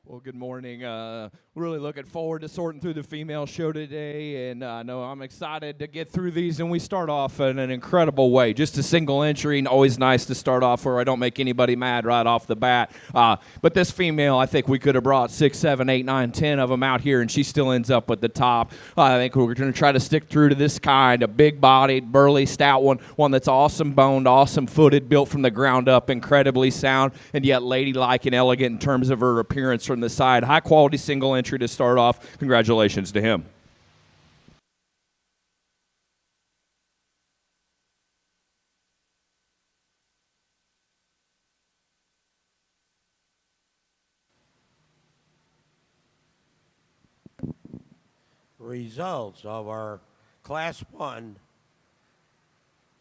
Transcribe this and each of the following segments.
Well, good morning. Really looking forward to sorting through the female show today, and I know I'm excited to get through these, and we start off in an incredible way. Just a single entry, and always nice to start off where I don't make anybody mad right off the bat. But this female, I think we could have brought 6, 7, 8, 9, 10 of them out here, and she still ends up at the top. I think we're going to try to stick true to this kind, a big-bodied, burly, stout one that's awesome-boned, awesome-footed, built from the ground up, incredibly sound, and yet ladylike and elegant in terms of her appearance from the side. High-quality single entry to start off. Congratulations to him. Results of our Class 1.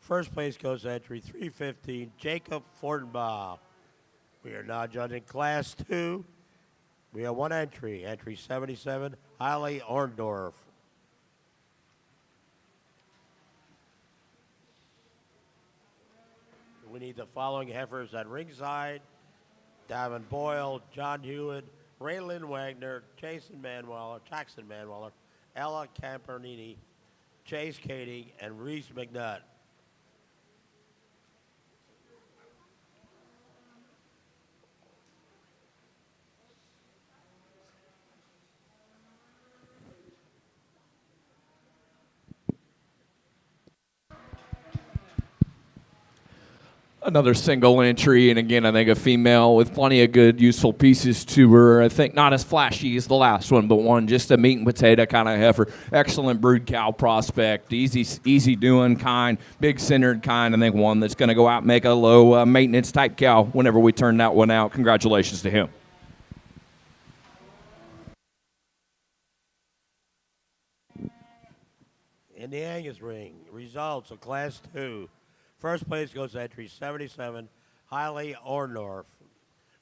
First place goes to entry 315, Jacob Fortenbaugh. We are now judging Class 2. We have one entry, entry 77, Haile Orndorff. We need the following heifers at ringside: Davin Boyle, John Hewitt, Raylan Wagner, Jackson Manweller, Ella Campernini, Chase Kading, and Reese McNutt. Another single entry, and again, I think a female with plenty of good, useful pieces to her. I think not as flashy as the last one, but one just a meat and potato kind of heifer. Excellent brood cow prospect, easy doing kind, big centered kind. I think one that's going to go out and make a low maintenance type cow whenever we turn that one out. Congratulations to him. In the Angus ring, results of Class 2. First place goes to entry 77, Haile Orndorff.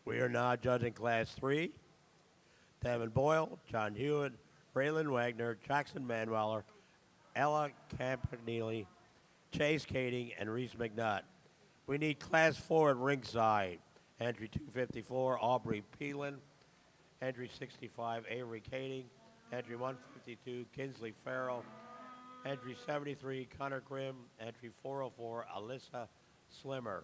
We are now judging Class 3. Davin Boyle, John Hewitt, Raylan Wagner, Jackson Manweller, Ella Campanile, Chase Kading, and Reese McNutt. We need Class 4 at ringside. Entry 254, Aubrey Peelan. Entry 65, Avery Kading. Entry 152, Kinsley Farrell. Entry 73, Connor Grimm. Entry 404, Alyssa Slimmer.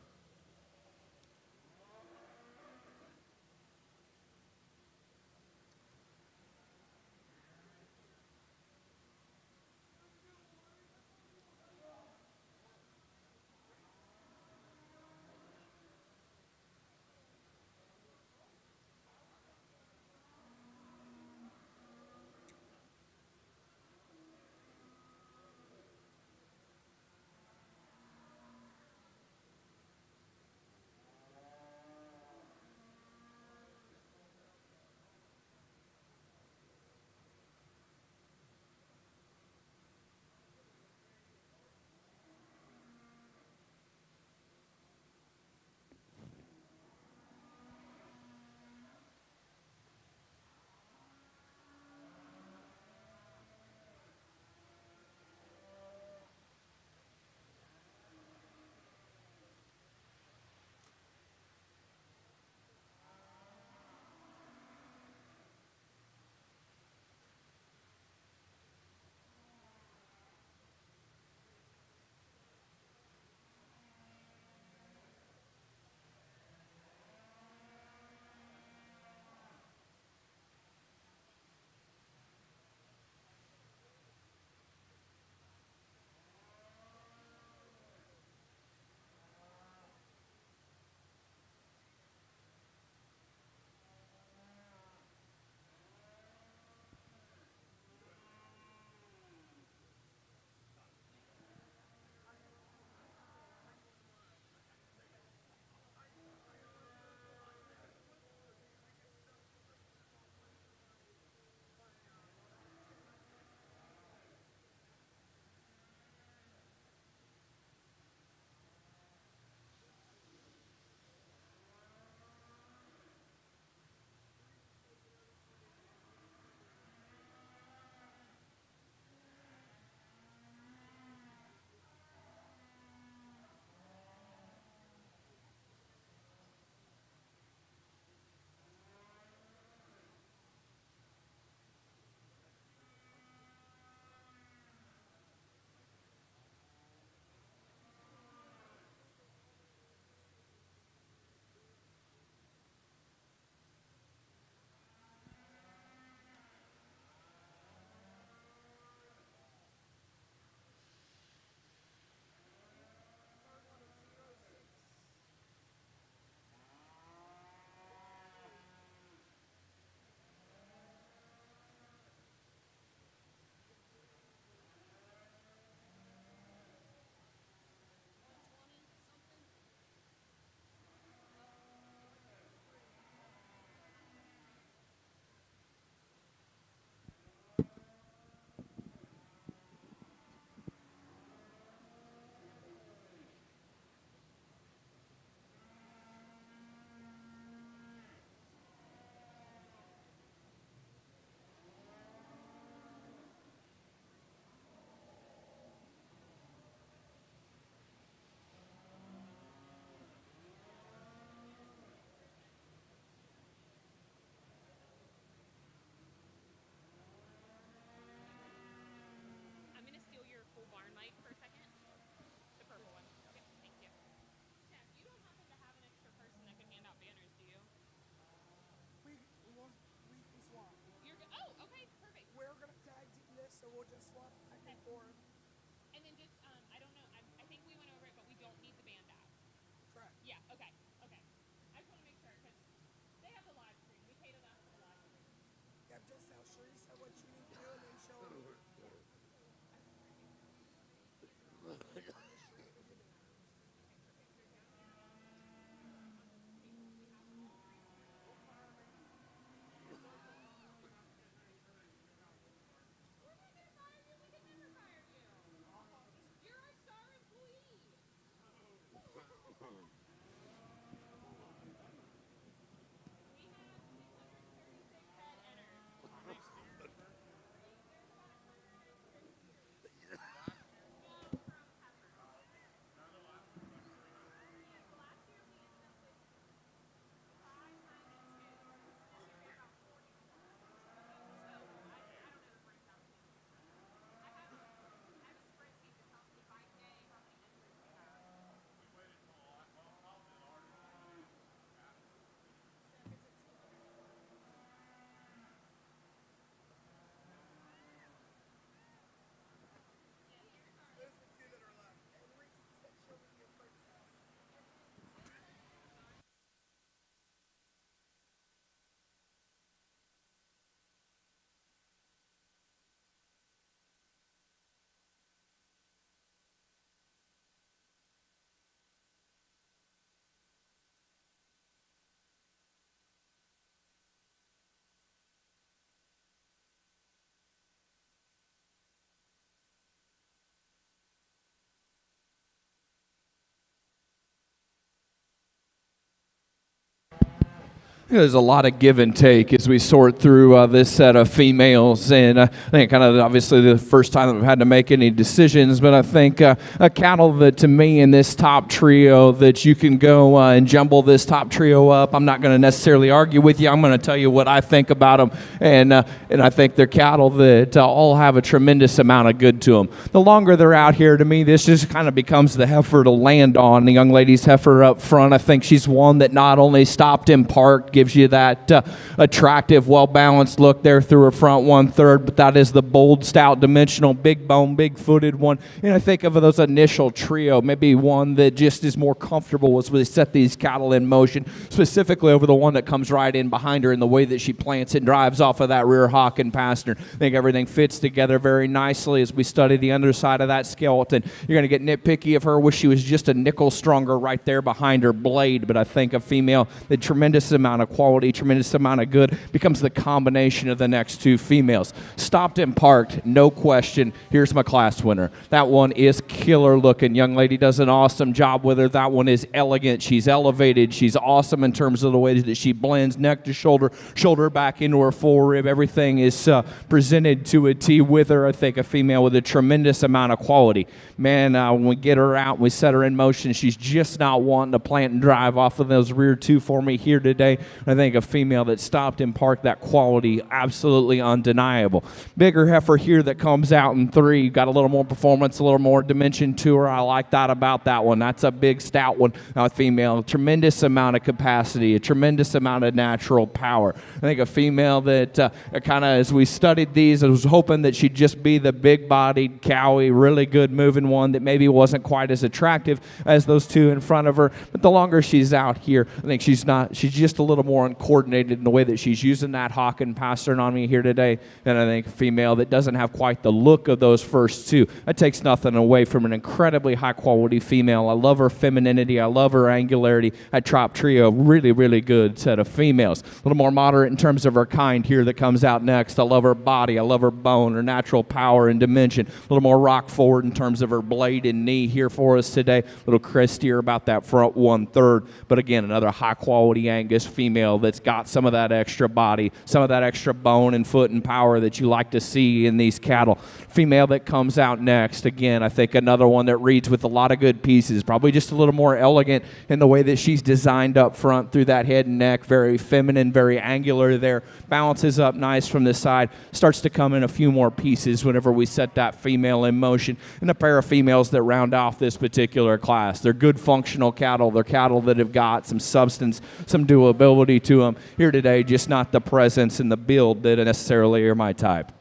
There's a lot of give and take as we sort through this set of females, and I think kind of obviously the first time that we've had to make any decisions, but I think a cattle that to me in this top trio that you can go and jumble this top trio up. I'm not going to necessarily argue with you. I'm going to tell you what I think about them, and I think they're cattle that all have a tremendous amount of good to them. The longer they're out here, to me, this just kind of becomes the heifer to land on. The young lady's heifer up front, I think she's one that not only stopped in park, gives you that attractive, well-balanced look there through her front 1/3, but that is the bold, stout, dimensional, big bone, big-footed one. And I think of those initial trio, maybe one that just is more comfortable as we set these cattle in motion, specifically over the one that comes right in behind her in the way that she plants and drives off of that rear hock and pastern. I think everything fits together very nicely as we study the underside of that skeleton. You're going to get nitpicky of her. Wish she was just a nickel stronger right there behind her blade, but I think a female, the tremendous amount of quality, tremendous amount of good, becomes the combination of the next two females. Stopped and parked, no question. Here's my class winner. That one is killer looking. Young lady does an awesome job with her. That one is elegant. She's elevated. She's awesome in terms of the way that she blends neck to shoulder, shoulder back into her forerib. Everything is presented to a T with her. I think a female with a tremendous amount of quality. Man, when we get her out, we set her in motion, she's just not wanting to plant and drive off of those rear two for me here today. I think a female that stopped and parked, that quality, absolutely undeniable. Bigger heifer here that comes out in 3, got a little more performance, a little more dimension to her. I like that about that one. That's a big, stout one, female. A tremendous amount of capacity, a tremendous amount of natural power. I think a female that kind of, as we studied these, I was hoping that she'd just be the big-bodied, cowy, really good moving one that maybe wasn't quite as attractive as those two in front of her. But the longer she's out here, I think she's just a little more uncoordinated in the way that she's using that hock and pastern on me here today. And I think a female that doesn't have quite the look of those first two. That takes nothing away from an incredibly high-quality female. I love her femininity. I love her angularity. That top trio, really, really good set of females. A little more moderate in terms of her kind here that comes out next. I love her body. I love her bone, her natural power and dimension. A little more rock forward in terms of her blade and knee here for us today. A little crispier about that front 1/3. But again, another high-quality Angus female that's got some of that extra body, some of that extra bone and foot and power that you like to see in these cattle. Female that comes out next, again, I think another one that reads with a lot of good pieces, probably just a little more elegant in the way that she's designed up front through that head and neck, very feminine, very angular there, balances up nice from the side, starts to come in a few more pieces whenever we set that female in motion, and a pair of females that round off this particular class. They're good functional cattle. They're cattle that have got some substance, some doability to them. Here today, just not the presence and the build that necessarily are my type.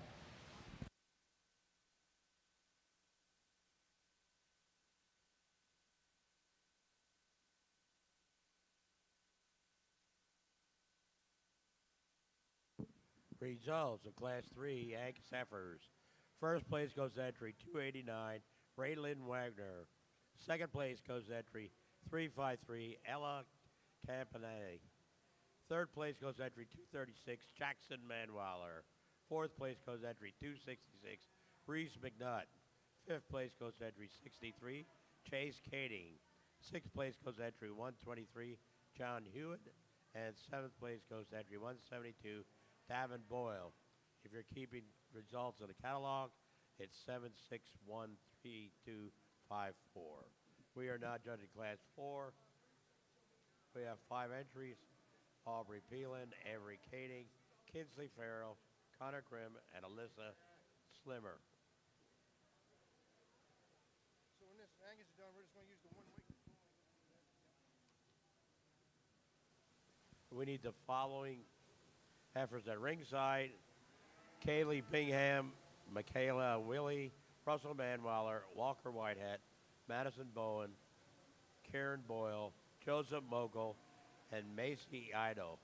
Results of Class 3 Angus heifers. First place goes entry 289, Raylan Wagner. Second place goes entry 353, Ella Campanelli. Third place goes entry 236, Jackson Manweiler. Fourth place goes entry 266, Reese McNutt. Fifth place goes entry 63, Chase Kading. Sixth place goes entry 123, John Hewitt. And seventh place goes entry 172, Davin Boyle. If you're keeping results in the catalog, it's 761324. We are now judging Class 4. We have 5 entries: Aubrey Peelan, Avery Kading, Kinsley Farrell, Connor Grimm, and Alyssa Slimmer. So when this Angus is done, we're just going to use the one microphone. We need the following heifers at ringside: Kaylee Bingham, Michaela Willie, Russell Manweiler, Walker Whitehead, Madison Bowen, Karen Boyle, Joseph Mogul, and Macy Ido.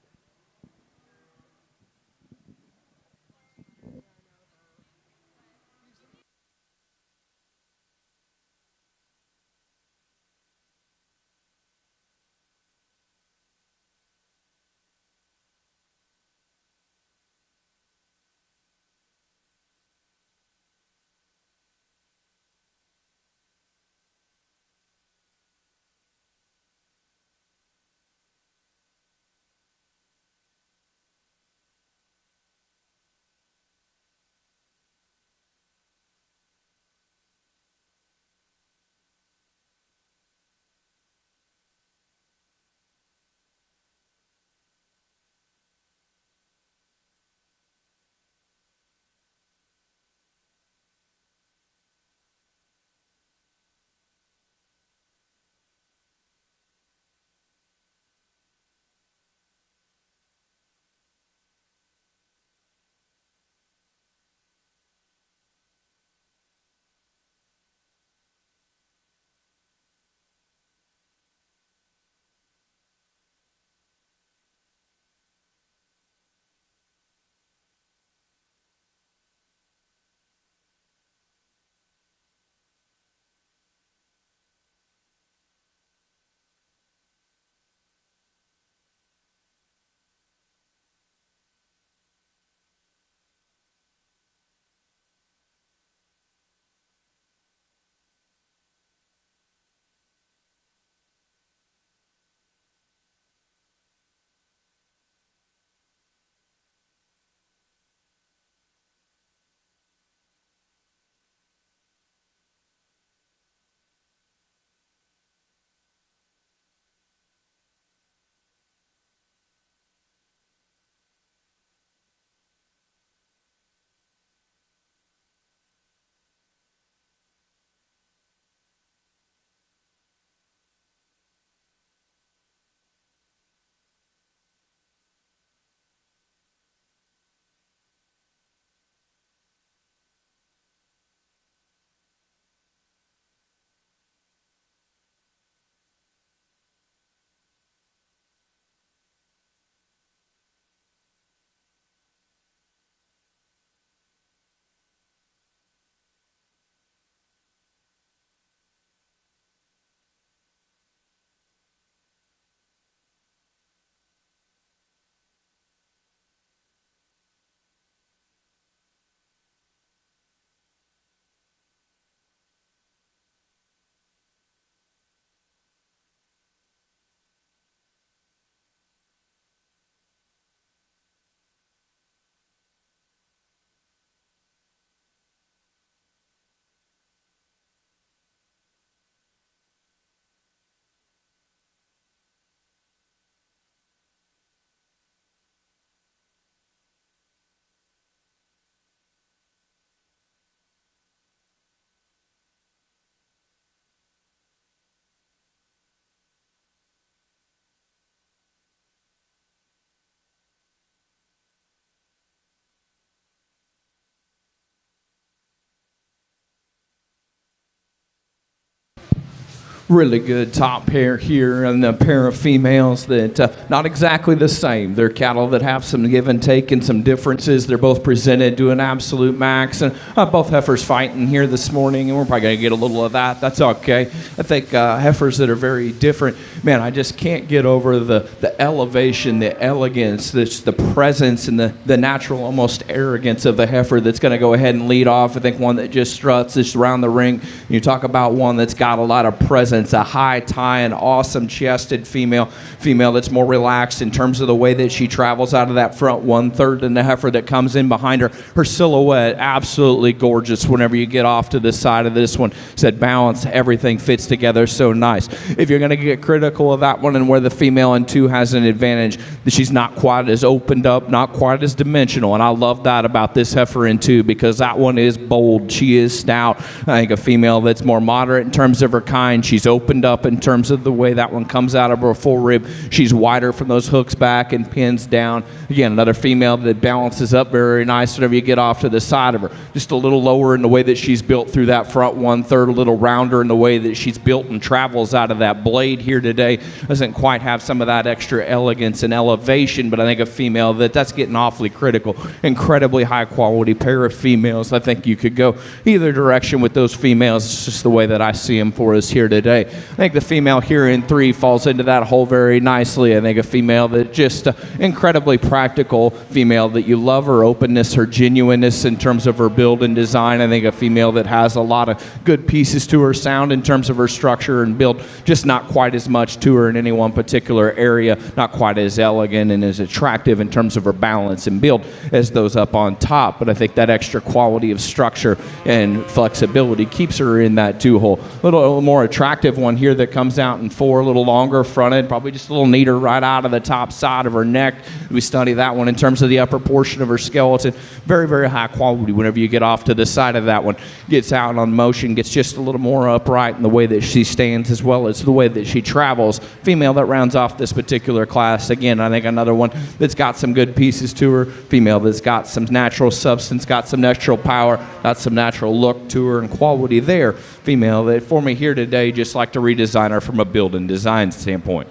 really good top pair here, and a pair of females that not exactly the same. They're cattle that have some give and take and some differences. They're both presented to an absolute max, and both heifers fighting here this morning, and we're probably going to get a little of that. That's okay. I think heifers that are very different. Man, I just can't get over the elevation, the elegance, the presence, and the natural almost arrogance of the heifer that's going to go ahead and lead off. I think one that just struts just around the ring. You talk about one that's got a lot of presence. A high tie, an awesome chested female that's more relaxed in terms of the way that she travels out of that front 1/3, and the heifer that comes in behind her. Her silhouette, absolutely gorgeous whenever you get off to the side of this one. Said balance, everything fits together so nice. If you're going to get critical of that one and where the female in 2 has an advantage, that she's not quite as opened up, not quite as dimensional, and I love that about this heifer in 2 because that one is bold. She is stout. I think a female that's more moderate in terms of her kind. She's opened up in terms of the way that one comes out of her full rib. She's wider from those hooks back and pins down. Again, another female that balances up very nice whenever you get off to the side of her. Just a little lower in the way that she's built through that front 1/3, a little rounder in the way that she's built and travels out of that blade here today. Doesn't quite have some of that extra elegance and elevation, but I think a female that's getting awfully critical. Incredibly high quality pair of females. I think you could go either direction with those females. It's just the way that I see them for us here today. I think the female here in 3 falls into that hole very nicely. I think a female that just incredibly practical female that you love her openness, her genuineness in terms of her build and design. I think a female that has a lot of good pieces to her sound in terms of her structure and build, just not quite as much to her in any one particular area, not quite as elegant and as attractive in terms of her balance and build as those up on top. But I think that extra quality of structure and flexibility keeps her in that 2 hole. A little more attractive one here that comes out in 4, a little longer fronted, probably just a little neater right out of the top side of her neck. We study that one in terms of the upper portion of her skeleton. Very, very high quality whenever you get off to the side of that one. Gets out on motion, gets just a little more upright in the way that she stands as well as the way that she travels. Female that rounds off this particular class. Again, I think another one that's got some good pieces to her. Female that's got some natural substance, got some natural power, got some natural look to her and quality there. Female that for me here today, just like to redesign her from a build and design standpoint.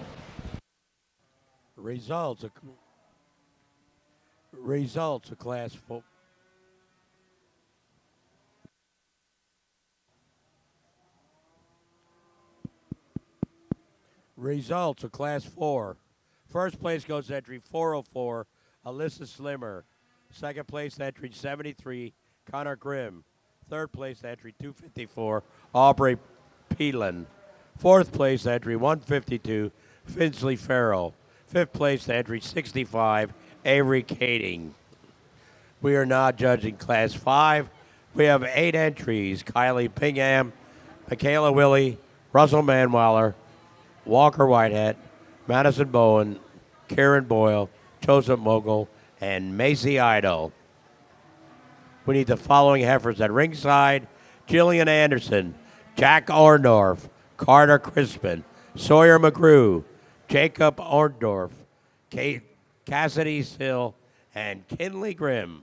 Results of class 4. Results of class 4. First place goes to entry 404, Alyssa Slimmer. Second place entry 73, Connor Grimm. Third place entry 254, Aubrey Peelan. Fourth place entry 152, Finsley Farrell. Fifth place entry 65, Avery Kading. We are now judging class 5. We have 8 entries: Kylie Pingham, Michaela Willie, Russell Manweiler, Walker Whitehead, Madison Bowen, Karen Boyle, Joseph Mogul, and Macy Idle. We need the following heifers at ringside: Jillian Anderson, Jack Orndorff, Carter Crispin, Sawyer McGrew, Jacob Orndorff, Cassidy Sill, and Kinley Grimm.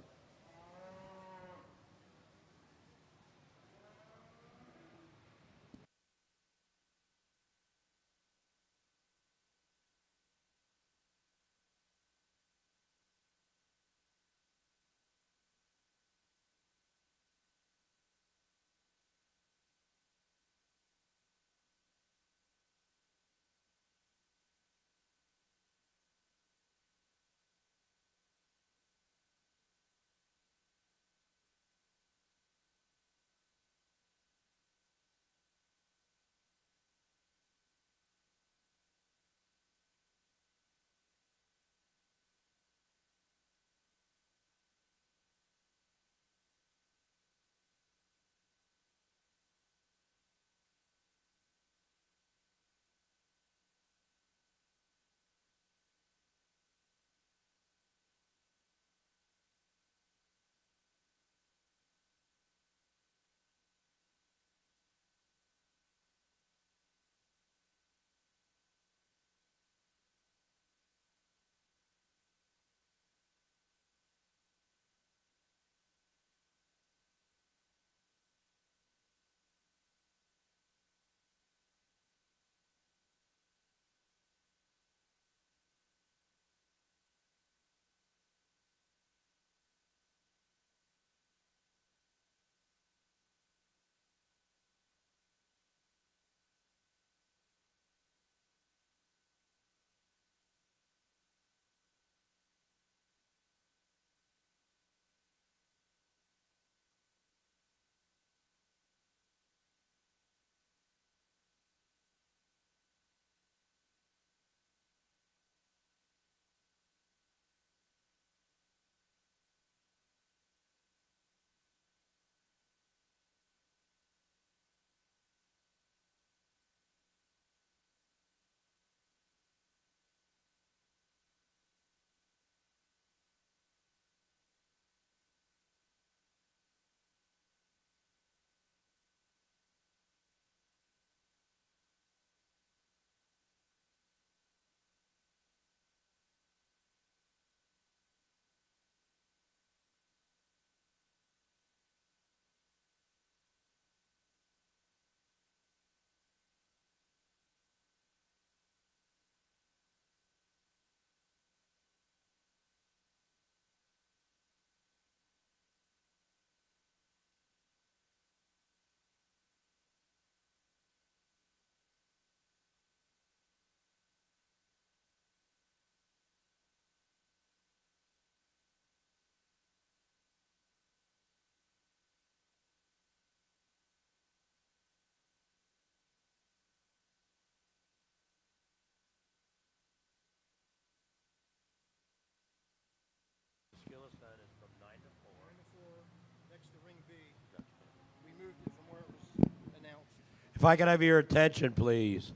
If I could have your attention, please.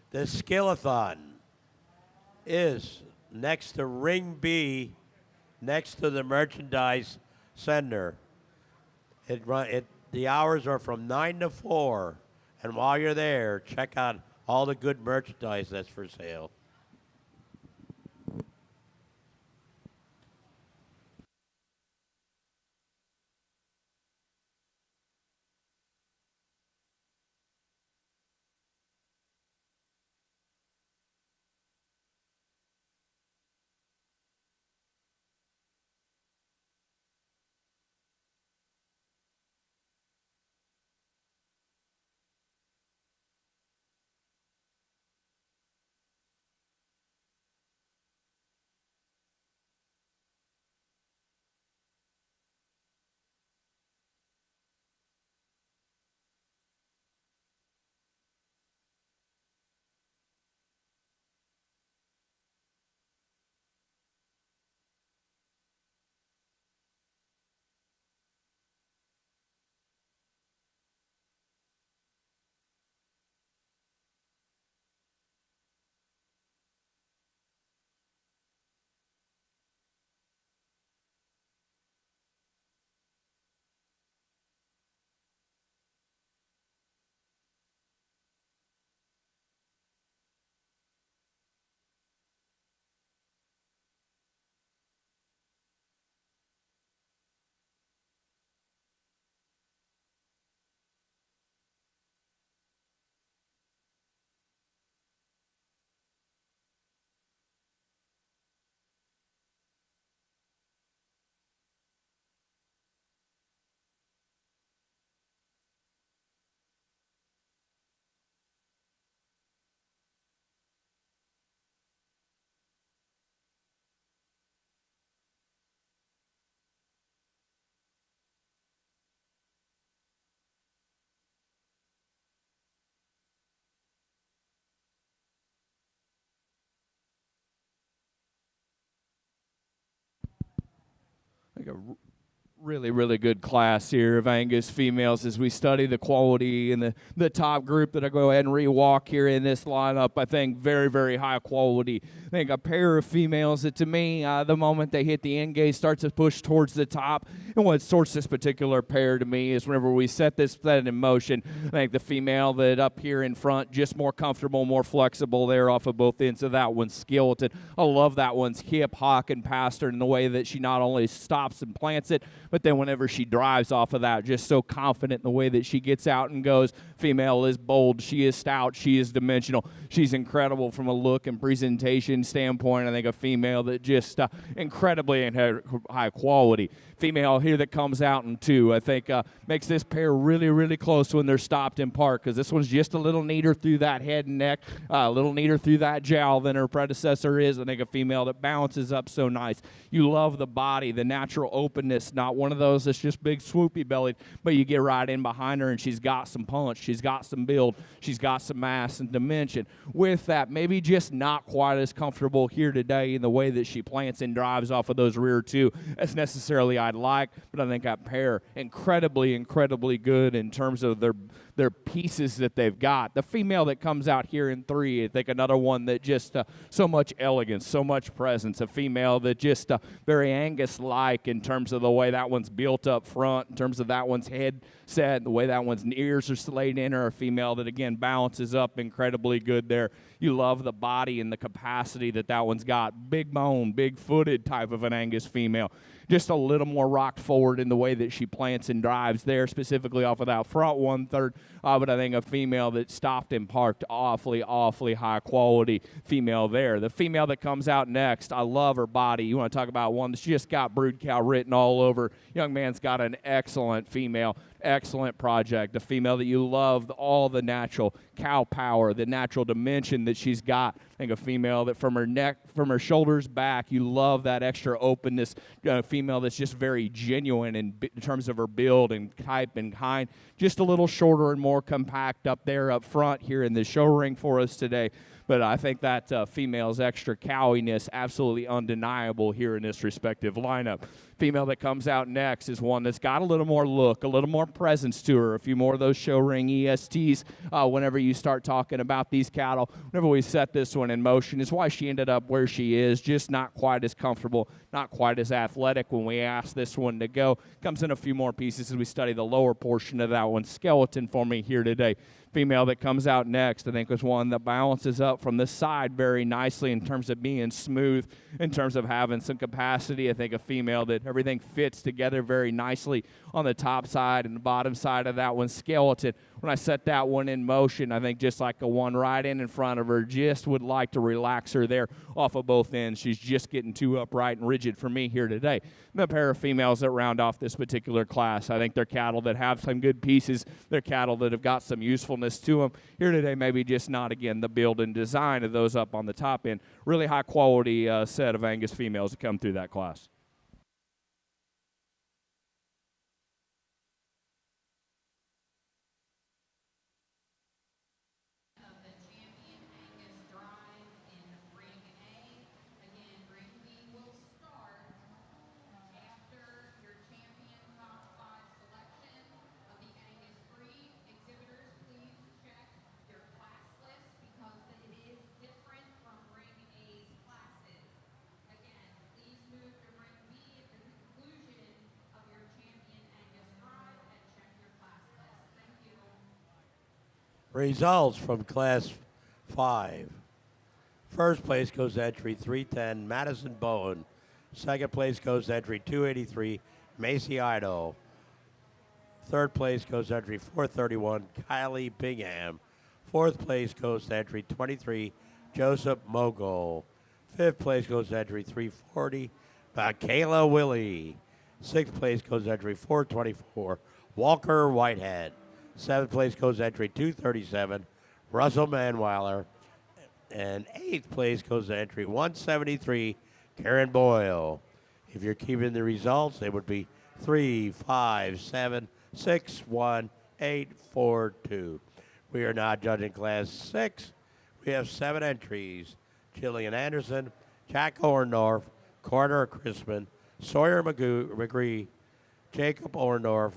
The skillathon is next to Ring B, next to the merchandise center. The hours are from 9 to 4. And while you're there, check out all the good merchandise that's for sale. Like a really, really good class here of Angus females as we study the quality and the top group that I go ahead and re-walk here in this lineup. I think very, very high quality. I think a pair of females that to me, the moment they hit the end gate, starts to push towards the top. And what sorts this particular pair to me is whenever we set in motion, I think the female that up here in front, just more comfortable, more flexible there off of both ends of that one's skeleton. I love that one's hip, hock, and past her in the way that she not only stops and plants it, but then whenever she drives off of that, just so confident in the way that she gets out and goes. Female is bold. She is stout. She is dimensional. She's incredible from a look and presentation standpoint. I think a female that just incredibly in her high quality. Female here that comes out in 2, I think makes this pair really, really close when they're stopped in park, because this one's just a little neater through that head and neck, a little neater through that jowl than her predecessor is. I think a female that balances up so nice. You love the body, the natural openness, not one of those that's just big swoopy bellied, but you get right in behind her and she's got some punch, she's got some build, she's got some mass and dimension. With that, maybe just not quite as comfortable here today in the way that she plants and drives off of those rear 2 as necessarily I'd like, but I think that pair incredibly, incredibly good in terms of their pieces that they've got. The female that comes out here in 3, I think another one that just so much elegance, so much presence. A female that just very Angus-like in terms of the way that one's built up front, in terms of that one's head set, the way that one's ears are laid in her. A female that, again, balances up incredibly good there. You love the body and the capacity that one's got. Big bone, big-footed type of an Angus female. Just a little more rocked forward in the way that she plants and drives there, specifically off of that front 1/3. But I think a female that stopped and parked, awfully, awfully high quality female there. The female that comes out next, I love her body. You want to talk about one that's just got brood cow written all over. Young man's got an excellent female. Excellent project. A female that you love, all the natural cow power, the natural dimension that she's got. I think a female that from her neck, from her shoulders back, you love that extra openness. A female that's just very genuine in terms of her build and type and kind. Just a little shorter and more compact up there up front here in the show ring for us today. But I think that female's extra cowiness absolutely undeniable here in this respective lineup. Female that comes out next is one that's got a little more look, a little more presence to her, a few more of those show ring ESTs whenever you start talking about these cattle. Whenever we set this one in motion is why she ended up where she is, just not quite as comfortable, not quite as athletic when we asked this one to go. Comes in a few more pieces as we study the lower portion of that one. Skeleton for me here today. Female that comes out next, I think, was one that balances up from the side very nicely in terms of being smooth, in terms of having some capacity. I think a female that everything fits together very nicely on the top side and the bottom side of that one. Skeleton, when I set that one in motion, I think just like a one right in front of her, just would like to relax her there off of both ends. She's just getting too upright and rigid for me here today. And the pair of females that round off this particular class, I think they're cattle that have some good pieces. They're cattle that have got some usefulness to them. Here today, maybe just not, again, the build and design of those up on the top end. Really high quality set of Angus females that come through that class. Results from Class 5. First place goes to entry 310, Madison Bowen. Second place goes to entry 283, Macy Idle. Third place goes to entry 431, Kylie Bingham. Fourth place goes to entry 23, Joseph Mogul. Fifth place goes to entry 340, Kayla Willie. Sixth place goes to entry 424, Walker Whitehead. Seventh place goes to entry 237, Russell Manweiler. And eighth place goes to entry 173, Karen Boyle. If you're keeping the results, it would be 3, 5, 7, 6, 1, 8, 4, 2. We are now judging Class 6. We have 7 entries. Jillian Anderson, Jack Orndorff, Carter Crispin, Sawyer McGree, Jacob Orndorff,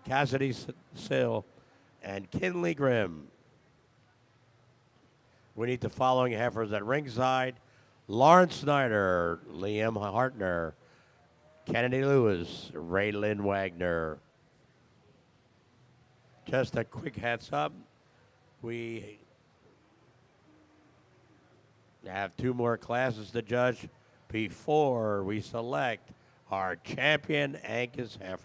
Cassidy Sill, and Kinley Grimm. We need the following heifers at ringside: Lawrence Snyder, Liam Hartner, Kennedy Lewis, Raylan Wagner. Just a quick heads up, we have 2 more classes to judge before we select our champion Angus heifer.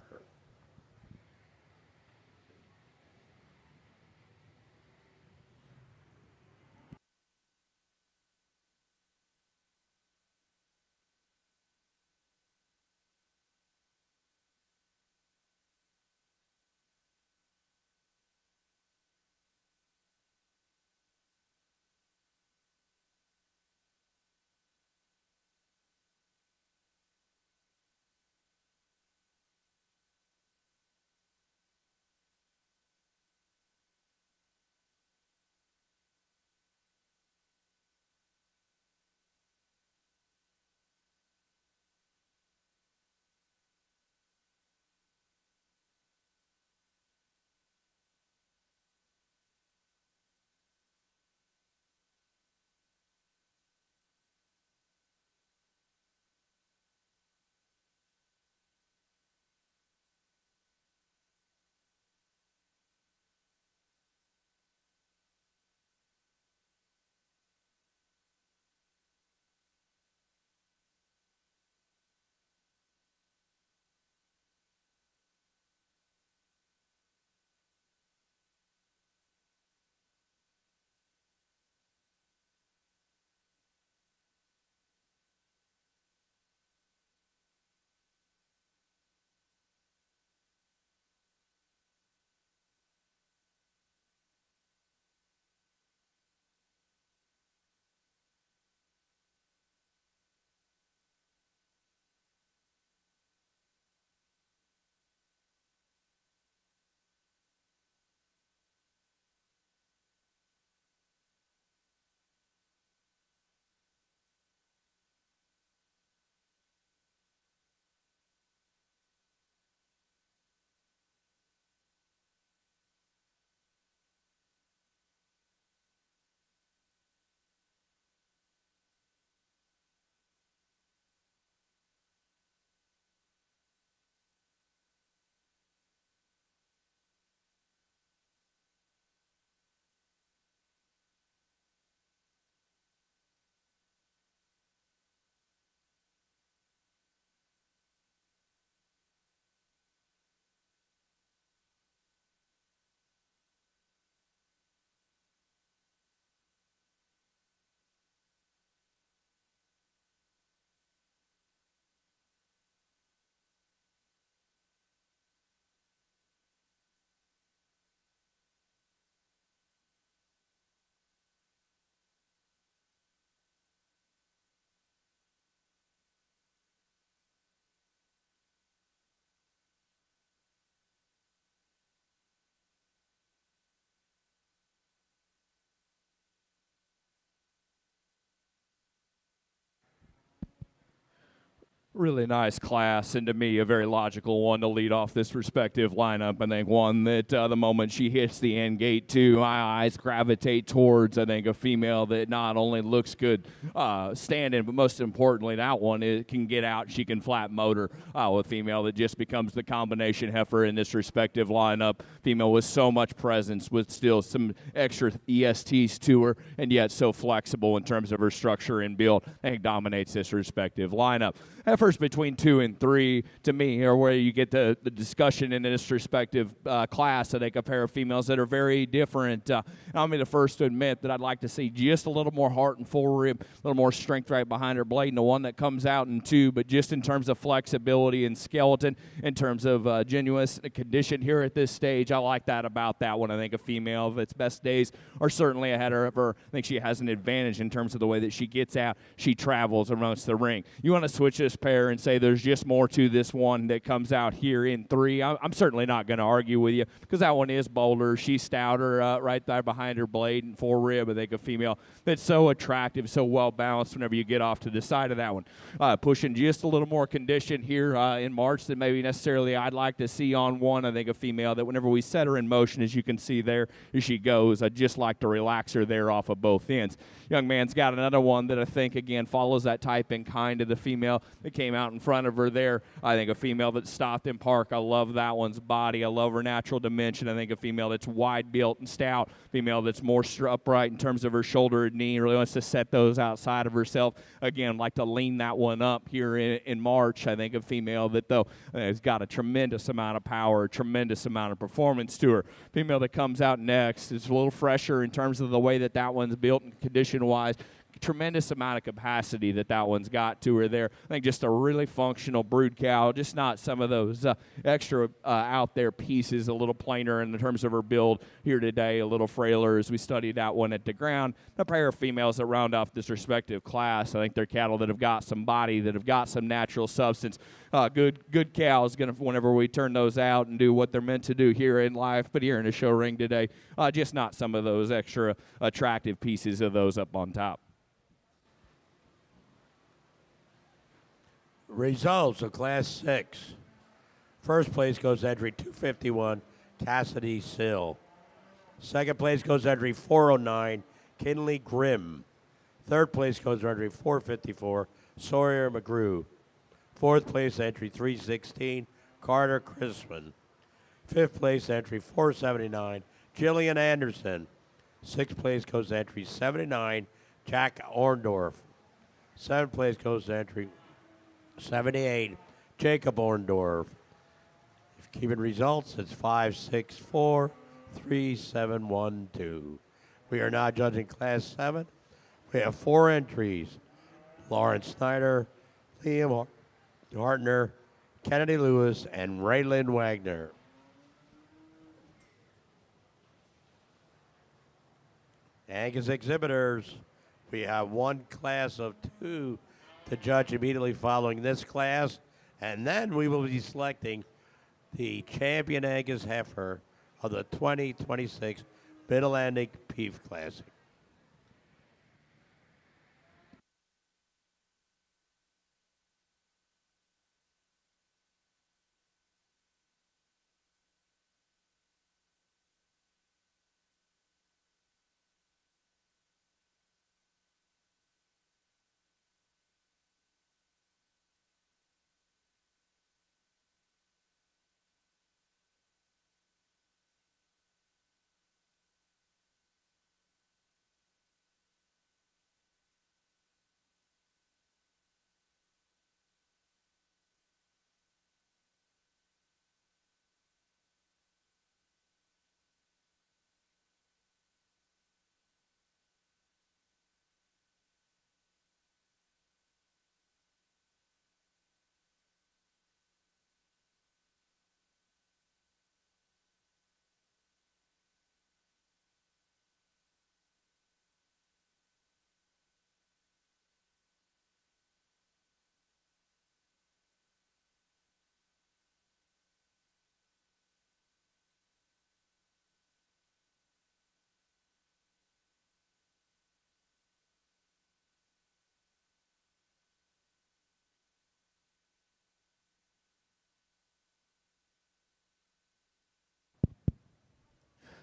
Really nice class, and to me, a very logical one to lead off this respective lineup. I think one that the moment she hits the end gate, too, my eyes gravitate towards. I think a female that not only looks good standing, but most importantly, that one it can get out. She can flat motor. A female that just becomes the combination heifer in this respective lineup. Female with so much presence, with still some extra ESTs to her, and yet so flexible in terms of her structure and build. I think dominates this respective lineup. Heifers between 2 and 3, to me, are where you get the discussion in this respective class. I think a pair of females that are very different. I'm the first to admit that I'd like to see just a little more heart and full rib, a little more strength right behind her blade, and the one that comes out in 2. But just in terms of flexibility and skeleton, in terms of genuine condition here at this stage, I like that about that one. I think a female of its best days are certainly ahead of her. I think she has an advantage in terms of the way that she gets out, she travels amongst the ring. You want to switch this pair and say there's just more to this one that comes out here in 3. I'm certainly not going to argue with you because that one is bolder. She's stouter right there behind her blade and forerib. I think a female that's so attractive, so well balanced whenever you get off to the side of that one. Pushing just a little more condition here in March than maybe necessarily I'd like to see on one. I think a female that whenever we set her in motion, as you can see there, as she goes, I'd just like to relax her there off of both ends. Young man's got another one that I think, again, follows that type and kind of the female that came out in front of her there. I think a female that stopped in park. I love that one's body. I love her natural dimension. I think a female that's wide built and stout. Female that's more upright in terms of her shoulder and knee. Really wants to set those outside of herself. Again, like to lean that one up here in March. I think a female that, though, has got a tremendous amount of power, a tremendous amount of performance to her. Female that comes out next is a little fresher in terms of the way that that one's built and condition-wise. Tremendous amount of capacity that one's got to her there. I think just a really functional brood cow, just not some of those extra out there pieces, a little plainer in terms of her build here today, a little frailer as we studied that one at the ground. A pair of females that round off this respective class. I think they're cattle that have got some body, that have got some natural substance. Good cows, whenever we turn those out and do what they're meant to do here in life, but here in a show ring today, just not some of those extra attractive pieces of those up on top. Results of Class 6. First place goes entry 251, Cassidy Sill. Second place goes entry 409, Kinley Grimm. Third place goes entry 454, Sawyer McGrew. Fourth place entry 316, Carter Crispin. Fifth place entry 479, Jillian Anderson. Sixth place goes entry 79, Jack Orndorff. Seventh place goes entry 78, Jacob Orndorff. Keeping results, it's 5, 6, 4, 3, 7, 1, 2. We are now judging Class 7. We have 4 entries. Lawrence Snyder, Liam Hartner, Kennedy Lewis, and Raylan Wagner. Angus exhibitors, we have one class of 2 to judge immediately following this class, and then we will be selecting the champion Angus heifer of the 2026 Mid-Atlantic Beef Classic.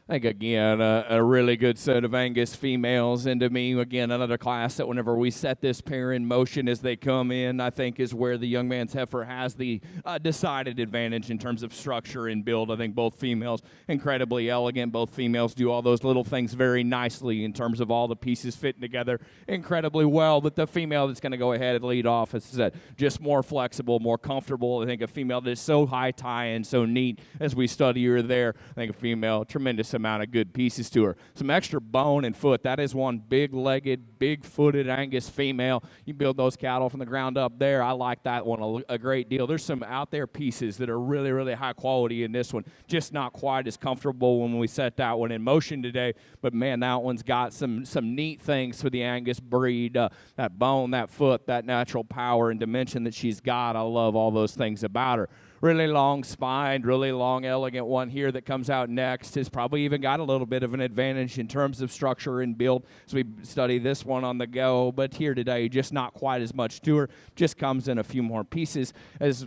I think, again, a really good set of Angus females. And to me, again, another class that whenever we set this pair in motion as they come in, I think is where the young man's heifer has the decided advantage in terms of structure and build. I think both females incredibly elegant. Both females do all those little things very nicely in terms of all the pieces fitting together incredibly well. But the female that's going to go ahead and lead off is just more flexible, more comfortable. I think a female that's so high tie and so neat as we study her there. I think a female, tremendous amount of good pieces to her. Some extra bone and foot. That is one big-legged, big-footed Angus female. You build those cattle from the ground up there. I like that one a great deal. There's some out there pieces that are really, really high quality in this one. Just not quite as comfortable when we set that one in motion today. But, man, that one's got some neat things for the Angus breed. That bone, that foot, that natural power and dimension that she's got. I love all those things about her. Really long spine, really long, elegant one here that comes out next. Has probably even got a little bit of an advantage in terms of structure and build as we study this one on the go. But here today, just not quite as much to her. Just comes in a few more pieces as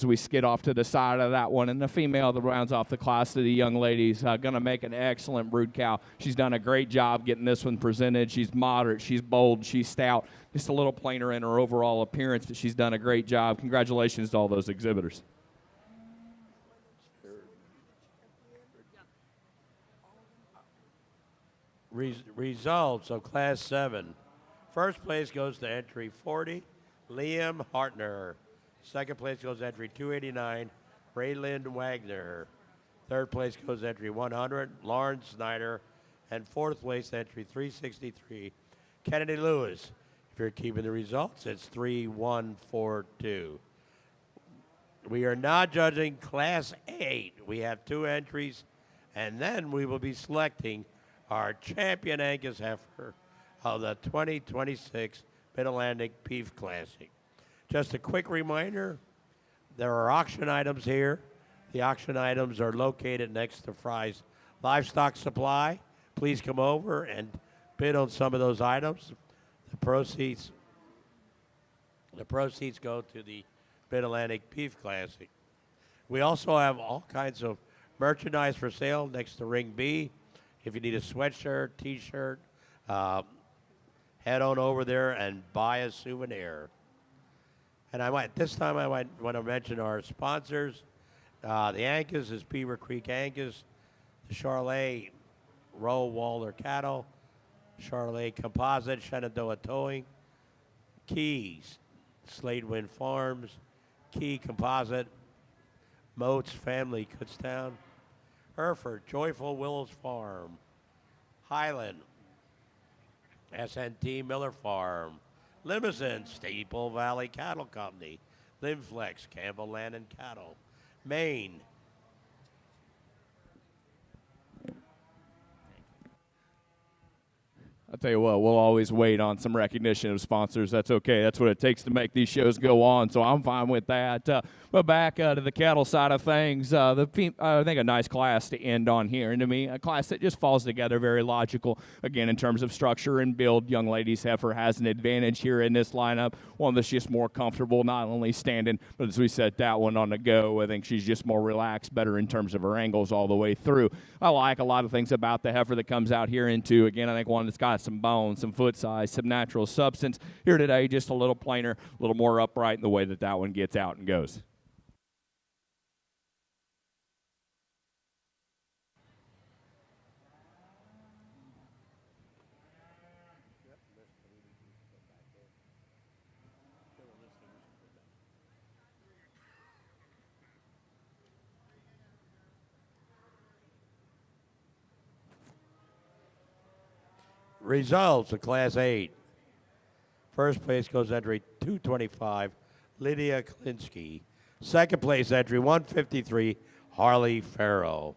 we skid off to the side of that one. And the female that rounds off the class of the young ladies, going to make an excellent brood cow. She's done a great job getting this one presented. She's moderate, she's bold, she's stout. Just a little plainer in her overall appearance, but she's done a great job. Congratulations to all those exhibitors. Results of Class 7. First place goes to entry 40, Liam Hartner. Second place goes to entry 289, Rayland Wagner. Third place goes to entry 100, Lauren Snyder. And fourth place entry 363, Kennedy Lewis. If you're keeping the results, it's 3-1-4-2. We are now judging Class 8. We have 2 entries, and then we will be selecting our champion Angus heifer of the 2026 Mid-Atlantic Beef Classic. Just a quick reminder, there are auction items here. The auction items are located next to Fry's Livestock Supply. Please come over and bid on some of those items. The proceeds go to the Mid-Atlantic Beef Classic. We also have all kinds of merchandise for sale next to Ring B. If you need a sweatshirt, T-shirt, head on over there and buy a souvenir. And this time I might want to mention our sponsors. The Angus is Beaver Creek Angus, the Charolais Row Walder Cattle, Charolais Composite, Shenandoah Towing, Keys, Slade Wind Farms, Key Composite, Moats Family Kutztown, Hereford, Joyful Willows Farm, Highland, S&T Miller Farm, Limousin, Staple Valley Cattle Company, Lim-Flex, Campbell Land and Cattle, Maine, I'll tell you what, we'll always wait on some recognition of sponsors. That's okay. That's what it takes to make these shows go on, so I'm fine with that. But back to the cattle side of things, I think a nice class to end on here. And to me, a class that just falls together, very logical. Again, in terms of structure and build, young ladies heifer has an advantage here in this lineup. One that's just more comfortable, not only standing, but as we set that one on the go, I think she's just more relaxed, better in terms of her angles all the way through. I like a lot of things about the heifer that comes out here into, again, I think one that's got some bone, some foot size, some natural substance. Here today, just a little plainer, a little more upright in the way that one gets out and goes. Results of Class 8. First place goes entry 225, Lydia Klinsky. Second place entry 153, Harley Farrell.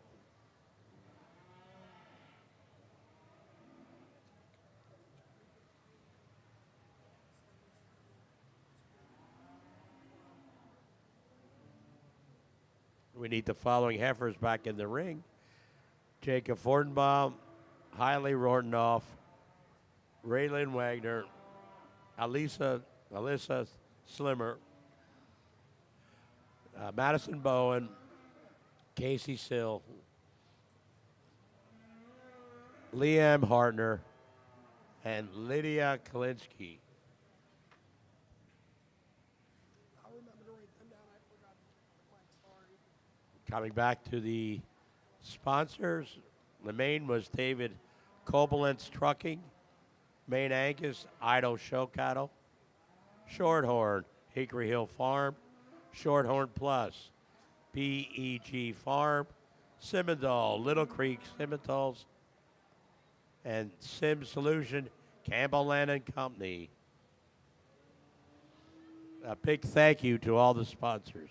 We need the following heifers back in the ring: Jacob Fordenbaum, Hailey Rortenoff, Raylan Wagner, Alyssa Slimmer, Madison Bowen, Casey Sill, Liam Hartner, and Lydia Kalinsky. I'll remember to write them down. I forgot the flag. Sorry. Coming back to the sponsors, the main was David Kobolent's Trucking, Maine-Anjou, Idle Show Cattle, Shorthorn, Hickory Hill Farm, Shorthorn Plus, BEG Farm, Simmental, Little Creek Simmentals, and Sim Solution, Campbell Land and Company. A big thank you to all the sponsors.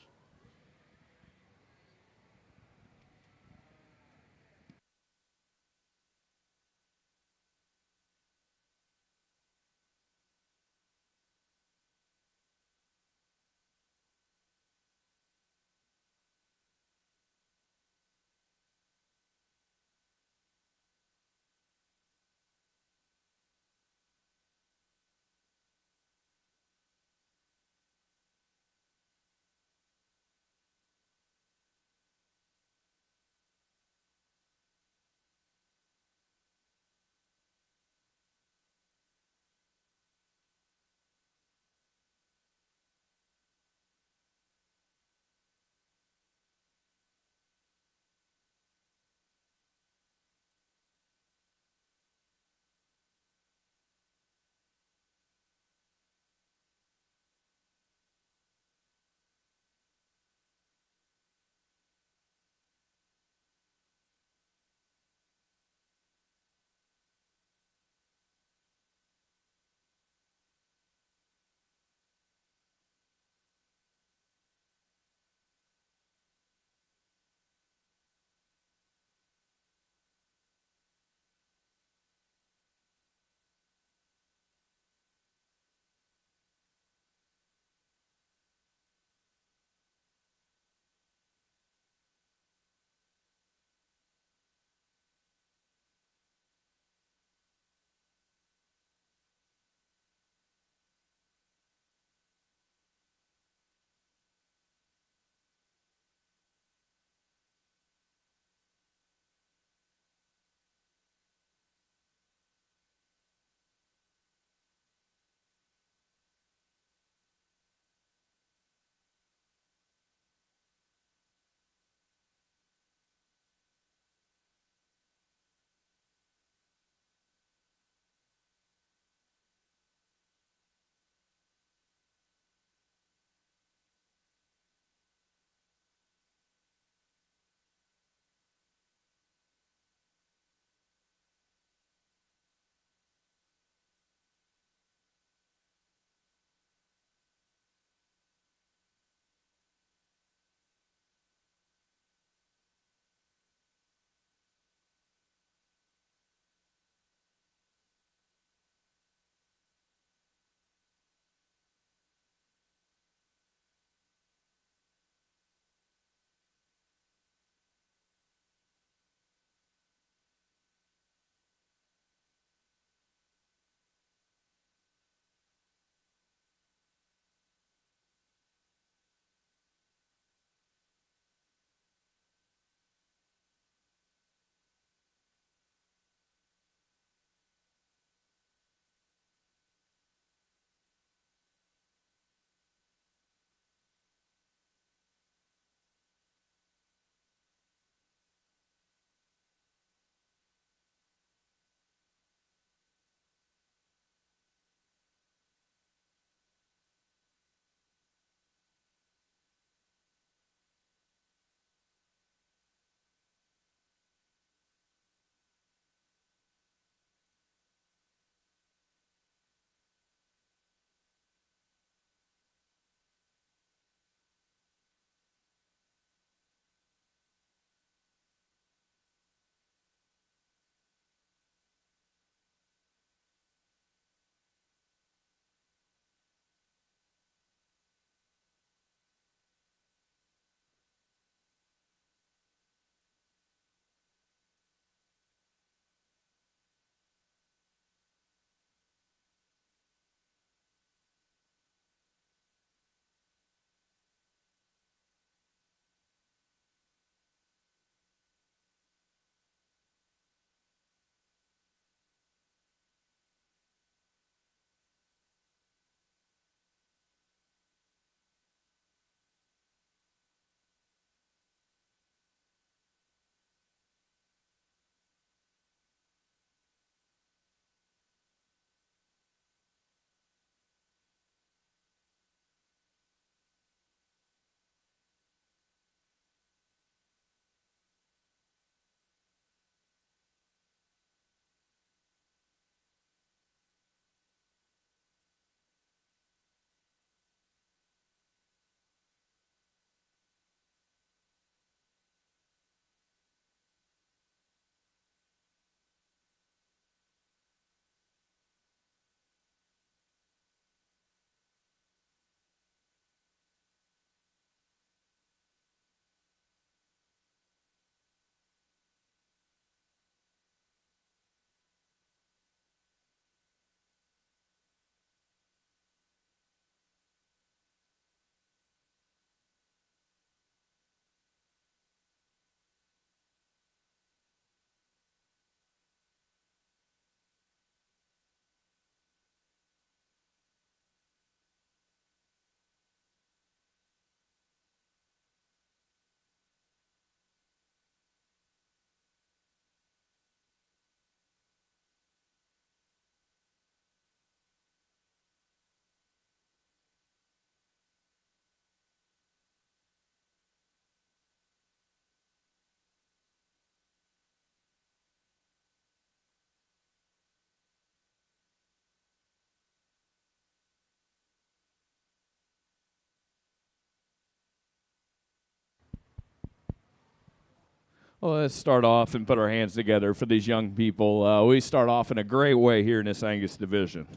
Well, let's start off and put our hands together for these young people. We start off in a great way here in this Angus division.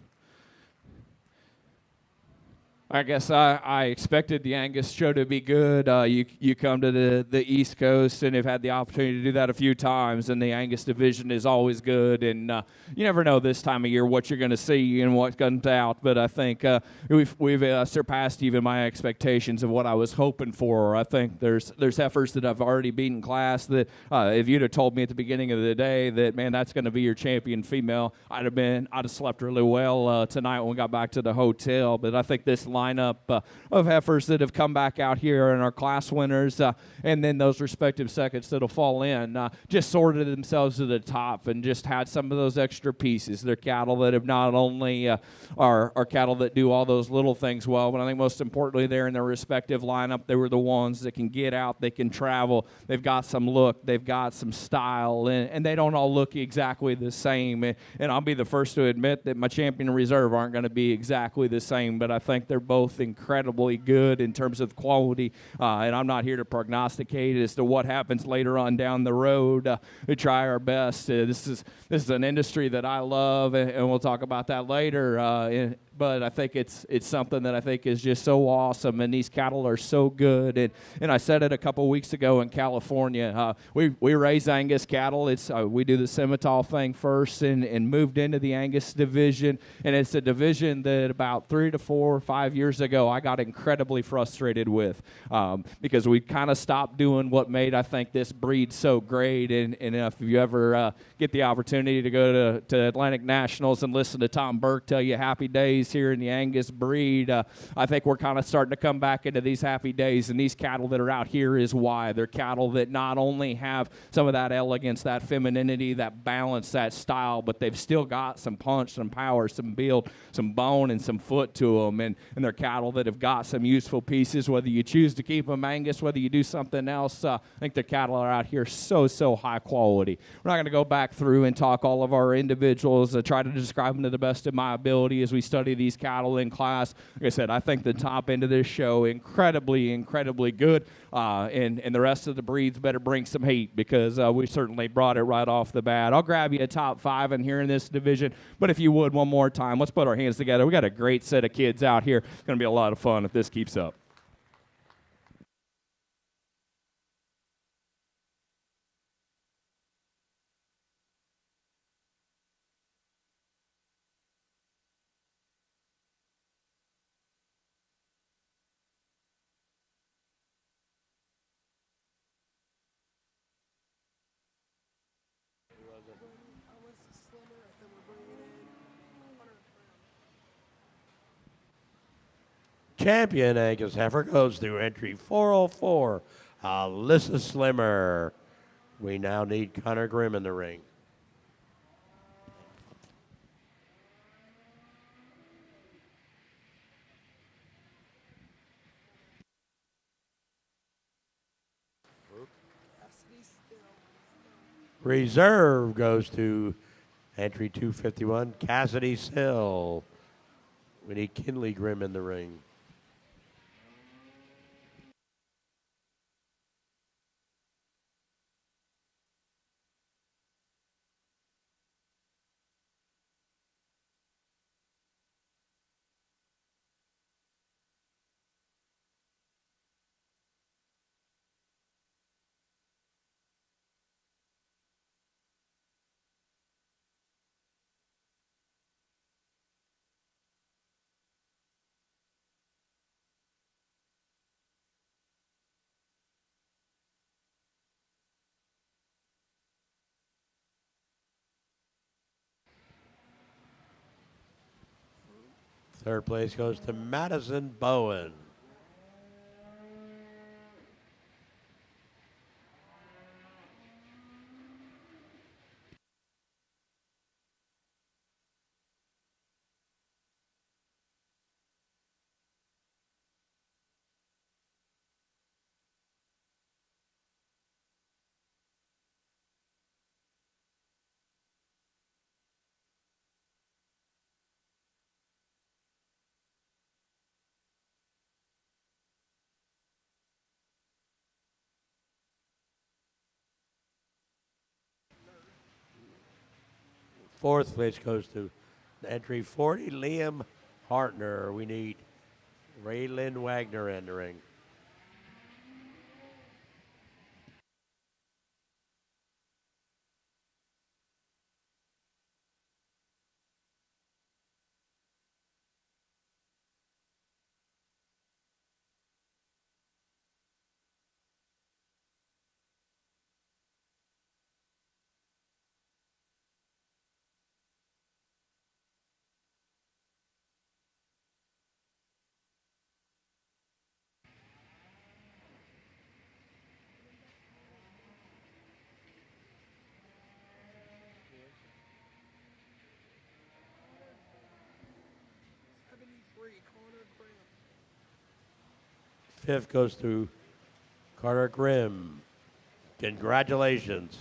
I guess I expected the Angus show to be good. You come to the East Coast and have had the opportunity to do that a few times, and the Angus division is always good. And you never know this time of year what you're going to see and what comes out. But I think we've surpassed even my expectations of what I was hoping for. I think there's heifers that I've already beaten class that if you'd have told me at the beginning of the day that, man, that's going to be your champion female, I'd have slept really well tonight when we got back to the hotel. But I think this lineup of heifers that have come back out here and are class winners, and then those respective seconds that'll fall in, just sorted themselves to the top and just had some of those extra pieces. They're cattle that have not only are cattle that do all those little things well, but I think most importantly, they're in their respective lineup. They were the ones that can get out, they can travel, they've got some look, they've got some style, and they don't all look exactly the same. And I'll be the first to admit that my champion reserve aren't going to be exactly the same, but I think they're both incredibly good in terms of quality, and I'm not here to prognosticate as to what happens later on down the road. We try our best. This is an industry that I love, and we'll talk about that later. But I think it's something that I think is just so awesome, and these cattle are so good. And I said it a couple weeks ago in California. We raise Angus cattle. We do the Simmental thing first, and moved into the Angus division. And it's a division that about 3 to 4 or 5 years ago I got incredibly frustrated with, because we kind of stopped doing what made, I think, this breed so great. And if you ever get the opportunity to go to Atlantic Nationals and listen to Tom Burke tell you happy days here in the Angus breed, I think we're kind of starting to come back into these happy days, and these cattle that are out here is why. They're cattle that not only have some of that elegance, that femininity, that balance, that style, but they've still got some punch, some power, some build, some bone, and some foot to them, and they're cattle that have got some useful pieces, whether you choose to keep them Angus, whether you do something else. I think the cattle are out here so high quality. We're not going to go back through and talk all of our individuals, try to describe them to the best of my ability as we study these cattle in class. Like I said, I think the top end of this show incredibly good, and the rest of the breeds better bring some heat, because we certainly brought it right off the bat. I'll grab you a top 5 in here in this division, but if you would, one more time, let's put our hands together. We got a great set of kids out here. It's going to be a lot of fun if this keeps up. What's the slimmer? I think we're bringing in 100 grams. Champion Angus heifer goes through entry 404, Alyssa Slimmer. We now need Connor Grimm in the ring. Cassidy still. Reserve goes to entry 251, Cassidy Sill. We need Kinley Grimm in the ring. Third place goes to Madison Bowen. Fourth place goes to entry 40, Liam Hartner. We need Raylan Wagner entering. Connor Graham. Fifth goes to Carter Grimm. Congratulations.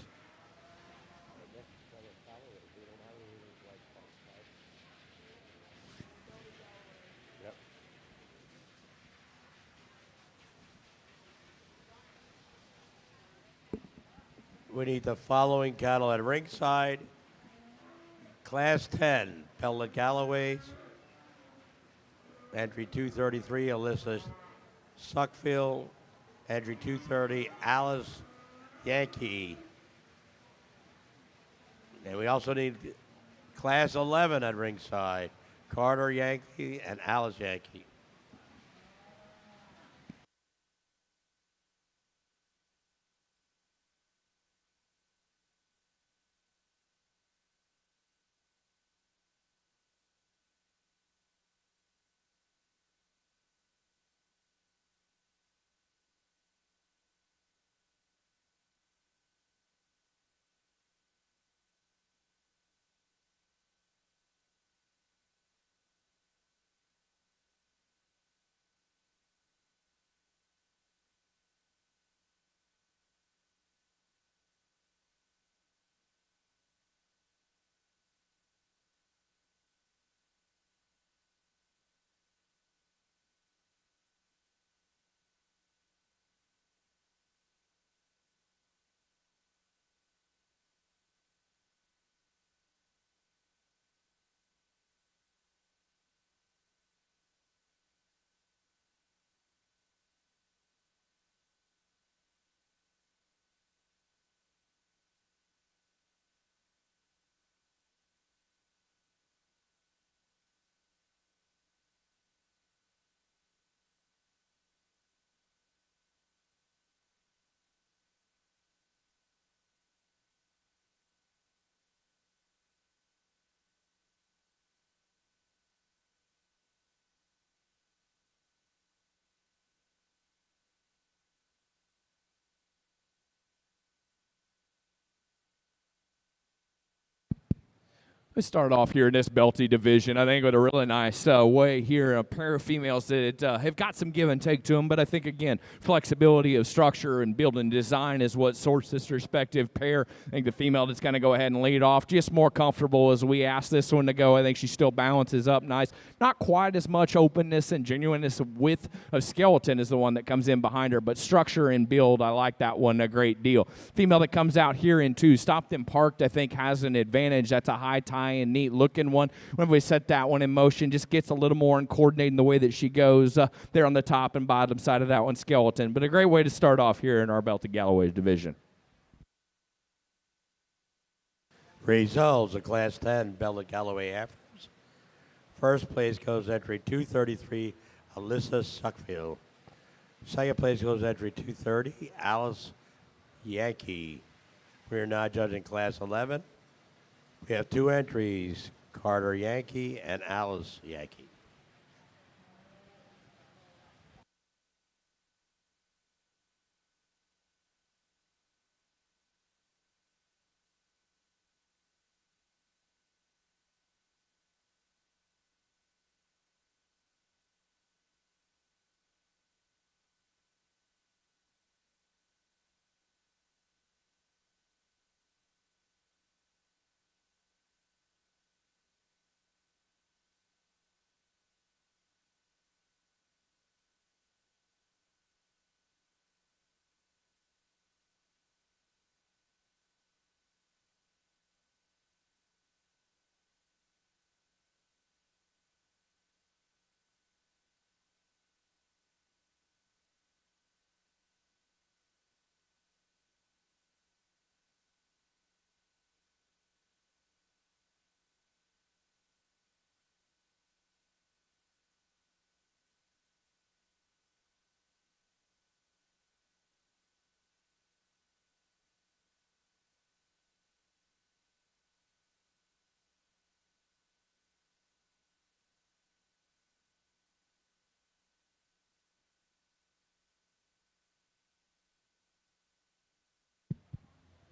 We need the following cattle at ringside. Class 10, Pellet Galloways. Entry 233, Alyssa Suckfield. Entry 230, Alice Yankee. And we also need Class 11 at ringside. Carter Yankee and Alice Yankee. We start off here in this Belty division, I think, with a really nice way here. A pair of females that have got some give and take to them, but I think, again, flexibility of structure and build and design is what sorts this respective pair. I think the female that's going to go ahead and lead off, just more comfortable as we ask this one to go. I think she still balances up nice. Not quite as much openness and genuineness width of skeleton as the one that comes in behind her, but structure and build, I like that one a great deal. Female that comes out here in two, stopped and parked, I think has an advantage. That's a high tie and neat looking one. When we set that one in motion, just gets a little more coordinated in the way that she goes there on the top and bottom side of that one, skeleton. But a great way to start off here in our Belted Galloway division. Results of Class 10 Belted Galloway Heifers. First place goes entry 233, Alyssa Suckfield. Second place goes entry 230, Alice Yankee. We are now judging Class 11. We have two entries, Carter Yankee and Alice Yankee.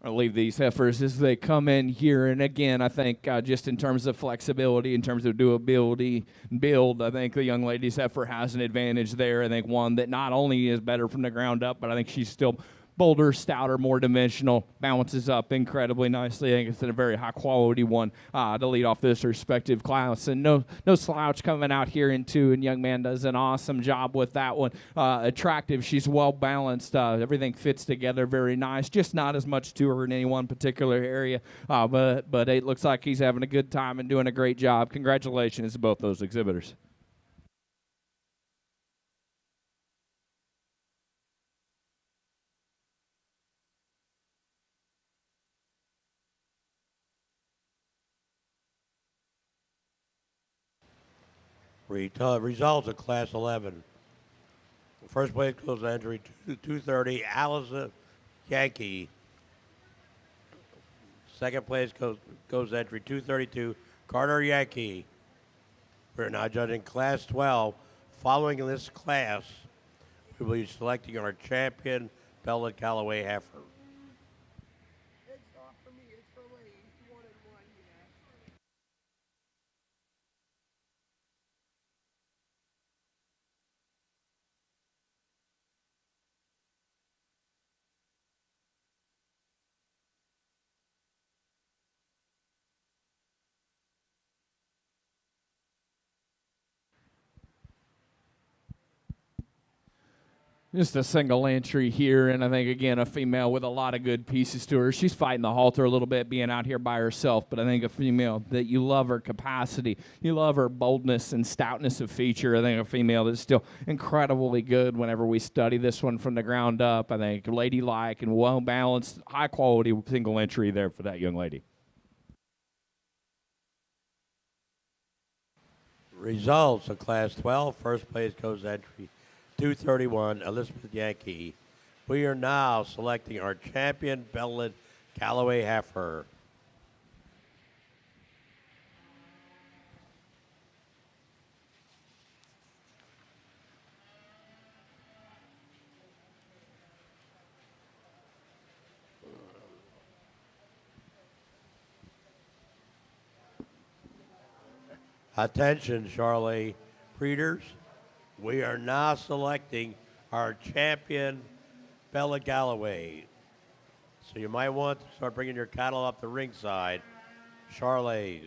I leave these heifers as they come in here. And again, I think just in terms of flexibility, in terms of doability and build, I think the young lady's heifer has an advantage there. I think one that not only is better from the ground up, but I think she's still bolder, stouter, more dimensional, balances up incredibly nicely. I think it's a very high-quality one to lead off this respective class. And no slouch coming out here in two, and young man does an awesome job with that one. Attractive. She's well-balanced. Everything fits together very nice. Just not as much to her in any one particular area. But it looks like he's having a good time and doing a great job. Congratulations to both those exhibitors. Results of Class 11. First place goes to entry 230, Allison Yankee. Second place goes to entry 232, Carter Yankee. We're now judging Class 12. Following this class, we will be selecting our champion, Bella Galloway Heifer. It's not for me, it's for Lane. 1-1, yeah. Just a single entry here, and I think, again, a female with a lot of good pieces to her. She's fighting the halter a little bit, being out here by herself, but I think a female that you love her capacity, you love her boldness and stoutness of feature. I think a female that's still incredibly good whenever we study this one from the ground up. I think ladylike and well-balanced, high-quality single entry there for that young lady. Results of Class 12. First place goes to entry 231, Elizabeth Yankee. We are now selecting our champion, Bella Galloway Heifer. Attention, Charolais breeders. We are now selecting our champion, Bella Galloway. So you might want to start bringing your cattle up the ringside. Charolais.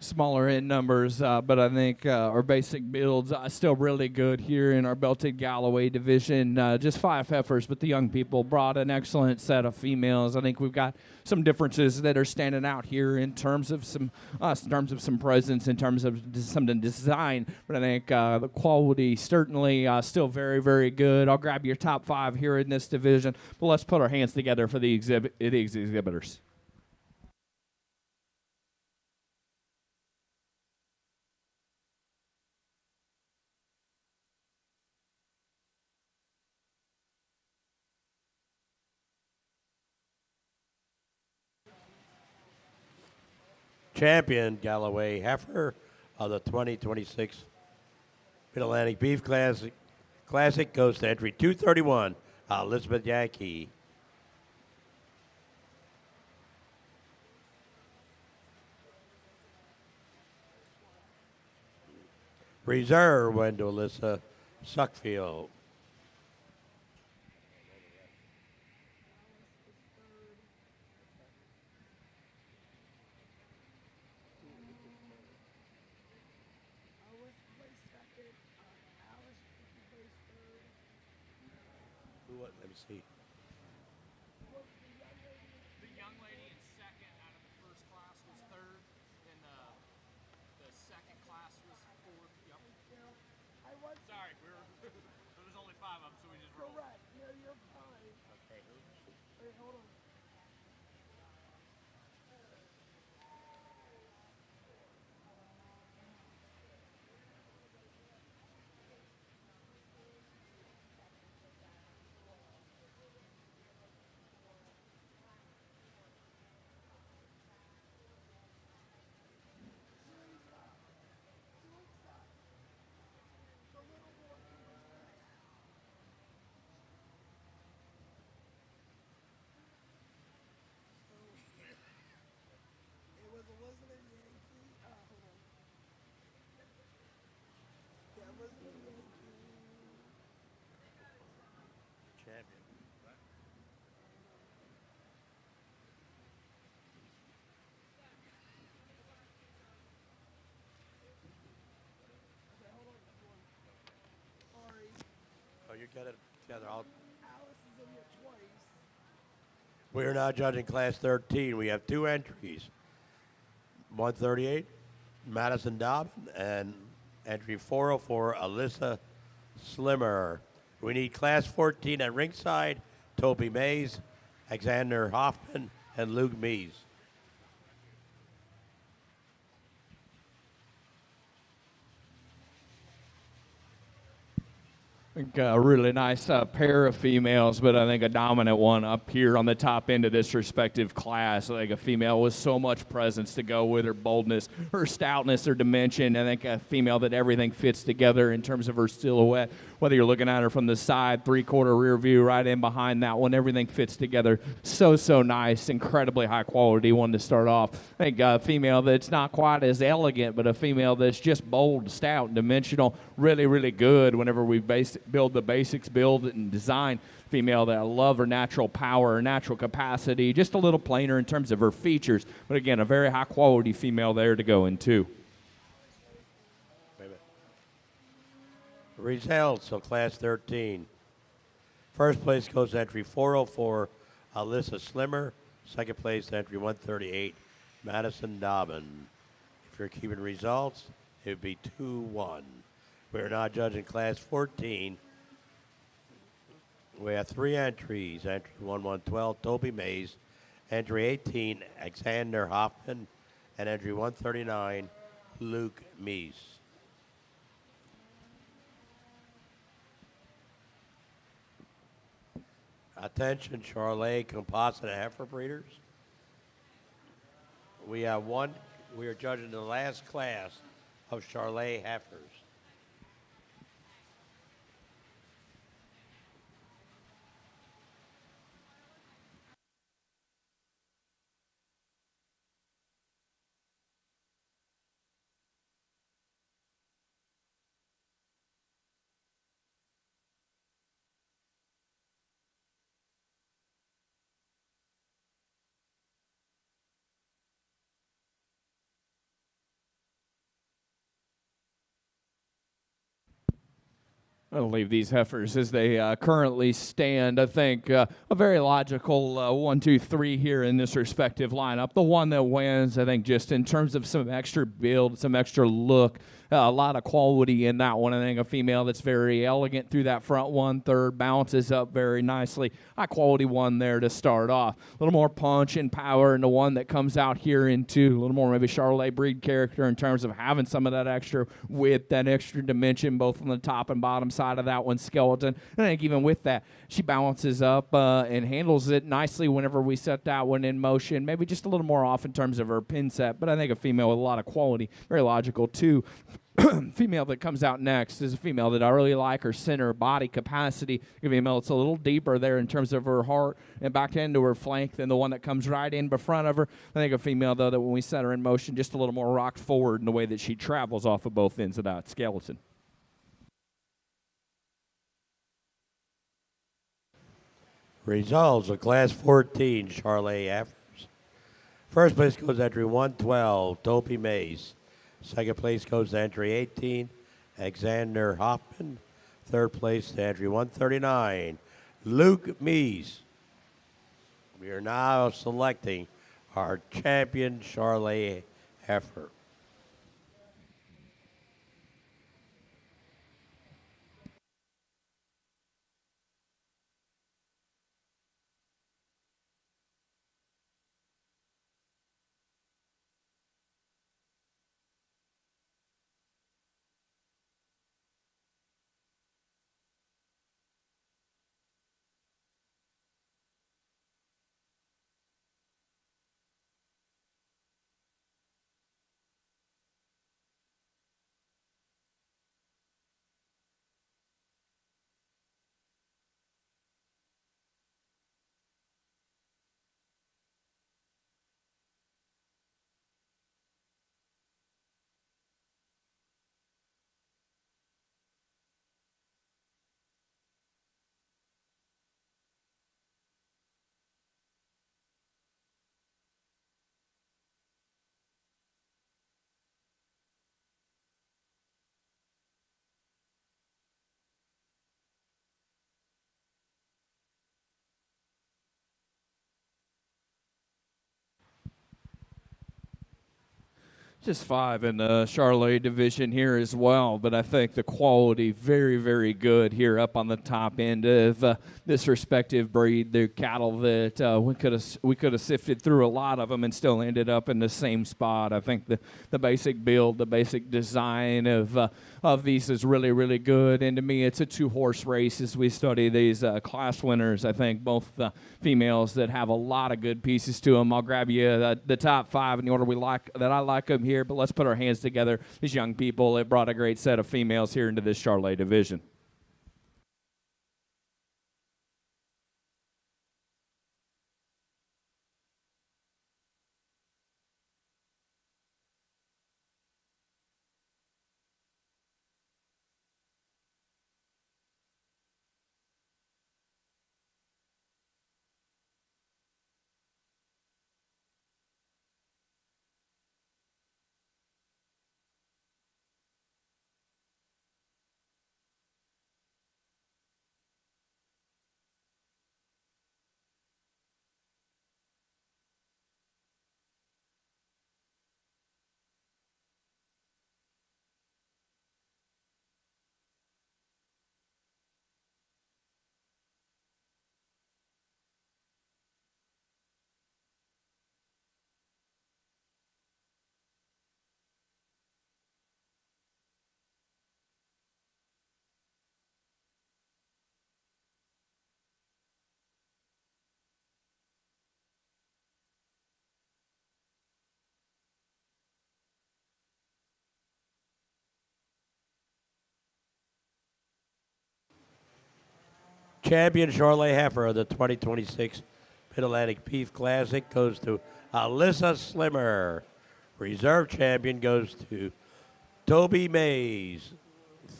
Smaller in numbers, but I think our basic builds still really good here in our belted Galloway division. Just 5 heifers, but the young people brought an excellent set of females. I think we've got some differences that are standing out here in terms of some presence, in terms of some design. But I think the quality certainly still very, very good. I'll grab your top 5 here in this division, but let's put our hands together for the exhibitors. Champion Galloway Heifer of the 2026 Mid-Atlantic Beef Classic goes to entry 231, Elizabeth Yankee. Reserve went to Alyssa Suckfield. see. The young lady in second out of the first class was third, and the second class was fourth. Yep. I was Sorry, there was only 5 of them, so we just rolled. correct. No, you're fine. Okay. Wait, hold on. It was Elizabeth Yankee. Hold on. Yeah, Elizabeth Yankee. Champion. Okay, hold on. Sorry. Oh, you got it together. Alice is in here twice. We are now judging Class 13. We have 2 entries. 138, Madison Dobbin, and entry 404, Alyssa Slimmer. We need Class 14 at ringside, Toby Mays, Alexander Hoffman, and Luke Mees. I think a really nice pair of females, but I think a dominant one up here on the top end of this respective class. I think a female with so much presence to go with her boldness, her stoutness, her dimension. I think a female that everything fits together in terms of her silhouette. Whether you're looking at her from the side, 3/4 rear view, right in behind that one, everything fits together so nice, incredibly high quality one to start off. I think a female that's not quite as elegant, but a female that's just bold, stout, and dimensional, really good whenever we build the basics, build and design. Female that I love her natural power, her natural capacity, just a little plainer in terms of her features, but again, a very high quality female there to go in too. Wait a minute. Results of Class 13. First place goes to entry 404, Alyssa Slimmer. Second place, entry 138, Madison Dobbin. If you're keeping results, it would be 2-1. We're now judging Class 14. We have 3 entries. Entry 112, Toby Mays. Entry 18, Alexander Hoffman. And entry 139, Luke Mees. Attention, Charolais composite and heifer breeders. We are judging the last class of Charolais heifers. I'll leave these heifers as they currently stand. I think a very logical 1, 2, 3 here in this respective lineup. The one that wins, I think, just in terms of some extra build, some extra look, a lot of quality in that one. I think a female that's very elegant through that front 1/3, balances up very nicely. High quality one there to start off. A little more punch and power, and the one that comes out here into a little more maybe Charolais breed character in terms of having some of that extra width, that extra dimension, both on the top and bottom side of that one skeleton. And I think even with that, she balances up and handles it nicely whenever we set that one in motion. Maybe just a little more off in terms of her pin set, but I think a female with a lot of quality, very logical too. Female that comes out next is a female that I really like, her center body capacity. A female that's a little deeper there in terms of her heart and back into her flank than the one that comes right in front of her. I think a female, though, that when we set her in motion, just a little more rocked forward in the way that she travels off of both ends of that skeleton. Results of Class 14 Charolais heifers. First place goes to entry 112, Toby Mays. Second place goes to entry 18, Alexander Hoffman. Third place to entry 139, Luke Mees. We are now selecting our champion Charolais Heifer. Just 5 in the Charolais division here as well, but I think the quality very, very good here up on the top end of this respective breed. The cattle that we could have sifted through a lot of them and still ended up in the same spot. I think the basic build, the basic design of these is really, really good. And to me, it's a 2-horse race as we study these class winners. I think both the females that have a lot of good pieces to them. I'll grab you the top 5 in the order that I like them here, but let's put our hands together. These young people have brought a great set of females here into this Charolais division. Champion Charolais Heifer of the 2026 Mid-Atlantic Beef Classic goes to Alyssa Slimmer. Reserve champion goes to Toby Mays.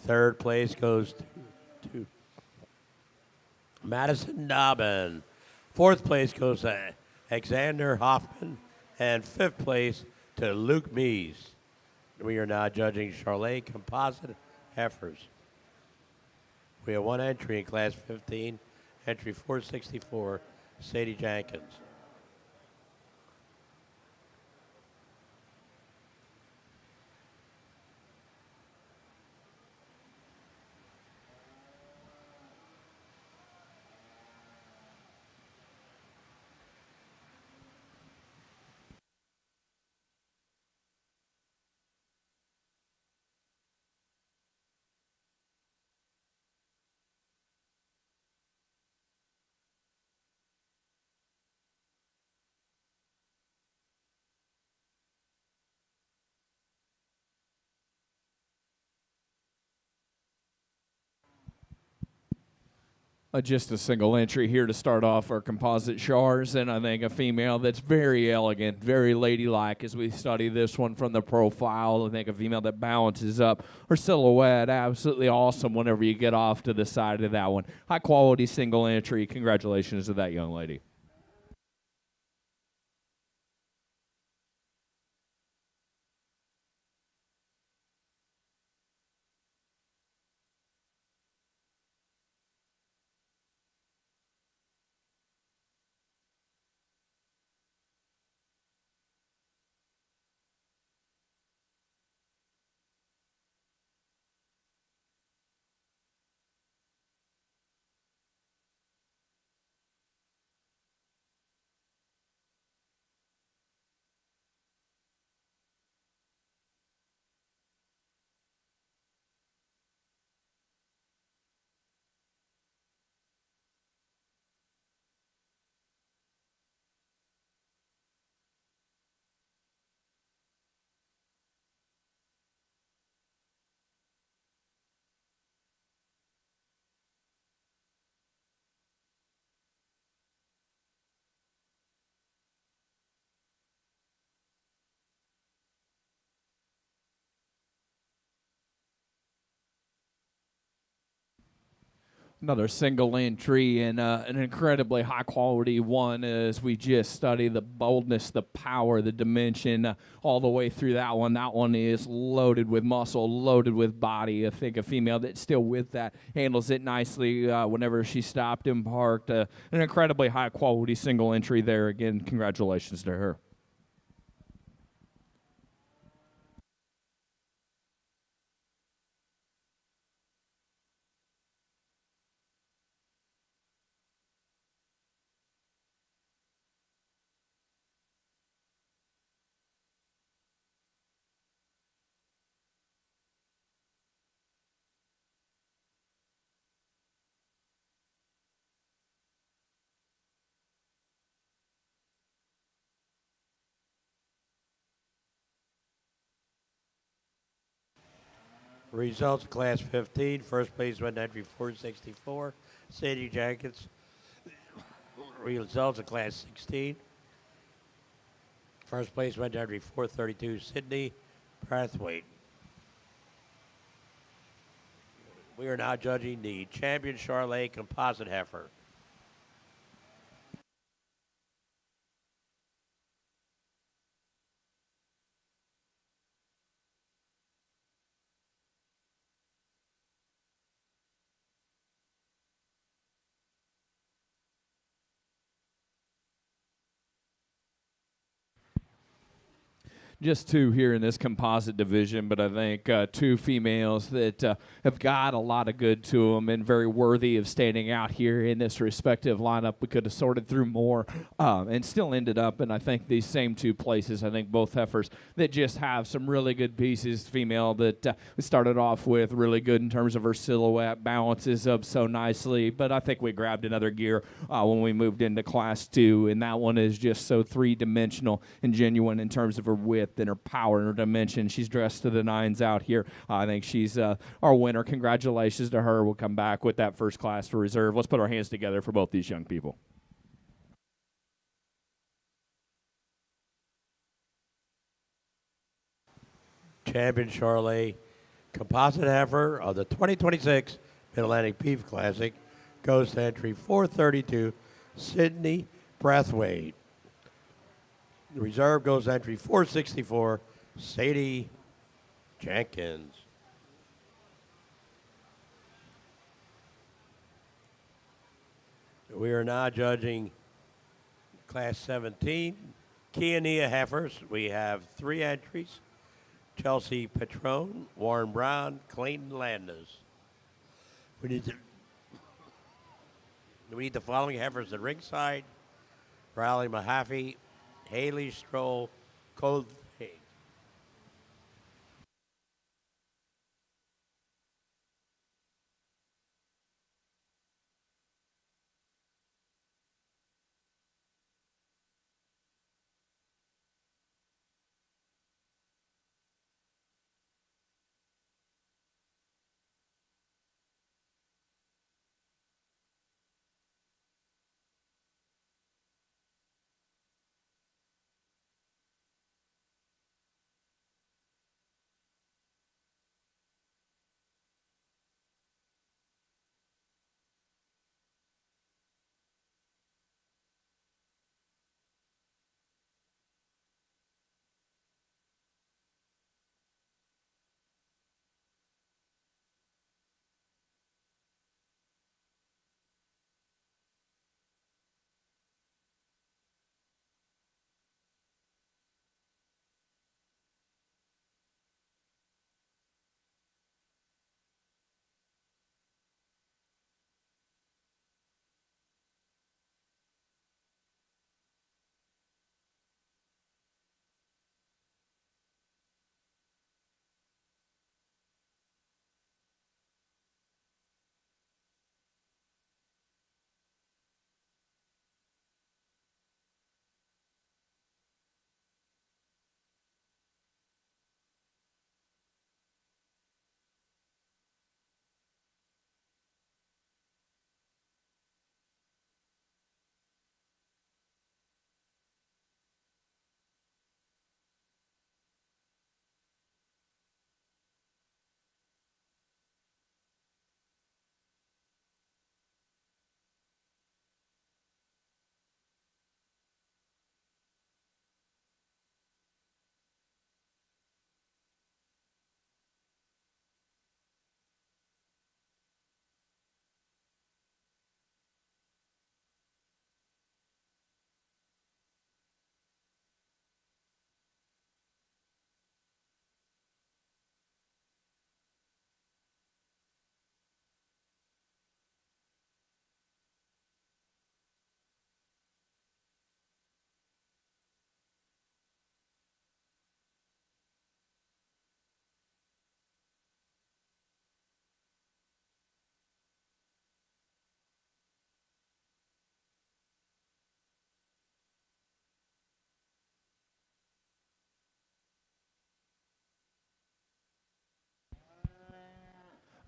Third place goes to Madison Dobbin. Fourth place goes to Alexander Hoffman. And fifth place to Luke Mees. We are now judging Charolais composite heifers. We have one entry in Class 15, entry 464, Sadie Jenkins. Just a single entry here to start off our composite Chars, and I think a female that's very elegant, very ladylike as we study this one from the profile. I think a female that balances up her silhouette. Absolutely awesome whenever you get off to the side of that one. High quality single entry. Congratulations to that young lady. Another single entry and an incredibly high quality one as we just study the boldness, the power, the dimension all the way through that one. That one is loaded with muscle, loaded with body. I think a female that's still with that handles it nicely whenever she stopped and parked. An incredibly high quality single entry there. Again, congratulations to her. Results of Class 15. First place went to entry 464, Sadie Jenkins. Results of Class 16. First place went to entry 432, Sydney Brathwaite. We are now judging the champion Charolais composite heifer. Just two here in this composite division, but I think two females that have got a lot of good to them and very worthy of standing out here in this respective lineup. We could have sorted through more and still ended up in, I think, these same two places. I think both heifers that just have some really good pieces. Female that we started off with really good in terms of her silhouette, balances up so nicely, but I think we grabbed another gear when we moved into Class 2, and that one is just so three-dimensional and genuine in terms of her width and her power and her dimension. She's dressed to the nines out here. I think she's our winner. Congratulations to her. We'll come back with that first class for reserve. Let's put our hands together for both these young people. Champion Charolais composite heifer of the 2026 Mid-Atlantic Beef Classic goes to entry 432, Sydney Brathwaite. The reserve goes to entry 464, Sadie Jenkins. We are now judging Class 17, Kiania heifers. We have 3 entries: Chelsea Patron, Warren Brown, Clayton Landis. We need the following heifers at ringside: Riley Mahaffey, Haley Stroll, Cole Hayes.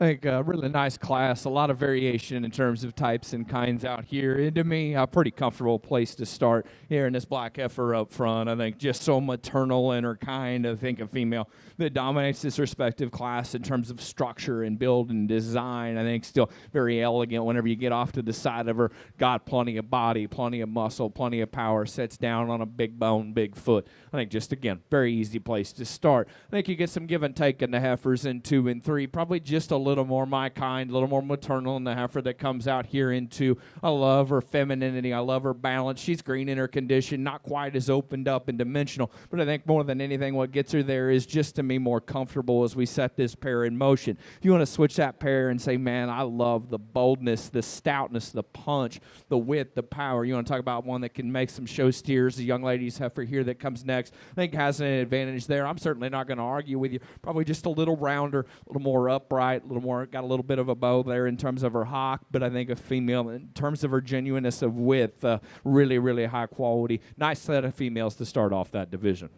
I think a really nice class, a lot of variation in terms of types and kinds out here. And to me, a pretty comfortable place to start here in this black heifer up front. I think just so maternal in her kind. I think a female that dominates this respective class in terms of structure and build and design. I think still very elegant whenever you get off to the side of her. Got plenty of body, plenty of muscle, plenty of power. Sets down on a big bone, big foot. I think just, again, very easy place to start. I think you get some give and take in the heifers in 2 and 3. Probably just a little more my kind, a little more maternal in the heifer that comes out here into. I love her femininity. I love her balance. She's green in her condition, not quite as opened up and dimensional. But I think more than anything, what gets her there is just to me more comfortable as we set this pair in motion. If you want to switch that pair and say, man, I love the boldness, the stoutness, the punch, the width, the power. You want to talk about one that can make some show steers. The young lady's heifer here that comes next, I think has an advantage there. I'm certainly not going to argue with you. Probably just a little rounder, a little more upright, a little more, got a little bit of a bow there in terms of her hock, but I think a female, in terms of her genuineness of width, really, really high quality. Nice set of females to start off that division.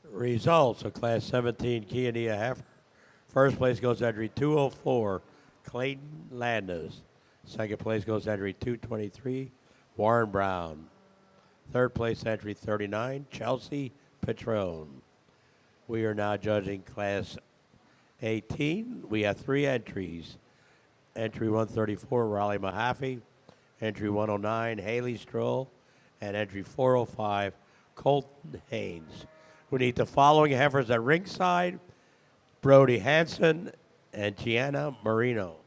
Results of Class 17 Kia Heifer. First place goes entry 204, Clayton Landis. Second place goes entry 223, Warren Brown. Third place entry 39, Chelsea Patron. We are now judging Class 18. We have 3 entries. Entry 134, Raleigh Mahaffey. Entry 109, Haley Stroll. And entry 405, Colton Haynes. We need the following heifers at ringside: Brody Hanson and Gianna Marino.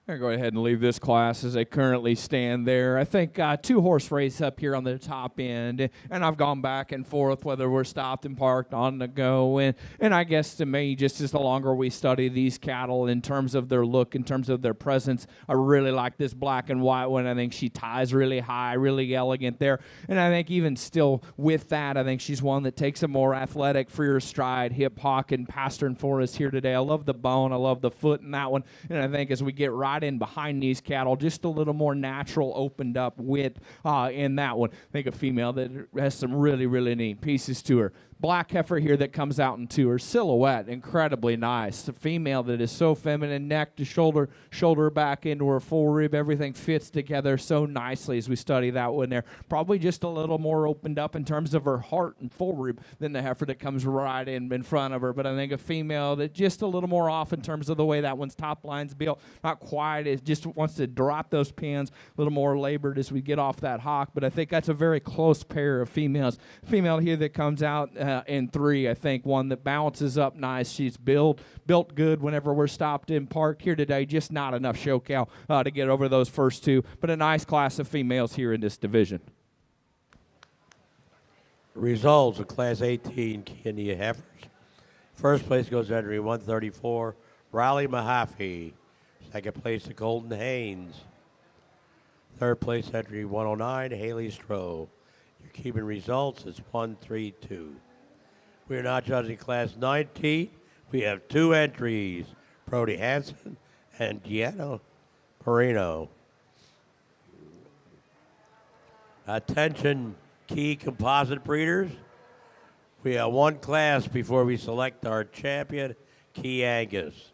I'm going to go ahead and leave this class as they currently stand there. I think two-horse race up here on the top end, and I've gone back and forth whether we're stopped and parked on the go. And I guess to me, just as the longer we study these cattle in terms of their look, in terms of their presence, I really like this black and white one. I think she ties really high, really elegant there. And I think even still with that, I think she's one that takes a more athletic, freer stride, hip hop and pastern for us here today. I love the bone. I love the foot in that one. And I think as we get right in behind these cattle, just a little more natural, opened up width in that one. I think a female that has some really, really neat pieces to her. Black heifer here that comes out into her silhouette, incredibly nice. A female that is so feminine, neck to shoulder, shoulder back into her full rib. Everything fits together so nicely as we study that one there. Probably just a little more opened up in terms of her heart and full rib than the heifer that comes right in front of her. But I think a female that just a little more off in terms of the way that one's top line's built. Not quite, it just wants to drop those pins, a little more labored as we get off that hock. But I think that's a very close pair of females. Female here that comes out in 3, I think one that balances up nice. She's built good whenever we're stopped in park here today. Just not enough show cow to get over those first 2, but a nice class of females here in this division. Results of Class 18 Kenya Heifers. First place goes entry 134, Riley Mahaffey. Second place to Colton Haynes. Third place entry 109, Haley Stroh. Your keeping results is 132. We are not judging Class 19. We have 2 entries, Brody Hansen and Gianna Marino. Attention, key composite breeders. We have 1 class before we select our champion, Key Angus.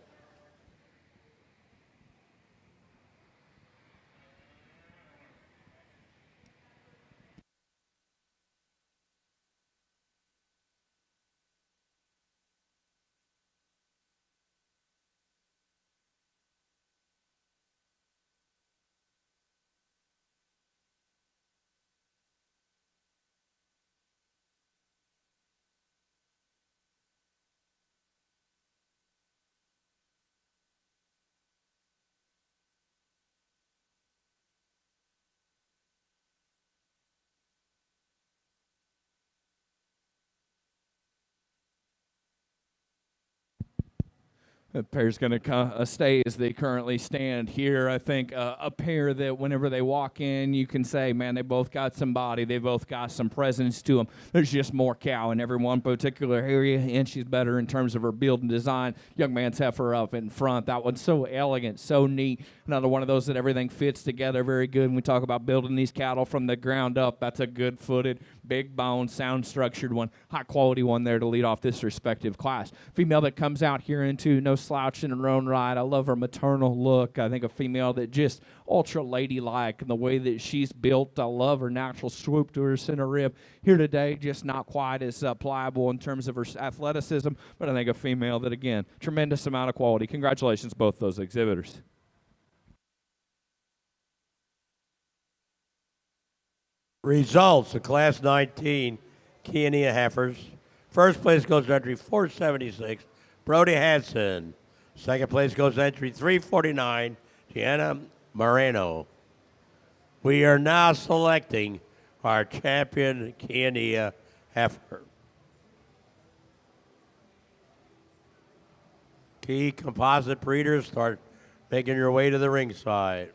The pair's going to stay as they currently stand here. I think a pair that whenever they walk in, you can say, man, they both got some body. They both got some presence to them. There's just more cow in every one particular area, and she's better in terms of her build and design. Young man's heifer up in front. That one's so elegant, so neat. Another one of those that everything fits together very good. When we talk about building these cattle from the ground up, that's a good-footed, big bone, sound structured one, high quality one there to lead off this respective class. Female that comes out here into no slouch in her own right. I love her maternal look. I think a female that just ultra ladylike and the way that she's built. I love her natural swoop to her center rib. Here today, just not quite as pliable in terms of her athleticism, but I think a female that, again, tremendous amount of quality. Congratulations, both those exhibitors. Results of Class 19 Kenya Heifers. First place goes to entry 476, Brody Hansen. Second place goes to entry 349, Gianna Moreno. We are now selecting our champion Kenya Heifer. Key composite breeders, start making your way to the ringside.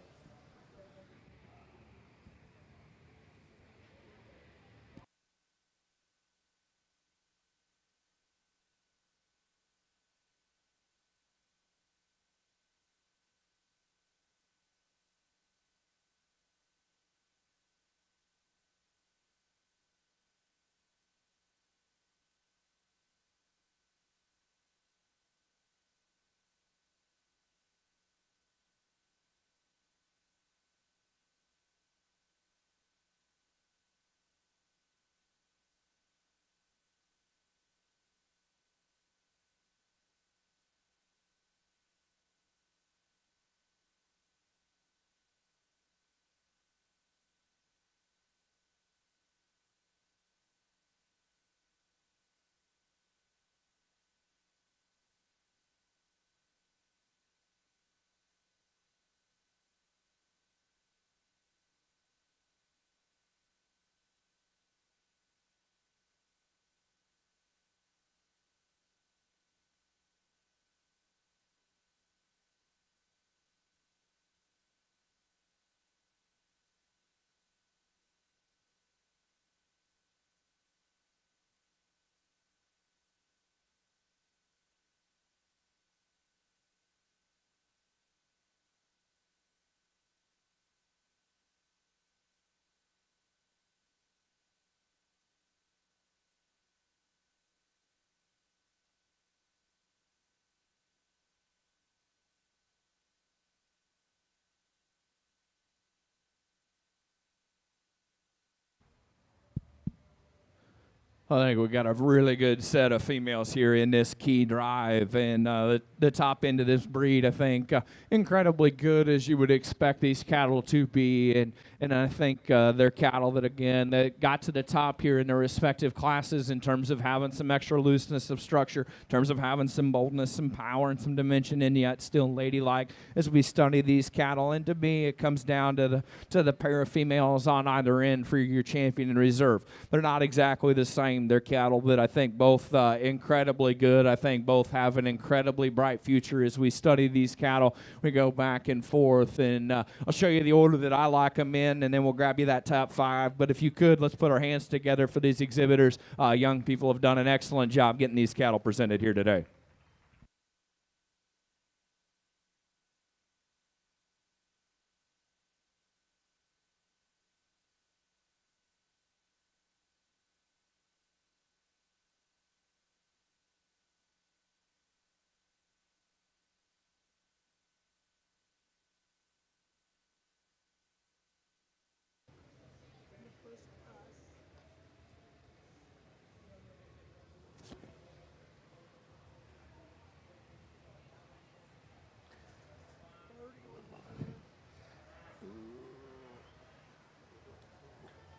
I think we got a really good set of females here in this key drive, and the top end of this breed, I think, incredibly good as you would expect these cattle to be, and I think they're cattle that, again, that got to the top here in their respective classes in terms of having some extra looseness of structure, in terms of having some boldness, some power, and some dimension, and yet still ladylike as we study these cattle. And to me, it comes down to the pair of females on either end for your champion and reserve. They're not exactly the same. They're cattle that I think both incredibly good. I think both have an incredibly bright future as we study these cattle. We go back and forth, and I'll show you the order that I like them in, and then we'll grab you that top five. But if you could, let's put our hands together for these exhibitors. Young people have done an excellent job getting these cattle presented here today.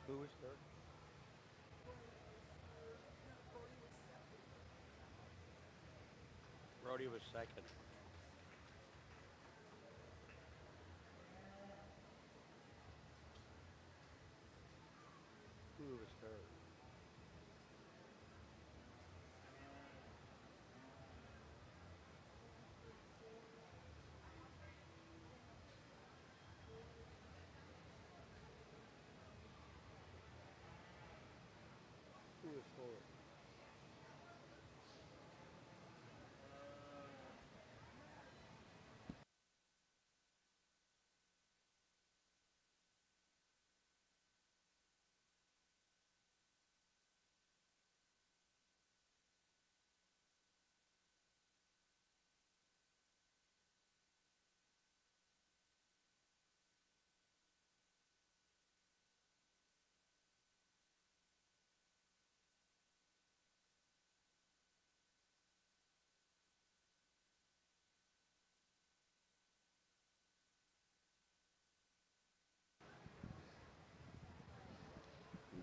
Who was third? Brody was second. Who was third? Who was fourth?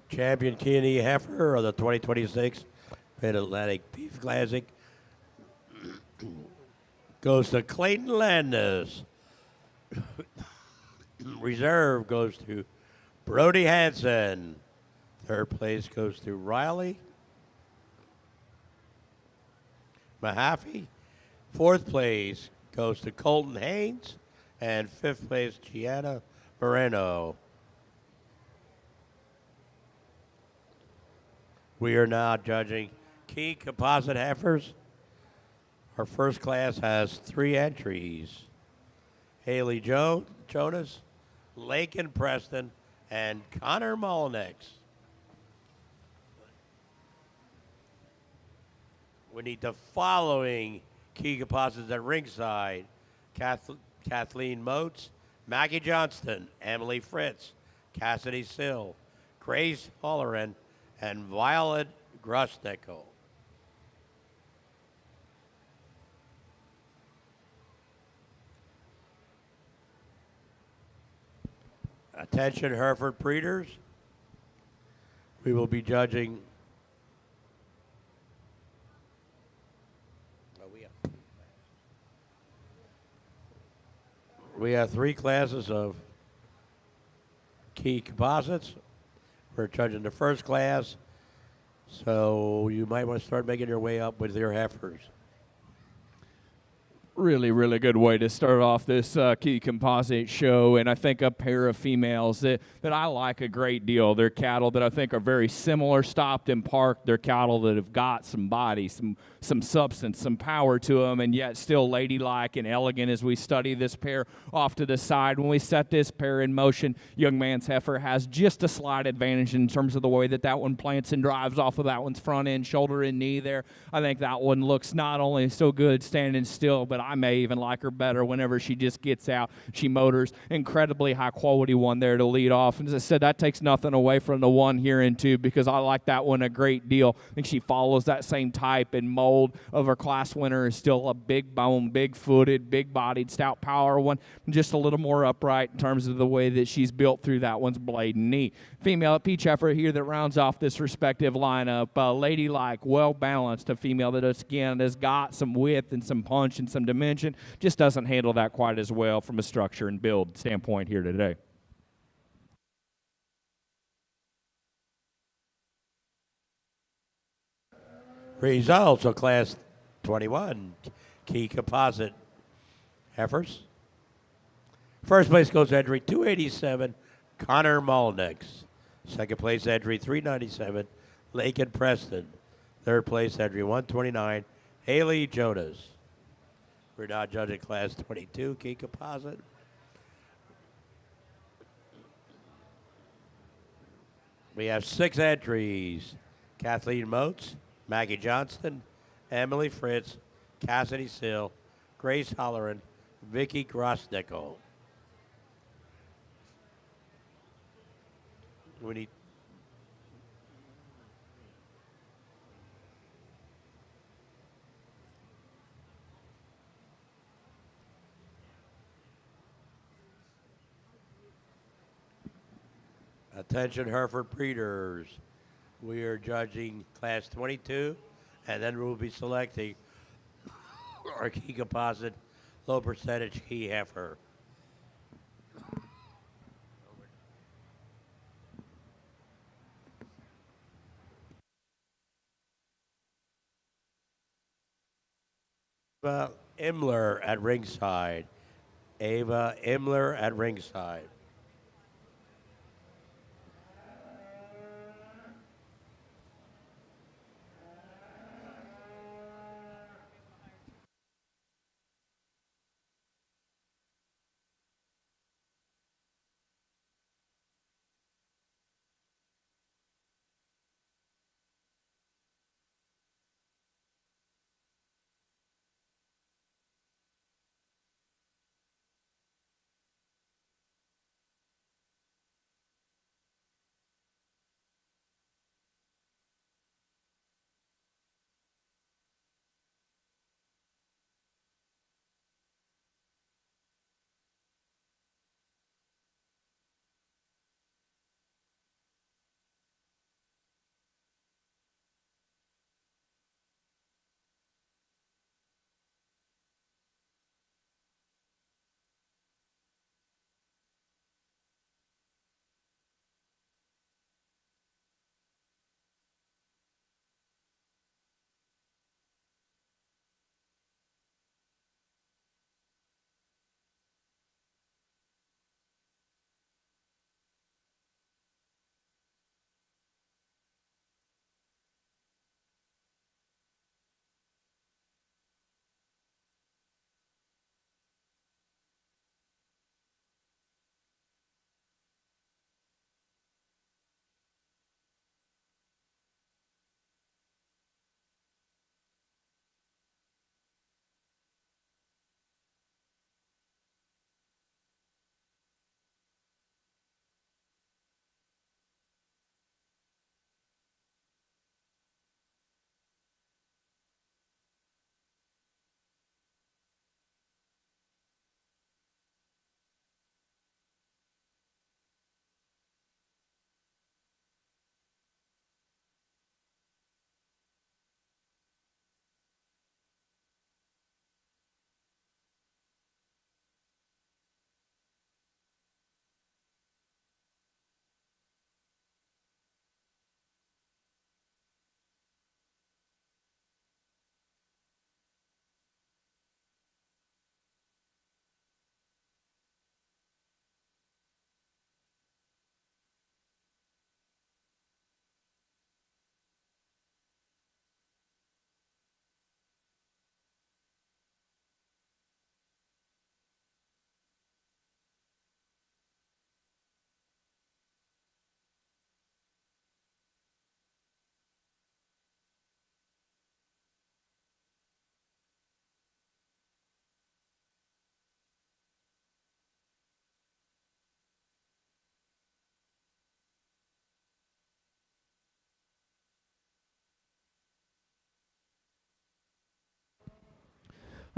Champion Keeney Heifer of the 2026 Mid-Atlantic Beef Classic goes to Clayton Landis. Reserve goes to Brody Hansen. Third place goes to Riley Mahaffey. Fourth place goes to Colton Haynes. And fifth place, Gianna Moreno. We are now judging key composite heifers. Our first class has 3 entries. Haley Jonas, Lakin Preston, and Connor Molnix. We need the following key composites at ringside. Kathleen Motes, Maggie Johnston, Emily Fritz, Cassidy Sill, Grace Holleran, and Violet Grusnickel. Attention Hereford breeders. We will be judging we have 3 classes of key composites. We're judging the first class, so you might want to start making your way up with your heifers. Really, really good way to start off this key composite show, and I think a pair of females that I like a great deal. They're cattle that I think are very similar, stopped and parked. They're cattle that have got some body, some substance, some power to them, and yet still ladylike and elegant as we study this pair off to the side. When we set this pair in motion, young man's heifer has just a slight advantage in terms of the way that one plants and drives off of that one's front end, shoulder and knee there. I think that one looks not only so good standing still, but I may even like her better whenever she just gets out. She motors. Incredibly high quality one there to lead off. And as I said, that takes nothing away from the one here in two because I like that one a great deal. I think she follows that same type and mold of her class winner. Is still a big bone, big footed, big bodied, stout power one. Just a little more upright in terms of the way that she's built through that one's blade and knee. Female peach heifer here that rounds off this respective lineup. Ladylike, well balanced. A female that again has got some width and some punch and some dimension. Just doesn't handle that quite as well from a structure and build standpoint here today. Results of Class 21 key composite heifers. First place goes entry 287, Connor Molnix. Second place entry 397, Lakin Preston. Third place entry 129, Haley Jonas. We're now judging Class 22 key composite. We have 6 entries. Kathleen Motes, Maggie Johnston, Emily Fritz, Cassidy Sill, Grace Holleran, Vicky Grossnickel. We need attention Hereford breeders. We are judging Class 22, and then we'll be selecting our key composite, low percentage key heifer. Ava Imler at ringside. Ava Imler at ringside.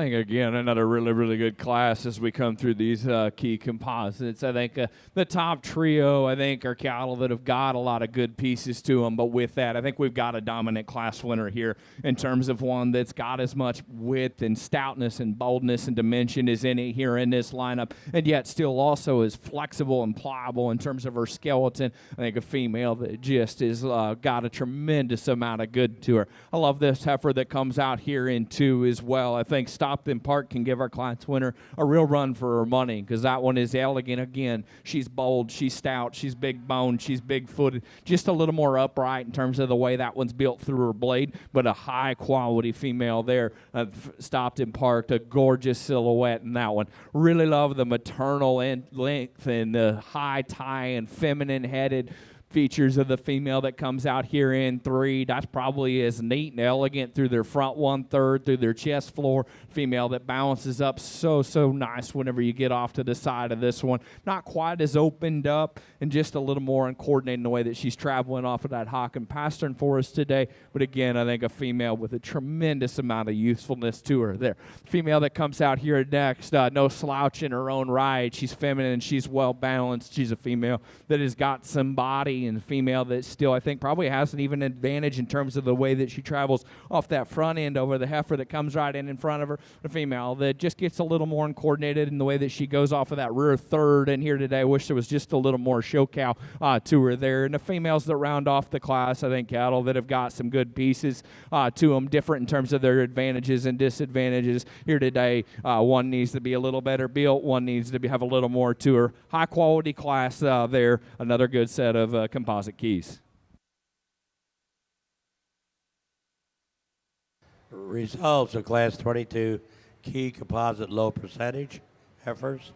I think, again, another really, really good class as we come through these key composites. I think the top trio, I think, are cattle that have got a lot of good pieces to them. But with that, I think we've got a dominant class winner here in terms of one that's got as much width and stoutness and boldness and dimension as any here in this lineup, and yet still also is flexible and pliable in terms of her skeleton. I think a female that just has got a tremendous amount of good to her. I love this heifer that comes out here in 2 as well. I think Stockton Park can give our class winner a real run for her money because that one is elegant. Again, she's bold, she's stout, she's big boned, she's big footed, just a little more upright in terms of the way that one's built through her blade, but a high quality female there. Stockton Park, a gorgeous silhouette in that one. Really love the maternal length and the high tie and feminine headed features of the female that comes out here in 3. That's probably as neat and elegant through their front 1/3, through their chest floor. Female that balances up so nice whenever you get off to the side of this one. Not quite as opened up and just a little more uncoordinated in the way that she's traveling off of that hock and pastern for us today. But again, I think a female with a tremendous amount of usefulness to her there. Female that comes out here next, no slouch in her own right. She's feminine, she's well balanced. She's a female that has got some body, and a female that still, I think, probably has an even advantage in terms of the way that she travels off that front end over the heifer that comes right in front of her. A female that just gets a little more uncoordinated in the way that she goes off of that rear 3rd. And here today, I wish there was just a little more show cow to her there. And the females that round off the class, I think cattle that have got some good pieces to them, different in terms of their advantages and disadvantages. Here today, one needs to be a little better built, one needs to have a little more to her. High quality class there. Another good set of composite keys. Results of Class 22 key composite low percentage heifers.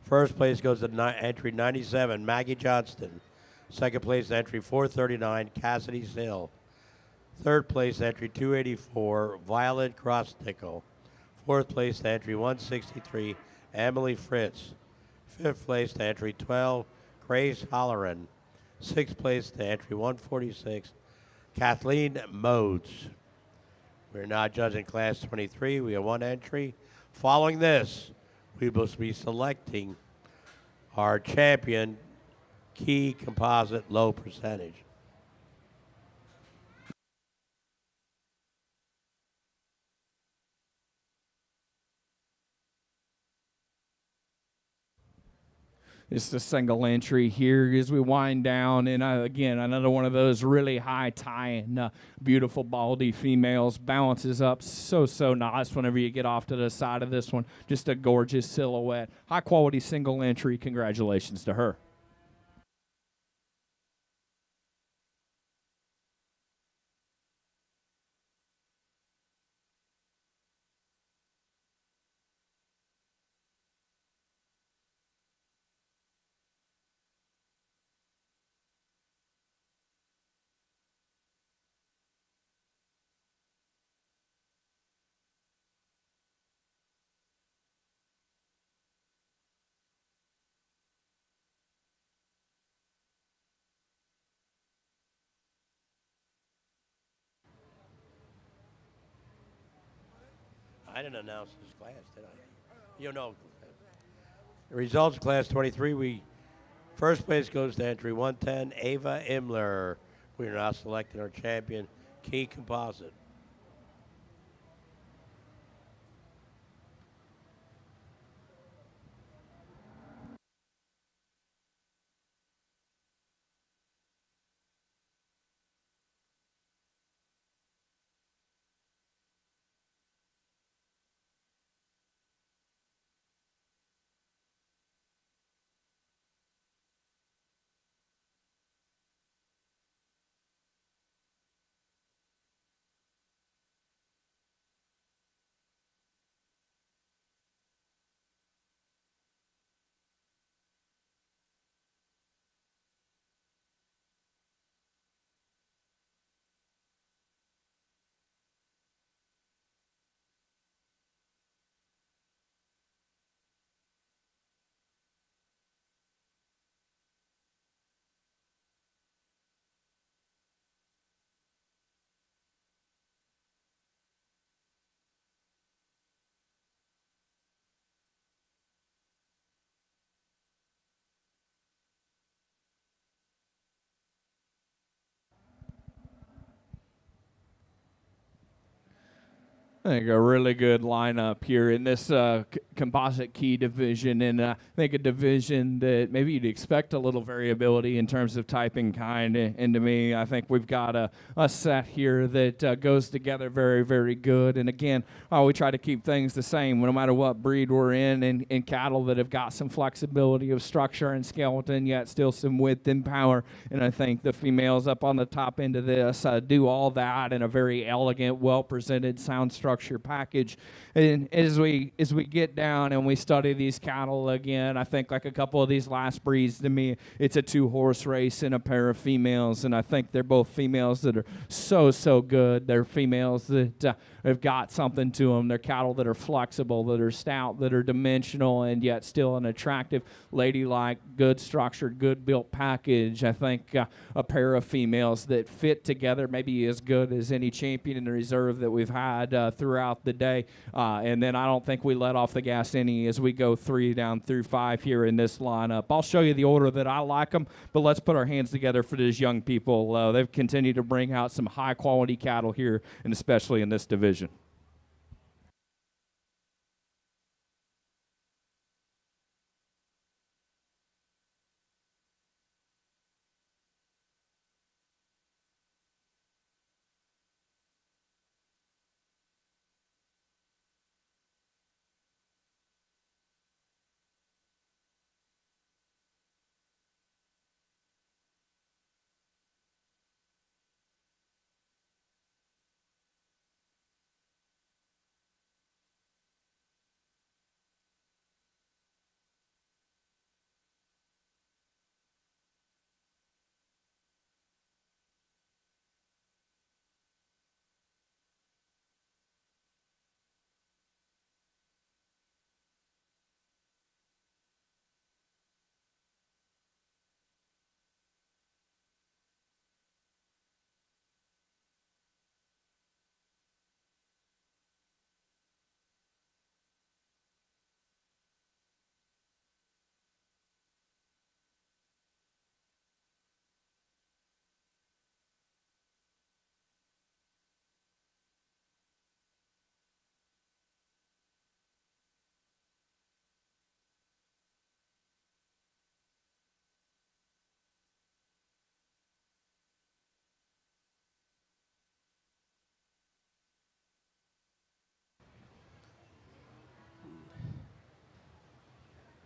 First place goes to entry 97, Maggie Johnston. Second place entry 439, Cassidy Sill. Third place entry 284, Violet Crossnickel. Fourth place entry 163, Emily Fritz. Fifth place to entry 12, Grace Holleran. Sixth place to entry 146, Kathleen Modes. We're now judging Class 23. We have one entry. Following this, we will be selecting our champion key composite low percentage. It's a single entry here as we wind down. And again, another one of those really high tying, beautiful baldy females. Balances up so nice whenever you get off to the side of this one. Just a gorgeous silhouette. High quality single entry. Congratulations to her. I didn't announce this class, did I? You know. The results of Class 23, first place goes to entry 110, Ava Imler. We are now selecting our champion, key composite. I think a really good lineup here in this composite key division, and I think a division that maybe you'd expect a little variability in terms of type and kind. And to me, I think we've got a set here that goes together very, very good. And again, we try to keep things the same no matter what breed we're in, and cattle that have got some flexibility of structure and skeleton, yet still some width and power. And I think the females up on the top end of this do all that in a very elegant, well-presented, sound structure package. And as we get down and we study these cattle again, I think like a couple of these last breeds, to me, it's a 2-horse race and a pair of females. And I think they're both females that are so good. They're females that have got something to them. They're cattle that are flexible, that are stout, that are dimensional, and yet still an attractive, ladylike, good structured, good built package. I think a pair of females that fit together maybe as good as any champion in the reserve that we've had throughout the day. And then I don't think we let off the gas any as we go 3 down through 5 here in this lineup. I'll show you the order that I like them, but let's put our hands together for these young people. They've continued to bring out some high-quality cattle here, and especially in this division.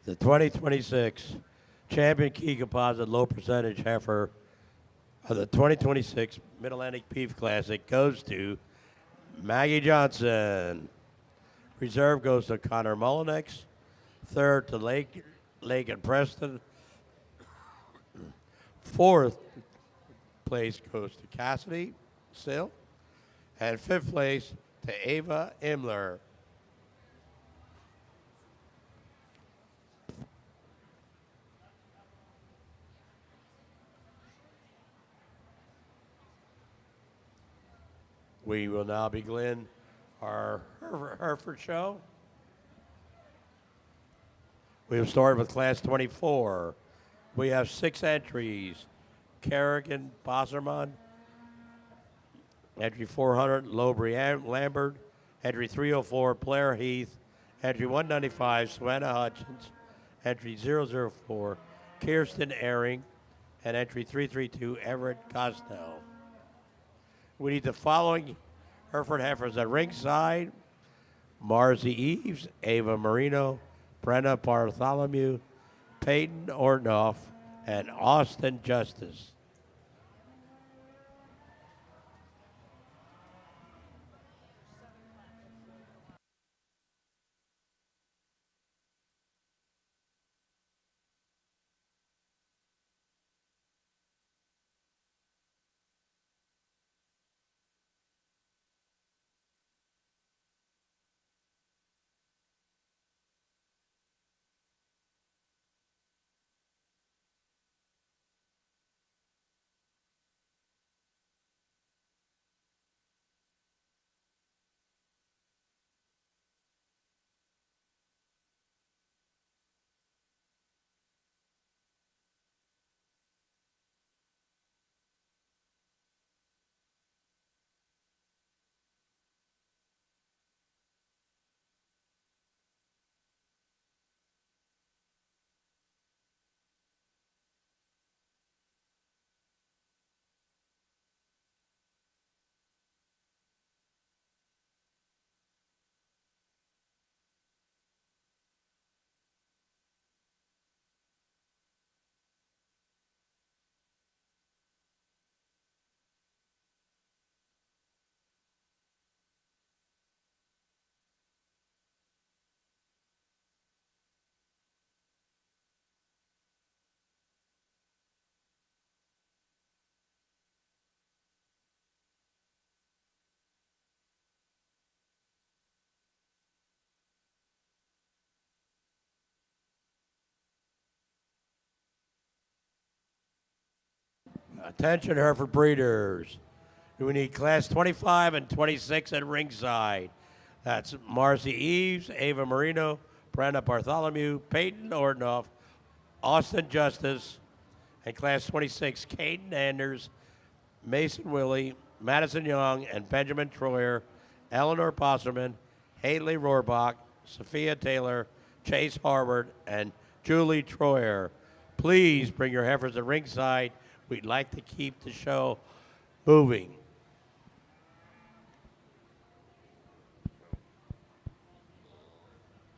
The 2026 Champion Key Composite Low Percentage Heifer of the 2026 Mid-Atlantic Beef Classic goes to Maggie Johnson. Reserve goes to Connor Mullinex. Third to Lake and Preston. Fourth place goes to Cassidy Sill. And fifth place to Ava Imler. We will now begin our Hereford show. We have started with Class 24. We have 6 entries. Kerrigan Bosserman, entry 400, Lowbury Lambert, entry 304, Blair Heath, entry 195, Savannah Hutchins, entry 004, Kirsten Ehring, and entry 332, Everett Costell. We need the following Hereford heifers at ringside: Marcy Eves, Ava Marino, Brenna Bartholomew, Peyton Ortnoff, and Austin Justice. Attention, Hereford breeders. We need class 25 and 26 at ringside. That's Marcy Eves, Ava Marino, Brenda Bartholomew, Peyton Ordenoff, Austin Justice, and class 26, Caden Anders, Mason Willie, Madison Young, and Benjamin Troyer, Eleanor Posserman, Haley Rohrbach, Sophia Taylor, Chase Harvard, and Julie Troyer. Please bring your heifers to ringside. We'd like to keep the show moving.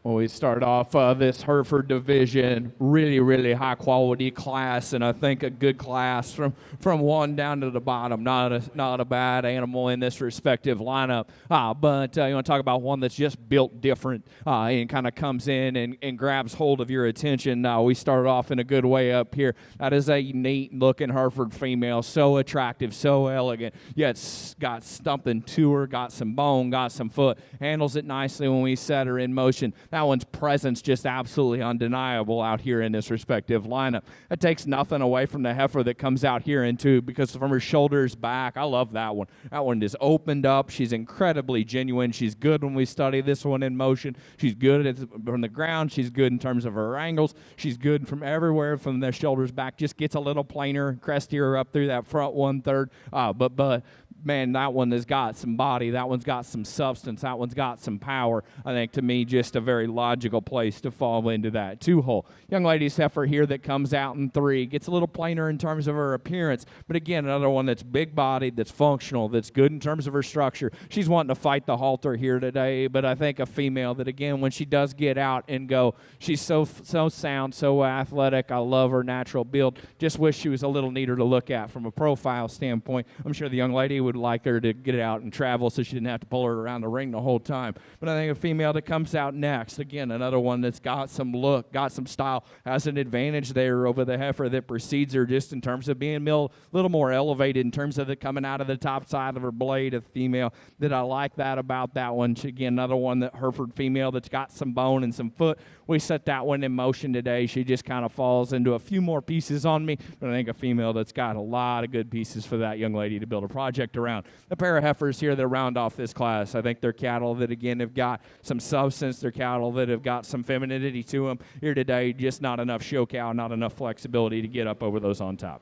Well, we start off this Hereford division, really high quality class, and I think a good class from one down to the bottom. Not a bad animal in this respective lineup. But you want to talk about one that's just built different and kind of comes in and grabs hold of your attention. We started off in a good way up here. That is a neat looking Hereford female, so attractive, so elegant. Yet got something to her, got some bone, got some foot, handles it nicely when we set her in motion. That one's presence just absolutely undeniable out here in this respective lineup. It takes nothing away from the heifer that comes out here into, because from her shoulders back, I love that one. That one is opened up. She's incredibly genuine. She's good when we study this one in motion. She's good from the ground. She's good in terms of her angles. She's good from everywhere from the shoulders back. Just gets a little plainer, crestier up through that front 1/3. But man, that one has got some body. That one's got some substance. That one's got some power. I think, to me, just a very logical place to fall into that 2-hole. Young lady's heifer here that comes out in 3. Gets a little plainer in terms of her appearance. But again, another one that's big-bodied, that's functional, that's good in terms of her structure. She's wanting to fight the halter here today, but I think a female that, again, when she does get out and go, she's so sound, so athletic. I love her natural build. Just wish she was a little neater to look at from a profile standpoint. I'm sure the young lady would like her to get out and travel so she didn't have to pull her around the ring the whole time. But I think a female that comes out next, again, another one that's got some look, got some style, has an advantage there over the heifer that precedes her, just in terms of being a little more elevated in terms of the coming out of the top side of her blade. A female that I like that about that one. Again, another one, that Hereford female that's got some bone and some foot. We set that one in motion today. She just kind of falls into a few more pieces on me, but I think a female that's got a lot of good pieces for that young lady to build a project around. A pair of heifers here that round off this class. I think they're cattle that, again, have got some substance. They're cattle that have got some femininity to them. Here today, just not enough show cow, not enough flexibility to get up over those on top.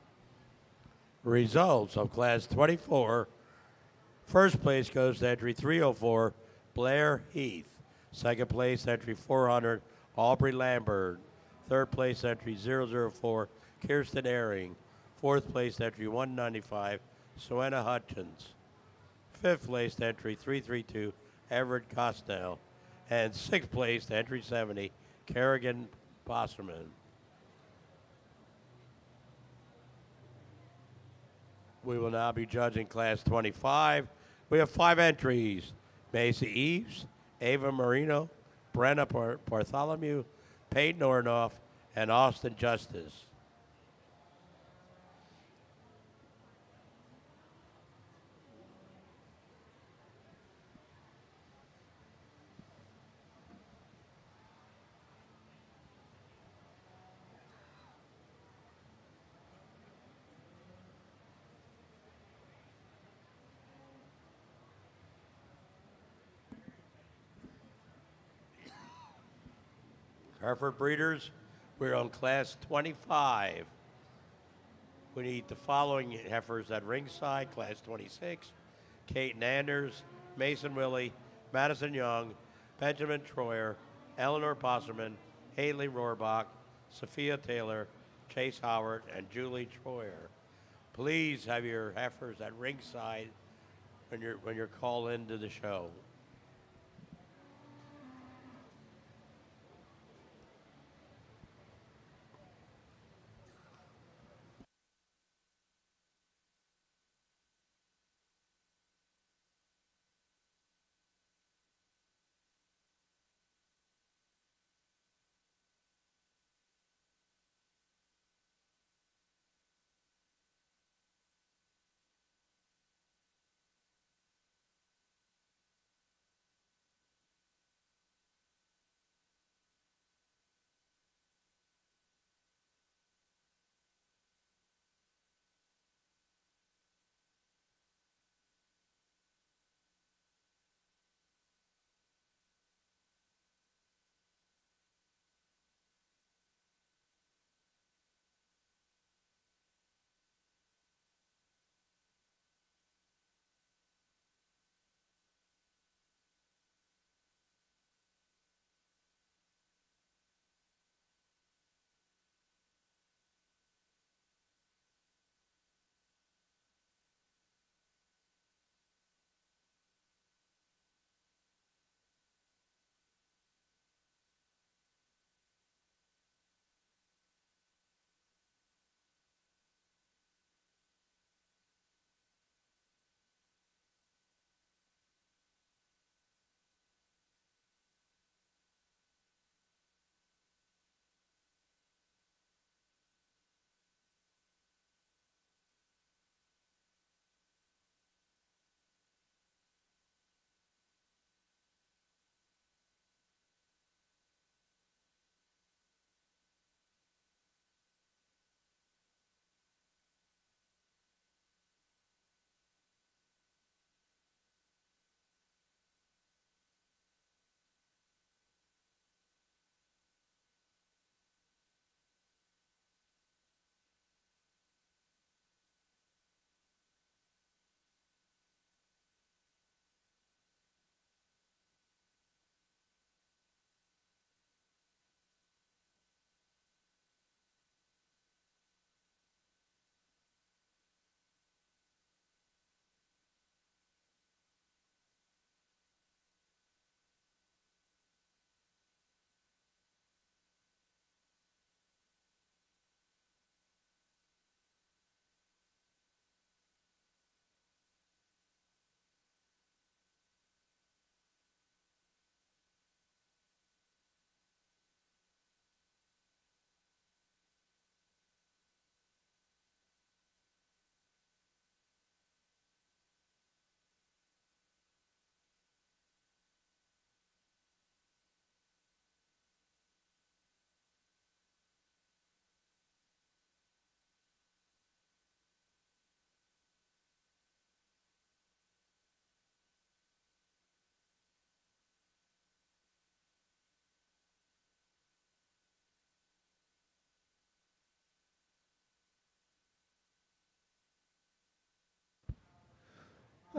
Results of class 24. First place goes to entry 304, Blair Heath. Second place, entry 400, Aubrey Lambert. Third place, entry 004, Kirsten Ehring. Fourth place, entry 195, Suenna Hutchins. Fifth place, entry 332, Everett Costell. And sixth place, entry 70, Kerrigan Bosserman. We will now be judging class 25. We have 5 entries: Macy Eves, Ava Marino, Brenna Bartholomew, Peyton Ornoff, and Austin Justice. Hereford breeders, we're on class 25. We need the following heifers at ringside: class 26, Kate Anders, Mason Willie, Madison Young, Benjamin Troyer, Eleanor Posserman, Haley Rohrbach, Sophia Taylor, Chase Howard, and Julie Troyer. Please have your heifers at ringside when you're called into the show.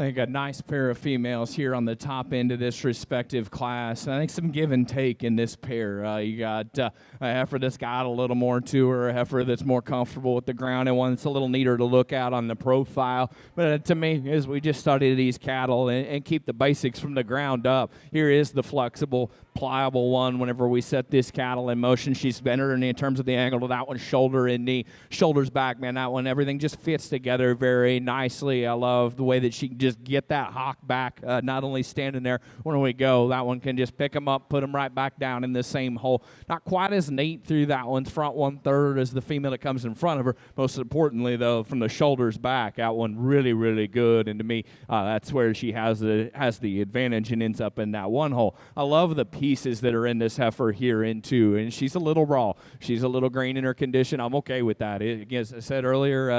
I think a nice pair of females here on the top end of this respective class. I think some give and take in this pair. You got a heifer that's got a little more to her, a heifer that's more comfortable with the ground, and one that's a little neater to look at on the profile. But to me, as we just study these cattle and keep the basics from the ground up, here is the flexible, pliable one. Whenever we set this cattle in motion, she's better in terms of the angle of that one, shoulder and knee, shoulders back, man, that one, everything just fits together very nicely. I love the way that she can just get that hawk back, not only standing there when we go, that one can just pick them up, put them right back down in the same hole. Not quite as neat through that one's front 1/3 as the female that comes in front of her. Most importantly, though, from the shoulders back, that one really, really good. And to me, that's where she has the advantage and ends up in that one hole. I love the pieces that are in this heifer here in two, and she's a little raw. She's a little green in her condition. I'm okay with that. As I said earlier,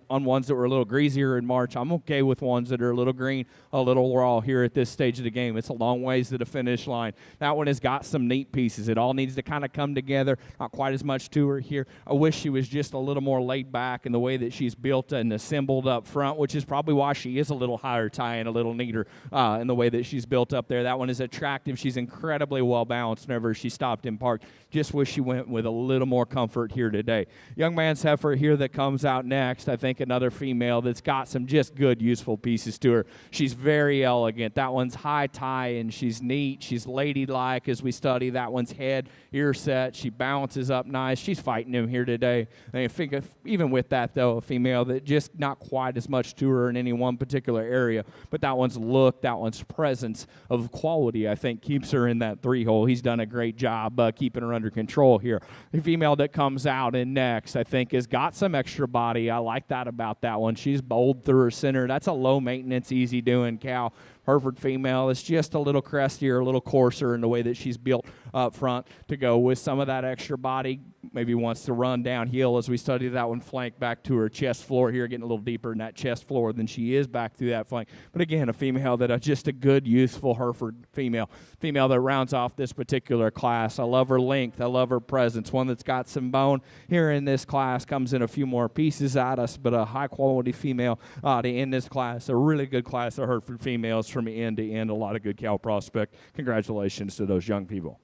on ones that were a little greasier in March, I'm okay with ones that are a little green, a little raw here at this stage of the game. It's a long ways to the finish line. That one has got some neat pieces. It all needs to kind of come together. Not quite as much to her here. I wish she was just a little more laid back in the way that she's built and assembled up front, which is probably why she is a little higher tie and a little neater in the way that she's built up there. That one is attractive. She's incredibly well balanced whenever she stopped in park. Just wish she went with a little more comfort here today. Young man's heifer here that comes out next, I think another female that's got some just good, useful pieces to her. She's very elegant. That one's high tie and she's neat. She's ladylike as we study. That one's head, ear set. She balances up nice. She's fighting him here today. I think even with that, though, a female that just not quite as much to her in any one particular area, but that one's look, that one's presence of quality, I think, keeps her in that 3-hole. He's done a great job keeping her under control here. The female that comes out in next, I think, has got some extra body. I like that about that one. She's bold through her center. That's a low maintenance, easy doing cow. Hereford female is just a little crestier, a little coarser in the way that she's built up front to go with some of that extra body. Maybe wants to run downhill as we study that one flank back to her chest floor here, getting a little deeper in that chest floor than she is back through that flank. But again, a female that just a good, useful Hereford female that rounds off this particular class. I love her length. I love her presence. One that's got some bone here in this class, comes in a few more pieces at us, but a high-quality female to end this class. A really good class of Hereford females from end to end. A lot of good cow prospect. Congratulations to those young people.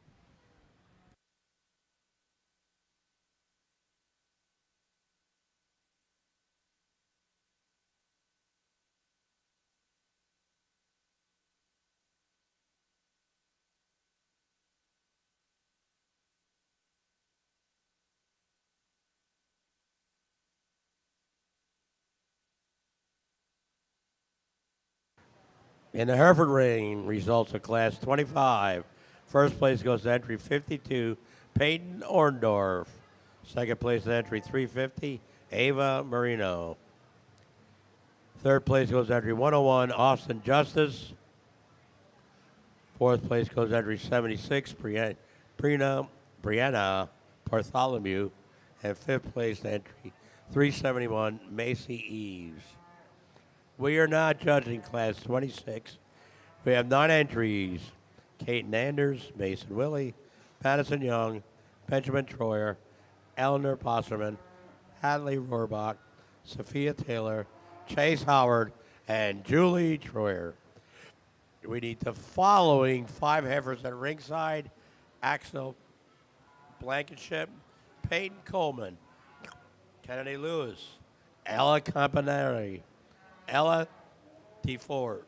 In the Hereford ring, results of Class 25. First place goes to entry 52, Peyton Orndorff. Second place to entry 350, Ava Marino. Third place goes to entry 101, Austin Justice. Fourth place goes to entry 76, Brianna Bartholomew. And fifth place to entry 371, Macy Eves. We are not judging Class 26. We have 9 entries. Kate Anders, Mason Willie, Madison Young, Benjamin Troyer, Eleanor Posserman, Hadley Rohrbach, Sophia Taylor, Chase Howard, and Julie Troyer. We need the following 5 heifers at ringside: Axel Blankenship, Peyton Coleman, Kennedy Lewis, Ella Campanelli, Ella DeFord.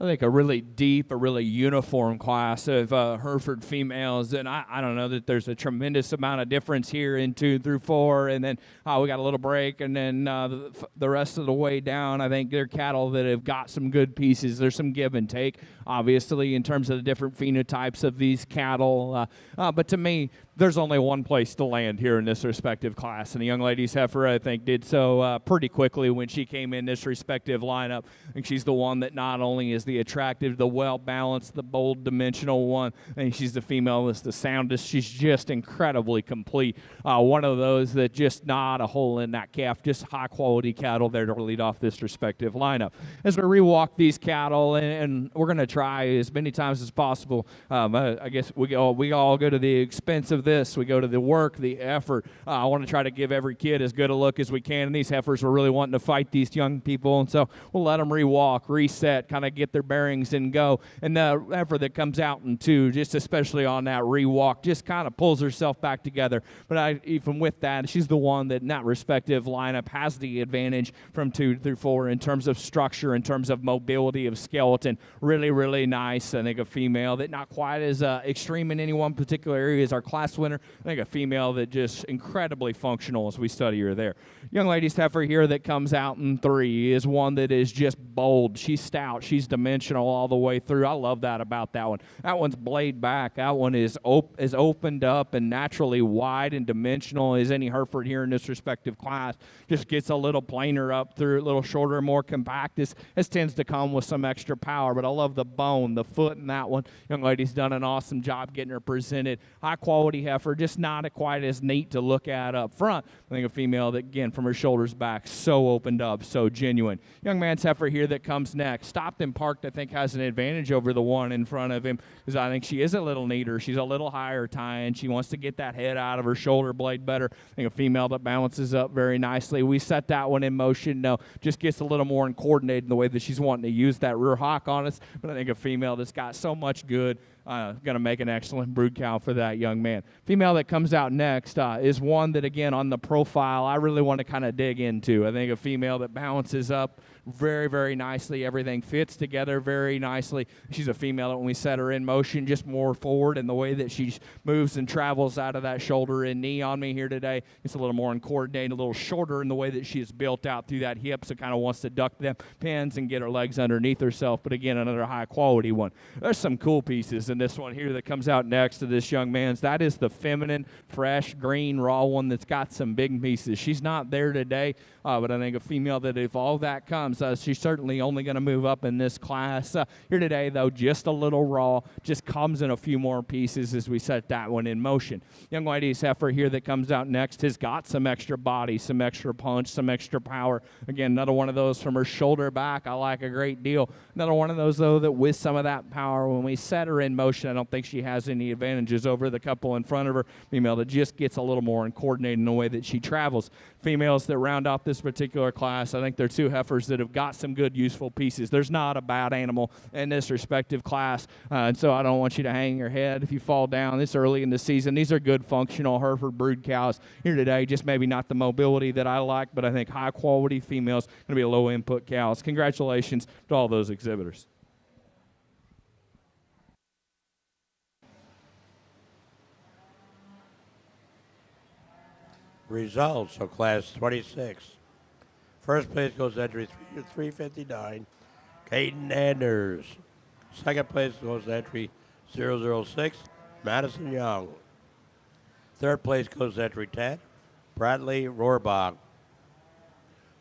think, a really deep, a really uniform class of Hereford females. And I don't know that there's a tremendous amount of difference here in 2 through 4. And then we got a little break. And then the rest of the way down, I think they're cattle that have got some good pieces. There's some give and take, obviously, in terms of the different phenotypes of these cattle. But to me, there's only one place to land here in this respective class. And the young lady's heifer, I think, did so pretty quickly when she came in this respective lineup. I think she's the one that not only is the attractive, the well-balanced, the bold, dimensional one, I think she's the female that's the soundest. She's just incredibly complete. One of those that just not a hole in that calf, just high-quality cattle there to lead off this respective lineup. As we rewalk these cattle, and we're going to try as many times as possible, I guess we all go to the expense of this. We go to the work, the effort. I want to try to give every kid as good a look as we can, and these heifers were really wanting to fight these young people, and so we'll let them rewalk, reset, kind of get their bearings and go. And the heifer that comes out in 2, just especially on that rewalk, just kind of pulls herself back together. But even with that, she's the one that in that respective lineup has the advantage from 2 through 4 in terms of structure, in terms of mobility of skeleton. Really, really nice. I think a female that not quite as extreme in any one particular area as our class winner. I think a female that just incredibly functional as we study her there. Young lady's heifer here that comes out in 3 is one that is just bold. She's stout. She's dimensional all the way through. I love that about that one. That one's blade back. That one is opened up and naturally wide and dimensional as any Hereford here in this respective class. Just gets a little plainer up through, a little shorter, more compact. This tends to come with some extra power, but I love the bone, the foot in that one. Young lady's done an awesome job getting her presented. High quality heifer, just not quite as neat to look at up front. I think a female that, again, from her shoulders back, so opened up, so genuine. Young man's heifer here that comes next. Stopped and parked, I think, has an advantage over the one in front of him because I think she is a little neater. She's a little higher tying. She wants to get that head out of her shoulder blade better. I think a female that balances up very nicely. We set that one in motion. No, just gets a little more coordinated in the way that she's wanting to use that rear hock on us. But I think a female that's got so much good, going to make an excellent brood cow for that young man. Female that comes out next is one that, again, on the profile, I really want to kind of dig into. I think a female that balances up very, very nicely. Everything fits together very nicely. She's a female that when we set her in motion, just more forward in the way that she moves and travels out of that shoulder and knee on me here today. It's a little more coordinated, a little shorter in the way that she is built out through that hip, so kind of wants to duck them pins and get her legs underneath herself. But again, another high quality one. There's some cool pieces in this one here that comes out next to this young man's. That is the feminine, fresh, green, raw one that's got some big pieces. She's not there today, but I think a female that if all that comes, she's certainly only going to move up in this class. Here today, though, just a little raw, just comes in a few more pieces as we set that one in motion. Young lady's heifer here that comes out next has got some extra body, some extra punch, some extra power. Again, another one of those from her shoulder back I like a great deal. Another one of those, though, that with some of that power, when we set her in motion, I don't think she has any advantages over the couple in front of her. Female that just gets a little more coordinated in the way that she travels. Females that round off this particular class, I think they're 2 heifers that have got some good, useful pieces. There's not a bad animal in this respective class, and so I don't want you to hang your head if you fall down this early in the season. These are good, functional Hereford brood cows here today, just maybe not the mobility that I like, but I think high-quality females, going to be low-input cows. Congratulations to all those exhibitors. Results of Class 26. First place goes entry 359, Caden Anders. Second place goes entry 006, Madison Young. Third place goes entry 10, Bradley Rohrbach.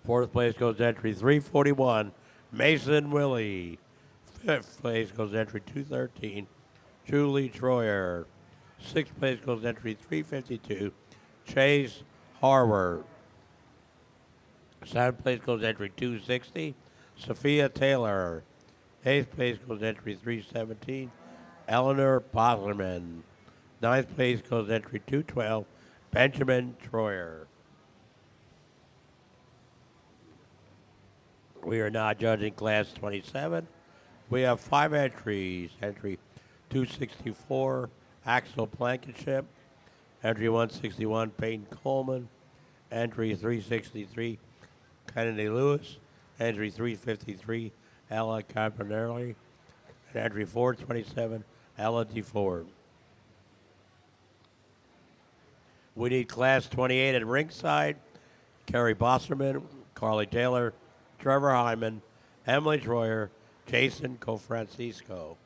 Fourth place goes entry 341, Mason Willie. Fifth place goes entry 213, Julie Troyer. Sixth place goes entry 352, Chase Harvard. Seventh place goes entry 260, Sophia Taylor. Eighth place goes entry 317, Eleanor Boslerman. Ninth place goes entry 212, Benjamin Troyer. We are now judging Class 27. We have 5 entries. Entry 264, Axel Blankenship. Entry 161, Peyton Coleman. Entry 363, Kennedy Lewis. Entry 353, Ella Campanelli. And entry 427, Ella DeFord. We need class 28 at ringside. Kerry Bosserman, Carly Taylor, Trevor Hyman, Emily Troyer, Jason Cofrancisco.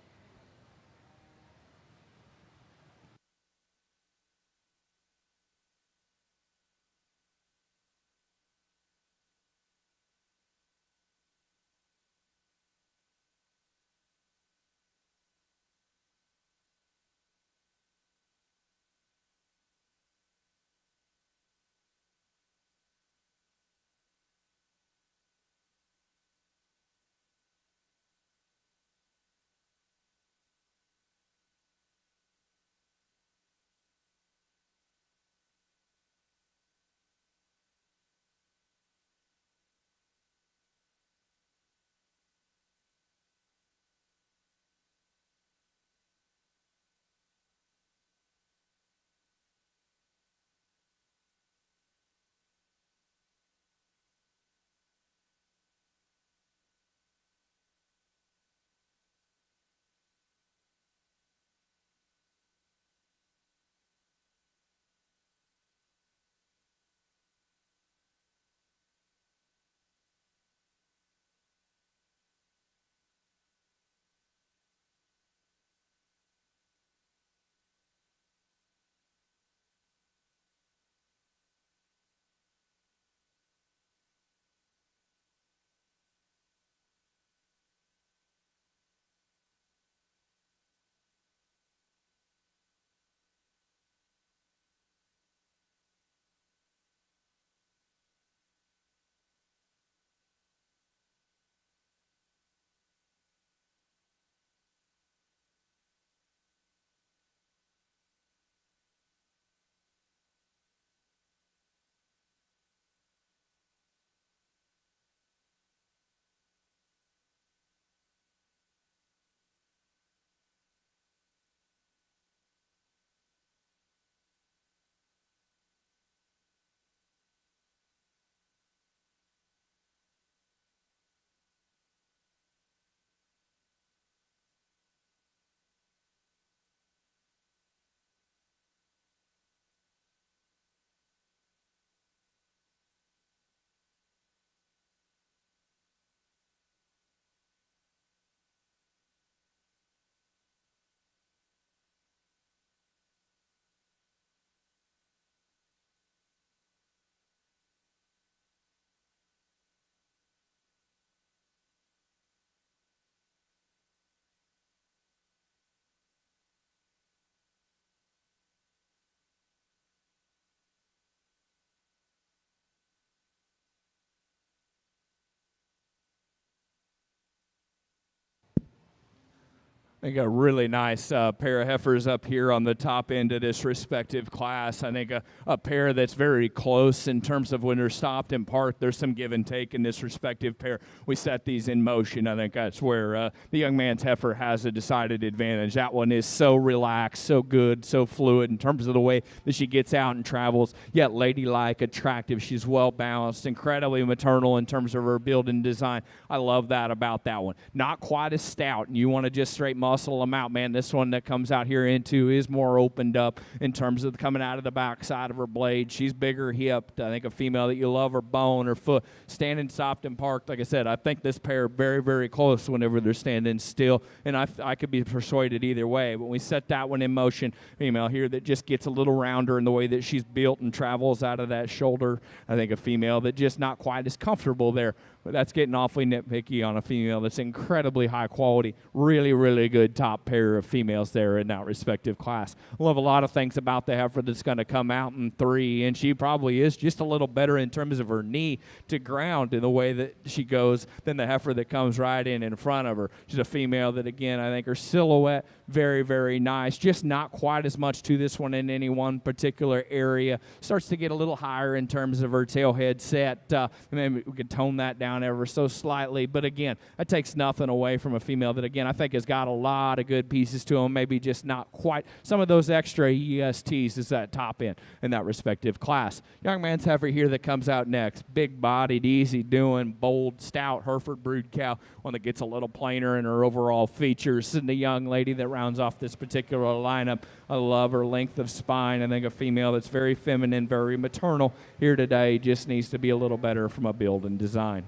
I think a really nice pair of heifers up here on the top end of this respective class. I think a pair that's very close in terms of when they're stopped and parked. There's some give and take in this respective pair. We set these in motion. I think that's where the young man's heifer has a decided advantage. That one is so relaxed, so good, so fluid in terms of the way that she gets out and travels, yet ladylike, attractive. She's well-balanced, incredibly maternal in terms of her build and design. I love that about that one. Not quite as stout, and you want to just straight muscle them out, man. This one that comes out here into is more opened up in terms of coming out of the backside of her blade. She's bigger hipped. I think a female that you love her bone, her foot, standing stopped and parked. Like I said, I think this pair very, very close whenever they're standing still, and I could be persuaded either way. But we set that one in motion. Female here that just gets a little rounder in the way that she's built and travels out of that shoulder. I think a female that just not quite as comfortable there. But that's getting awfully nitpicky on a female that's incredibly high quality. Really, really good top pair of females there in that respective class. I love a lot of things about the heifer that's going to come out in 3, and she probably is just a little better in terms of her knee to ground in the way that she goes than the heifer that comes right in front of her. She's a female that, again, I think her silhouette, very, very nice. Just not quite as much to this one in any one particular area. Starts to get a little higher in terms of her tail head set. Maybe we could tone that down down ever so slightly. But again, that takes nothing away from a female that, again, I think has got a lot of good pieces to them, maybe just not quite some of those extra ESTs is that top end in that respective class. Young man's heifer here that comes out next. Big-bodied, easy-doing, bold, stout Hereford brood cow, one that gets a little plainer in her overall features. And the young lady that rounds off this particular lineup, I love her length of spine. I think a female that's very feminine, very maternal here today, just needs to be a little better from a build and design.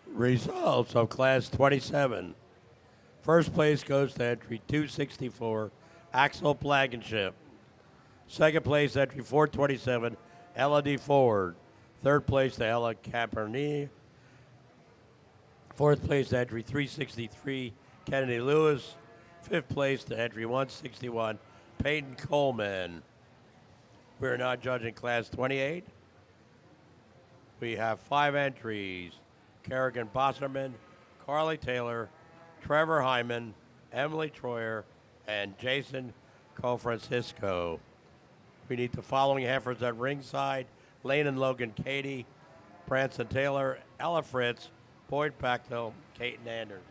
Results of Class 27. First place goes to entry 264, Axel Blankenship. Second place, entry 427, Ella D. Ford. Third place to Ella Caperni. Fourth place to entry 363, Kennedy Lewis. Fifth place to entry 161, Peyton Coleman. We're now judging Class 28. We have 5 entries: Kerrigan Bosserman, Carly Taylor, Trevor Hyman, Emily Troyer, and Jason Cofrancisco. We need the following heifers at ringside: Lane and Logan Katie, Branson Taylor, Ella Fritz, Boyd Pactel, Kate Anders.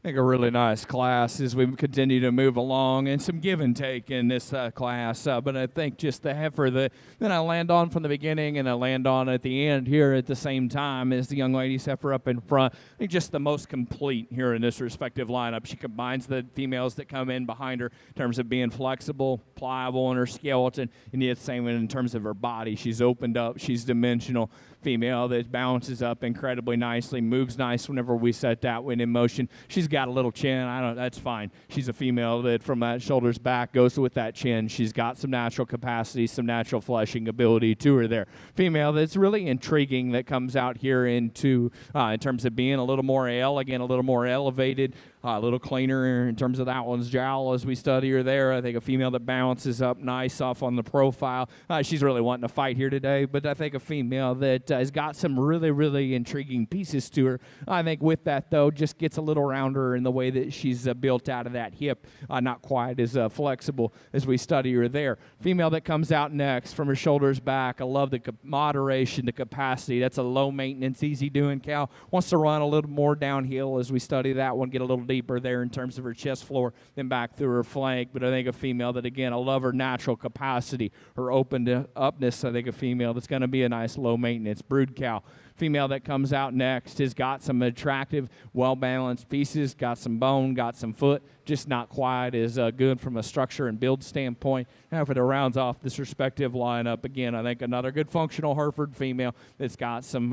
think a really nice class as we continue to move along, and some give and take in this class. But I think just the heifer that I land on from the beginning and I land on at the end here at the same time as the young lady's heifer up in front. I think just the most complete here in this respective lineup. She combines the females that come in behind her in terms of being flexible, pliable in her skeleton, and yet same in terms of her body. She's opened up, she's dimensional. Female that balances up incredibly nicely, moves nice whenever we set that one in motion. She's got a little chin. That's fine. She's a female that from that shoulders back goes with that chin. She's got some natural capacity, some natural fleshing ability to her there. Female that's really intriguing that comes out here into in terms of being a little more elegant, a little more elevated, a little cleaner in terms of that one's jowl as we study her there. I think a female that balances up nice off on the profile. She's really wanting to fight here today, but I think a female that has got some really, really intriguing pieces to her. I think with that, though, just gets a little rounder in the way that she's built out of that hip, not quite as flexible as we study her there. Female that comes out next from her shoulders back. I love the moderation, the capacity. That's a low maintenance, easy doing cow. Wants to run a little more downhill as we study that one, get a little deeper there in terms of her chest floor, then back through her flank. But I think a female that, again, I love her natural capacity, her open upness. I think a female that's going to be a nice low maintenance brood cow. Female that comes out next has got some attractive, well-balanced pieces, got some bone, got some foot, just not quite as good from a structure and build standpoint. However, that rounds off this respective lineup. Again, I think another good functional Hereford female that's got some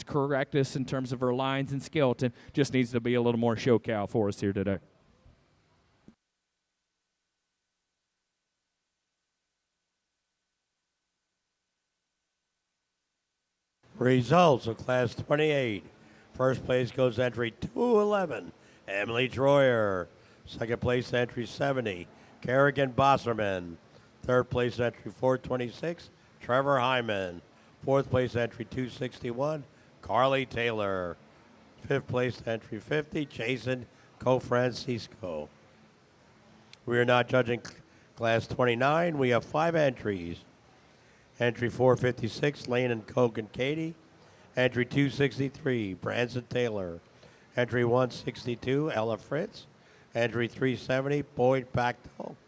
correctness in terms of her lines and skeleton, just needs to be a little more show cow for us here today. Results of Class 28. First place goes entry 211, Emily Troyer. Second place entry 70, Kerrigan Bosserman. Third place entry 426, Trevor Hyman. Fourth place entry 261, Carly Taylor. Fifth place entry 50, Jason Cofrancisco. We are not judging Class 29. We have 5 entries. Entry 456, Lane and Coke and Katie. Entry 263, Branson Taylor. Entry 162, Ella Fritz. Entry 370, Boyd Bachtel.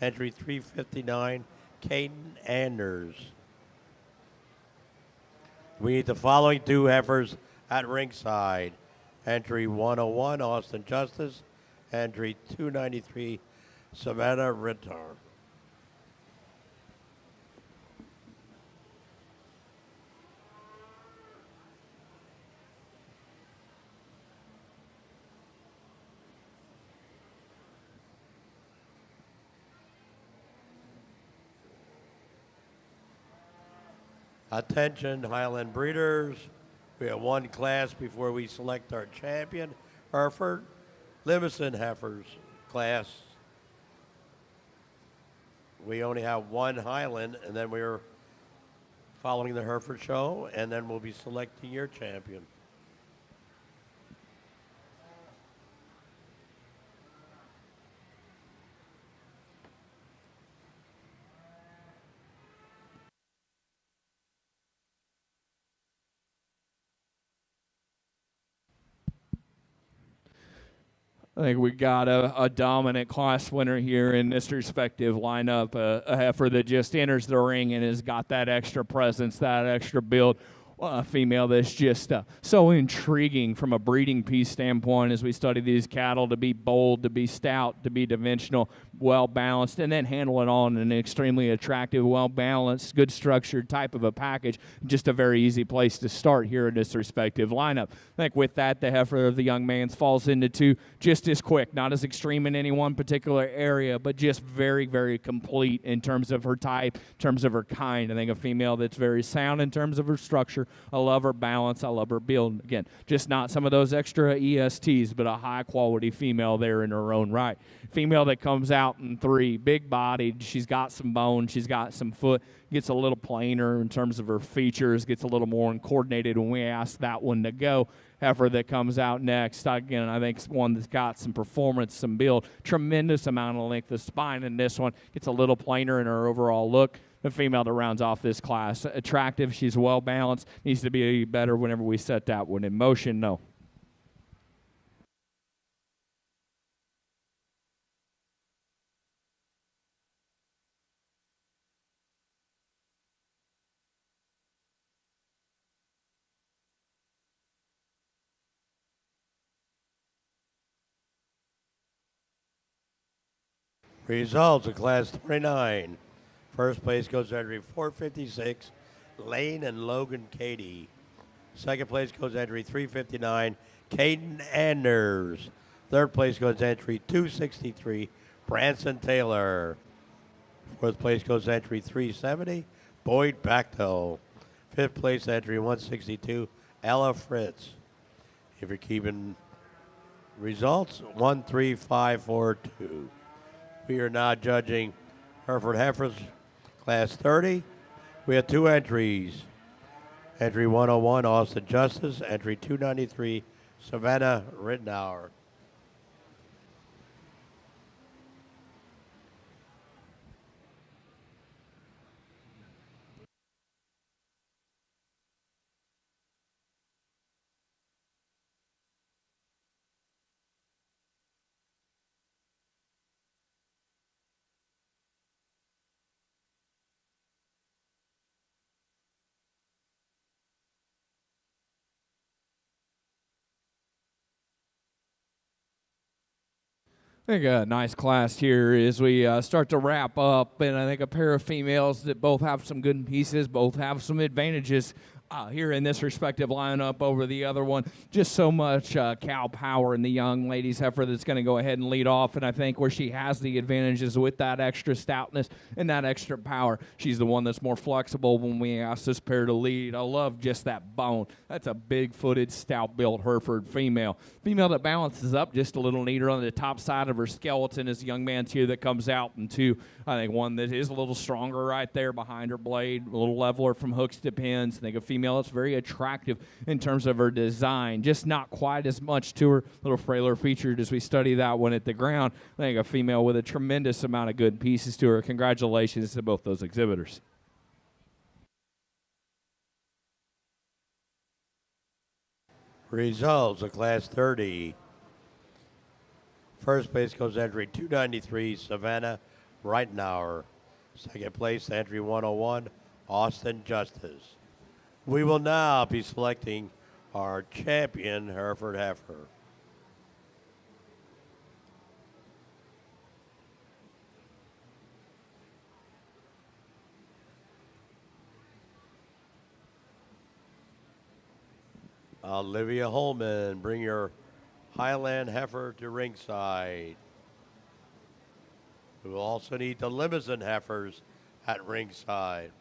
Entry 359, Caden Anders. We need the following 2 heifers at ringside. Entry 101, Austin Justice. Entry 293, Savannah Ritter. Attention, Highland breeders. We have 1 class before we select our champion. Hereford, Limousin heifers class. We only have 1 Highland, and then we're following the Hereford show, and then we'll be selecting your champion. I think we got a dominant class winner here in this respective lineup, a heifer that just enters the ring and has got that extra presence, that extra build. A female that's just so intriguing from a breeding piece standpoint as we study these cattle, to be bold, to be stout, to be dimensional, well-balanced, and then handle it on an extremely attractive, well-balanced, good-structured type of a package. Just a very easy place to start here in this respective lineup. I think with that, the heifer of the young man's falls into 2 just as quick, not as extreme in any one particular area, but just very, very complete in terms of her type, in terms of her kind. I think a female that's very sound in terms of her structure. I love her balance. I love her build. Again, just not some of those extra ESTs, but a high-quality female there in her own right. Female that comes out in 3, big-bodied. She's got some bone. She's got some foot. Gets a little plainer in terms of her features. Gets a little more coordinated when we ask that one to go. Heifer that comes out next, again, I think one that's got some performance, some build. Tremendous amount of length of spine in this one. Gets a little plainer in her overall look. The female that rounds off this class. Attractive, she's well-balanced, needs to be better whenever we set that one in motion, no. Results of Class 29. First place goes to entry 456, Lane and Logan Cady. Second place goes to entry 359, Caden Anders. Third place goes to entry 263, Branson Taylor. Fourth place goes to entry 370, Boyd Bachtel. Fifth place entry 162, Ella Fritz. If you're keeping results, 1, 3, 5, 4, 2. We are now judging Hereford Heifers Class 30. We have 2 entries. Entry 101, Austin Justice. Entry 293, Savannah Rittenauer. I think a nice class here as we start to wrap up, and I think a pair of females that both have some good pieces, both have some advantages here in this respective lineup over the other one. Just so much cow power in the young lady's heifer that's going to go ahead and lead off, and I think where she has the advantages with that extra stoutness and that extra power, she's the one that's more flexible when we ask this pair to lead. I love just that bone. That's a big-footed, stout-built Hereford female. Female that balances up just a little neater on the top side of her skeleton is the young man's here that comes out, and two, I think one that is a little stronger right there behind her blade, a little leveler from hooks to pins. I think a female that's very attractive in terms of her design, just not quite as much to her, a little frailer featured as we study that one at the ground. I think a female with a tremendous amount of good pieces to her. Congratulations to both those exhibitors. Results of Class 30. First place goes entry 293, Savannah Rittenauer. Second place, entry 101, Austin Justice. We will now be selecting our champion, Hereford Heifer. Olivia Holman, bring your Highland Heifer to ringside. We will also need the Limousin Heifers at ringside.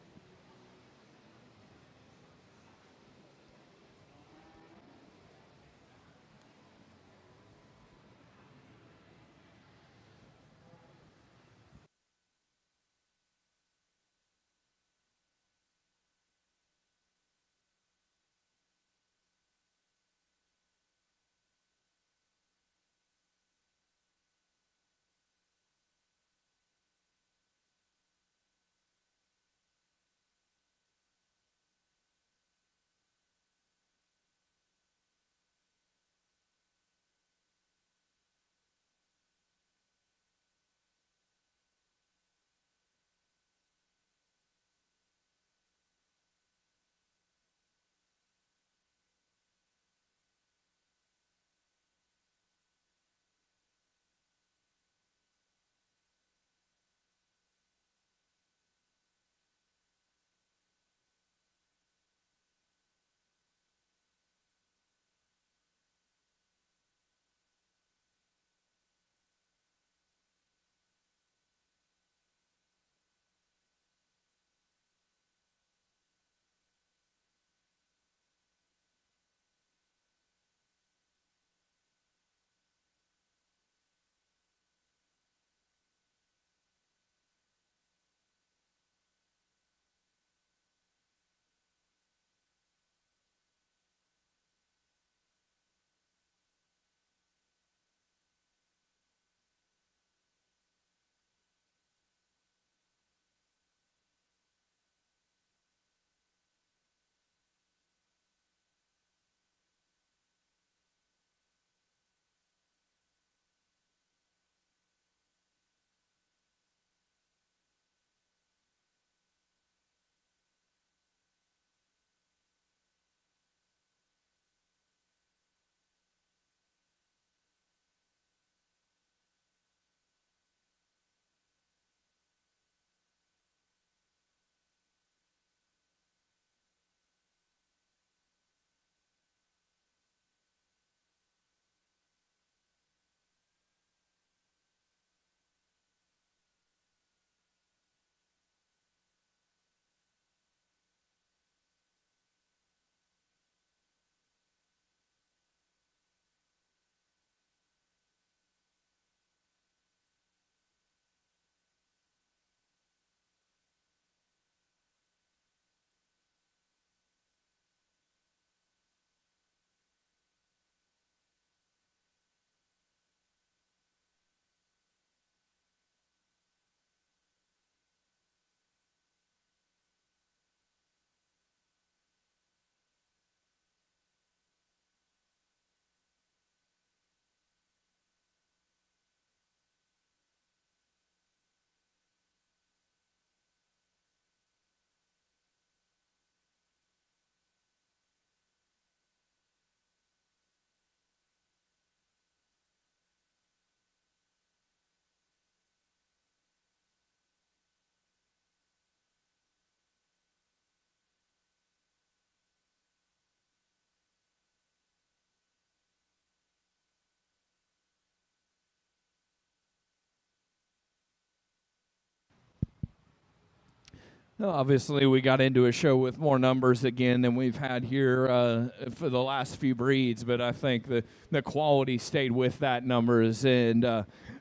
Well, obviously, we got into a show with more numbers again than we've had here for the last few breeds, but I think the quality stayed with that numbers. And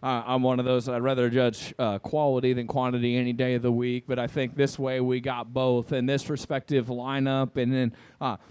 I'm one of those, I'd rather judge quality than quantity any day of the week, but I think this way we got both in this respective lineup, and then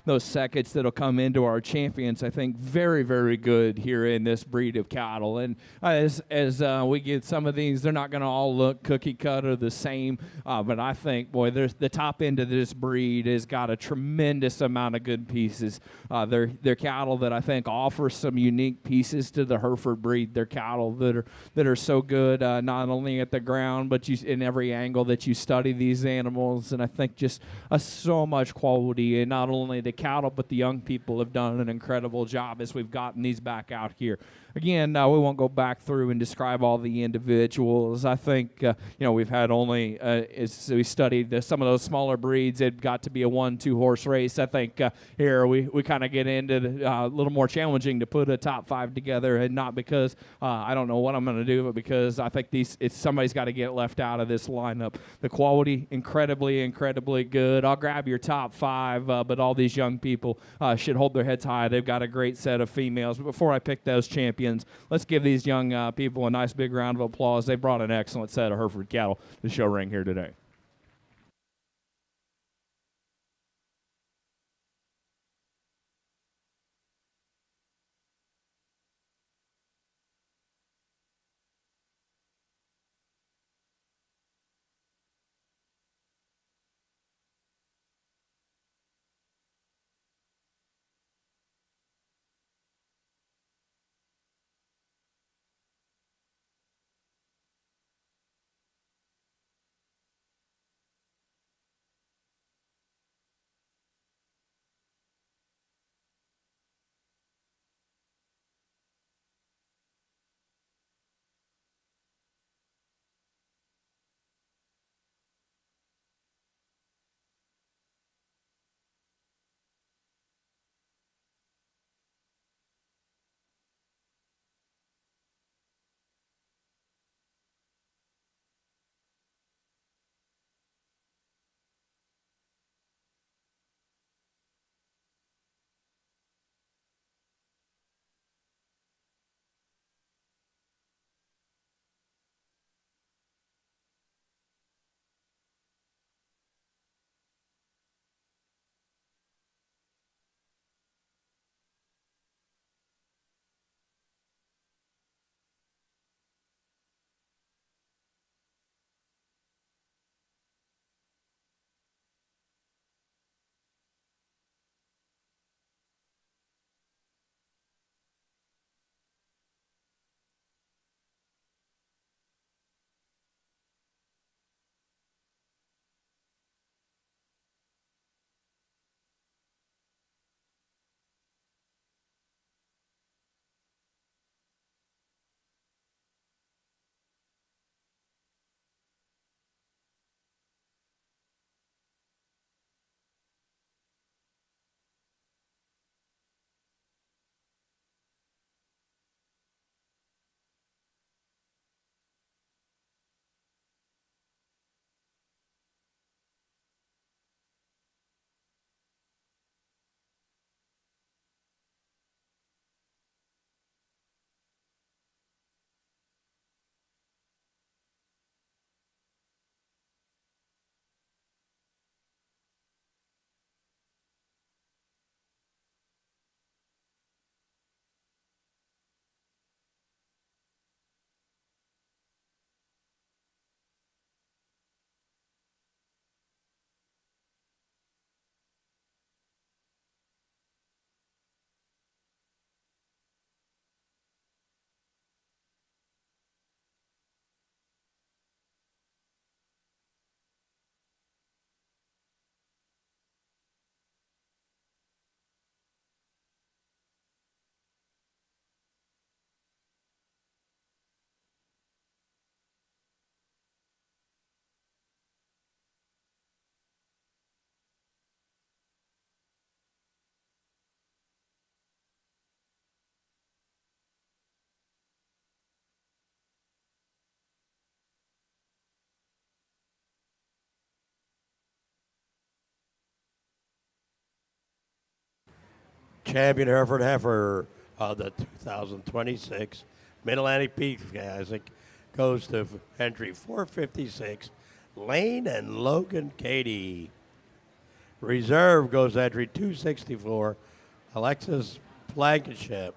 those seconds that'll come into our champions, I think very, very good here in this breed of cattle. And as we get some of these, they're not going to all look cookie cutter the same, but I think, boy, there's the top end of this breed has got a tremendous amount of good pieces. They're cattle that I think offer some unique pieces to the Hereford breed. They're cattle that are so good, not only at the ground, but in every angle that you study these animals. And I think just so much quality, and not only the cattle, but the young people have done an incredible job as we've gotten these back out here. Again, we won't go back through and describe all the individuals. I think, we've had only, as we studied some of those smaller breeds, it got to be a 1-2 horse race. I think here we kind of get into a little more challenging to put a top 5 together, and not because I don't know what I'm going to do, but because I think somebody's got to get left out of this lineup. The quality, incredibly, incredibly good. I'll grab your top 5, but all these young people should hold their heads high. They've got a great set of females. But before I pick those champions, let's give these young people a nice big round of applause. They brought an excellent set of Hereford cattle to the show ring here today. champion Hereford Heifer of the 2026 Mid-Atlantic Peak Classic goes to entry 456, Lane and Logan Katie. Reserve goes to entry 264, Alexis Blankenship.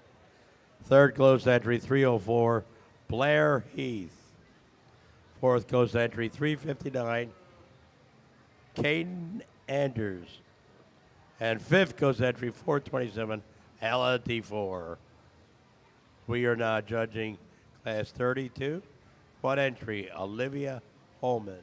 Third goes to entry 304, Blair Heath. Fourth goes to entry 359, Caden Anders. And fifth goes to entry 427, Ella D4. We are now judging class 32. One entry, Olivia Holman.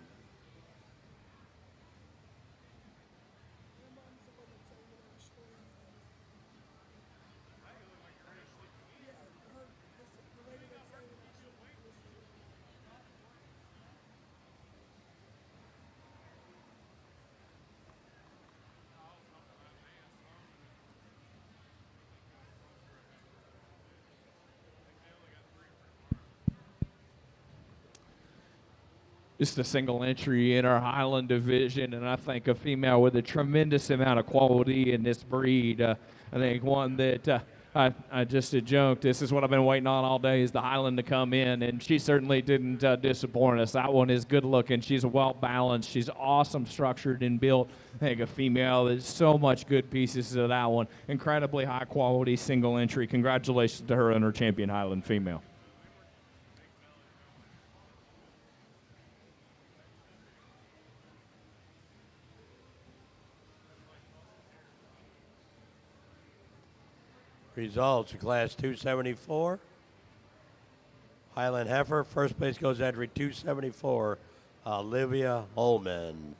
Just a single entry in our Highland division, and I think a female with a tremendous amount of quality in this breed. I think one that I just adjunct. This is what I've been waiting on all day, is the Highland to come in, and she certainly didn't disappoint us. That one is good looking. She's well balanced. She's awesome structured and built. I think a female. There's so much good pieces to that one. Incredibly high quality single entry. Congratulations to her and her champion Highland female. Results, class 274. Highland Heifer, first place goes entry 274, Olivia Holman.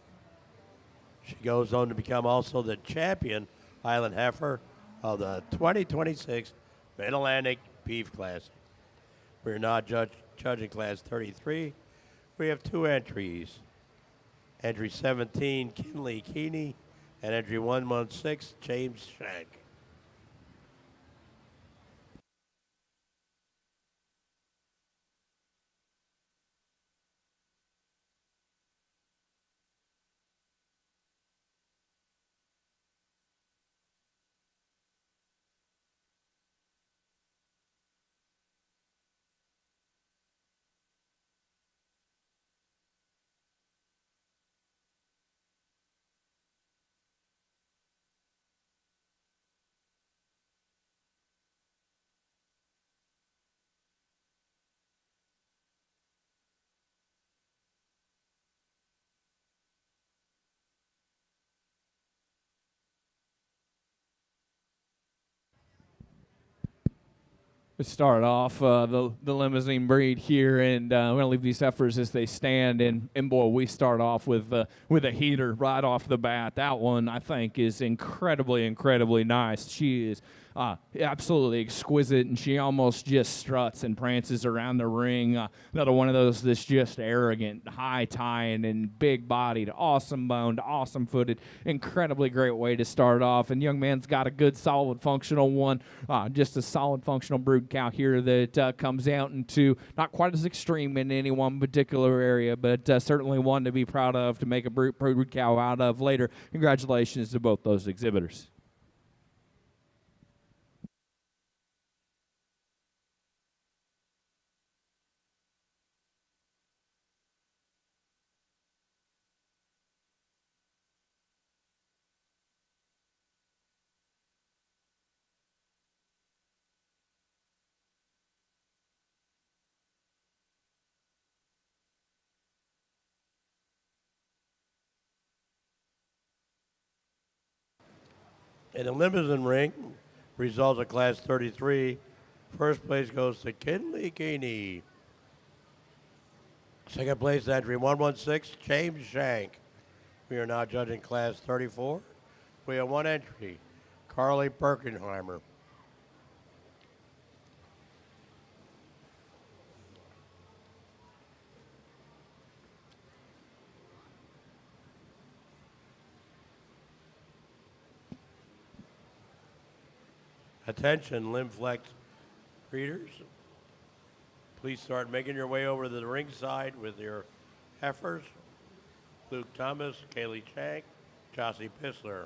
She goes on to become also the champion Highland Heifer of the 2026 Mid-Atlantic Beef Classic. We're now judging class 33. We have two entries. Entry 17, Kinley Keeney, and entry 116, James Shank. We start off the limousine breed here, and we're gonna leave these heifers as they stand. And boy, we start off with a heater right off the bat. That one I think is incredibly nice. She is absolutely exquisite, and she almost just struts and prances around the ring. Another one of those that's just arrogant, high tying and big bodied, awesome boned, awesome footed. Incredibly great way to start off. And young man's got a good, solid, functional one. Just a solid, functional brood cow here that comes out into not quite as extreme in any one particular area, but certainly one to be proud of, to make a brood cow out of later. Congratulations to both those exhibitors. In the Limousin ring, results of class 33. First place goes to Kinley Keeney. Second place, entry 116, James Shank. We are now judging class 34. We have one entry, Carly Birkenheimer. Attention, Lim-Flex breeders. Please start making your way over to the ringside with your heifers. Luke Thomas, Kaylee Shank, Jossie Pissler.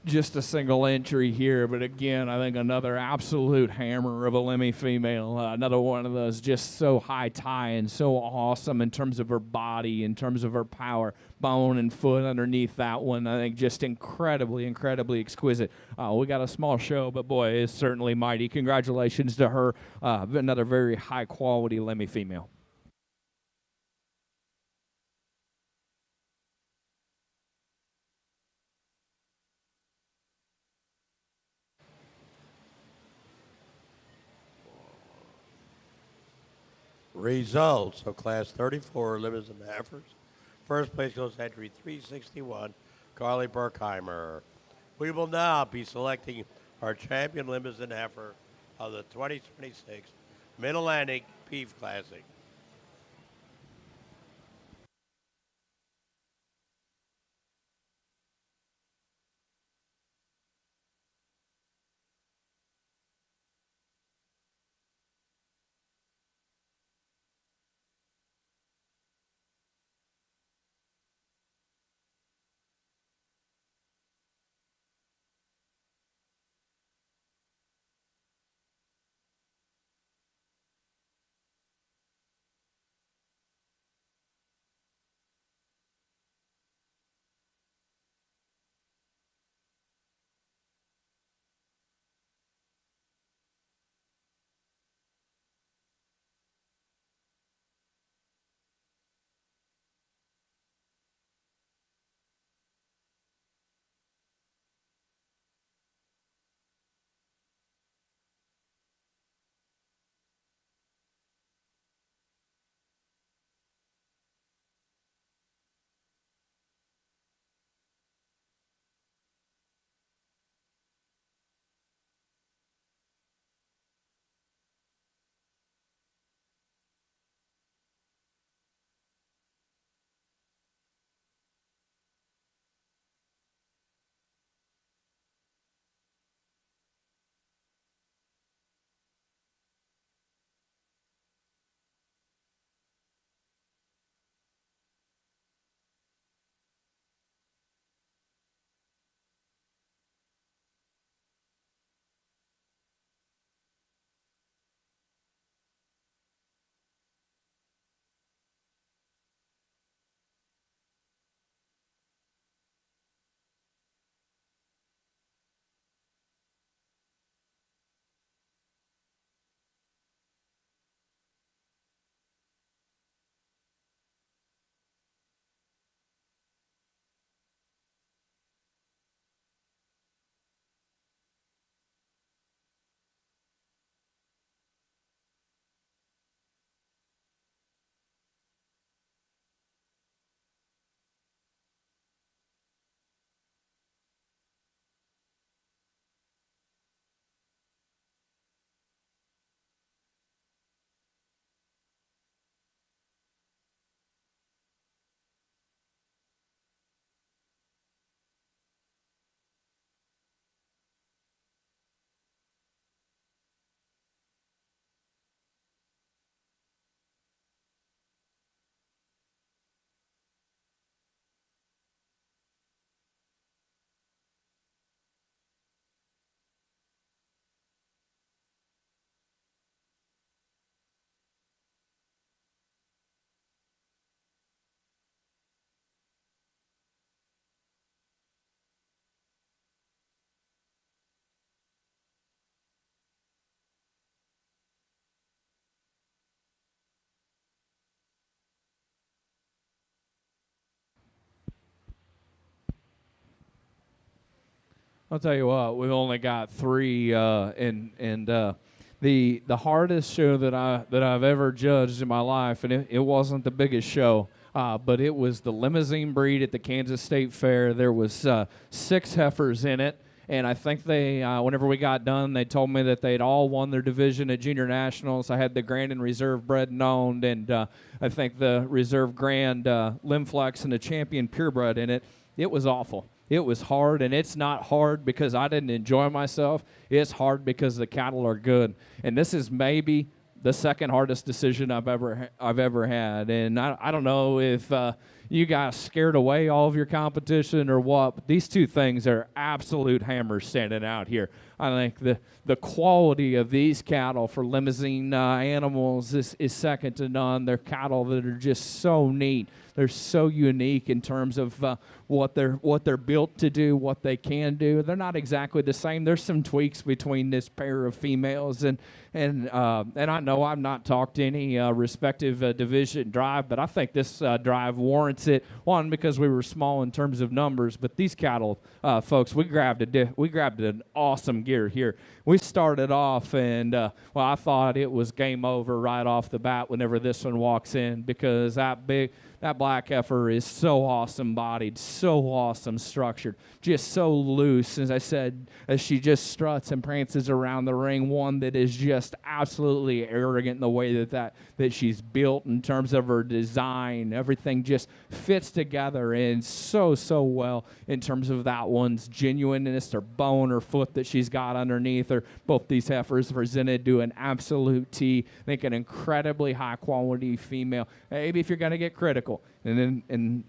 just a single entry here, but again, I think another absolute hammer of a Lemmy female. Another one of those just so high tie and so awesome in terms of her body, in terms of her power, bone and foot underneath that one. I think just incredibly, incredibly exquisite. We got a small show, but boy, it's certainly mighty. Congratulations to her. Another very high quality Lemmy female. Results of Class 34 Limousin Heifers. First place goes to entry 361, Carly Berkheimer. We will now be selecting our champion Limousin Heifer of the 2026 Mid-Atlantic Beef Classic. I'll tell you what, we've only got three, the hardest show that I've ever judged in my life, and it wasn't the biggest show, but it was the limousine breed at the Kansas State Fair. There was 6 heifers in it, and I think they, whenever we got done, they told me that they'd all won their division at Junior Nationals. I had the Grand and Reserve bred and owned, and I think the Reserve Grand Lim-Flex and the Champion Purebred in it. It was awful. It was hard, and it's not hard because I didn't enjoy myself. It's hard because the cattle are good, and this is maybe the second hardest decision I've ever had. And I don't know if you guys scared away all of your competition or what? But these two things are absolute hammers standing out here. I think the quality of these cattle for Limousin animals is second to none. They're cattle that are just so neat. They're so unique in terms of what they're built to do, what they can do. They're not exactly the same. There's some tweaks between this pair of females, and I know I've not talked any respective division drive, but I think this drive warrants it. One, because we were small in terms of numbers, but these cattle, folks, we grabbed an awesome gear here. We started off, and I thought it was game over right off the bat whenever this one walks in, because that black heifer is so awesome bodied, so awesome structured, just so loose, as I said, as she just struts and prances around the ring. One that is just absolutely arrogant in the way that she's built in terms of her design. Everything just fits together and so well in terms of that one's genuineness, her bone, her foot that she's got underneath her. Both these heifers presented to an absolute T. I think an incredibly high quality female. Maybe if you're going to get critical, and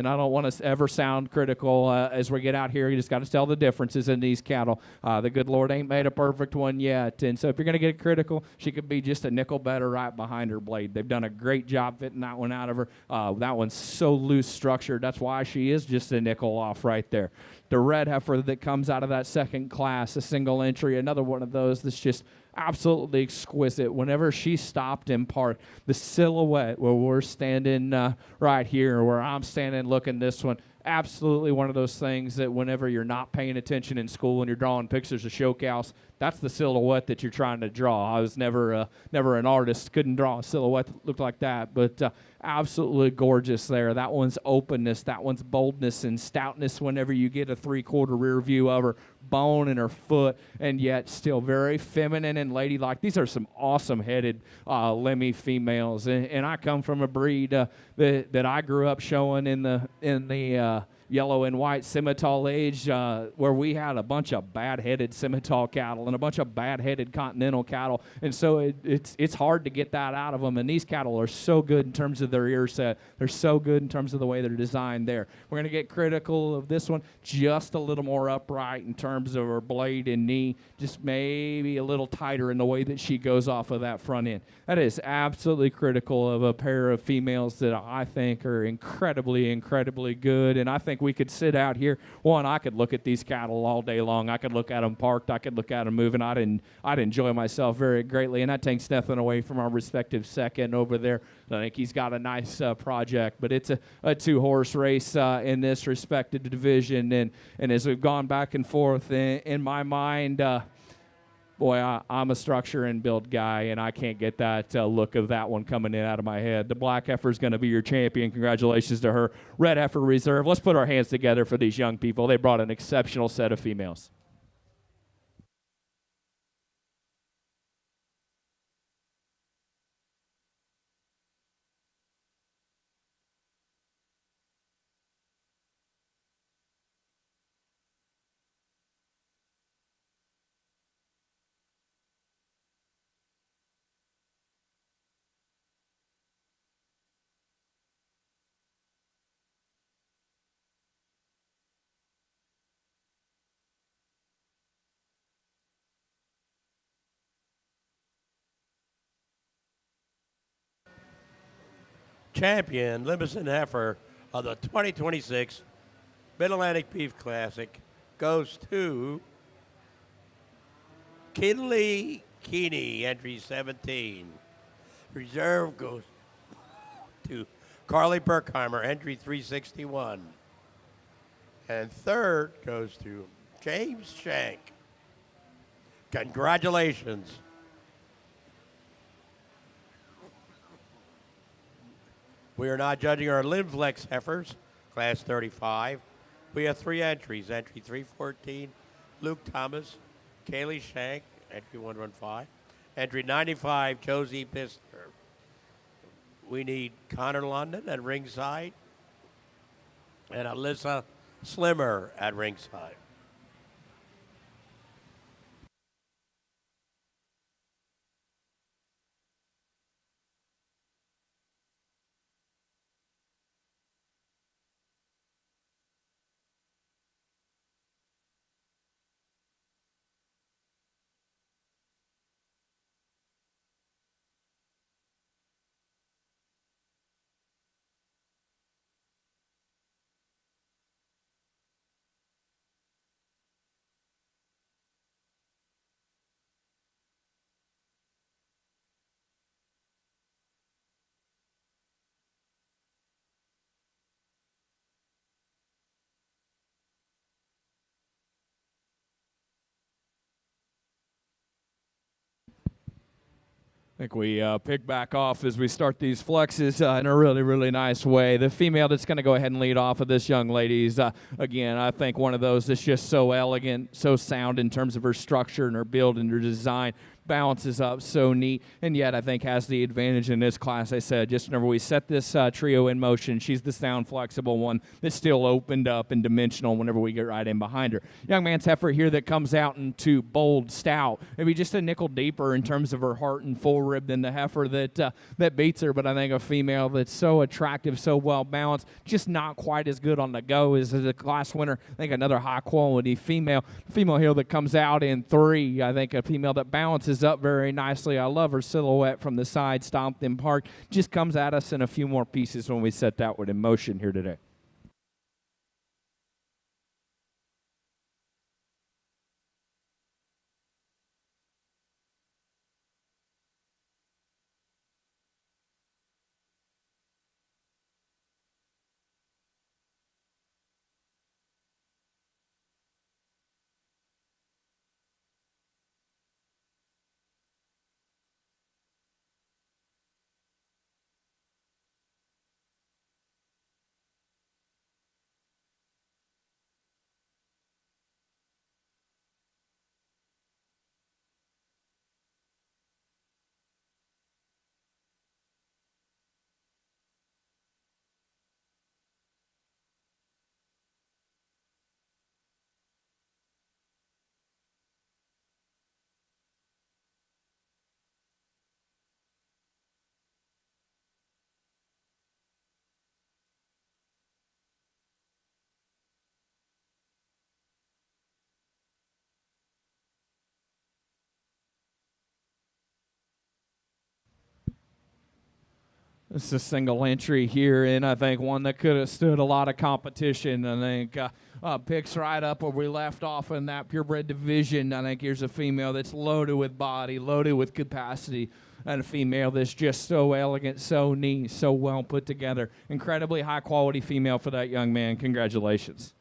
I don't want to ever sound critical as we get out here. You just got to tell the differences in these cattle. The good Lord ain't made a perfect one yet. And so if you're going to get critical, she could be just a nickel better right behind her blade. They've done a great job fitting that one out of her. That one's so loose structured. That's why she is just a nickel off right there. The red heifer that comes out of that second class, a single entry, another one of those that's just absolutely exquisite. Whenever she stopped in park, the silhouette where we're standing right here, where I'm standing looking this one, absolutely one of those things that whenever you're not paying attention in school and you're drawing pictures of show cows, that's the silhouette that you're trying to draw. I was never an artist, couldn't draw a silhouette that looked like that, but absolutely gorgeous there. That one's openness, that one's boldness and stoutness whenever you get a three-quarter rear view of her bone and her foot, and yet still very feminine and ladylike. These are some awesome-headed Lemmy females, and I come from a breed that I grew up showing in the yellow and white Simmental age, where we had a bunch of bad-headed Simmental cattle and a bunch of bad-headed Continental cattle, and so it's hard to get that out of them. And these cattle are so good in terms of their ear set. They're so good in terms of the way they're designed there. We're going to get critical of this one, just a little more upright in terms of her blade and knee, just maybe a little tighter in the way that she goes off of that front end. That is absolutely critical of a pair of females that I think are incredibly, incredibly good, and I think we could sit out here. One, I could look at these cattle all day long. I could look at them parked. I could look at them moving. I'd enjoy myself very greatly, and that takes nothing away from our respective second over there. I think he's got a nice project, but it's a two-horse race in this respective division, and as we've gone back and forth, in my mind, boy, I'm a structure and build guy, and I can't get that look of that one coming in out of my head. The black heifer is going to be your champion. Congratulations to her. Red heifer reserve. Let's put our hands together for these young people. They brought an exceptional set of females. Champion Limousin Heifer of the 2026 Mid-Atlantic Beef Classic goes to Kinley Keeney, entry 17. Reserve goes to Carly Berkheimer, entry 361. And third goes to James Shank. Congratulations. We are not judging our Lim-Flex heifers, class 35. We have three entries. Entry 314, Luke Thomas, Kaylee Shank, entry 115. Entry 95, Josie Pistner. We need Connor London at ringside and Alyssa Slimmer at ringside. I think we pick back off as we start these flexes in a really, really nice way. The female that's going to go ahead and lead off of this young lady's, again, I think one of those that's just so elegant, so sound in terms of her structure and her build and her design. Balances up so neat, and yet I think has the advantage in this class. I said just whenever we set this trio in motion, she's the sound flexible one that's still opened up and dimensional whenever we get right in behind her. Young man's heifer here that comes out into bold stout, maybe just a nickel deeper in terms of her heart and full rib than the heifer that beats her, but I think a female that's so attractive, so well balanced, just not quite as good on the go as the class winner. I think another high quality female here that comes out in 3. I think a female that balances up very nicely. I love her silhouette from the side, stomped in park. Just comes at us in a few more pieces when we set that one in motion here today. This is a single entry here, and I think one that could have stood a lot of competition. I think picks right up where we left off in that purebred division. I think here's a female that's loaded with body, loaded with capacity, and a female that's just so elegant, so neat, so well put together. Incredibly high quality female for that young man. Congratulations.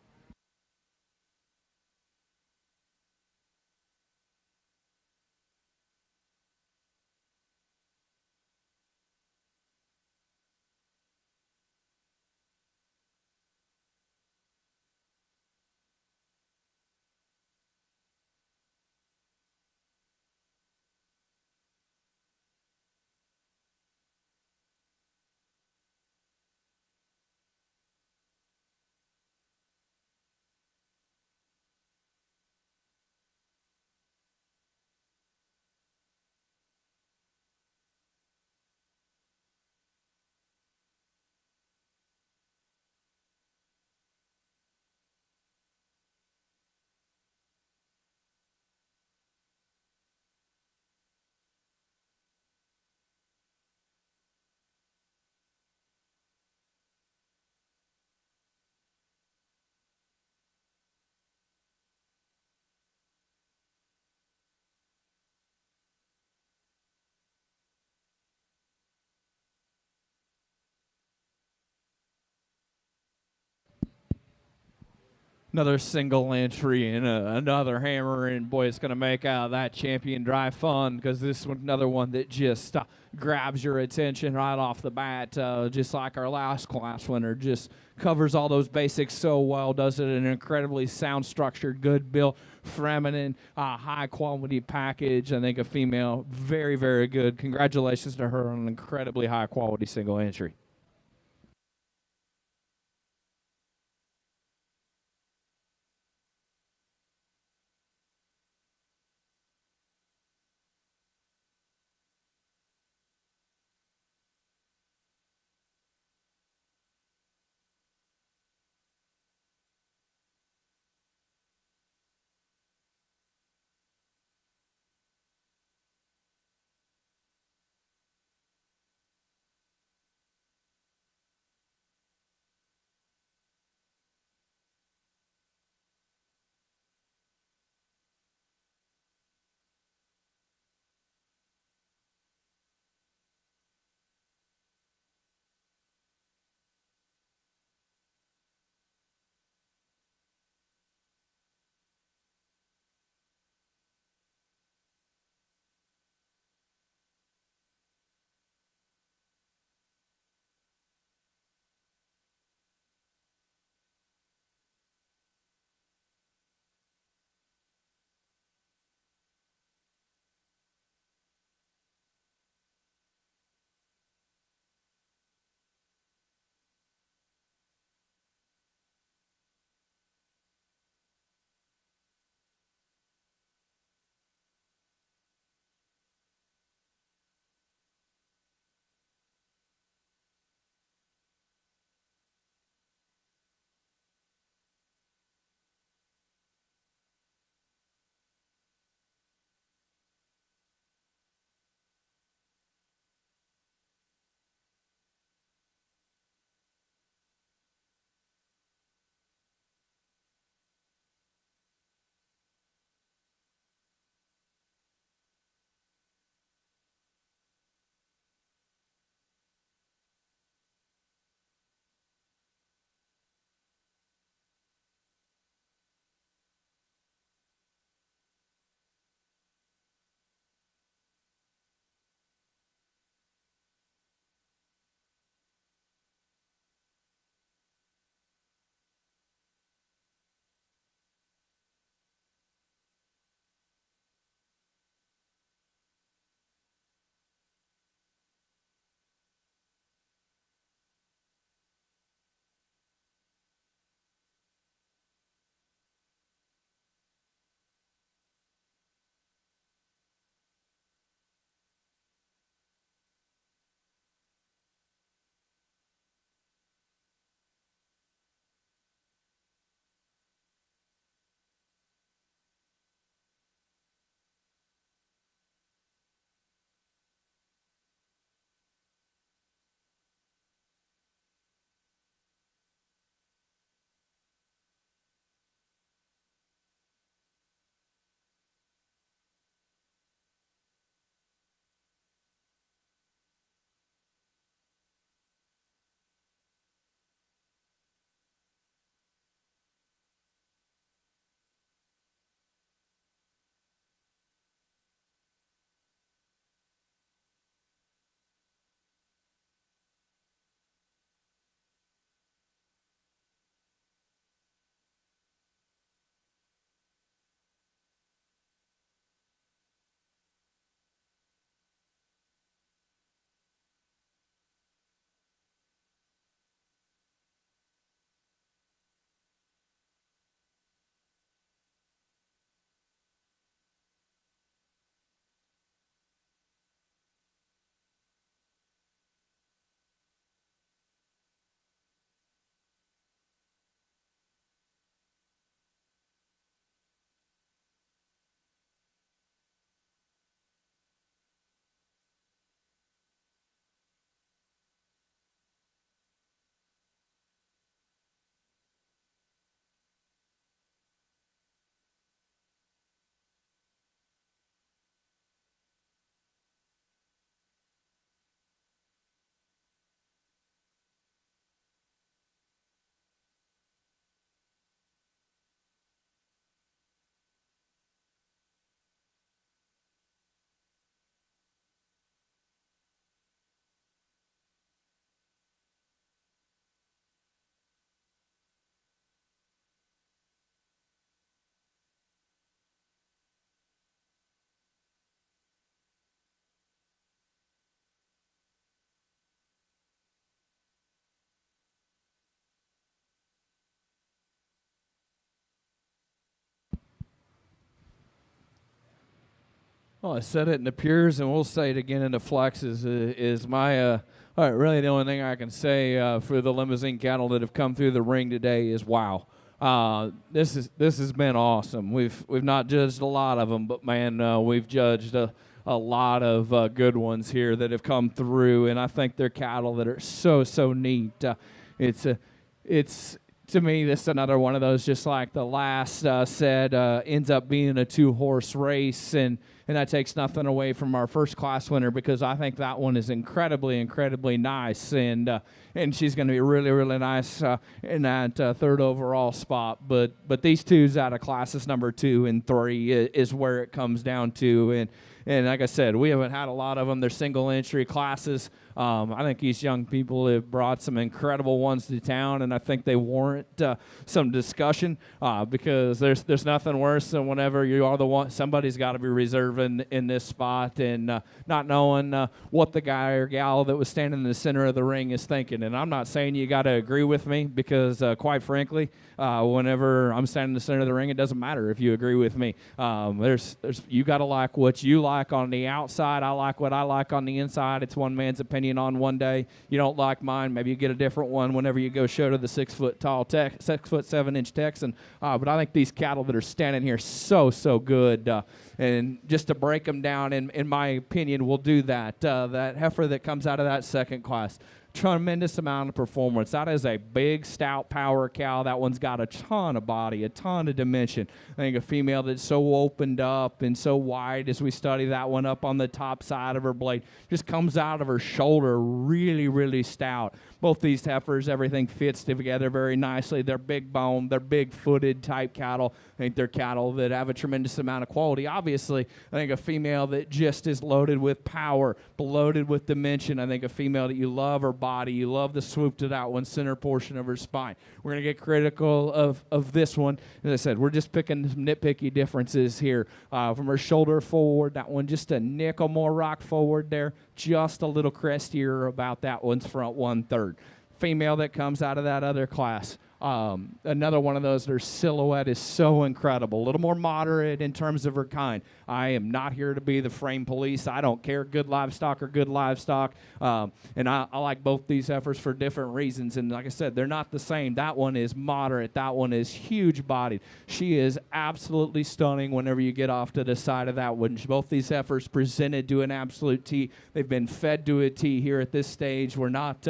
Another single entry and another hammer, and boy, it's going to make out of that champion drive fun, because this one, another one that just grabs your attention right off the bat, just like our last class winner. Just covers all those basics so well, does it in an incredibly sound structured, good built, feminine, high quality package. I think a female, very, very good. Congratulations to her on an incredibly high quality single entry. Well, I said it in the pures, and we'll say it again in the flexes. Is my all right? Really, the only thing I can say for the Limousin cattle that have come through the ring today is wow. This has been awesome. We've not judged a lot of them, but man, we've judged a lot of good ones here that have come through, and I think they're cattle that are so neat. It's to me, this is another one of those, just like the last said, ends up being a 2-horse race, and that takes nothing away from our first class winner, because I think that one is incredibly nice, and she's going to be really nice in that third overall spot. But these two's out of classes number 2 and 3 is where it comes down to, and like I said, we haven't had a lot of them. They're single entry classes. I think these young people have brought some incredible ones to town, and I think they warrant some discussion because there's nothing worse than whenever you are the one, somebody's got to be reserving in this spot and not knowing what the guy or gal that was standing in the center of the ring is thinking. And I'm not saying you got to agree with me, because quite frankly, whenever I'm standing in the center of the ring, it doesn't matter if you agree with me. You got to like what you like on the outside. I like what I like on the inside. It's one man's opinion on one day. You don't like mine, maybe you get a different one whenever you go show to the 6'7" Texan. But I think these cattle that are standing here so good. And just to break them down, in my opinion, we'll do that. That heifer that comes out of that second class, tremendous amount of performance. That is a big, stout power cow. That one's got a ton of body, a ton of dimension. I think a female that's so opened up and so wide, as we study that one up on the top side of her blade, just comes out of her shoulder really stout. Both these heifers, everything fits together very nicely. They're big boned, they're big footed type cattle. I think they're cattle that have a tremendous amount of quality. Obviously, I think a female that just is loaded with power, loaded with dimension. I think a female that you love her body, you love the swoop to that one, center portion of her spine. We're going to get critical of this one. As I said, we're just picking some nitpicky differences here. From her shoulder forward, that one just a nickel more rock forward there, just a little crestier about that one's front 1/3. Female that comes out of that other class. Another one of those, their silhouette is so incredible. A little more moderate in terms of her kind. I am not here to be the frame police. I don't care, good livestock or good livestock. And I like both these heifers for different reasons. And like I said, they're not the same. That one is moderate. That one is huge bodied. She is absolutely stunning whenever you get off to the side of that one. Both these heifers presented to an absolute T. They've been fed to a T here at this stage. We're not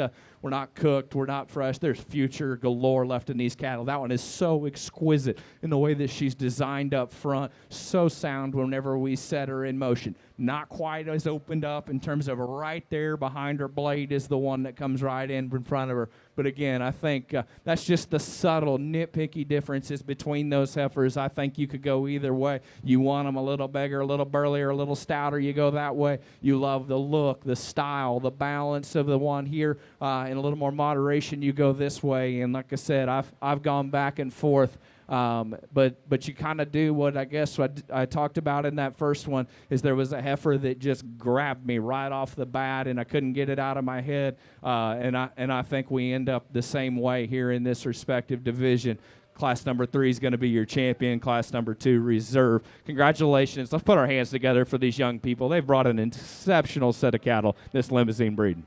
cooked. We're not fresh. There's future galore left in these cattle. That one is so exquisite in the way that she's designed up front. So sound whenever we set her in motion. Not quite as opened up in terms of right there behind her blade is the one that comes right in front of her. But again, I think that's just the subtle, nitpicky differences between those heifers. I think you could go either way. You want them a little bigger, a little burlier, a little stouter, you go that way. You love the look, the style, the balance of the one here, and a little more moderation, you go this way. And like I said, I've gone back and forth. But you kind of do what I guess what I talked about in that first one, is there was a heifer that just grabbed me right off the bat, and I couldn't get it out of my head. And I think we end up the same way here in this respective division. Class number 3 is going to be your champion. Class number 2, reserve. Congratulations. Let's put our hands together for these young people. They've brought an exceptional set of cattle, this Limousin breed.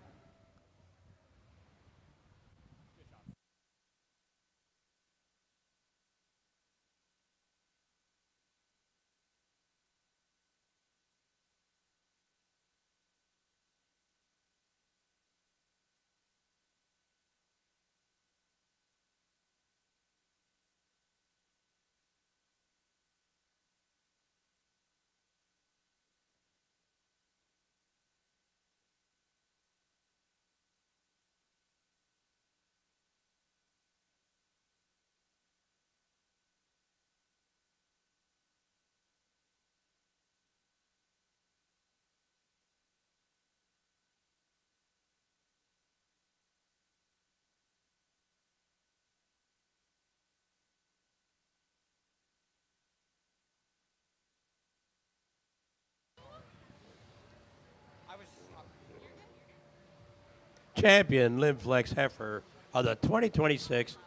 Champion Lim-Flex heifer of the 2026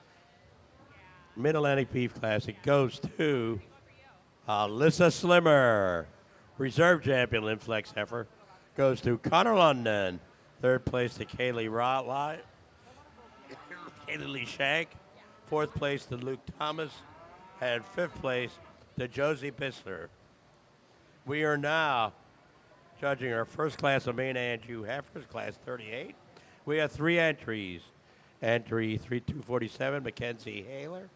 Mid-Atlantic Beef Classic goes to Alyssa Slimmer. Reserve champion Lim-Flex Heifer goes to Connor London. Third place to Kaylee Lee Shank. Fourth place to Luke Thomas. And fifth place to Josie Bissler. We are now judging our first class of Maine-Anjou Heifers, class 38. We have 3 entries. Entry 3247, Mackenzie Haler.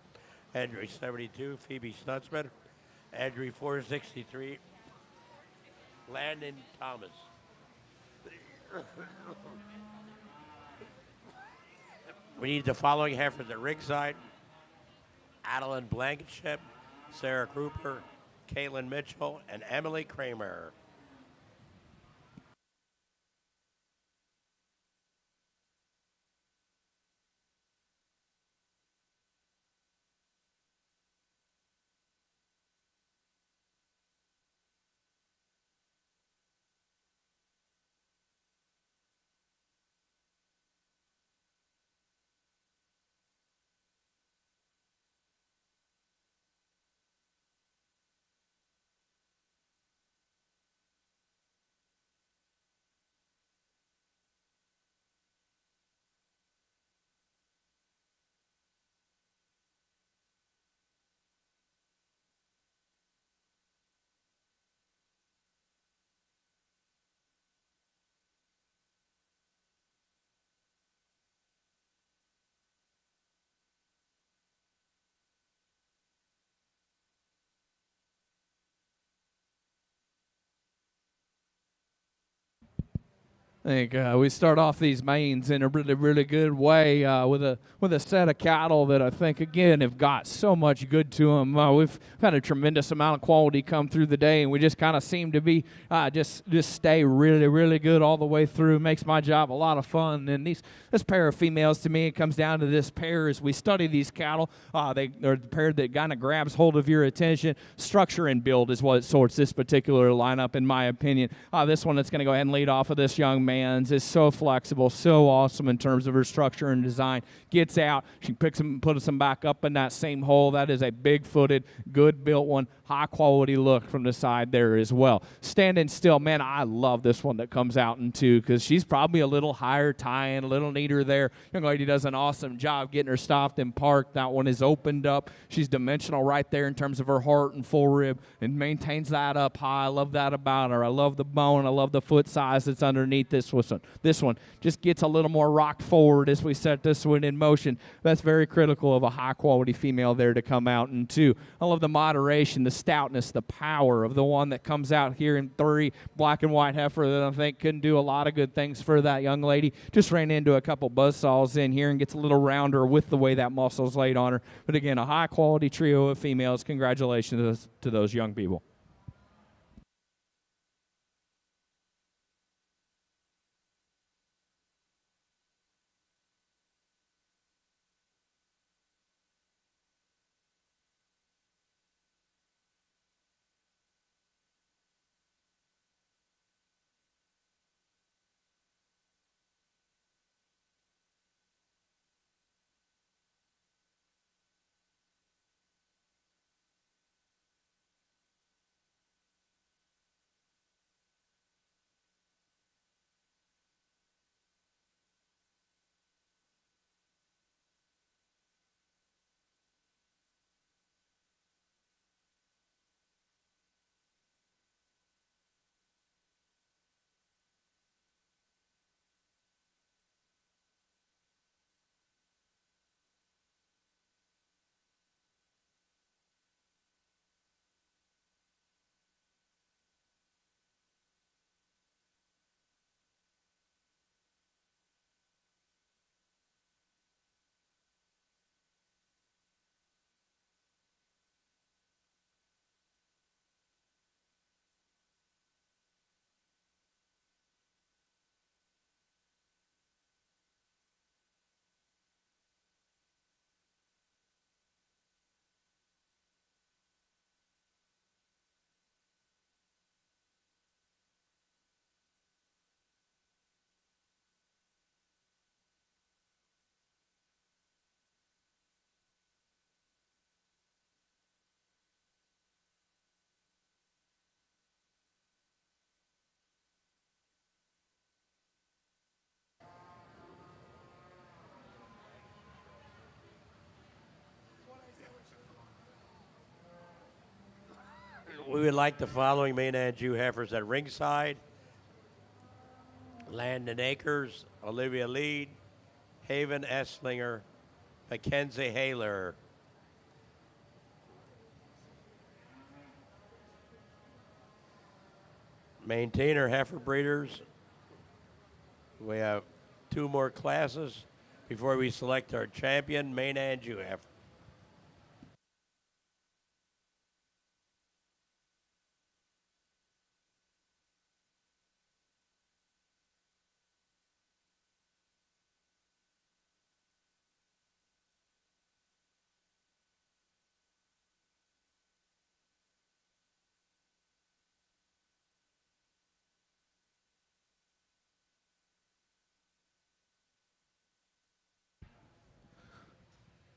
Entry 72, Phoebe Stutzman. Entry 463, Landon Thomas. We need the following heifers at ringside: Adeline Blankenship, Sarah Kruper, Caitlin Mitchell, and Emily Kramer. I think we start off these mains in a really, really good way with a set of cattle that I think again have got so much good to them. We've had a tremendous amount of quality come through the day, and we just kind of seem to be just stay really, really good all the way through. Makes my job a lot of fun. And this pair of females, to me, it comes down to this pair as we study these cattle. They're the pair that kind of grabs hold of your attention. Structure and build is what sorts this particular lineup, in my opinion. This one that's going to go ahead and lead off of this young man's is so flexible, so awesome in terms of her structure and design. Gets out, she picks them, puts them back up in that same hole. That is a big-footed, good-built one, high-quality look from the side there as well. Standing still, man, I love this one that comes out in 2 because she's probably a little higher tie-in, a little neater there. Young lady does an awesome job getting her stopped and parked. That one is opened up. She's dimensional right there in terms of her heart and full rib and maintains that up high. I love that about her. I love the bone. I love the foot size that's underneath this one. This one just gets a little more rocked forward as we set this one in motion. That's very critical of a high-quality female there to come out in 2. I love the moderation, the stoutness, the power of the one that comes out here in 3, black and white heifer that I think can do a lot of good things for that young lady. Just ran into a couple buzzsaws in here and gets a little rounder with the way that muscle's laid on her. But again, a high-quality trio of females. Congratulations to those young people. We would like the following Maine-Anjou heifers at ringside: Land and Acres, Olivia Lead, Haven Esslinger, Mackenzie Haler. Maintainer heifer breeders. We have 2 more classes before we select our champion, Maine-Anjou heifer.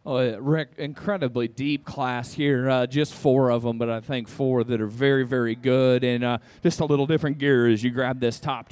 Oh, Rick, incredibly deep class here. Just 4 of them, but I think 4 that are very, very good. And just a little different gear as you grab this top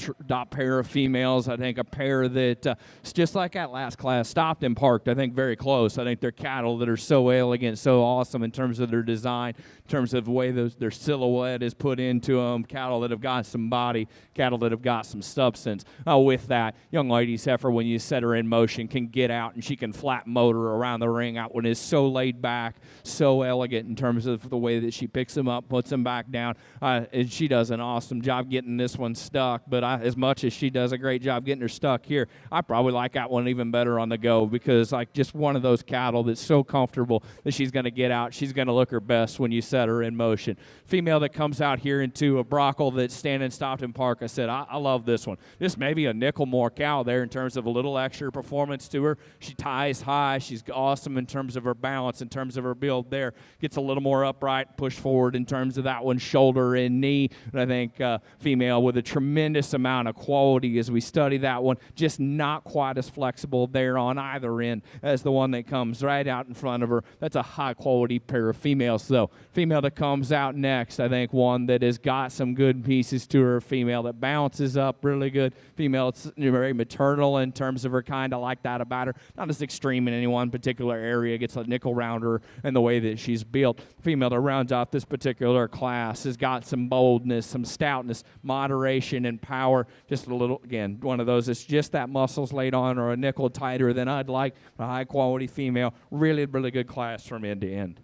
pair of females. I think a pair that, it's just like that last class, stopped and parked, I think very close. I think they're cattle that are so elegant, so awesome in terms of their design, in terms of the way their silhouette is put into them, cattle that have got some body, cattle that have got some substance. With that, young lady's heifer, when you set her in motion, can get out and she can flat motor around the ring. Out one is so laid back, so elegant in terms of the way that she picks them up, puts them back down, and she does an awesome job getting this one stuck. But as much as she does a great job getting her stuck here, I probably like that one even better on the go, because like just one of those cattle that's so comfortable that she's going to get out, she's going to look her best when you set her in motion. Female that comes out here into a brockle that's standing stopped in park, I said I love this one. This may be a nickel more cow there in terms of a little extra performance to her. She ties high, she's awesome in terms of her balance, in terms of her build there. Gets a little more upright, push forward in terms of that one, shoulder and knee. And I think female with a tremendous amount of quality as we study that one, just not quite as flexible there on either end as the one that comes right out in front of her. That's a high quality pair of females though. Female that comes out next, I think one that has got some good pieces to her, female that bounces up really good. Female that's very maternal in terms of her kind. I like that about her. Not as extreme in any one particular area, gets a nickel rounder and the way that she's built. Female that rounds out this particular class has got some boldness, some stoutness, moderation, and power. Just a little, again, one of those that's just that muscles laid on or a nickel tighter than I'd like. A high quality female, really, really good class from end to end.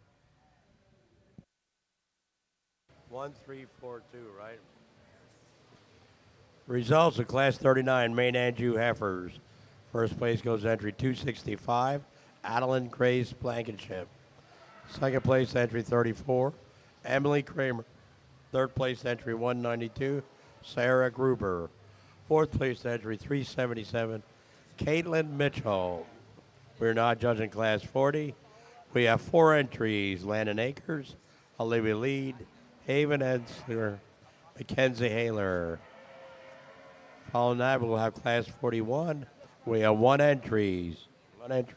1, 3, 4, 2, right? Results of Class 39 Maine-Anjou heifers. First place goes entry 265. Adeline Grace Blankenship. Second place entry 34, Emily Kramer. Third place entry 192, Sarah Gruber. Fourth place entry 377, Caitlin Mitchell. We're not judging class 40. We have 4 entries: Landon Acres, Olivia Lead, Haven Ensler, Mackenzie Haler. Following that, we'll have class 41. We have 1 entries. 1 entry.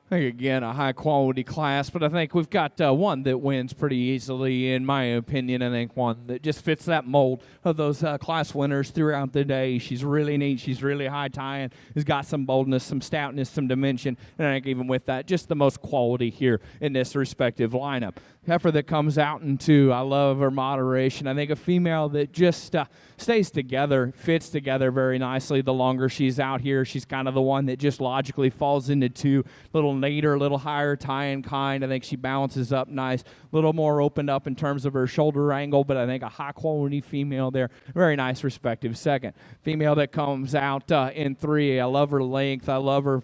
I think, again, a high-quality class, but I think we've got one that wins pretty easily, in my opinion. I think one that just fits that mold of those class winners throughout the day. She's really neat. She's really high-tying. Has got some boldness, some stoutness, some dimension, and I think even with that, just the most quality here in this respective lineup. Heifer that comes out into, I love her moderation. I think a female that just stays together, fits together very nicely. The longer she's out here, she's kind of the one that just logically falls into two, little neater, a little higher tie-in kind. I think she balances up nice, a little more opened up in terms of her shoulder angle, but I think a high-quality female there. Very nice respective second. Female that comes out in 3, I love her length. I love her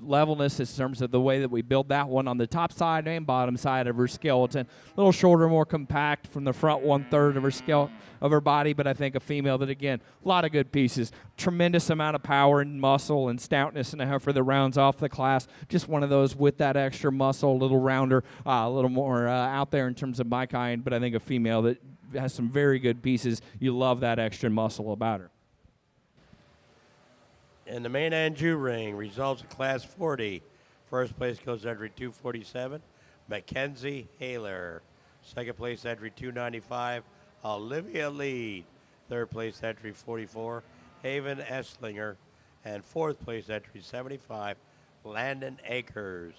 levelness in terms of the way that we build that one on the top side and bottom side of her skeleton. A little shorter, more compact from the front 1/3 of her of her body, but I think a female that, again, a lot of good pieces. Tremendous amount of power and muscle and stoutness in a heifer that rounds off the class. Just one of those with that extra muscle, a little rounder, a little more out there in terms of my kind, but I think a female that has some very good pieces. You love that extra muscle about her. In the Maine-Anjou ring, results of Class 40. First place goes entry 247, Mackenzie Haler. Second place entry 295, Olivia Lead. Third place entry 44, Haven Esslinger. And fourth place entry 75, Landon Akers.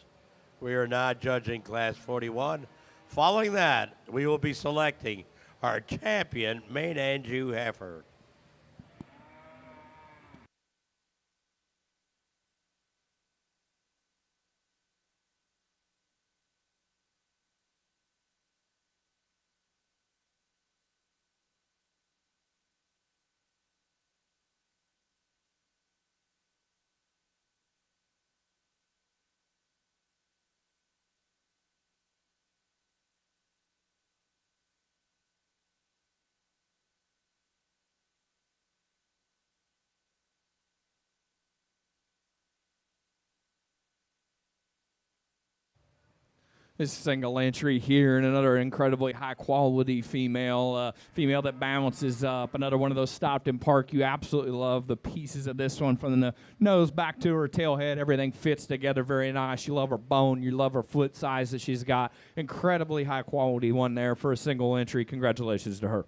We are now judging Class 41. Following that, we will be selecting our champion, Maine-Anjou Heifer. This single entry here, and another incredibly high-quality female, female that balances up. Another one of those stopped in park. You absolutely love the pieces of this one, from the nose back to her tail head. Everything fits together very nice. You love her bone. You love her foot size that she's got. Incredibly high-quality one there for a single entry. Congratulations to her.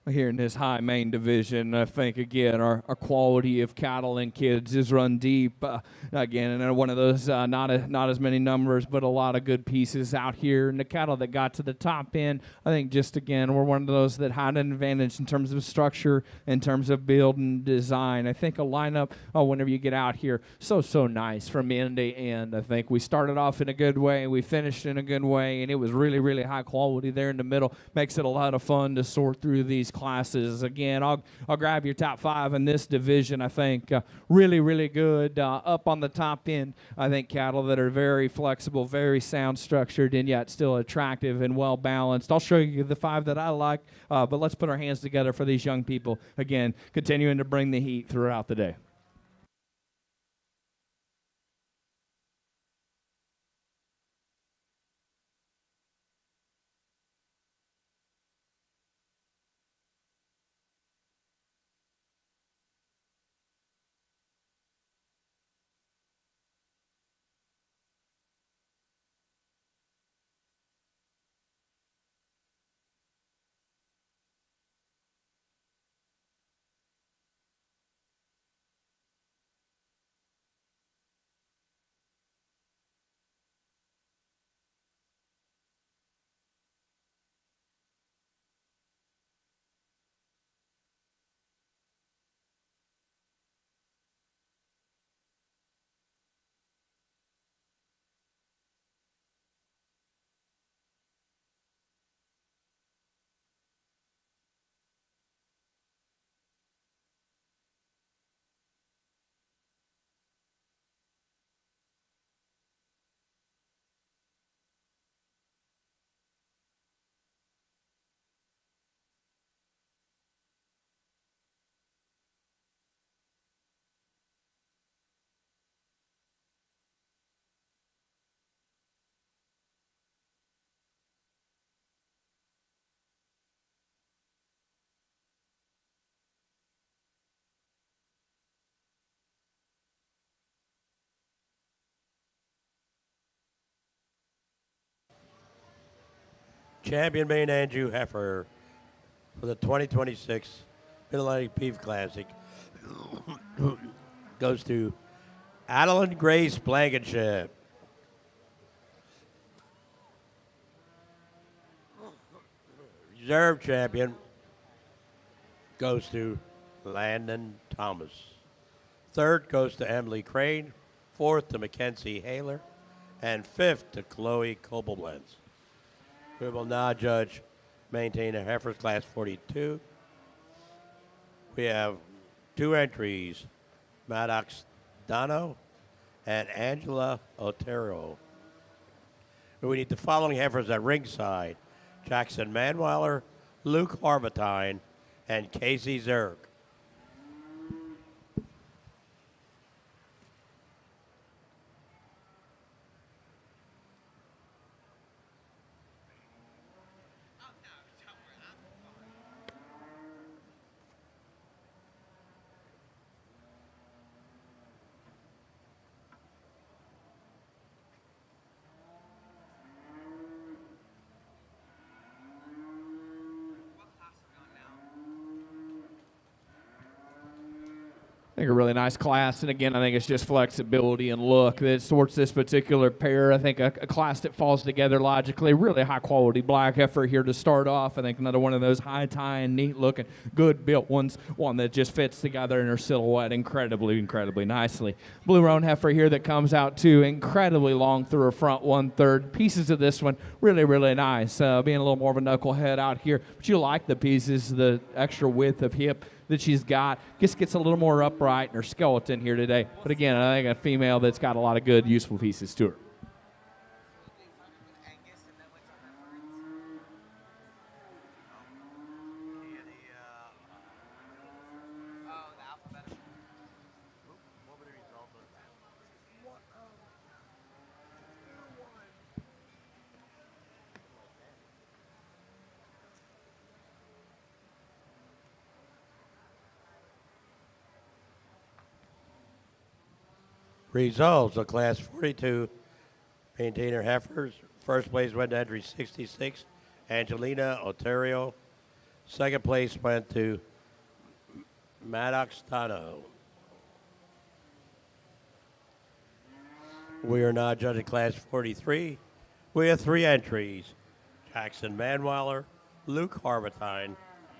here in this high Maine division. I think, again, our quality of cattle and kids is run deep. Again, and one of those, not as many numbers, but a lot of good pieces out here. And the cattle that got to the top end, I think just, again, we're one of those that had an advantage in terms of structure, in terms of build and design. I think a lineup, whenever you get out here, so nice from end to end. I think we started off in a good way, we finished in a good way, and it was really, really high quality there in the middle. Makes it a lot of fun to sort through these classes. Again, I'll grab your top 5 in this division. I think really, really good. Up on the top end, I think cattle that are very flexible, very sound structured, and yet still attractive and well balanced. I'll show you the 5 that I like, but let's put our hands together for these young people. Again, continuing to bring the heat throughout the day. Champion Maine-Anjou Heifer for the 2026 Mid-Atlantic Beef Classic goes to Adeline Grace Blankenship. Reserve champion goes to Landon Thomas. Third goes to Emily Crane. Fourth to Mackenzie Haler. And fifth to Chloe Coblentz. We will now judge maintain a Heifers Class 42. We have 2 entries, Maddox Dono and Angela Otero. We need the following heifers at ringside: Jackson Manweiler, Luke Harvatine, and Casey Zerg. I think a really nice class, and again, I think it's just flexibility and look that sorts this particular pair. I think a class that falls together logically. Really high-quality black heifer here to start off. I think another one of those high-tying, neat-looking, good-built ones, one that just fits together in her silhouette incredibly, incredibly nicely. Blue roan heifer here that comes out, too, incredibly long through her front 1/3. Pieces of this one, really, really nice, being a little more of a knucklehead out here. But you like the pieces, the extra width of hip that she's got. Just gets a little more upright in her skeleton here today. But again, I think a female that's got a lot of good, useful pieces to her. Results of Class 42 maintainer heifers. First place went to entry 66, Angelina Otero. Second place went to Maddox Tano. We are now judging class 43. We have 3 entries: Jackson Manweiler, Luke Harbatine,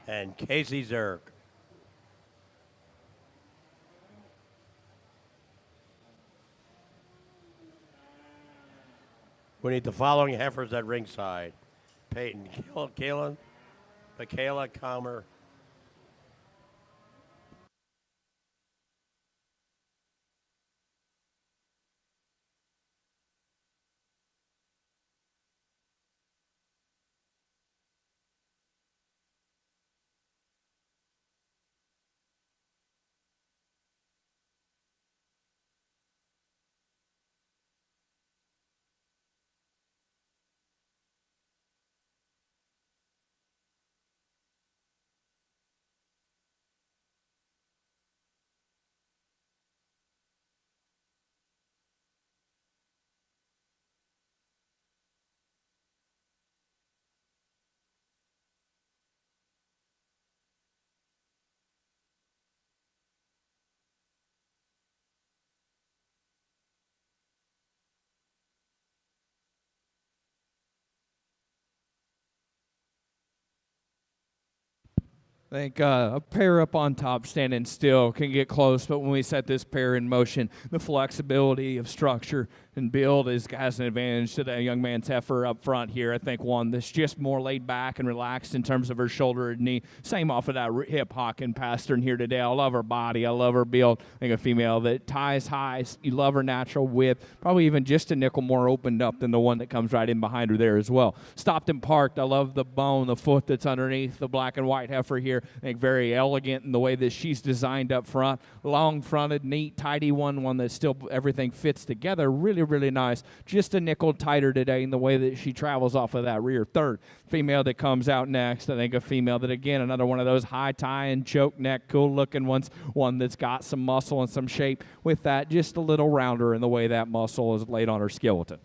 and Casey Zerk. We need the following heifers at ringside: Peyton Kaelin, Michaela Comer, I think a pair up on top standing still can get close, but when we set this pair in motion, the flexibility of structure and build has an advantage to that young man's heifer up front here. I think one that's just more laid back and relaxed in terms of her shoulder and knee. Same off of that hip hocking pastern here today. I love her body. I love her build. I think a female that ties high. You love her natural width. Probably even just a nickel more opened up than the one that comes right in behind her there as well. Stopped and parked. I love the bone, the foot that's underneath the black and white heifer here. I think very elegant in the way that she's designed up front. Long-fronted, neat, tidy one that still everything fits together. Really, really nice. Just a nickel tighter today in the way that she travels off of that rear third. Female that comes out next, I think a female that, again, another one of those high tie and choke neck, cool-looking ones. One that's got some muscle and some shape with that. Just a little rounder in the way that muscle is laid on her skeleton.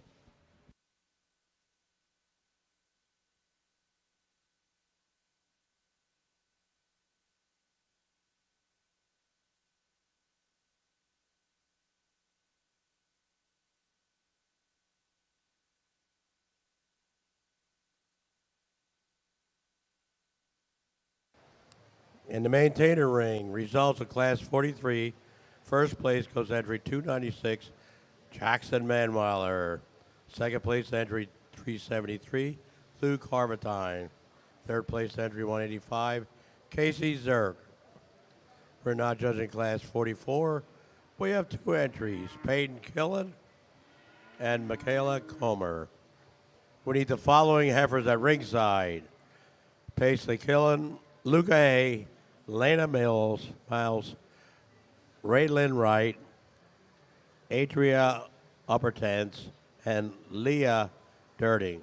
in the maintainer ring. Results of class 43. First place goes entry 296, Jackson Manweiler. Second place entry 373, Luke Harbatine. Third place entry 185, Casey Zerk. We're now judging class 44. We have 2 entries, Peyton Killen and Michaela Comer. We need the following heifers at ringside: Paisley Killen, Luca A., Lena Miles, Raylyn Wright, Adria Uppertense, and Leah Dirting.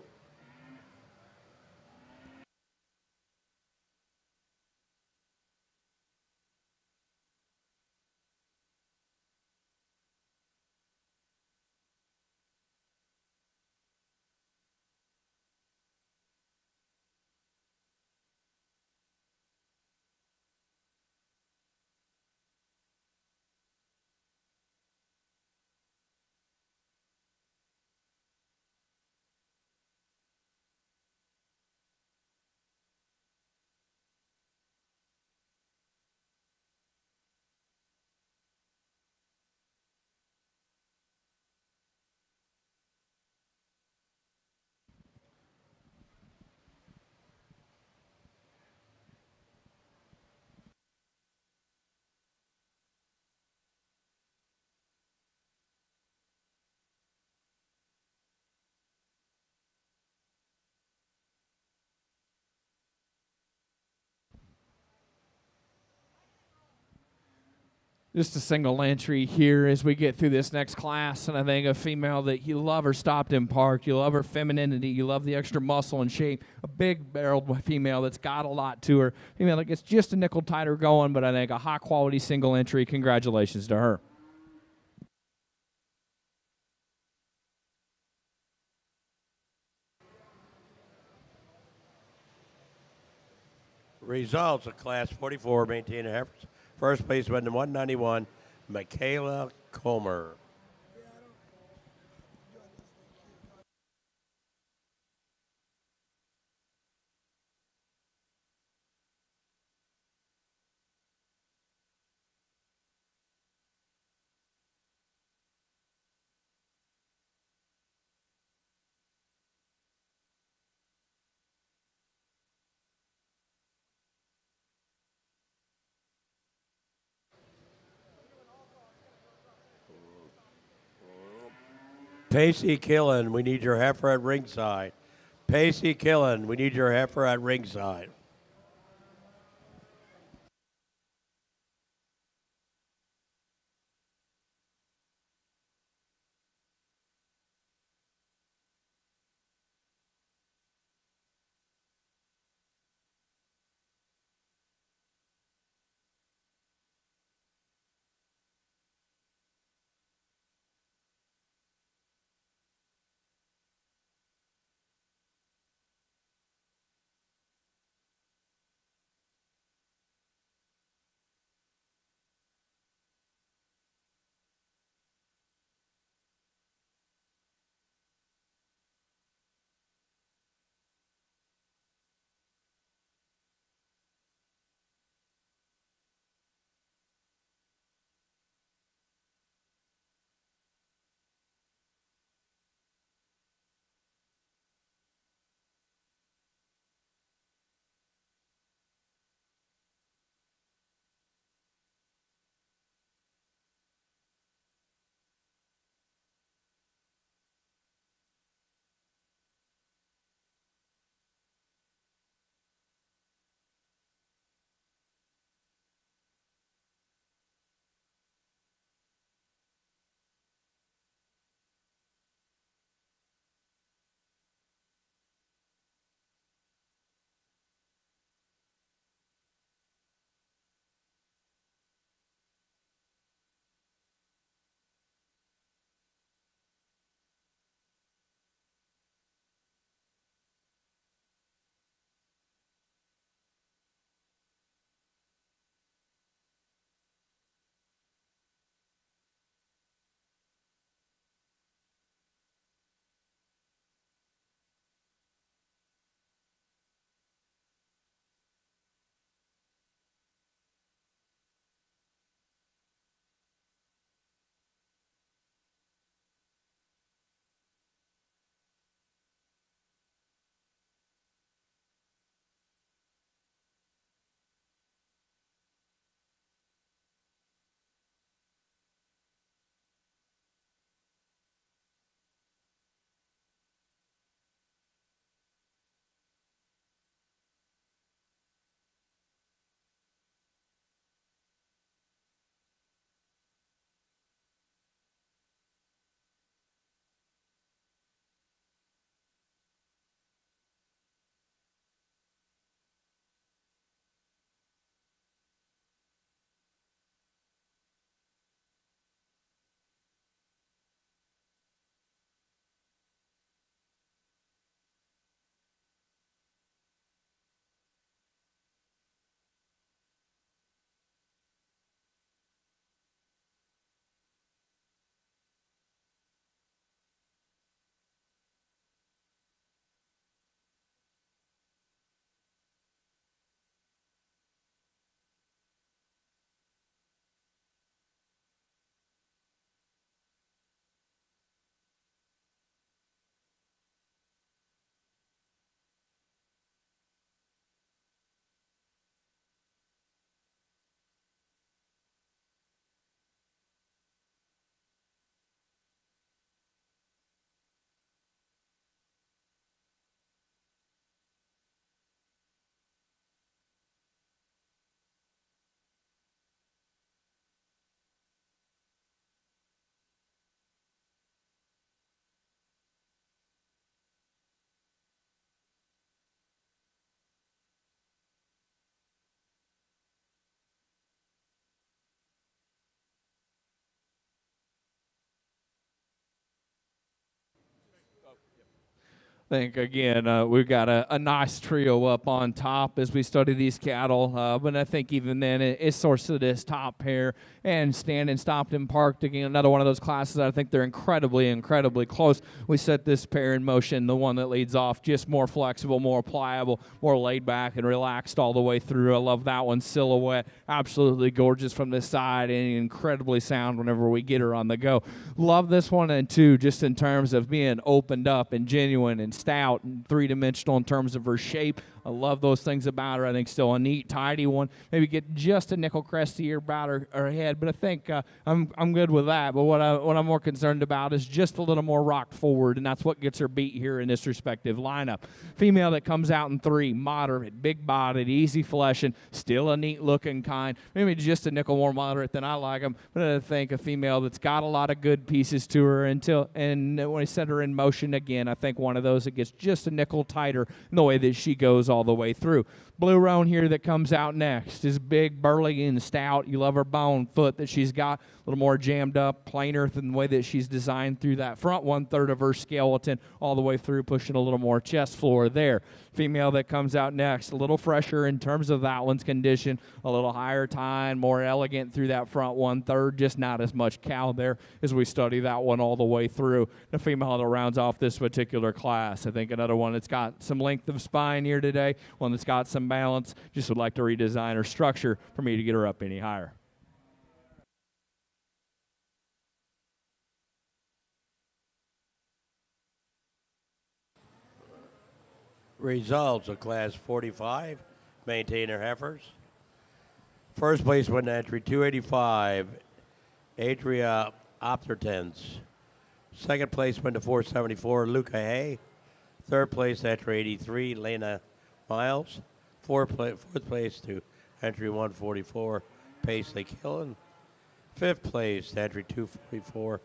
Just a single entry here as we get through this next class, and I think a female that you love her stopped in park, you love her femininity, you love the extra muscle and shape, a big-barreled female that's got a lot to her, female that gets just a nickel tighter going, but I think a high-quality single entry. Congratulations to her. Results of Class 44 maintainer Heifers. First place went to 191, Michaela Comer. Pacey Killen, we need your heifer at ringside. Pacey Killen, we need your heifer at ringside. I think, again, we've got a nice trio up on top as we study these cattle. But I think even then, it's sort of this top pair and Stand and Stopped and Parked. Again, another one of those classes. I think they're incredibly, incredibly close. We set this pair in motion, the one that leads off, just more flexible, more pliable, more laid back and relaxed all the way through. I love that one. Silhouette, absolutely gorgeous from this side and incredibly sound whenever we get her on the go. Love this one, and two, just in terms of being opened up and genuine and stout and three-dimensional in terms of her shape. I love those things about her. I think still a neat, tidy one. Maybe get just a nickel crest here about her head, but I think I'm good with that. But what I'm more concerned about is just a little more rocked forward, and that's what gets her beat here in this respective lineup. Female that comes out in 3, moderate, big-bodied, easy fleshing, still a neat-looking kind. Maybe just a nickel more moderate than I like them, but I think a female that's got a lot of good pieces to her and when I set her in motion again, I think one of those that gets just a nickel tighter in the way that she goes all the way through. Blue roan here that comes out next is big, burly, and stout. You love her bone foot that she's got, a little more jammed up, plainer than the way that she's designed through that front 1/3 of her skeleton all the way through, pushing a little more chest floor there. Female that comes out next, a little fresher in terms of that one's condition, a little higher tine, more elegant through that front 1/3, just not as much cow there as we study that one all the way through. The female that rounds off this particular class, I think another one that's got some length of spine here today, one that's got some balance. Just would like to redesign her structure for me to get her up any higher. Results of Class 45, maintainer heifers. First place went to entry 285, Adria Optertens. Second place went to 474, Luca Hay. Third place, entry 83, Lena Miles. Fourth place to entry 144, Paisley Killen. Fifth place, entry 244,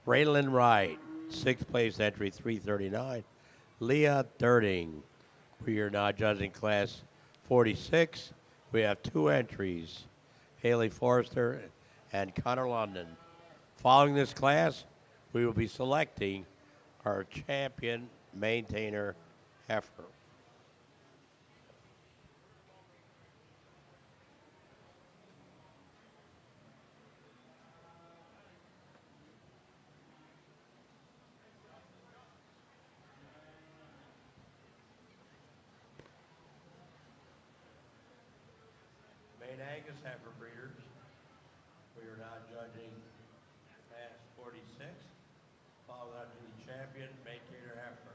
Raylan Wright. Sixth place, entry 339, Leah Dirting. We are now judging Class 46. We have 2 entries, Haley Forrester and Connor London. Following this class, we will be selecting our champion maintainer heifer. Angus heifer breeders. We are now judging Class 46. Follow that to the champion maintainer heifer.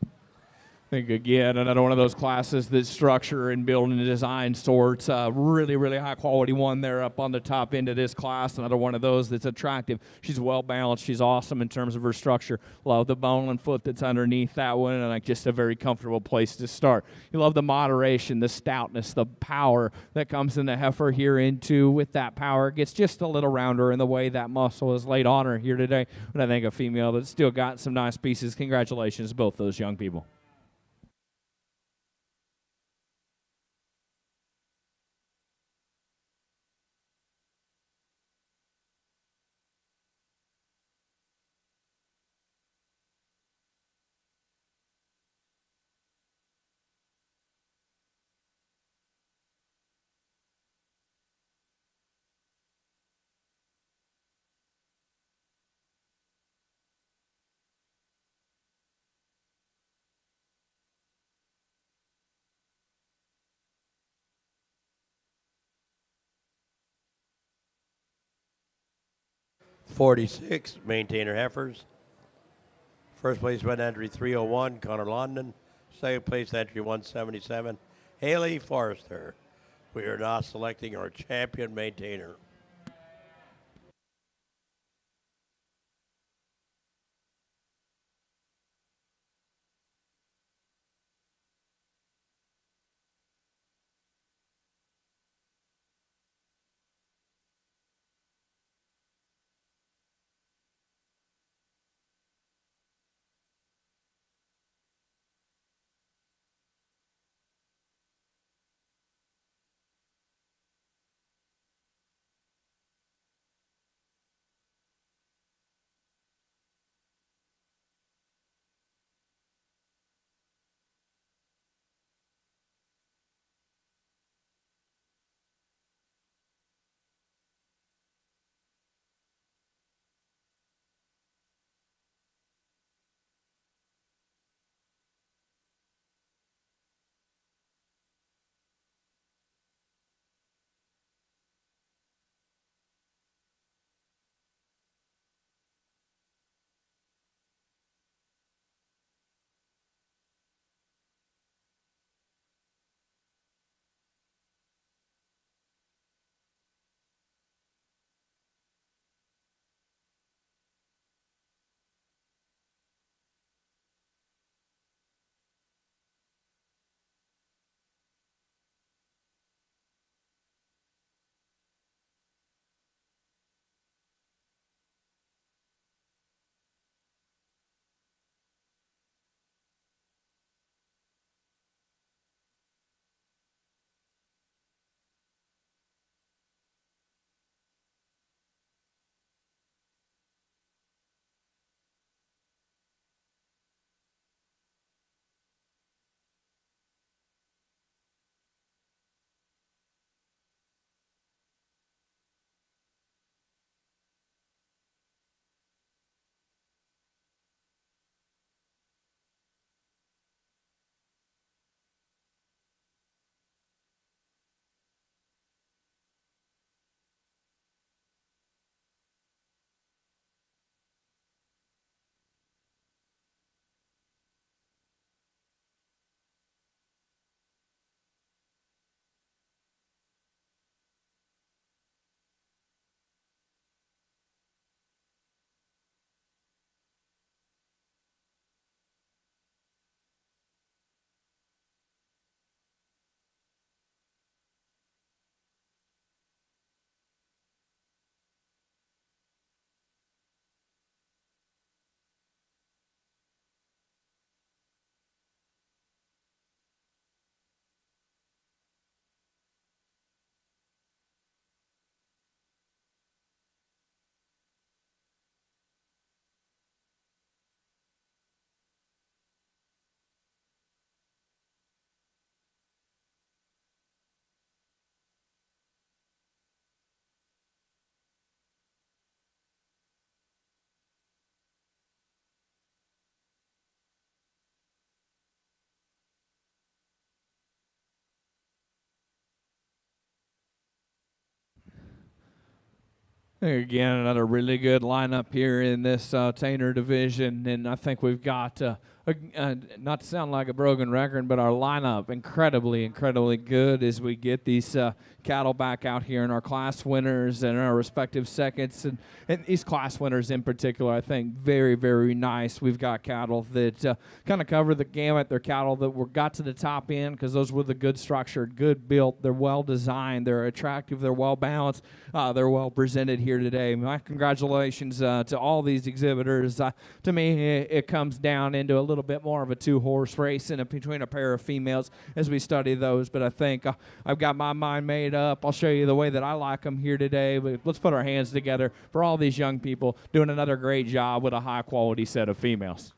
I think, again, another one of those classes that structure and build and design sorts. Really, really high-quality one there up on the top end of this class. Another one of those that's attractive. She's well-balanced. She's awesome in terms of her structure. Love the bone and foot that's underneath that one, and like just a very comfortable place to start. You love the moderation, the stoutness, the power that comes in the heifer here into with that power. Gets just a little rounder in the way that muscle is laid on her here today. But I think a female that's still got some nice pieces. Congratulations to both those young people. '46 maintainer heifers. First place went entry 301, Connor London. Second place entry 177, Haley Forrester. We are now selecting our champion maintainer. Again, another really good lineup here in this Tainer division, and I think we've got, not to sound like a broken record, but our lineup incredibly good as we get these cattle back out here in our class winners and our respective seconds, and these class winners in particular, I think very nice. We've got cattle that kind of cover the gamut. They're cattle that got to the top end because those were the good structured, good built. They're well designed. They're attractive. They're well balanced. They're well presented here today. My congratulations to all these exhibitors. To me, it comes down into a little bit more of a two-horse race between a pair of females as we study those. But I think I've got my mind made up. I'll show you the way that I like them here today. But let's put our hands together for all these young people doing another great job with a high-quality set of females.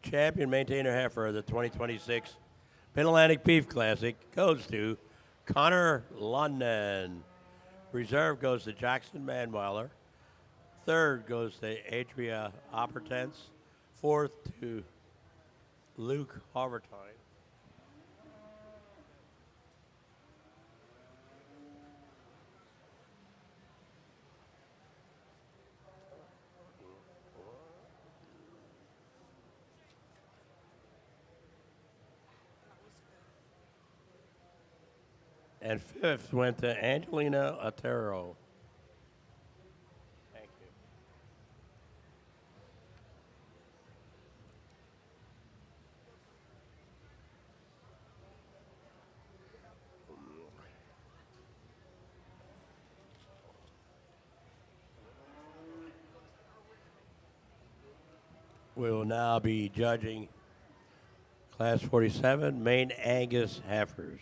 Champion maintainer Heifer of the 2026 Mid-Atlantic Beef Classic goes to Connor London. Reserve goes to Jackson Manweiler. Third goes to Adria Oppertence. Fourth to Luke Harbertine. And fifth went to Angelina Otero. Thank you. We will now be judging Class 47 Maine Angus heifers.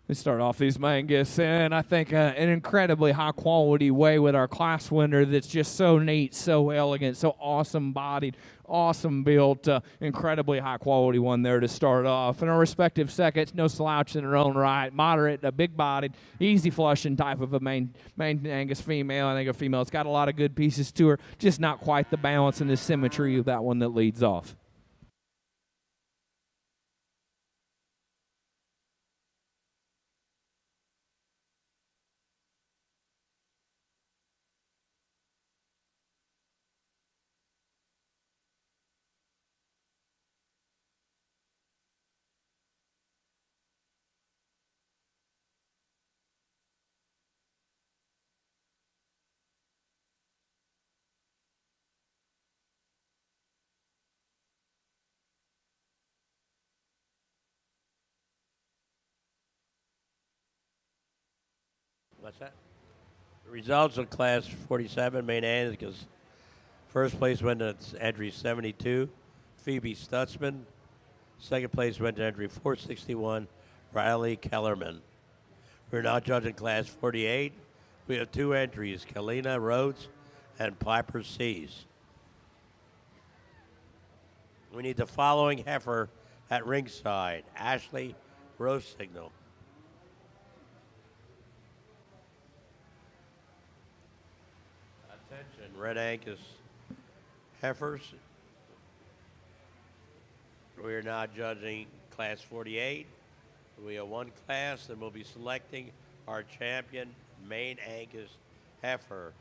We start off these Angus, and I think an incredibly high-quality way with our class winner that's just so neat, so elegant, so awesome-bodied, awesome built, incredibly high-quality one there to start off. And our respective seconds, no slouch in their own right, moderate, big-bodied, easy-flushing type of a Maine Angus female. I think a female that's got a lot of good pieces to her, just not quite the balance and the symmetry of that one that leads off. What's that? The results of Class 47 Maine Angus. First place went to entry 72, Phoebe Stutzman. Second place went to entry 461, Riley Kellerman. We're now judging Class 48. We have two entries, Kalina Rhodes and Piper Seas. We need the following heifer at ringside. Ashley Rose Signal. Attention, Red Angus heifers. We are now judging Class 48. We have one class, and we'll be selecting our champion, Maine Angus heifer.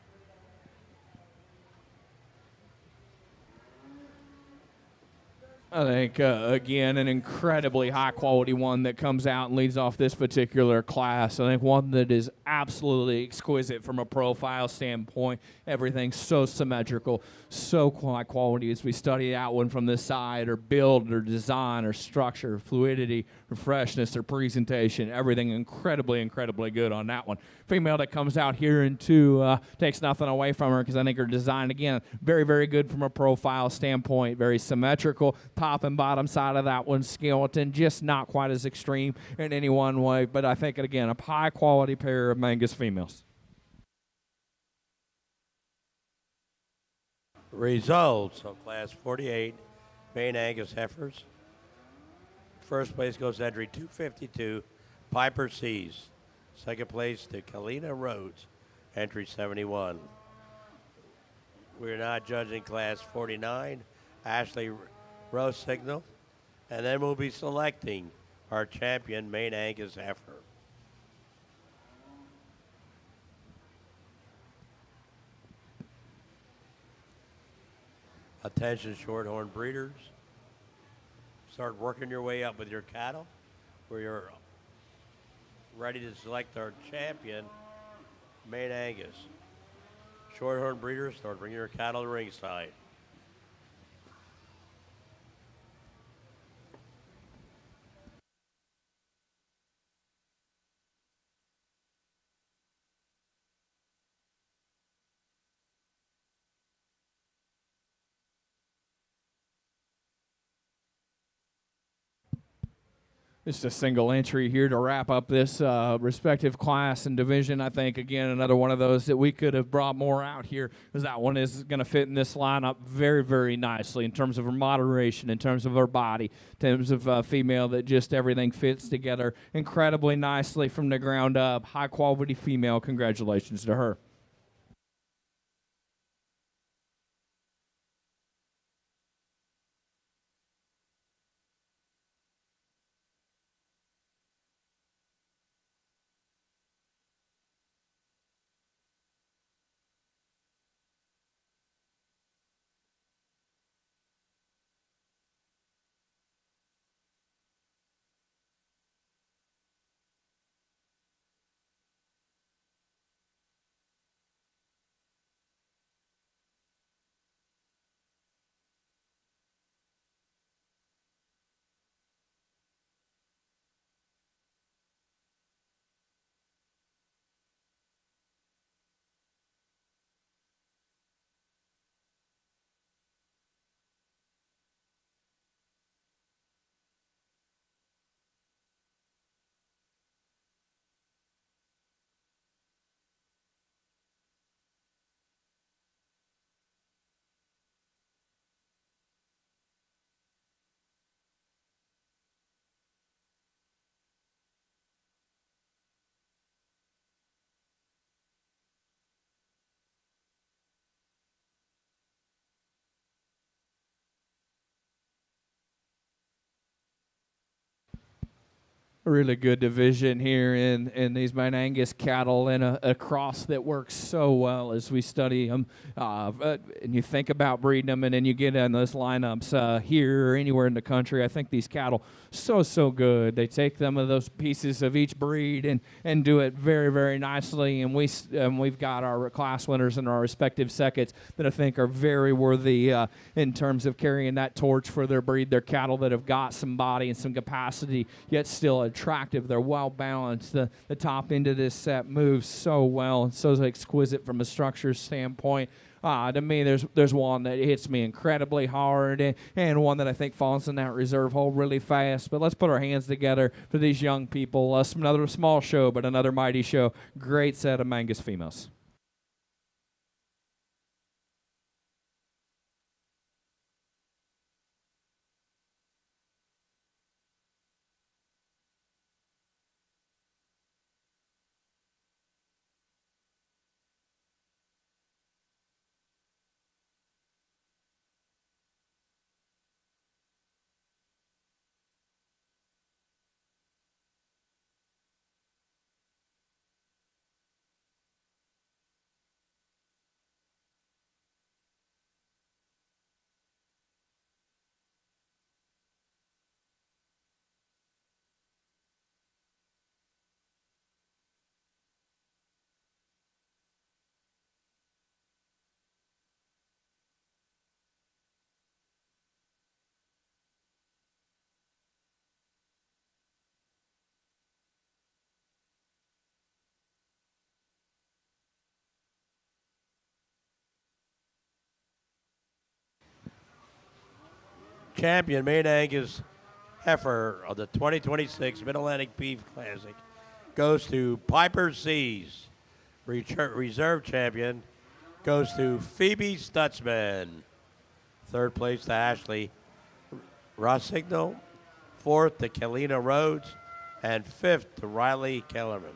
I think, again, an incredibly high-quality one that comes out and leads off this particular class. I think one that is absolutely exquisite from a profile standpoint. Everything's so symmetrical, so high quality as we study that one from this side, or build, or design, or structure, fluidity, or freshness, or presentation. Everything incredibly, incredibly good on that one. Female that comes out here and takes nothing away from her because I think her design, again, very, very good from a profile standpoint. Very symmetrical. Top and bottom side of that one, skeleton, just not quite as extreme in any one way. But I think, again, a high-quality pair of Angus females. Results of Class 48 Maine-Anjou heifers. First place goes entry 252, Piper Seas. Second place to Kalina Rhodes, entry 71. We're now judging Class 49, Ashley Rose Signal, and then we'll be selecting our champion Maine-Anjou heifer. Attention Shorthorn breeders. Start working your way up with your cattle where you're ready to select our champion, Maine-Anjou. Shorthorn breeders, start bringing your cattle to ringside. Just a single entry here to wrap up this respective class and division. I think, again, another one of those that we could have brought more out here, because that one is going to fit in this lineup very, very nicely in terms of her moderation, in terms of her body, in terms of female, that just everything fits together incredibly nicely from the ground up. High-quality female. Congratulations to her. Really good division here in these Maine-Anjou cattle, and a cross that works so well as we study them. And you think about breeding them, and then you get in those lineups here or anywhere in the country. I think these cattle so good. They take them of those pieces of each breed and do it very, very nicely. And we've got our class winners and our respective seconds that I think are very worthy in terms of carrying that torch for their breed. Their cattle that have got some body and some capacity, yet still attractive. They're well balanced. The top end of this set moves so well and so exquisite from a structure standpoint. To me, there's one that hits me incredibly hard, and one that I think falls in that reserve hole really fast. But let's put our hands together for these young people. Another small show, but another mighty show. Great set of Angus females. Champion Maine-Anjou heifer of the 2026 Mid-Atlantic Beef Classic goes to Piper Seas. Reserve champion goes to Phoebe Stutzman. Third place to Ashley Rossignol. Fourth to Kalina Rhodes. And fifth to Riley Kellerman.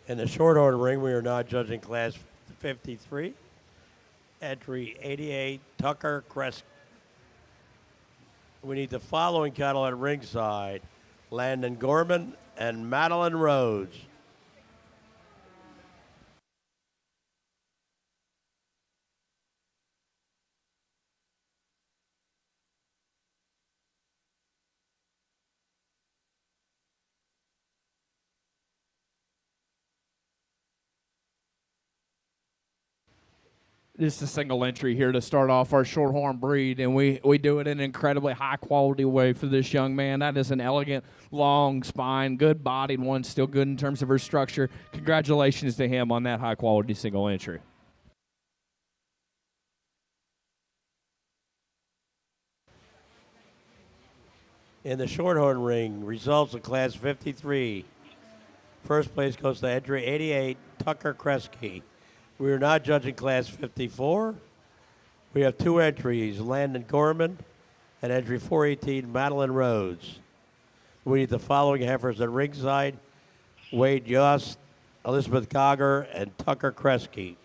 In the Shorthorn ring, we are now judging class 53. Entry 88, Tucker Crest. We need the following cattle at ringside: Landon Gorman and Madeline Rhodes. Just a single entry here to start off our Shorthorn breed, and we do it in an incredibly high-quality way for this young man. That is an elegant, long spine, good-bodied one, still good in terms of her structure. Congratulations to him on that high-quality single entry. In the Shorthorn ring, results of Class 53. First place goes to entry 88, Tucker Kresge. We are not judging Class 54. We have two entries, Landon Gorman and entry 418, Madeline Rhodes. We need the following heifers at ringside, Wade Yost, Elizabeth Cogger, and Tucker Kresge.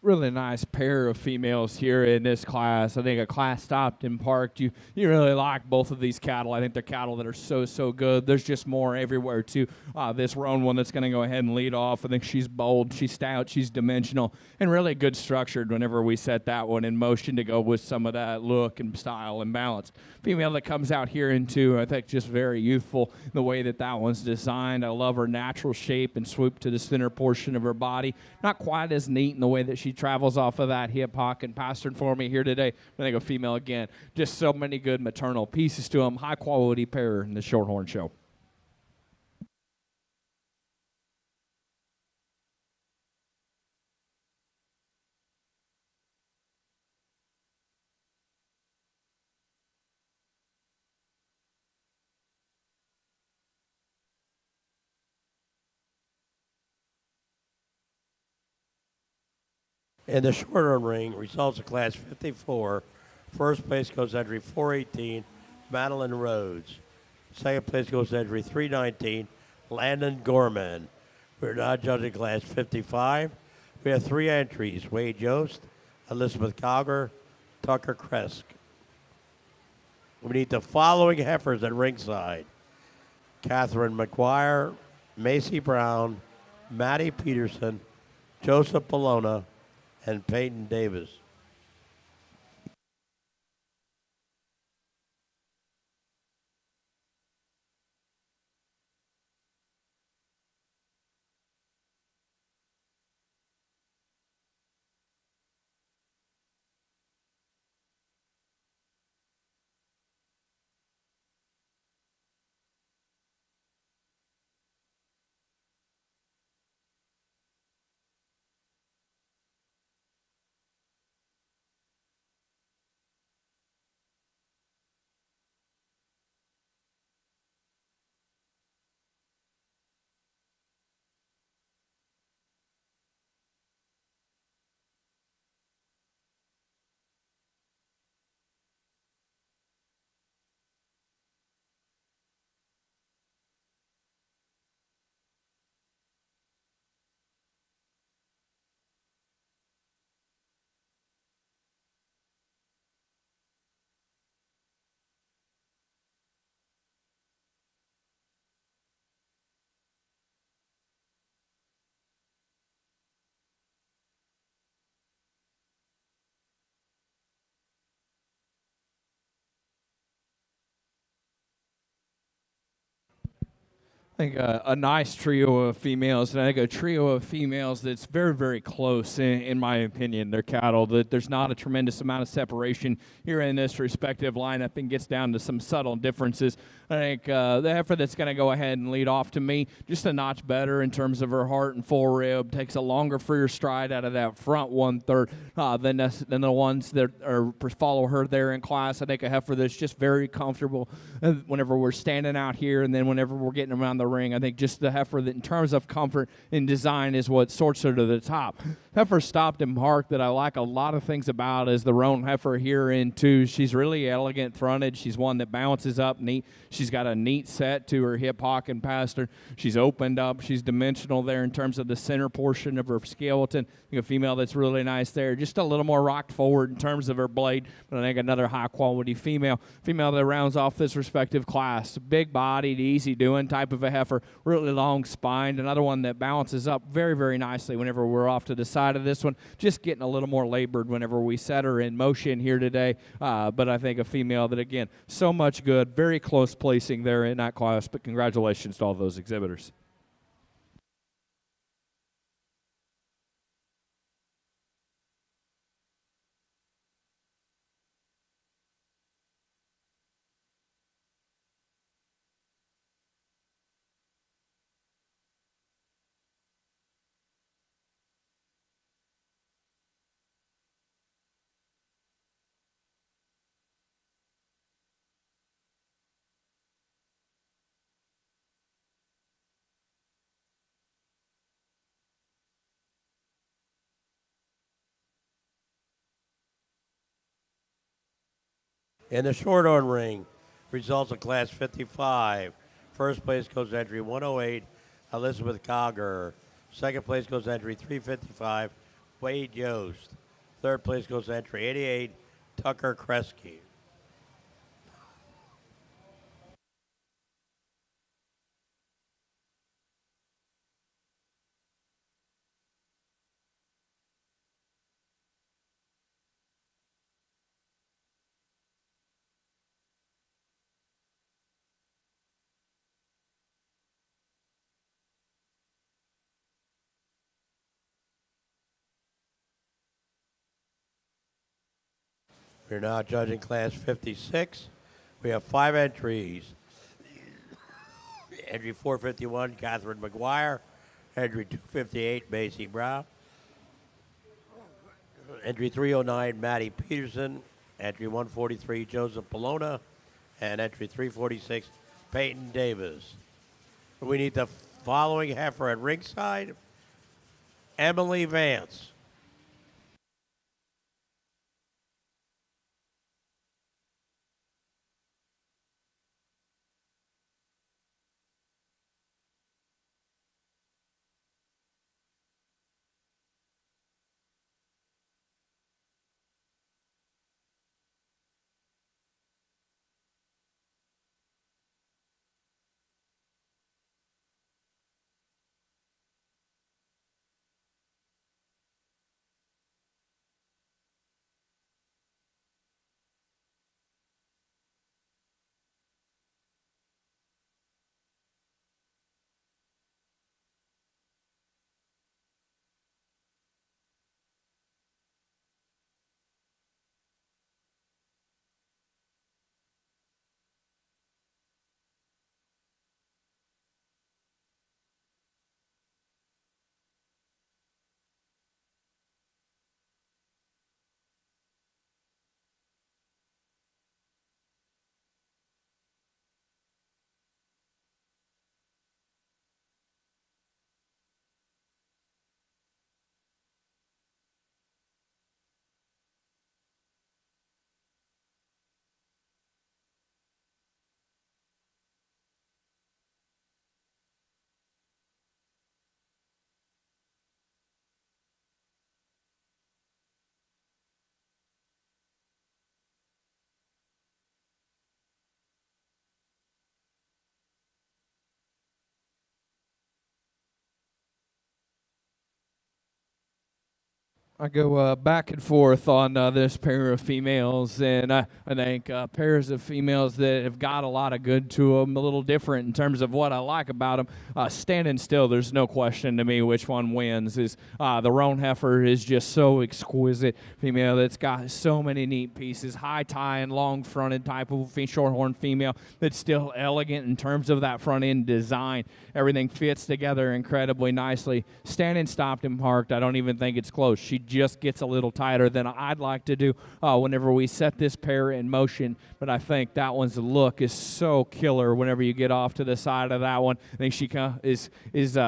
Really nice pair of females here in this class. I think a class stopped and parked. You really like both of these cattle. I think they're cattle that are so good. There's just more everywhere too. This roan one that's going to go ahead and lead off. I think she's bold, she's stout, she's dimensional, and really good structured whenever we set that one in motion to go with some of that look and style and balance. Female that comes out here into, I think, just very youthful the way that one's designed. I love her natural shape and swoop to the center portion of her body. Not quite as neat in the way that she travels off of that hip hock and pastern for me here today. I think a female again. Just so many good maternal pieces to them. High quality pair in the Shorthorn show. In the Shorthorn ring, results of Class 54. First place goes entry 418, Madeline Rhodes. Second place goes entry 319, Landon Gorman. We're not judging Class 55. We have three entries, Wade Yost, Elizabeth Cogger, Tucker Kresge. We need the following heifers at ringside. Catherine McGuire, Macy Brown, Maddie Peterson, Joseph Bologna, and Peyton Davis. I think a nice trio of females, and I think a trio of females that's very, very close, in my opinion. They're cattle. That there's not a tremendous amount of separation here in this respective lineup, and gets down to some subtle differences. I think the heifer that's going to go ahead and lead off to me, just a notch better in terms of her heart and full rib, takes a longer freer stride out of that front 1/3 than the ones that follow her there in class. I think a heifer that's just very comfortable whenever we're standing out here, and then whenever we're getting around the ring. I think just the heifer that in terms of comfort and design is what sorts her to the top. Heifer stopped and parked that I like a lot of things about is the roan heifer here in two. She's really elegant fronted. She's one that bounces up neat. She's got a neat set to her hip hock and past her. She's opened up. She's dimensional there in terms of the center portion of her skeleton. I think a female that's really nice there. Just a little more rocked forward in terms of her blade, but I think another high quality female. Female that rounds off this respective class. Big bodied, easy doing type of a heifer. Really long spined. Another one that balances up very, very nicely whenever we're off to the side of this one. Just getting a little more labored whenever we set her in motion here today. But I think a female that, again, so much good. Very close placing there in that class. But congratulations to all those exhibitors. In the Shorthorn ring, results of Class 55. First place goes entry 108, Elizabeth Cogger. Second place goes entry 355, Wade Yost. Third place goes entry 88, Tucker Kresge. We're now judging Class 56. We have 5 entries. Entry 451, Catherine McGuire. Entry 258, Macy Brown. Entry 309, Maddie Peterson. Entry 143, Joseph Polona. And entry 346, Peyton Davis. We need the following heifer at ringside. Emily Vance. I go back and forth on this pair of females, and I think pairs of females that have got a lot of good to them, a little different in terms of what I like about them. Standing still, there's no question to me which one wins. Is the roan heifer is just so exquisite female that's got so many neat pieces, high tie and long fronted type of shorthorn female that's still elegant in terms of that front end design. Everything fits together incredibly nicely. Standing stopped and parked, I don't even think it's close. She just gets a little tighter than I'd like to do whenever we set this pair in motion. But I think that one's look is so killer whenever you get off to the side of that one. I think she is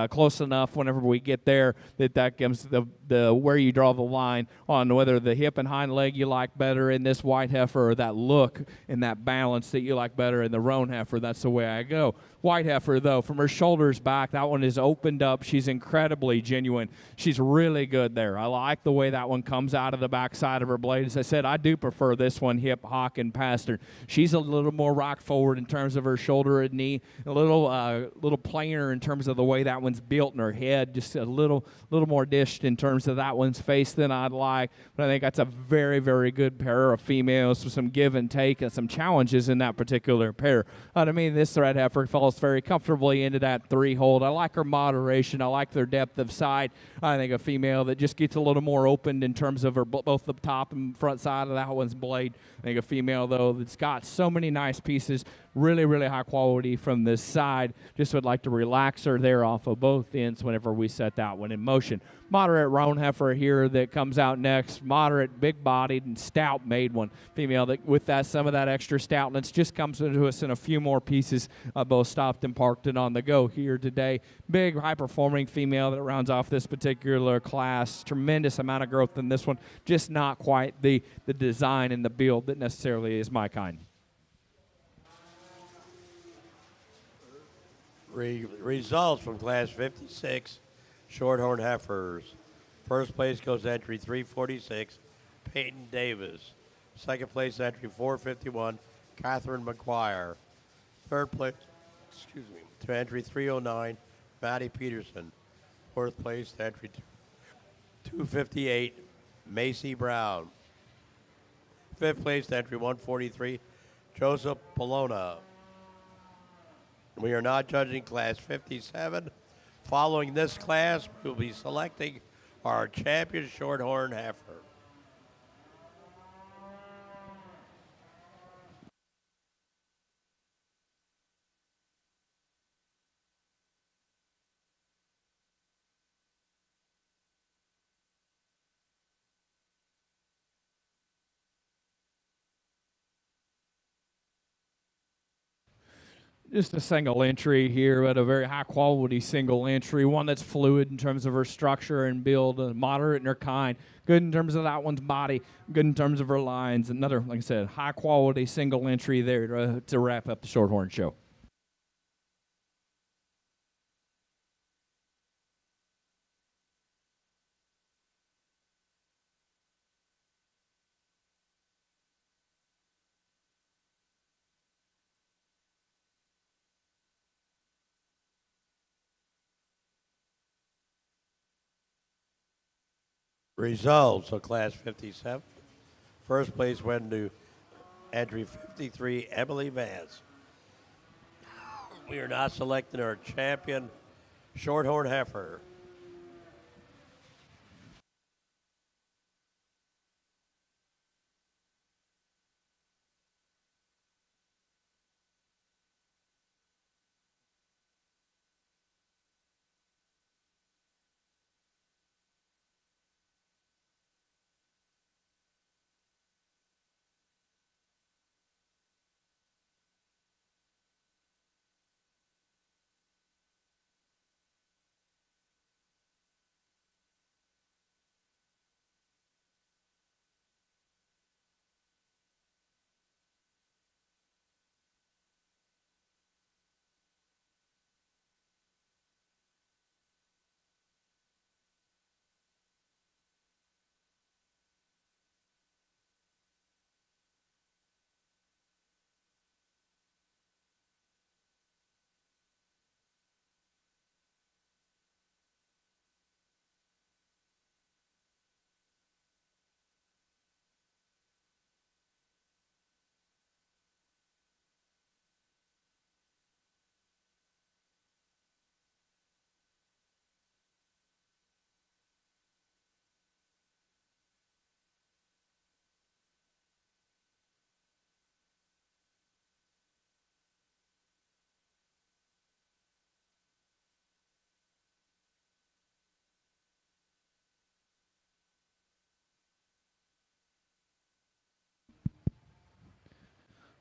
close enough whenever we get there that gives the where you draw the line on whether the hip and hind leg you like better in this white heifer or that look and that balance that you like better in the roan heifer. That's the way I go. White heifer, though, from her shoulders back, that one is opened up. She's incredibly genuine. She's really good there. I like the way that one comes out of the backside of her blade. As I said, I do prefer this one hip, hock, and pastern. She's a little more rock forward in terms of her shoulder and knee, a little plainer in terms of the way that one's built in her head, just a little more dished in terms of that one's face than I'd like. But I think that's a very, very good pair of females with some give and take and some challenges in that particular pair. To me, this red heifer falls very comfortably into that 3-hold. I like her moderation. I like their depth of side. I think a female that just gets a little more opened in terms of her both the top and front side of that one's blade. I think a female, though, that's got so many nice pieces, really, really high quality from this side. Just would like to relax her there off of both ends whenever we set that one in motion. Moderate roan heifer here that comes out next. Moderate, big-bodied, and stout-made one. Female that with that some of that extra stoutness just comes into us in a few more pieces, both stopped and parked and on the go here today. Big, high-performing female that rounds off this particular class. Tremendous amount of growth in this one. Just not quite the design and the build that necessarily is my kind. Results from Class 56 Shorthorn Heifers. First place goes entry 346, Peyton Davis. Second place entry 451, Catherine McGuire. Third place, to entry 309, Maddie Peterson. Fourth place to entry 258, Macy Brown. Fifth place to entry 143, Joseph Polona. We are not judging Class 57. Following this class, we will be selecting our champion Shorthorn heifer. Just a single entry here, but a very high quality single entry, one that's fluid in terms of her structure and build, moderate in her kind, good in terms of that one's body, good in terms of her lines. Another, like I said, high quality single entry there to wrap up the Shorthorn show. Results of Class 57. First place went to entry 53, Emily Vance. We are not selecting our champion Shorthorn heifer.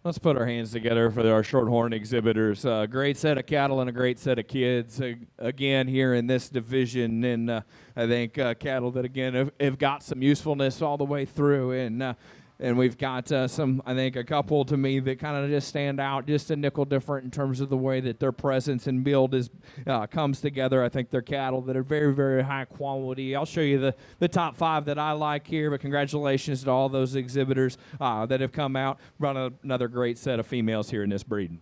Let's put our hands together for our Shorthorn exhibitors. Great set of cattle and a great set of kids. Again, here in this division, and I think cattle that again have got some usefulness all the way through, and we've got some, I think, a couple to me that kind of just stand out, just a nickel different in terms of the way that their presence and build comes together. I think they're cattle that are very, very high quality. I'll show you the top 5 that I like here, but congratulations to all those exhibitors that have come out, brought another great set of females here in this breeding.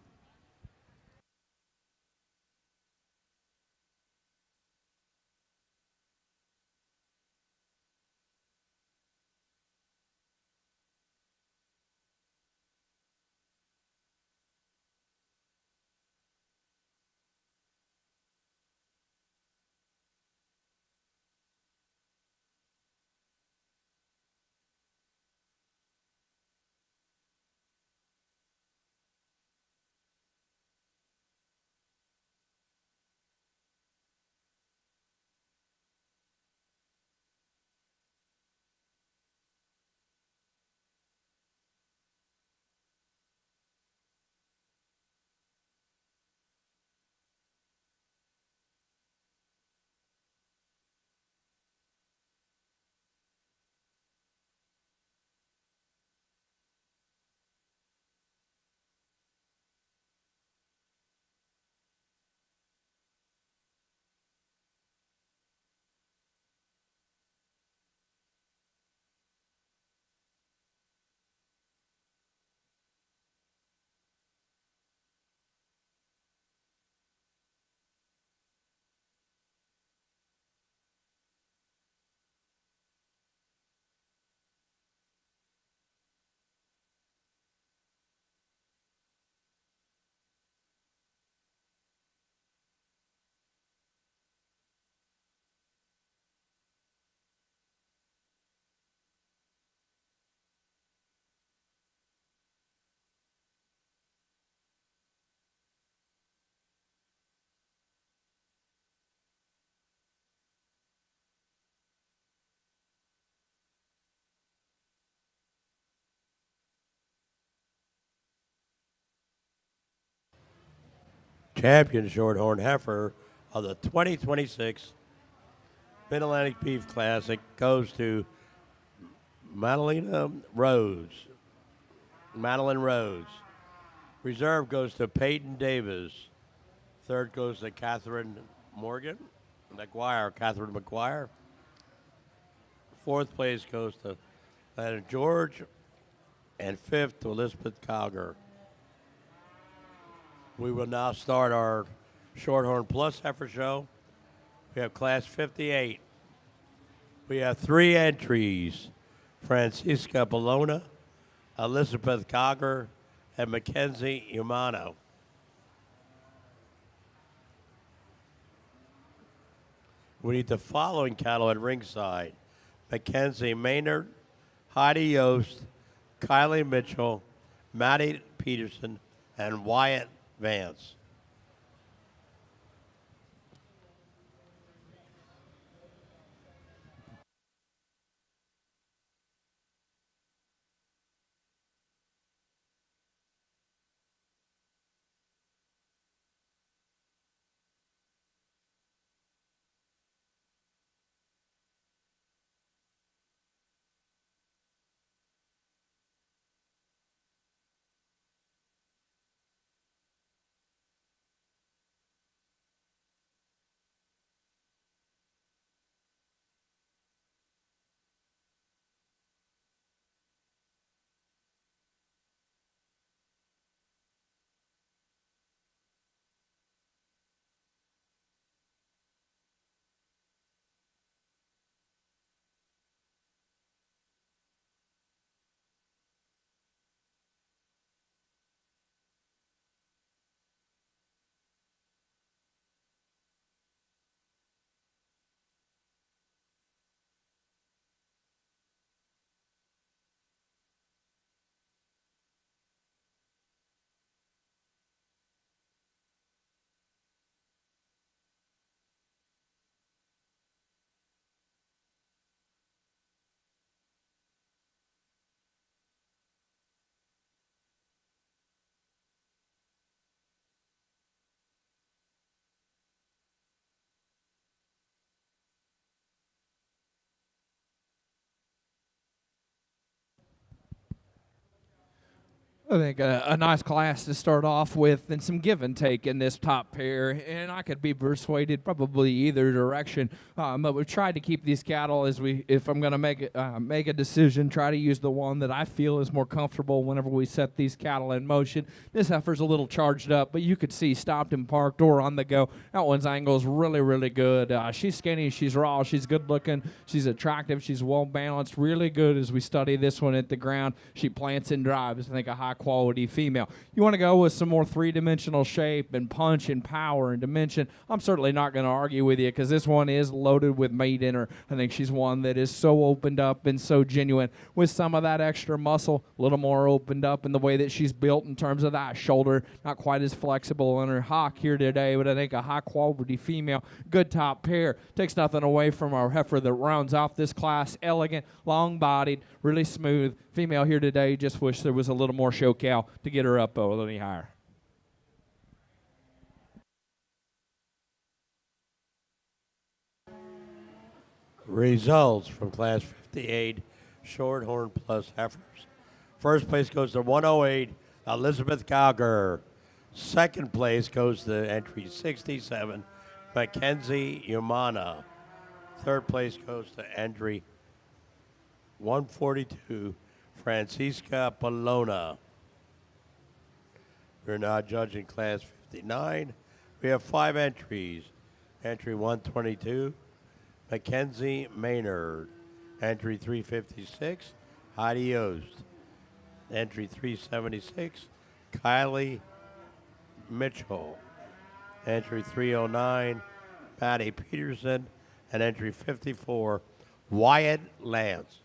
Champion Shorthorn Heifer of the 2026 Mid-Atlantic Beef Classic goes to Madeline Rose. Madeline Rose. Reserve goes to Peyton Davis. Third goes to Catherine Morgan. Catherine McGuire. Fourth place goes to Leonard George. And fifth to Elizabeth Cogger. We will now start our Shorthorn Plus heifer show. We have class 58. We have 3 entries: Francisca Bologna, Elizabeth Cogger, and Mackenzie Umano. We need the following cattle at ringside: Mackenzie Maynard, Heidi Yost, Kylie Mitchell, Maddie Peterson, and Wyatt Vance. I think a nice class to start off with, and some give and take in this top pair, and I could be persuaded probably either direction. But we've tried to keep these cattle if I'm going to make a decision, try to use the one that I feel is more comfortable whenever we set these cattle in motion. This heifer's a little charged up, but you could see stopped and parked or on the go. That one's angle is really, really good. She's skinny, she's raw, she's good looking, she's attractive, she's well balanced, really good as we study this one at the ground. She plants and drives. I think a high quality female. You want to go with some more three-dimensional shape and punch and power and dimension, I'm certainly not going to argue with you, because this one is loaded with meat in her. I think she's one that is so opened up and so genuine with some of that extra muscle, a little more opened up in the way that she's built in terms of that shoulder, not quite as flexible in her hock here today, but I think a high quality female, good top pair. Takes nothing away from our heifer that rounds off this class. Elegant, long-bodied, really smooth female here today. Just wish there was a little more show cow to get her up a little higher. Results from Class 58 Shorthorn Plus heifers. First place goes to 108 Elizabeth Gauger. Second place goes to entry 67 Mackenzie Umana. Third place goes to entry 142 Francisca Bologna. We're now judging Class 59. We have 5 entries. Entry 122, Mackenzie Maynard. Entry 356, Heidi Yost. Entry 376, Kylie Mitchell. Entry 309, Patty Peterson. And entry 54, Wyatt Lance.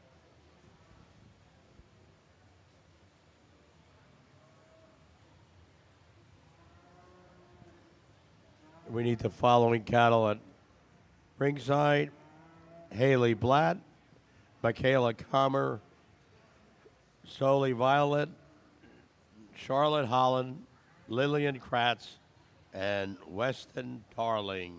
We need the following cattle at ringside: Haley Blatt, Michaela Comer, Soli Violet, Charlotte Holland, Lillian Kratz, and Weston Tarling.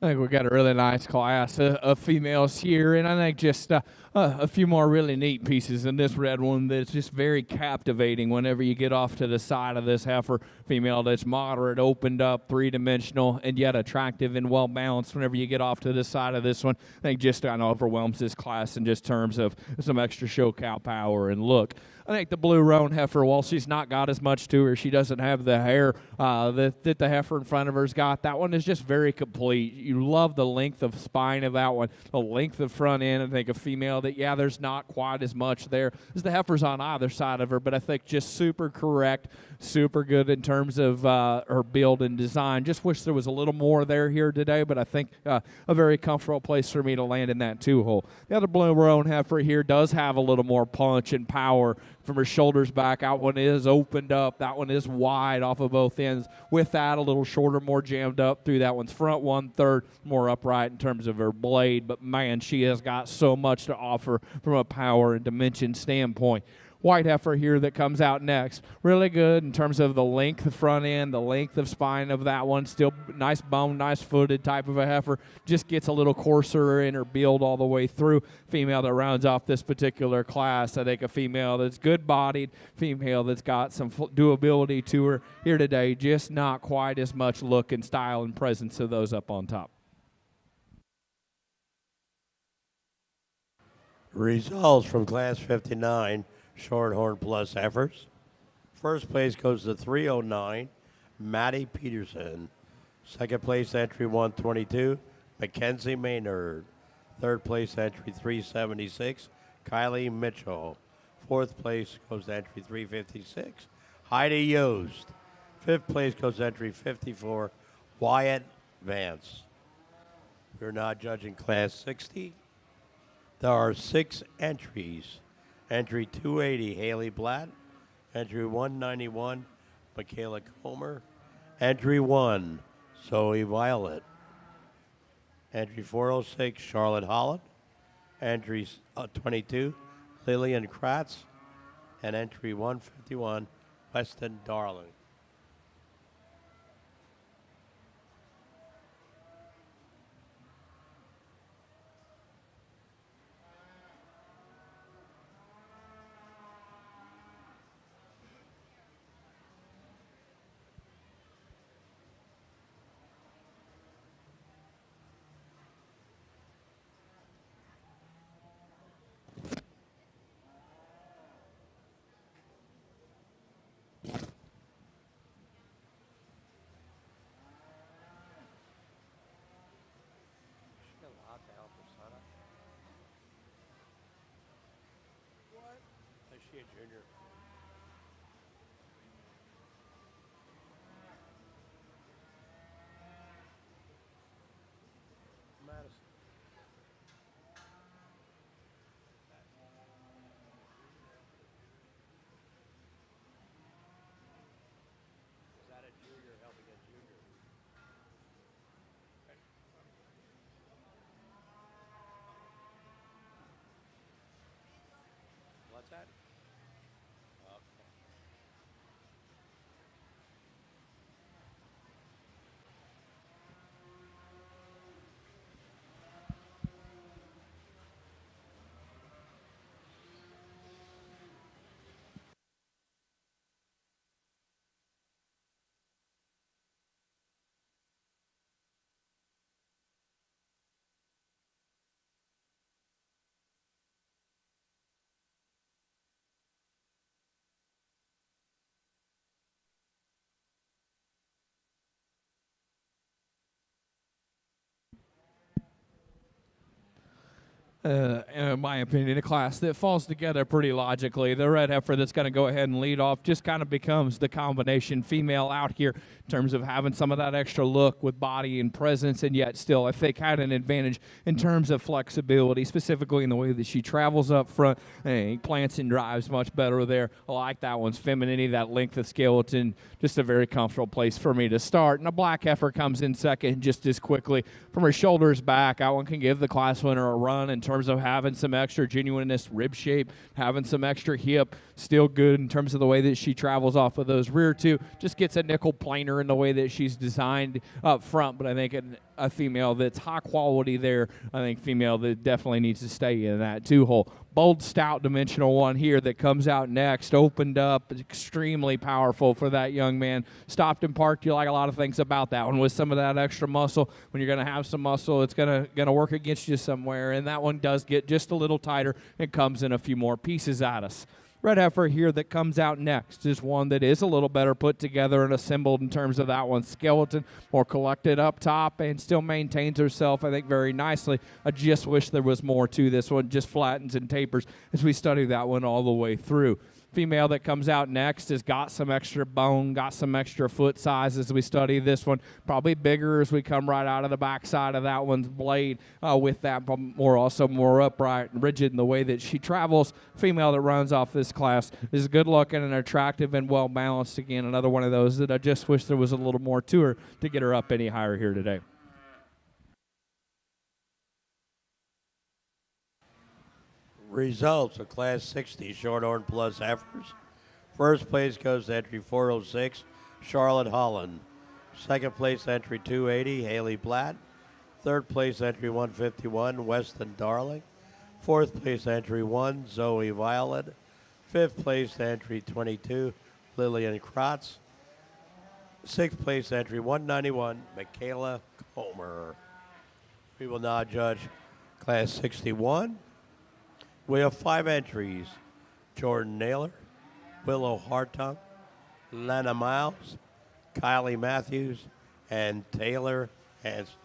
I think we got a really nice class of females here, and I think just a few more really neat pieces in this red one that's just very captivating whenever you get off to the side of this heifer female that's moderate, opened up, three-dimensional, and yet attractive and well-balanced whenever you get off to the side of this one. I think just kind of overwhelms this class in just terms of some extra show cow power and look. I think the blue roan heifer, while she's not got as much to her, she doesn't have the hair that the heifer in front of her's got. That one is just very complete. You love the length of spine of that one, the length of front end. I think a female that, yeah, there's not quite as much there as the heifers on either side of her, but I think just super correct, super good in terms of her build and design. Just wish there was a little more there here today, but I think a very comfortable place for me to land in that two-hole. The other blue roan heifer here does have a little more punch and power from her shoulders back. That one is opened up. That one is wide off of both ends. With that, a little shorter, more jammed up through that one's front 1/3, more upright in terms of her blade. But, man, she has got so much to offer from a power and dimension standpoint. white heifer here that comes out next. Really good in terms of the length of front end, the length of spine of that one. Still nice bone, nice footed type of a heifer. Just gets a little coarser in her build all the way through. Female that rounds off this particular class. I think a female that's good bodied, female that's got some doability to her here today. Just not quite as much look and style and presence of those up on top. Results from Class 59 Shorthorn Plus heifers. First place goes to 309, Maddie Peterson. Second place entry 122, Mackenzie Maynard. Third place entry 376, Kylie Mitchell. Fourth place goes to entry 356, Heidi Yost. Fifth place goes to entry 54, Wyatt Vance. We're now judging Class 60. There are 6 entries. Entry 280, Haley Blatt. Entry 191, Michaela Comer. Entry 1, Zoe Violet. Entry 406, Charlotte Holland. Entry 22, Lillian Kratz. And entry 151, Weston Darling. What? Is she a junior? Madison. Is that a junior helping a junior? What's that? Okay. In my opinion, a class that falls together pretty logically. The red heifer that's going to go ahead and lead off just kind of becomes the combination female out here in terms of having some of that extra look with body and presence, and yet still, I think, had an advantage in terms of flexibility, specifically in the way that she travels up front and plants and drives much better there. I like that one's femininity, that length of skeleton, just a very comfortable place for me to start. And a black heifer comes in second just as quickly. From her shoulders back, that one can give the class winner a run in terms of having some extra genuineness, rib shape, having some extra hip, still good in terms of the way that she travels off of those rear two. Just gets a nickel planer in the way that she's designed up front, but I think a female that's high quality there, I think female that definitely needs to stay in that 2-hole. Bold, stout, dimensional one here that comes out next, opened up, extremely powerful for that young man. Stopped and parked, you like a lot of things about that one with some of that extra muscle. When you're going to have some muscle, it's going to work against you somewhere, and that one does get just a little tighter and comes in a few more pieces at us. Red heifer here that comes out next is one that is a little better put together and assembled in terms of that one's skeleton, more collected up top, and still maintains herself, I think, very nicely. I just wish there was more to this one, just flattens and tapers as we study that one all the way through. Female that comes out next has got some extra bone, got some extra foot size as we study this one. Probably bigger as we come right out of the backside of that one's blade with that more upright and rigid in the way that she travels. Female that runs off this class is good looking and attractive and well balanced. Again, another one of those that I just wish there was a little more to her to get her up any higher here today. Results of Class 60 Shorthorn Plus Heifers. First place goes to entry 406, Charlotte Holland. Second place entry 280, Haley Blatt. Third place entry 151, Weston Darling. Fourth place entry 1, Zoe Violet. Fifth place entry 22, Lillian Kratz. Sixth place entry 191, Michaela Comer. We will now judge Class 61. We have 5 entries: Jordan Naylor, Willow Hartung, Lena Miles, Kylie Matthews, and Taylor Hansley.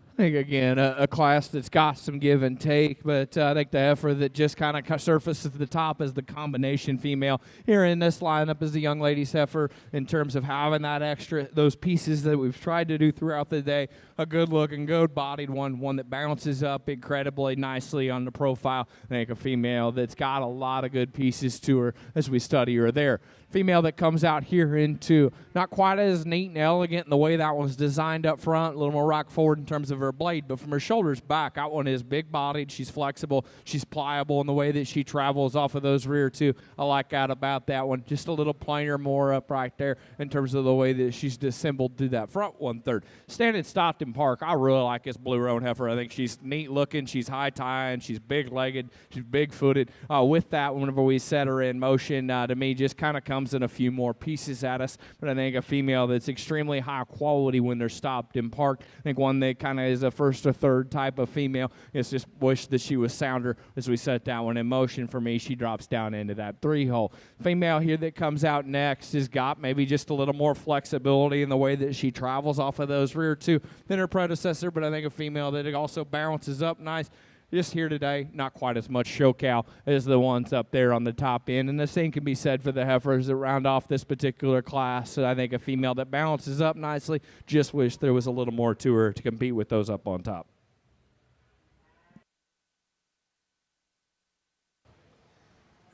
I think, again, a class that's got some give and take, but I think the heifer that just kind of surfaces to the top is the combination female. Here in this lineup is the young lady's heifer in terms of having that extra, those pieces that we've tried to do throughout the day. A good-looking, good-bodied one that bounces up incredibly nicely on the profile. I think a female that's got a lot of good pieces to her as we study her there. Female that comes out here into not quite as neat and elegant in the way that one's designed up front, a little more rock forward in terms of her blade, but from her shoulders back, that one is big-bodied, she's flexible, she's pliable in the way that she travels off of those rear two. I like that about that one. Just a little plainer, more upright there in terms of the way that she's dissembled through that front 1/3. Standing at Stockton Park, I really like this blue roan heifer. I think she's neat-looking, she's high-tying, she's big-legged, she's big-footed. With that, whenever we set her in motion, to me, just kind of comes in a few more pieces at us, but I think a female that's extremely high quality when they're stopped and parked. I think one that kind of is a first or third type of female. It's just wish that she was sounder as we set that one in motion. For me, she drops down into that 3-hole. Female here that comes out next has got maybe just a little more flexibility in the way that she travels off of those rear two than her predecessor, but I think a female that also balances up nice. Just here today, not quite as much show cow as the ones up there on the top end. And the same can be said for the heifers that round off this particular class. So I think a female that balances up nicely, just wish there was a little more to her to compete with those up on top.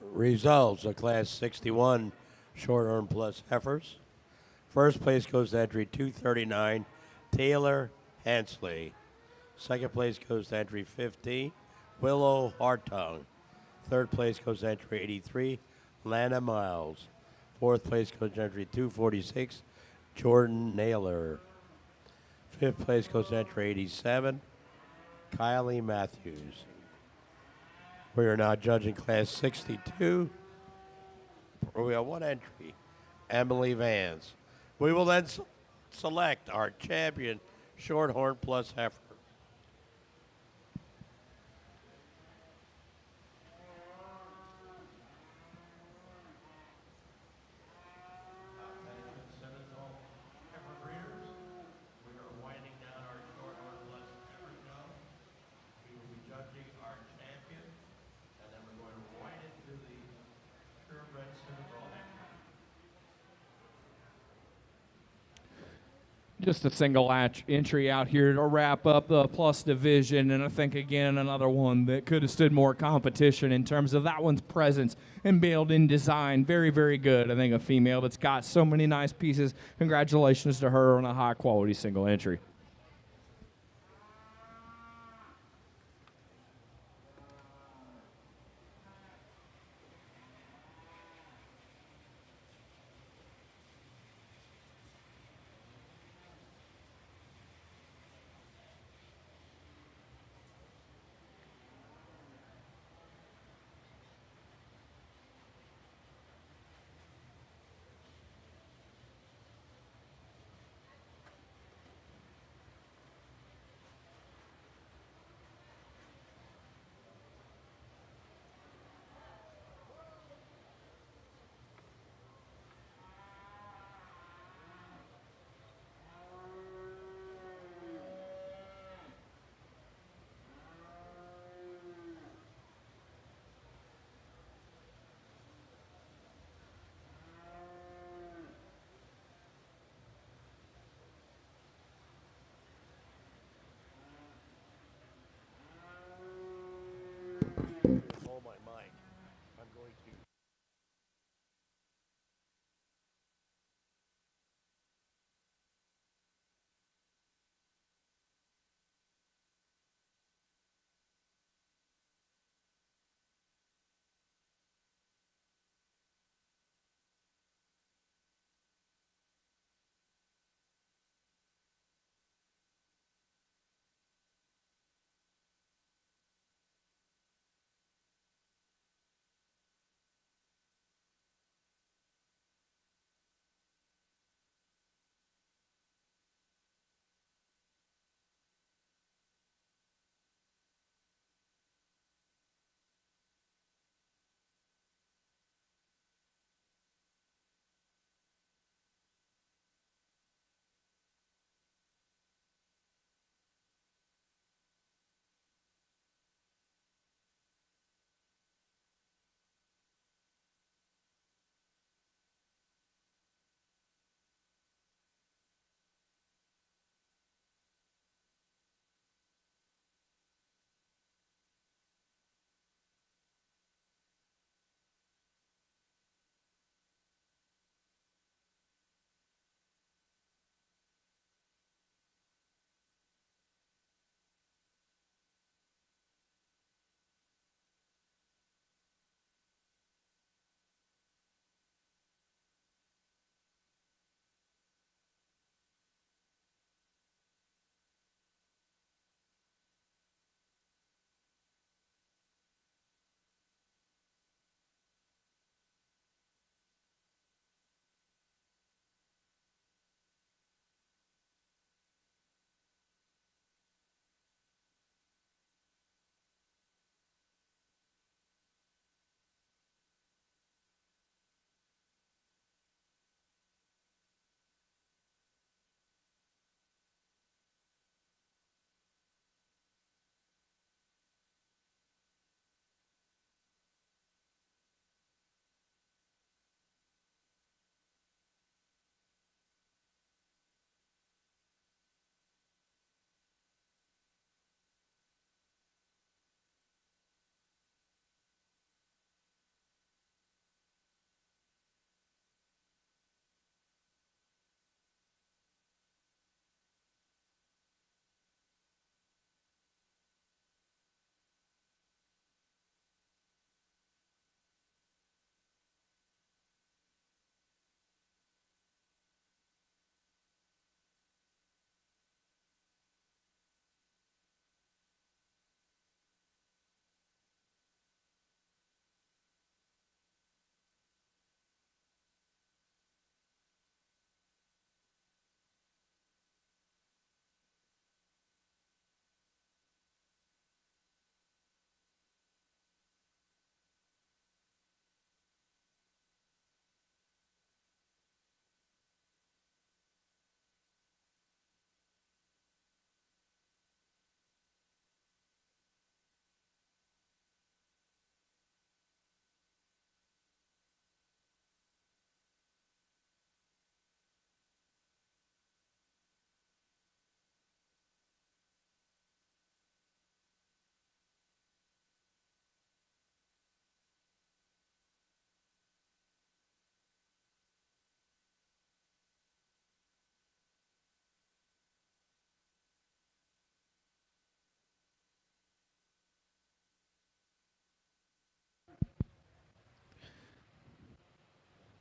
Results of Class 61 Shorthorn Plus Heifers. First place goes to entry 239, Taylor Hansley. Second place goes to entry 15, Willow Hartung. Third place goes to entry 83, Lana Miles. Fourth place goes to entry 246, Jordan Naylor. Fifth place goes to entry 87, Kylie Matthews. We are now judging Class 62. We have one entry, Emily Vance. We will then select our champion Shorthorn Plus heifer. Simmental heifer breeders. We are winding down our Shorthorn Plus heifer show. We will be judging our champion, and then we're going to wind it to the purebred Simmental heifer. Just a single entry out here to wrap up the plus division, and I think again another one that could have stood more competition in terms of that one's presence and build-in design. Very, very good. I think a female that's got so many nice pieces. Congratulations to her on a high-quality single entry.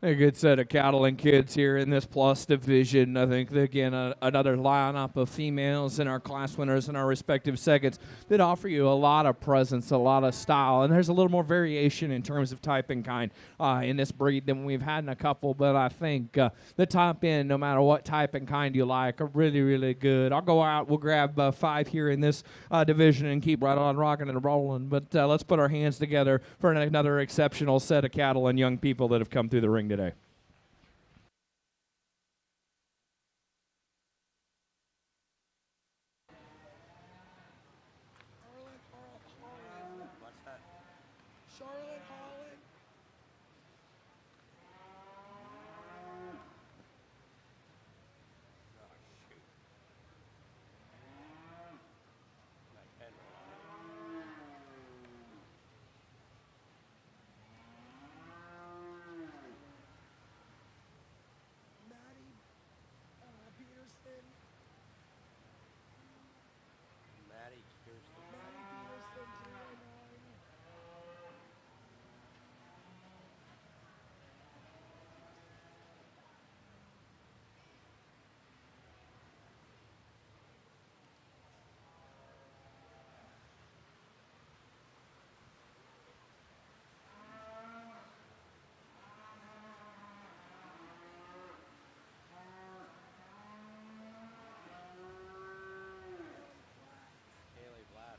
A good set of cattle and kids here in this plus division. I think, again, another lineup of females in our class winners in our respective segments that offer you a lot of presence, a lot of style, and there's a little more variation in terms of type and kind in this breed than we've had in a couple, but I think the top end, no matter what type and kind you like, are really, really good. I'll go out. We'll grab 5 here in this division and keep right on rocking and rolling, but let's put our hands together for another exceptional set of cattle and young people that have come through the ring today. Charlotte, Holland. Maddie Peterson. Maddie Peterson. Maddie Peterson, 09. Haley Blatt.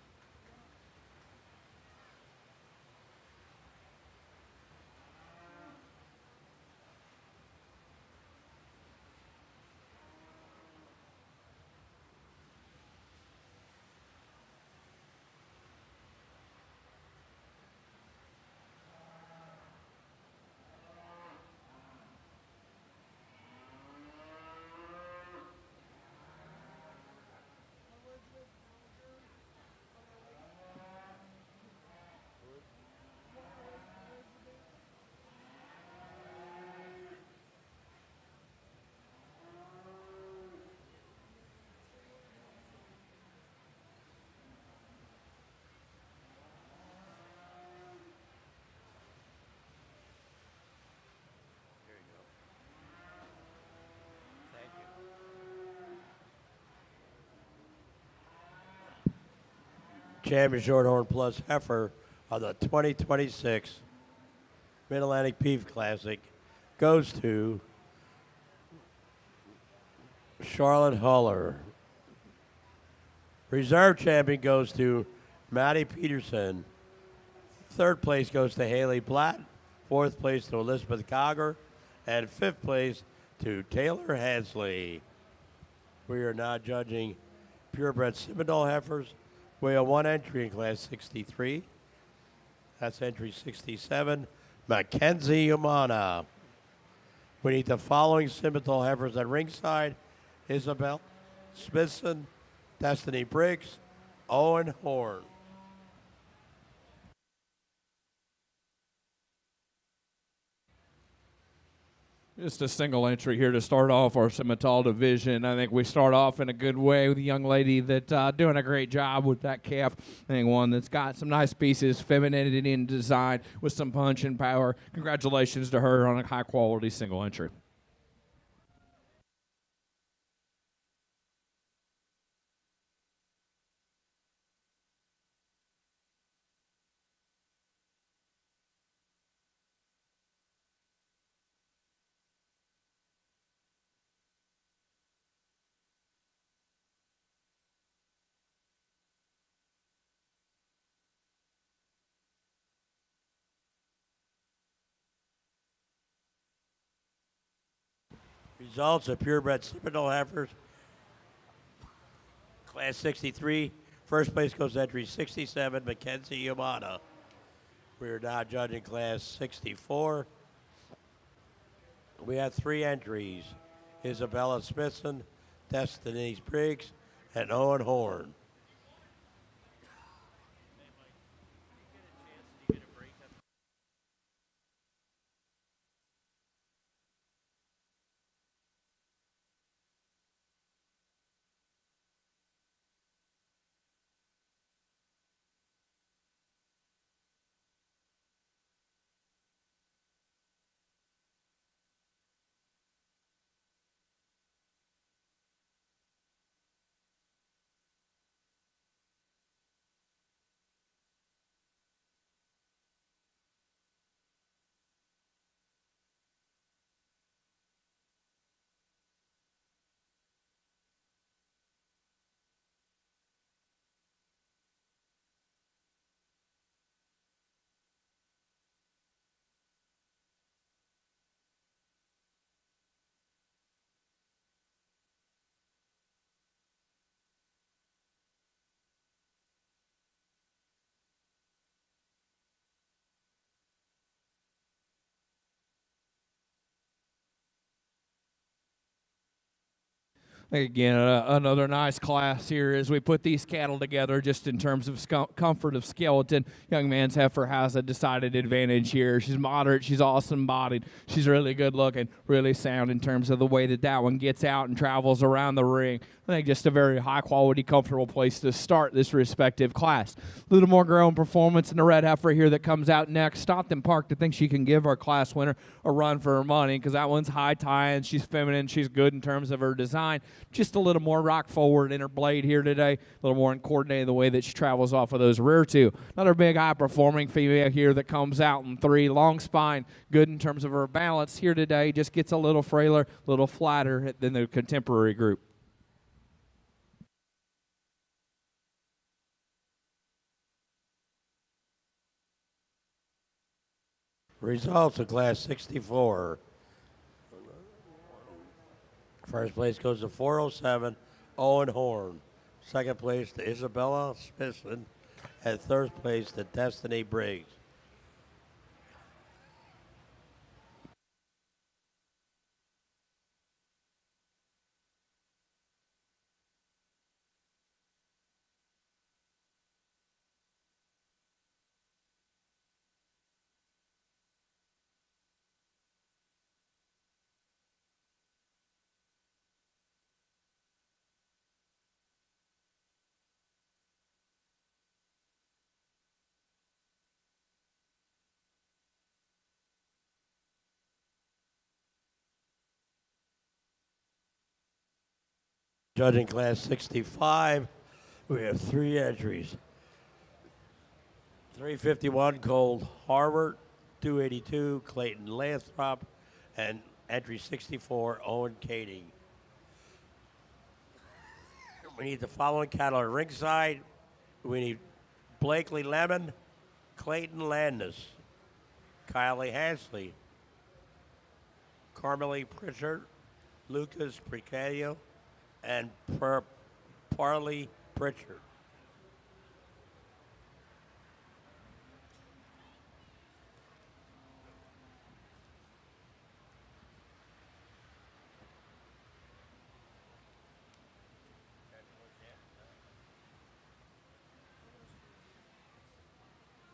Elizabeth Belger. Elizabeth. There you go. Thank you. Champion Shorthorn Plus Heifer of the 2026 Mid-Atlantic Beef Classic goes to Charlotte Huller. Reserve champion goes to Maddie Peterson. Third place goes to Haley Blatt. Fourth place to Elizabeth Cogger. And fifth place to Taylor Hansley. We are now judging purebred Simmental heifers. We have one entry in class 63. That's entry 67, Mackenzie Umana. We need the following Simmental heifers at ringside: Isabel Smithson, Destiny Briggs, Owen Horn. Just a single entry here to start off our Simmental division. I think we start off in a good way with a young lady that's doing a great job with that calf. I think one that's got some nice pieces, femininity in design with some punch and power. Congratulations to her on a high-quality single entry. Results of purebred Simmental heifers. Class 63. First place goes to entry 67, Mackenzie Umana. We are now judging class 64. We have 3 entries: Isabella Smithson, Destiny Briggs, and Owen Horn. Again, another nice class here as we put these cattle together just in terms of comfort of skeleton. Young man's heifer has a decided advantage here. She's moderate. She's awesome bodied. She's really good looking, really sound in terms of the way that one gets out and travels around the ring. I think just a very high quality, comfortable place to start this respective class. A little more grown performance in the red heifer here that comes out next. Stopped and parked. I think she can give our class winner a run for her money because that one's high tie-in. She's feminine. She's good in terms of her design. Just a little more rock forward in her blade here today, a little more coordinated the way that she travels off of those rear two. Another big high-performing female here that comes out in 3, long spine, good in terms of her balance here today, just gets a little frailer, a little flatter than the contemporary group. Results of Class 64. First place goes to 407, Owen Horn. Second place to Isabella Smithson. And third place to Destiny Briggs. Judging Class 65, we have 3 entries. 351, Cole Harvard. 282, Clayton Lathrop. And entry 64, Owen Kading. We need the following cattle at ringside. We need Blakely Lemon, Clayton Landis, Kylie Hansley, Carmelie Pritchard, Lucas Precadio, and Parley Pritchard.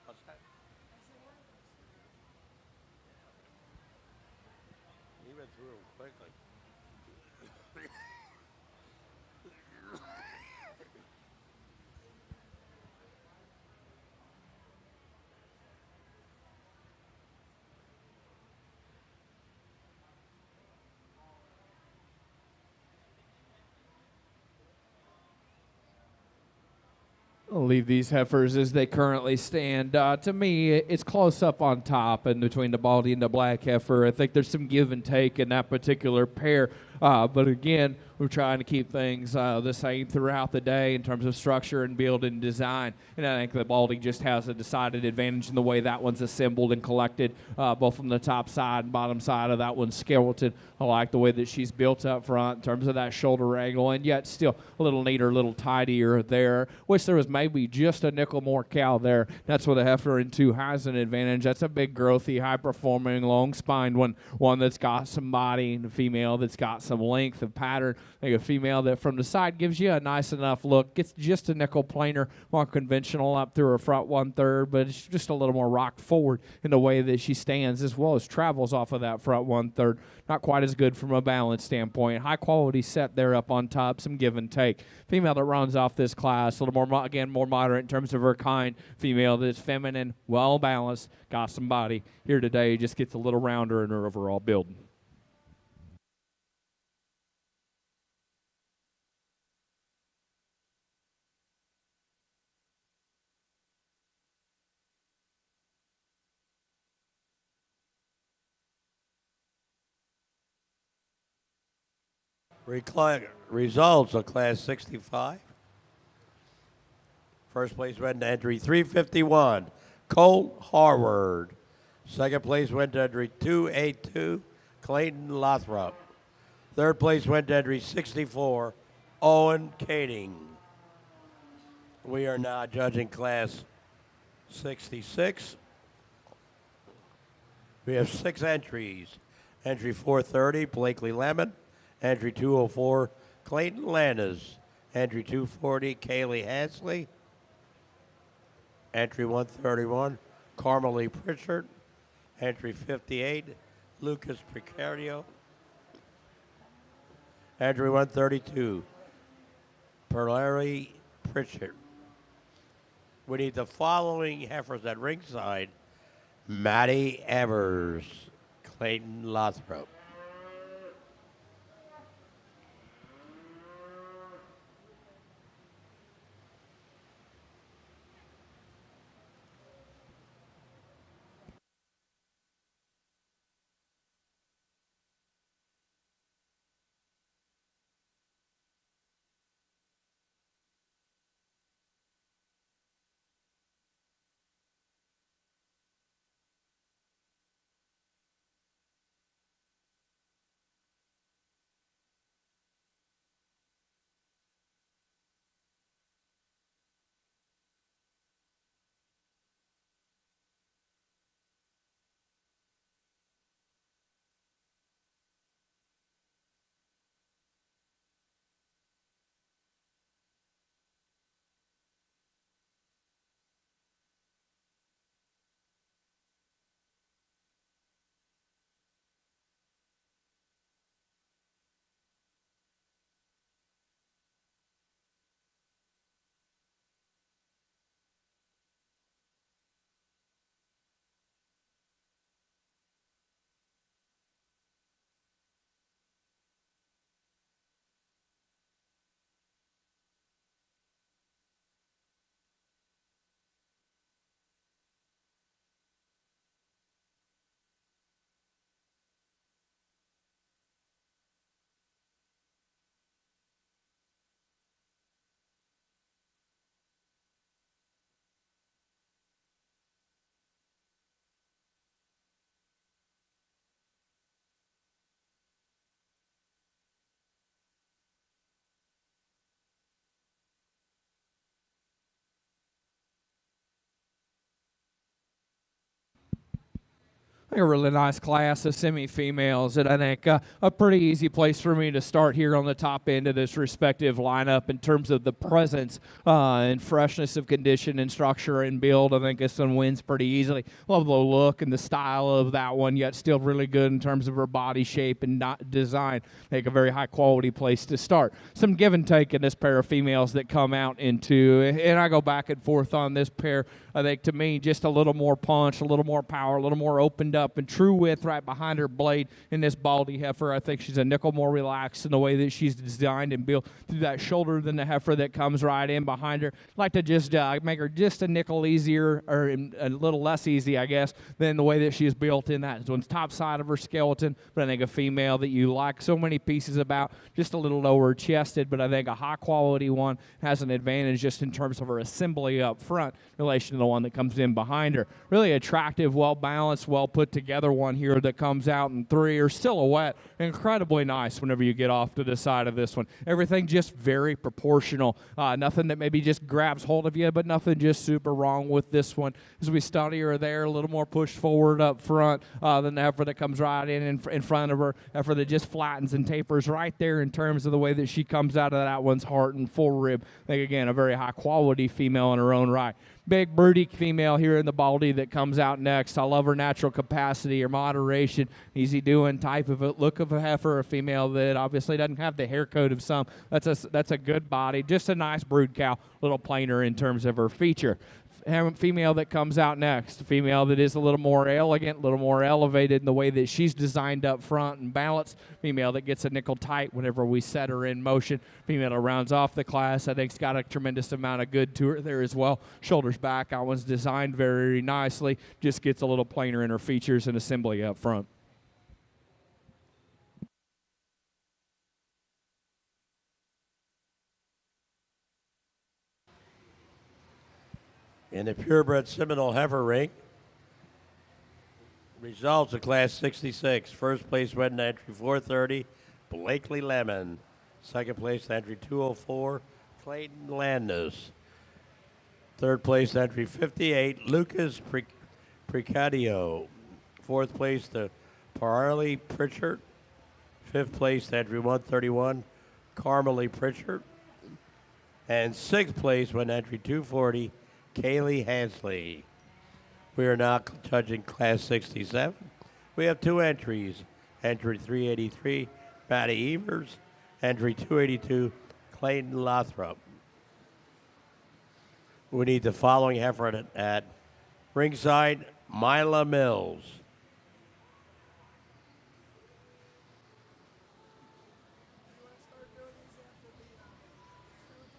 What's that? He went through them quickly. I'll leave these heifers as they currently stand. To me, it's close up on top and between the baldy and the black heifer. I think there's some give and take in that particular pair. But again, we're trying to keep things the same throughout the day in terms of structure and build and design. And I think the Baldy just has a decided advantage in the way that one's assembled and collected, both from the top side and bottom side of that one's skeleton. I like the way that she's built up front in terms of that shoulder angle, and yet still a little neater, a little tidier there. Wish there was maybe just a nickel more cow there. That's where the heifer in 2 has an advantage. That's a big, growthy, high-performing, long-spined one that's got some body, and a female that's got some length of pattern. I think a female that from the side gives you a nice enough look, gets just a nickel planer, more conventional up through her front 1/3, but it's just a little more rock forward in the way that she stands as well as travels off of that front 1/3. Not quite as good from a balance standpoint. High quality set there up on top, some give and take. Female that runs off this class, a little more, again, more moderate in terms of her kind. Female that's feminine, well balanced, got some body. Here today, just gets a little rounder in her overall build. Results of Class 65. First place went to entry 351, Cole Harvard. Second place went to entry 282, Clayton Lothrop. Third place went to entry 64, Owen Kading. We are now judging Class 66. We have 6 entries. Entry 430, Blakely Lemon. Entry 204, Clayton Landis. Entry 240, Kaylee Hansley. Entry 131, Carmelie Pritchard. Entry 58, Lucas Precario. Entry 132, Perlari Pritchard. We need the following heifers at ringside: Maddie Evers, Clayton Lothrop. A really nice class of semi-females, and I think a pretty easy place for me to start here on the top end of this respective lineup in terms of the presence and freshness of condition and structure and build. I think this one wins pretty easily. Love the look and the style of that one, yet still really good in terms of her body shape and design. Make a very high-quality place to start. Some give and take in this pair of females that come out into, and I go back and forth on this pair. I think, to me, just a little more punch, a little more power, a little more opened up, and true width right behind her blade in this baldy heifer. I think she's a nickel more relaxed in the way that she's designed and built through that shoulder than the heifer that comes right in behind her. I'd like to just make her just a nickel easier, or a little less easy, I guess, than the way that she's built in that. This one's top side of her skeleton, but I think a female that you like so many pieces about, just a little lower chested, but I think a high-quality one has an advantage just in terms of her assembly up front in relation to the one that comes in behind her. Really attractive, well-balanced, well-put-together one here that comes out in 3 or silhouette. Incredibly nice whenever you get off to the side of this one. Everything just very proportional. Nothing that maybe just grabs hold of you, but nothing just super wrong with this one. As we study her there, a little more pushed forward up front than the heifer that comes right in front of her. Heifer that just flattens and tapers right there in terms of the way that she comes out of that one's heart and full rib. I think, again, a very high-quality female in her own right. Big, broody female here in the baldy that comes out next. I love her natural capacity, her moderation, easy doing type of a look of a heifer, a female that obviously doesn't have the hair coat of some. That's a good body, just a nice brood cow, little plainer in terms of her feature. Female that comes out next, a female that is a little more elegant, a little more elevated in the way that she's designed up front and balanced. Female that gets a nickel tight whenever we set her in motion. Female that rounds off the class. I think it's got a tremendous amount of good to her there as well. Shoulders back. That one's designed very nicely. Just gets a little plainer in her features and assembly up front. In the purebred Simmental heifer ring, results of class 66. First place went in entry 430, Blakely Lemon. Second place entry 204, Clayton Landis. Third place entry 58, Lucas Precadio. Fourth place to Parley Pritchard. Fifth place entry 131, Carmelie Pritchard. And sixth place went entry 240, Kaylee Hansley. We are now judging Class 67. We have two entries. Entry 383, Maddie Evers. Entry 282, Clayton Lothrop. We need the following heifer at ringside, Mila Mills.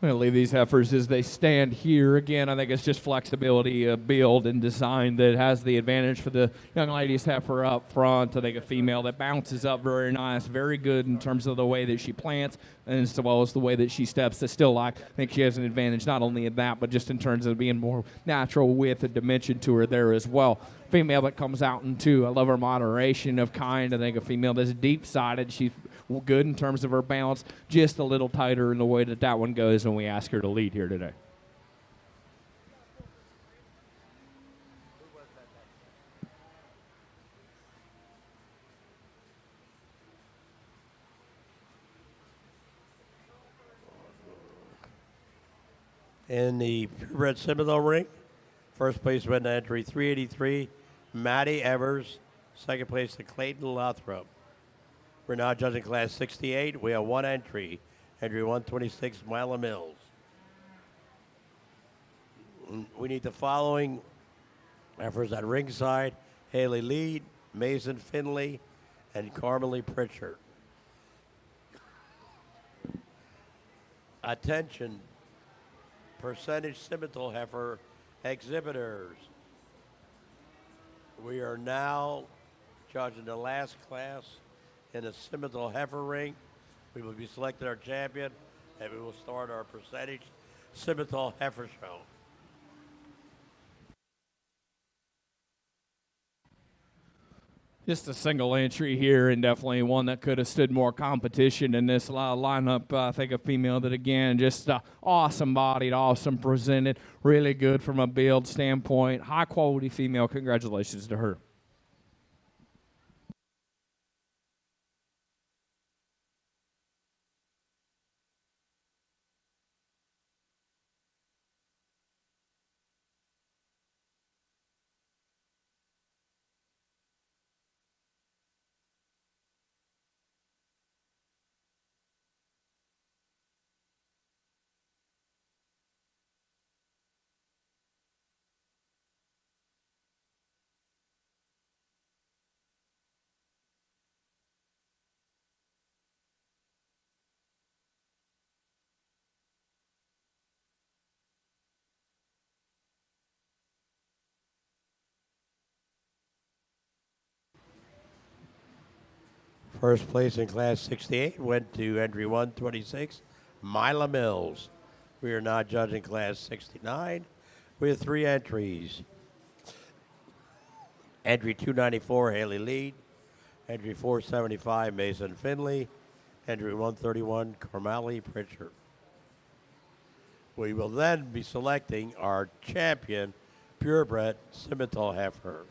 I'm going to leave these heifers as they stand here. Again, I think it's just flexibility of build and design that has the advantage for the young lady's heifer up front. I think a female that bounces up very nice, very good in terms of the way that she plants and as well as the way that she steps. I think she has an advantage not only in that, but just in terms of being more natural width and dimension to her there as well. Female that comes out into, I love her moderation of kind. I think a female that's deep-sided. She's good in terms of her balance, just a little tighter in the way that one goes when we ask her to lead here today. In the purebred Simmental ring, first place went to entry 383, Maddie Evers. Second place to Clayton Lothrop. We're now judging Class 68. We have one entry. Entry 126, Mila Mills. We need the following heifers at ringside: Haley Lead, Mason Finley, and Carmelie Pritchard. Attention, percentage Simmental heifer exhibitors. We are now judging the last class in the Simmental heifer ring. We will be selecting our champion, and we will start our percentage Simmental heifer show. Just a single entry here, and definitely one that could have stood more competition in this lineup. I think a female that, again, just awesome bodied, awesome presented, really good from a build standpoint. High-quality female. Congratulations to her. First place in Class 68 went to entry 126, Mila Mills. We are now judging Class 69 with three entries. Entry 294, Haley Lead. Entry 475, Mason Finley. Entry 131, Carmelie Pritchard. We will then be selecting our champion, purebred Simmental heifer.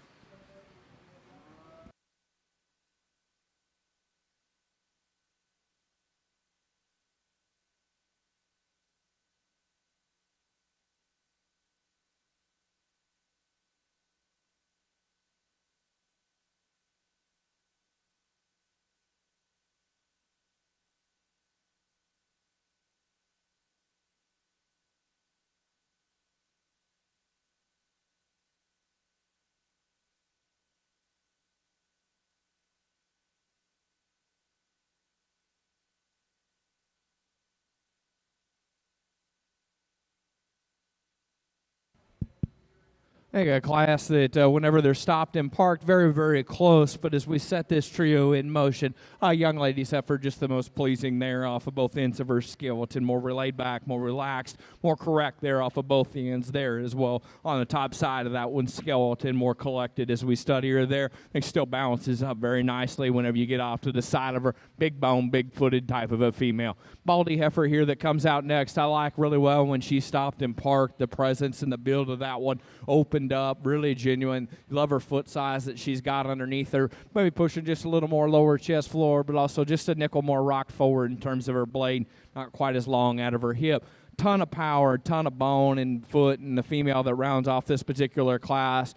I think a class that whenever they're stopped and parked, very, very close. But as we set this trio in motion, young lady's heifer just the most pleasing there off of both ends of her skeleton. More laid back, more relaxed, more correct there off of both the ends there as well. On the top side of that one, skeleton more collected as we study her there. I think still balances up very nicely whenever you get off to the side of her. Big bone, big footed type of a female. Baldy heifer here that comes out next. I like really well when she stopped and parked. The presence and the build of that one opened buttoned up, really genuine. Love her foot size that she's got underneath her. Maybe pushing just a little more lower chest floor, but also just a nickel more rocked forward in terms of her blade, not quite as long out of her hip. Ton of power, ton of bone and foot, and the female that rounds off this particular class.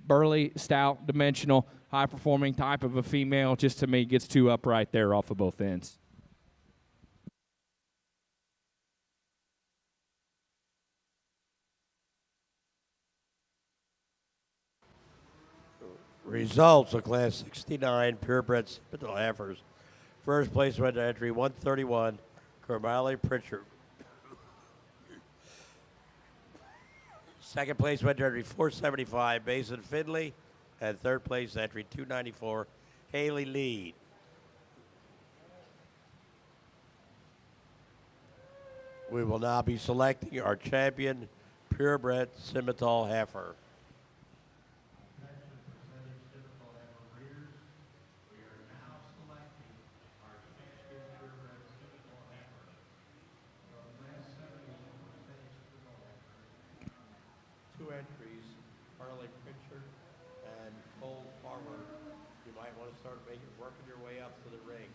Burly, stout, dimensional, high-performing type of a female. Just to me, gets two up right there off of both ends. Results of Class 69 purebred Simmental Heifers. First place went to entry 131, Charolais Pritchard. Second place went to entry 475, Mason Finley. And third place entry 294, Haley Lead. We will now be selecting our champion purebred Simmental Heifer. Two entries, Harley Pritchard and Cole Farmer. You might want to start working your way up to the ring.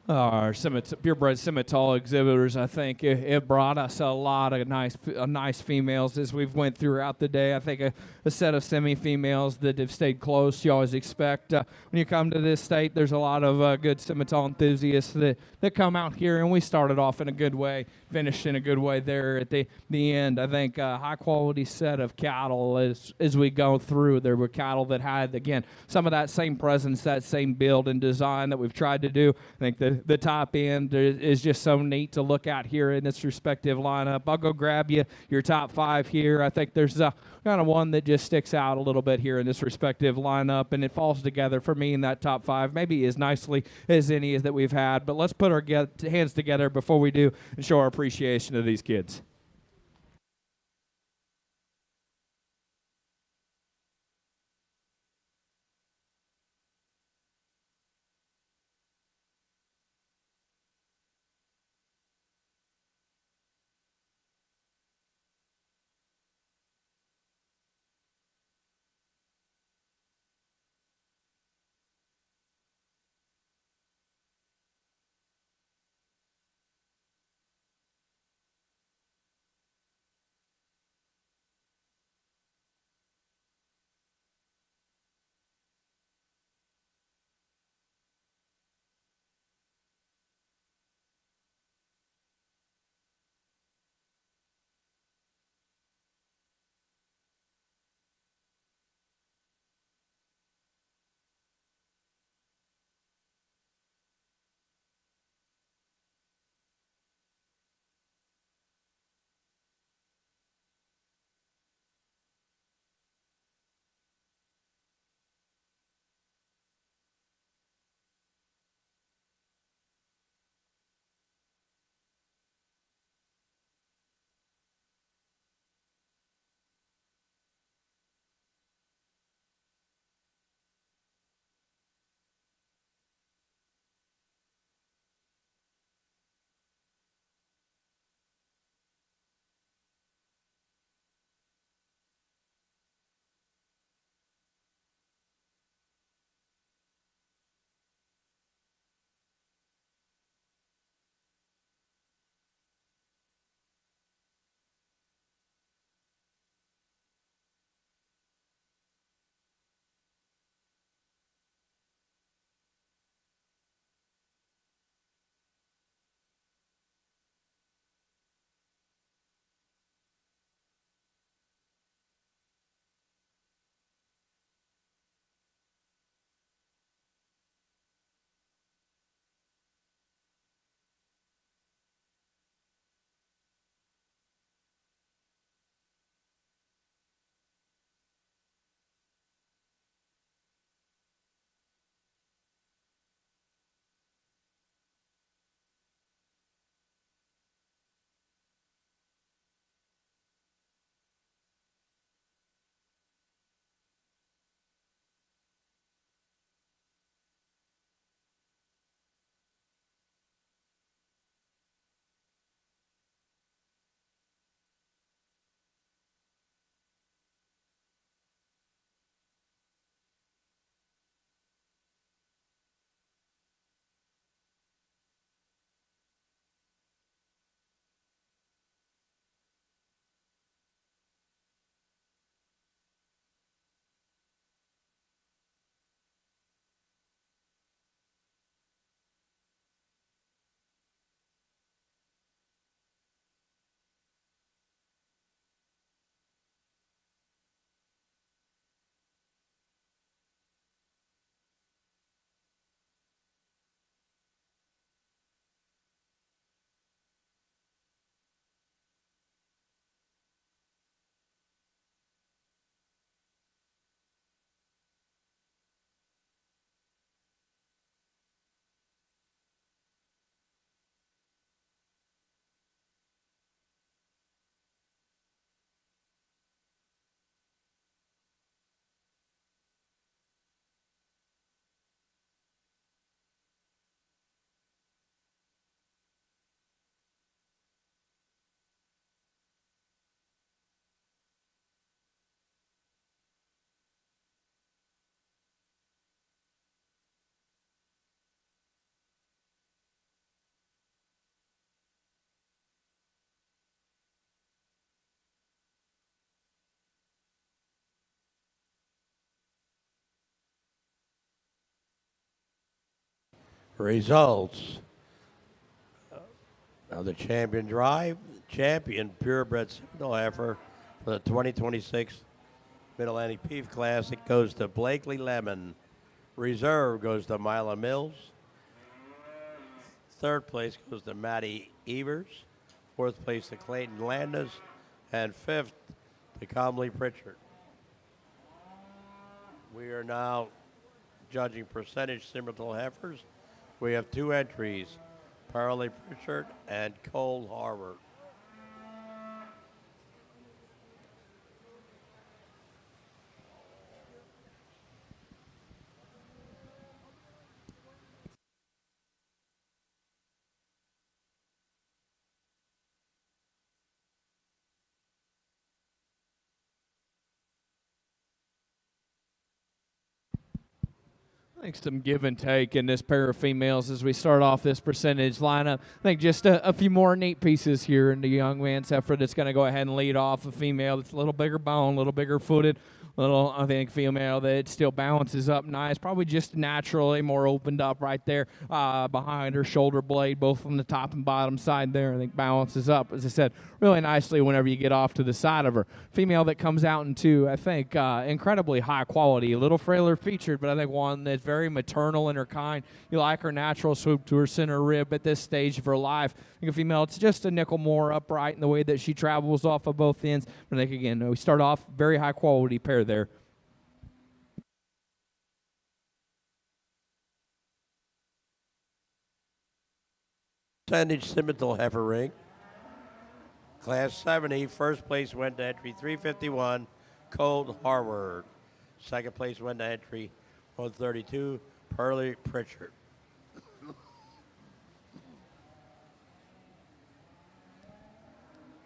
Our purebred Simmental exhibitors, I think it brought us a lot of nice females as we've went throughout the day. I think a set of semi-females that have stayed close. You always expect when you come to this state, there's a lot of good Simmental enthusiasts that come out here, and we started off in a good way, finished in a good way there at the end. I think a high-quality set of cattle as we go through. There were cattle that had, again, some of that same presence, that same build and design that we've tried to do. I think the top end is just so neat to look at here in its respective lineup. I'll go grab you your top five here. I think there's kind of one that just sticks out a little bit here in this respective lineup, and it falls together for me in that top five, maybe as nicely as any that we've had. But let's put our hands together before we do and show our appreciation of these kids. Results of the champion drive. Champion purebred Simmental Heifer for the 2026 Mid-Atlantic Beef Classic goes to Blakely Lemon. Reserve goes to Mila Mills. Third place goes to Maddie Evers. Fourth place to Clayton Landis. And fifth to Comley Pritchard. We are now judging percentage Simmental heifers. We have two entries, Charolais Pritchard and Cole Harvard. I think some give and take in this pair of females as we start off this percentage lineup. I think just a few more neat pieces here in the young man's effort that's going to go ahead and lead off a female that's a little bigger bone, a little bigger footed, little, I think, female that still balances up nice, probably just naturally more opened up right there behind her shoulder blade, both on the top and bottom side there. I think balances up, as I said, really nicely whenever you get off to the side of her. Female that comes out into, I think, incredibly high quality, a little frailer featured, but I think one that's very maternal in her kind. You like her natural swoop to her center rib at this stage of her life. I think a female, it's just a nickel more upright in the way that she travels off of both ends. But I think, again, we start off very high quality pair there. Percentage Simmental heifer ring. Class 70, first place went to entry 351, Cole Harvard. Second place went to entry 132, Pearlie Pritchard.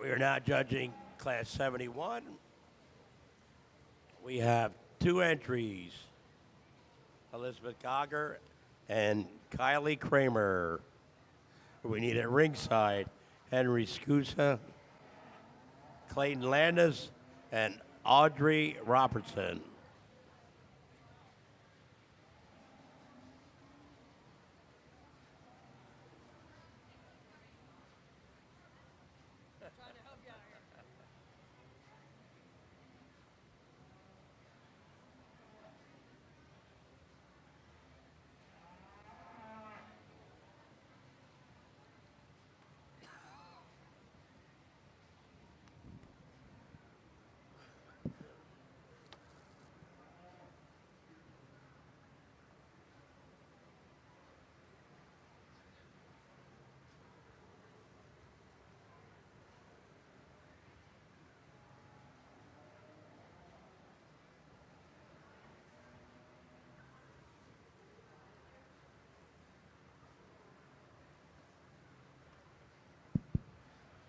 We are now judging Class 71. We have two entries, Elizabeth Gogger and Kylie Kramer. We need at ringside, Henry Scusa, Clayton Landis, and Audrey Robertson.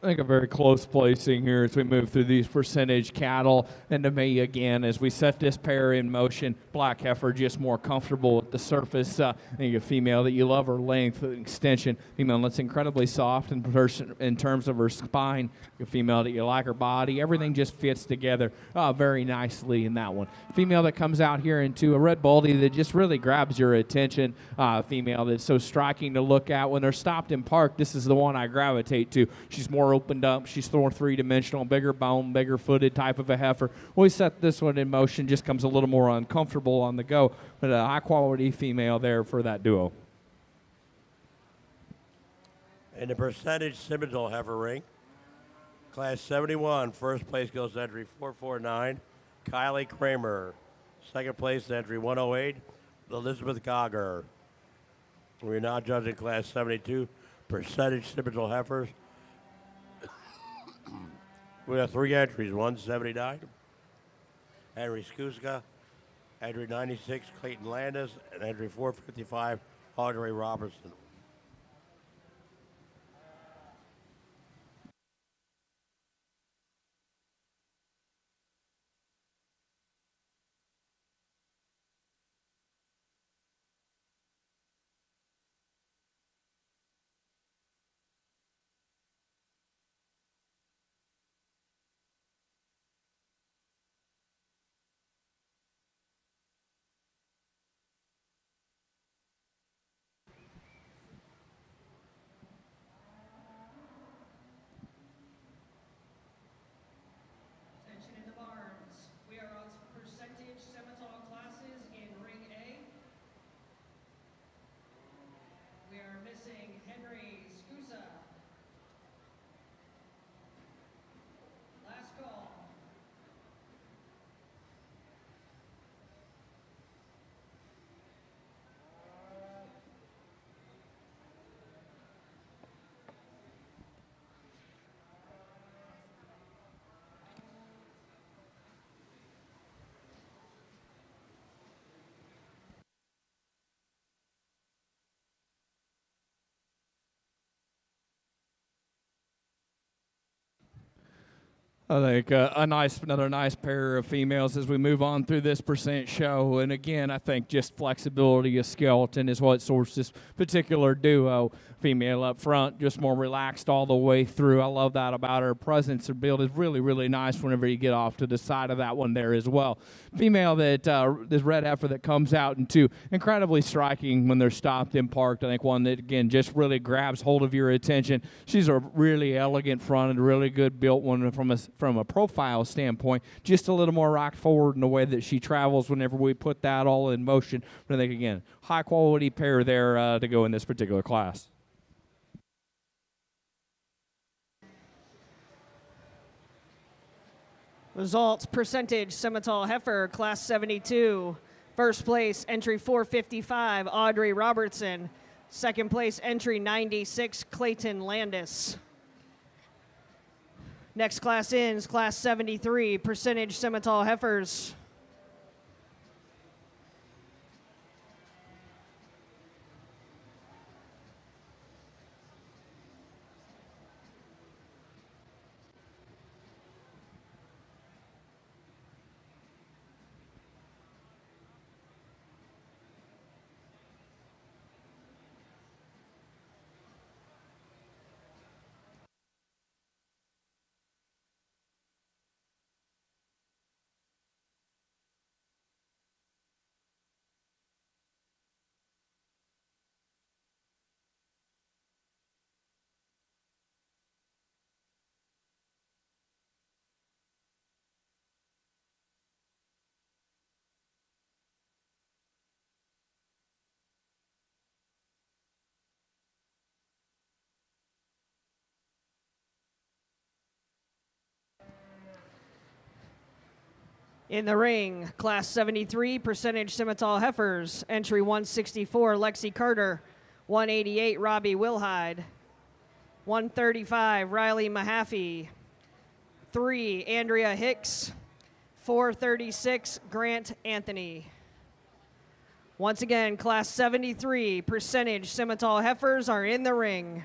I think a very close placing here as we move through these percentage cattle. And to me, again, as we set this pair in motion, black heifer just more comfortable at the surface. I think a female that you love her length, extension. Female that's incredibly soft in terms of her spine. A female that you like her body. Everything just fits together very nicely in that one. Female that comes out here into a red baldy that just really grabs your attention. Female that's so striking to look at. When they're stopped in park, this is the one I gravitate to. She's more opened up. She's more three-dimensional, bigger bone, bigger footed type of a heifer. When we set this one in motion, just comes a little more uncomfortable on the go, but a high-quality female there for that duo. In the percentage Simmental heifer ring, Class 71, first place goes to entry 449, Kylie Kramer. Second place to entry 108, Elizabeth Gogger. We're now judging Class 72, percentage Simmental heifers. We have three entries, 179, Henry Skuska, entry 96, Clayton Landis, and entry 455, Audrey Robertson. I think another nice pair of females as we move on through this percent show. And again, I think just flexibility of skeleton is what sorts this particular duo. Female up front, just more relaxed all the way through. I love that about her. Presence, her build is really, really nice whenever you get off to the side of that one there as well. Female that this red heifer that comes out into incredibly striking when they're stopped and parked. I think one that, again, just really grabs hold of your attention. She's a really elegant front and a really good built one from a profile standpoint. Just a little more rocked forward in the way that she travels whenever we put that all in motion. But I think, again, high-quality pair there to go in this particular class. Results: percentage Simmental Heifer, class 72. First place, entry 455, Audrey Robertson. Second place, entry 96, Clayton Landis. Next class ins, class 73, percentage Simmental Heifers. In the ring, class 73, percentage Simmental Heifers. Entry 164, Lexi Carter. 188, Robbie Wilhide. 135, Riley Mahaffey. 3, Andrea Hicks. 436, Grant Anthony. Once again, class 73, percentage Simmental Heifers are in the ring.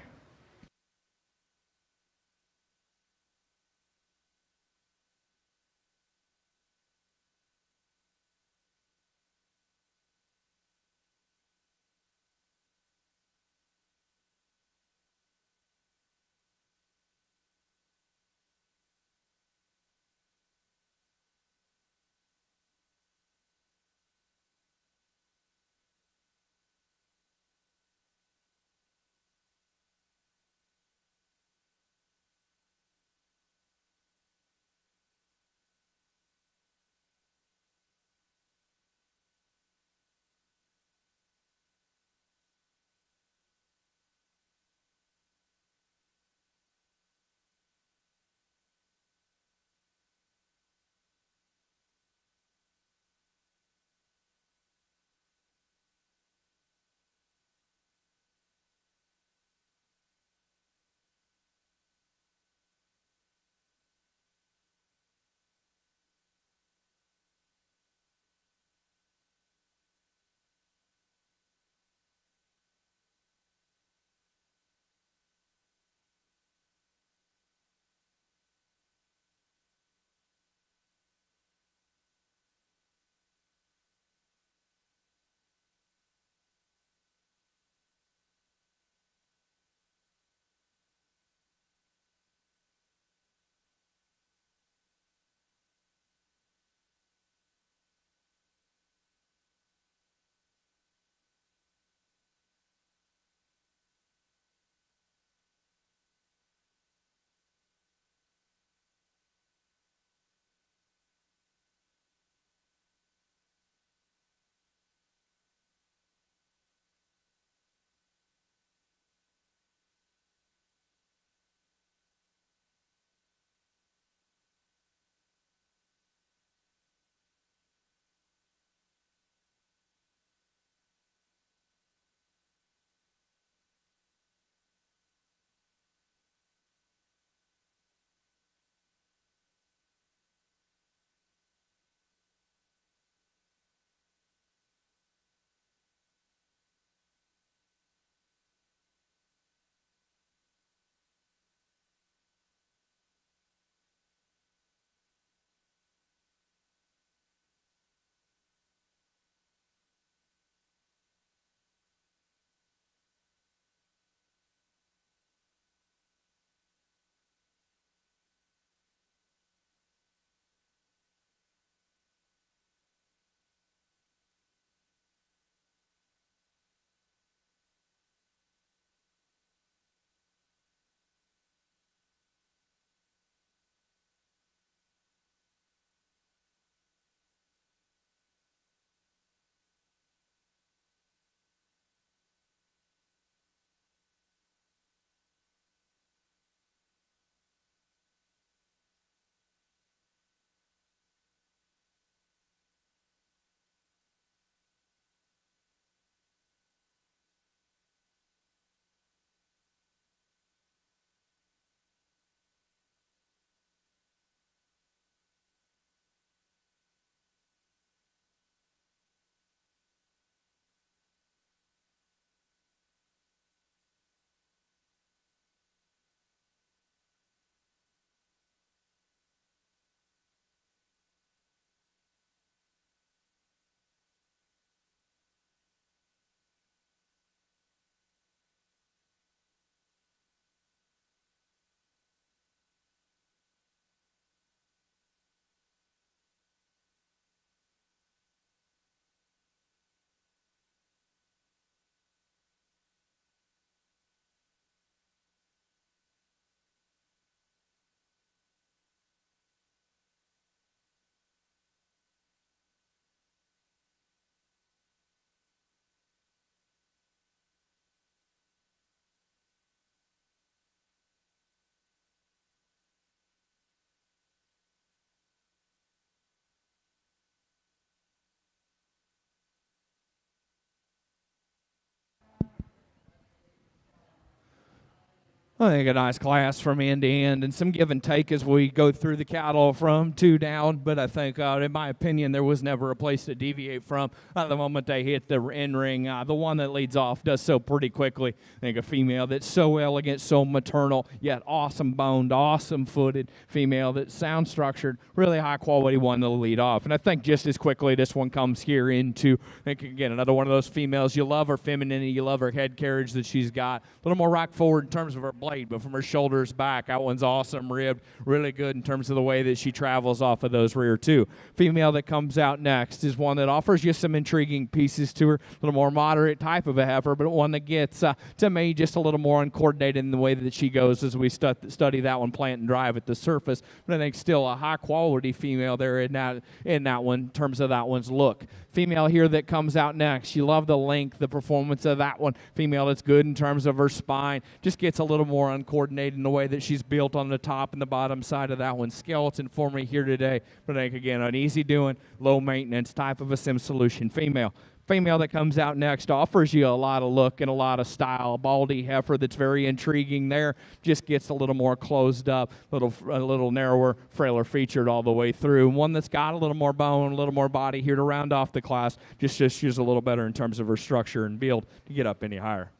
I think a nice class from end to end and some give and take as we go through the cattle from 2 down. But I think, in my opinion, there was never a place to deviate from. The moment they hit the end ring, the one that leads off does so pretty quickly. I think a female that's so elegant, so maternal, yet awesome boned, awesome footed female that's sound structured, really high quality one to lead off. And I think just as quickly this one comes here into, I think, again, another one of those females. You love her femininity, you love her head carriage that she's got. A little more rack forward in terms of her blade, but from her shoulders back, that one's awesome ribbed, really good in terms of the way that she travels off of those rear two. Female that comes out next is one that offers you some intriguing pieces to her, a little more moderate type of a heifer, but one that gets, to me, just a little more uncoordinated in the way that she goes as we study that one plant and drive at the surface. But I think still a high quality female there in that one in terms of that one's look. Female here that comes out next, you love the length, the performance of that one. Female that's good in terms of her spine, just gets a little more uncoordinated in the way that she's built on the top and the bottom side of that one. Skeleton for me here today, but I think, again, an easy doing, low maintenance type of a sim solution female. Female that comes out next offers you a lot of look and a lot of style. Baldy heifer that's very intriguing there, just gets a little more closed up, a little narrower, frailer featured all the way through. One that's got a little more bone, a little more body here to round off the class, just she's a little better in terms of her structure and build to get up any higher.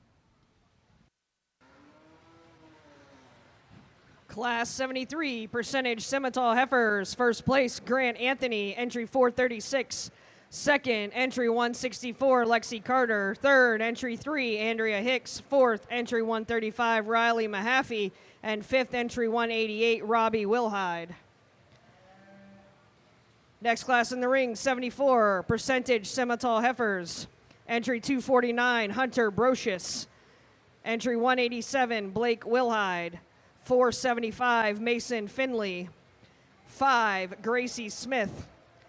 Class 73 percentage Simmental heifers. First place, Grant Anthony, entry 436. Second, entry 164, Lexi Carter. Third, entry 3, Andrea Hicks. Fourth, entry 135, Riley Mahaffey. And fifth, entry 188, Robbie Wilhide. Next class in the ring, 74 percentage Simmental heifers. Entry 249, Hunter Brocious. Entry 187, Blake Wilhide. 475, Mason Finley. 5, Gracie Smith.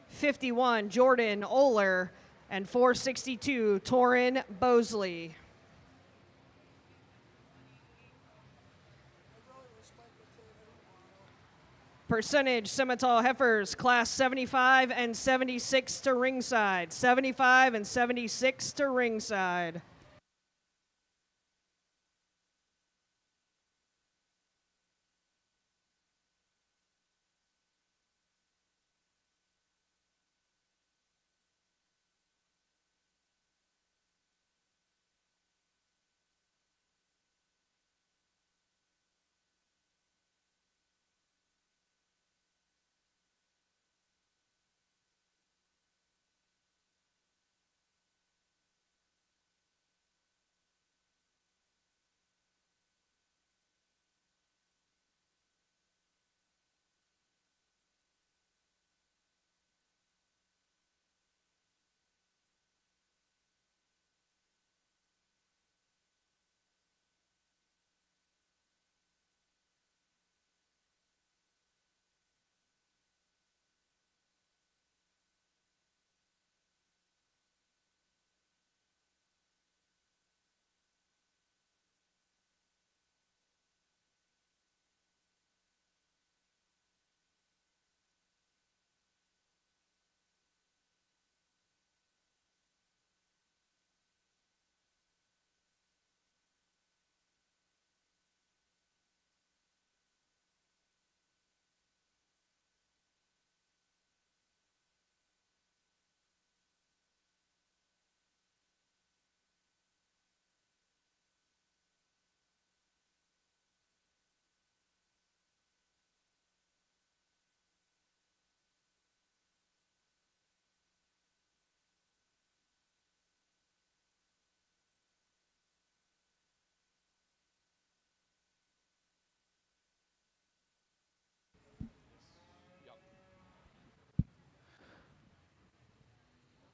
51, Jordan Oler. And 462, Torin Bosley. Percentage Simmental heifers, class 75 and 76 to ringside. 75 and 76 to ringside.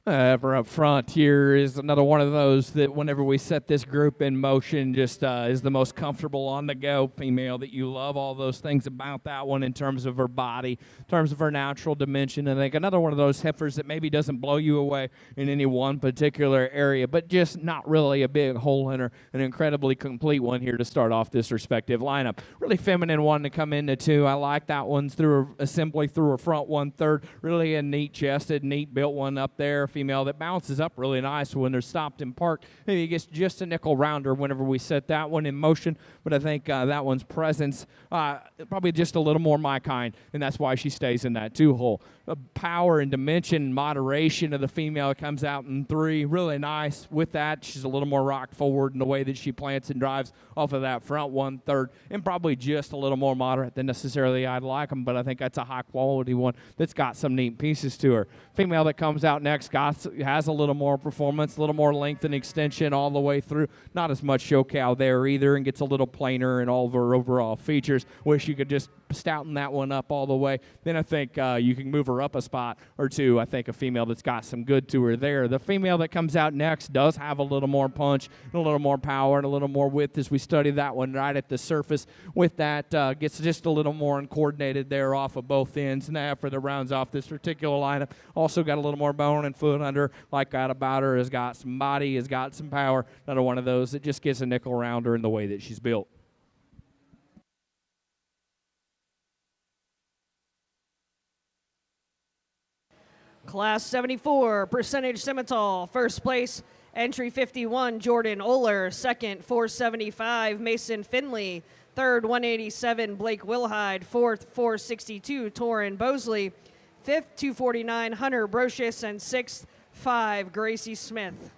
Ever up front here is another one of those that whenever we set this group in motion just is the most comfortable on the go female that you love all those things about that one in terms of her body, in terms of her natural dimension. And I think another one of those heifers that maybe doesn't blow you away in any one particular area, but just not really a big hole in her. An incredibly complete one here to start off this respective lineup. Really feminine one to come into two. I like that one's through her assembly through her front 1/3. Really a neat chested, neat built one up there. female that bounces up really nice when they're stopped and parked. Maybe gets just a nickel rounder whenever we set that one in motion, but I think that one's presence probably just a little more my kind, and that's why she stays in that 2-hole. Power and dimension and moderation of the female comes out in 3, really nice. With that, she's a little more rock forward in the way that she plants and drives off of that front 1/3, and probably just a little more moderate than necessarily I'd like them, but I think that's a high-quality one that's got some neat pieces to her. Female that comes out next has a little more performance, a little more length and extension all the way through. Not as much show cow there either, and gets a little plainer in all of her overall features. Wish you could just stouten that one up all the way. Then I think you can move her up a spot or two. I think a female that's got some good to her there. The female that comes out next does have a little more punch and a little more power and a little more width as we study that one right at the surface. With that, gets just a little more uncoordinated there off of both ends. And that for the rounds off this particular lineup. Also got a little more bone and foot under. Like that about her. Has got some body, has got some power. Another one of those that just gets a nickel rounder in the way that she's built. Class 74, percentage Simmental. First place, entry 51, Jordan Oler. Second, 475, Mason Finley. Third, 187, Blake Wilhide. Fourth, 462, Torin Bosley. Fifth, 249, Hunter Brocious. And sixth, 5, Gracie Smith.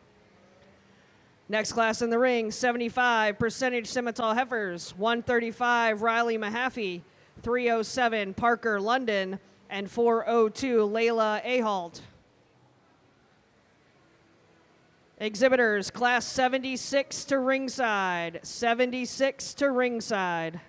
Next class in the ring, 75, percentage Simmental heifers. 135, Riley Mahaffey. 307, Parker London. And 402, Layla Ahalt. Exhibitors, class 76 to ringside. 76 to ringside.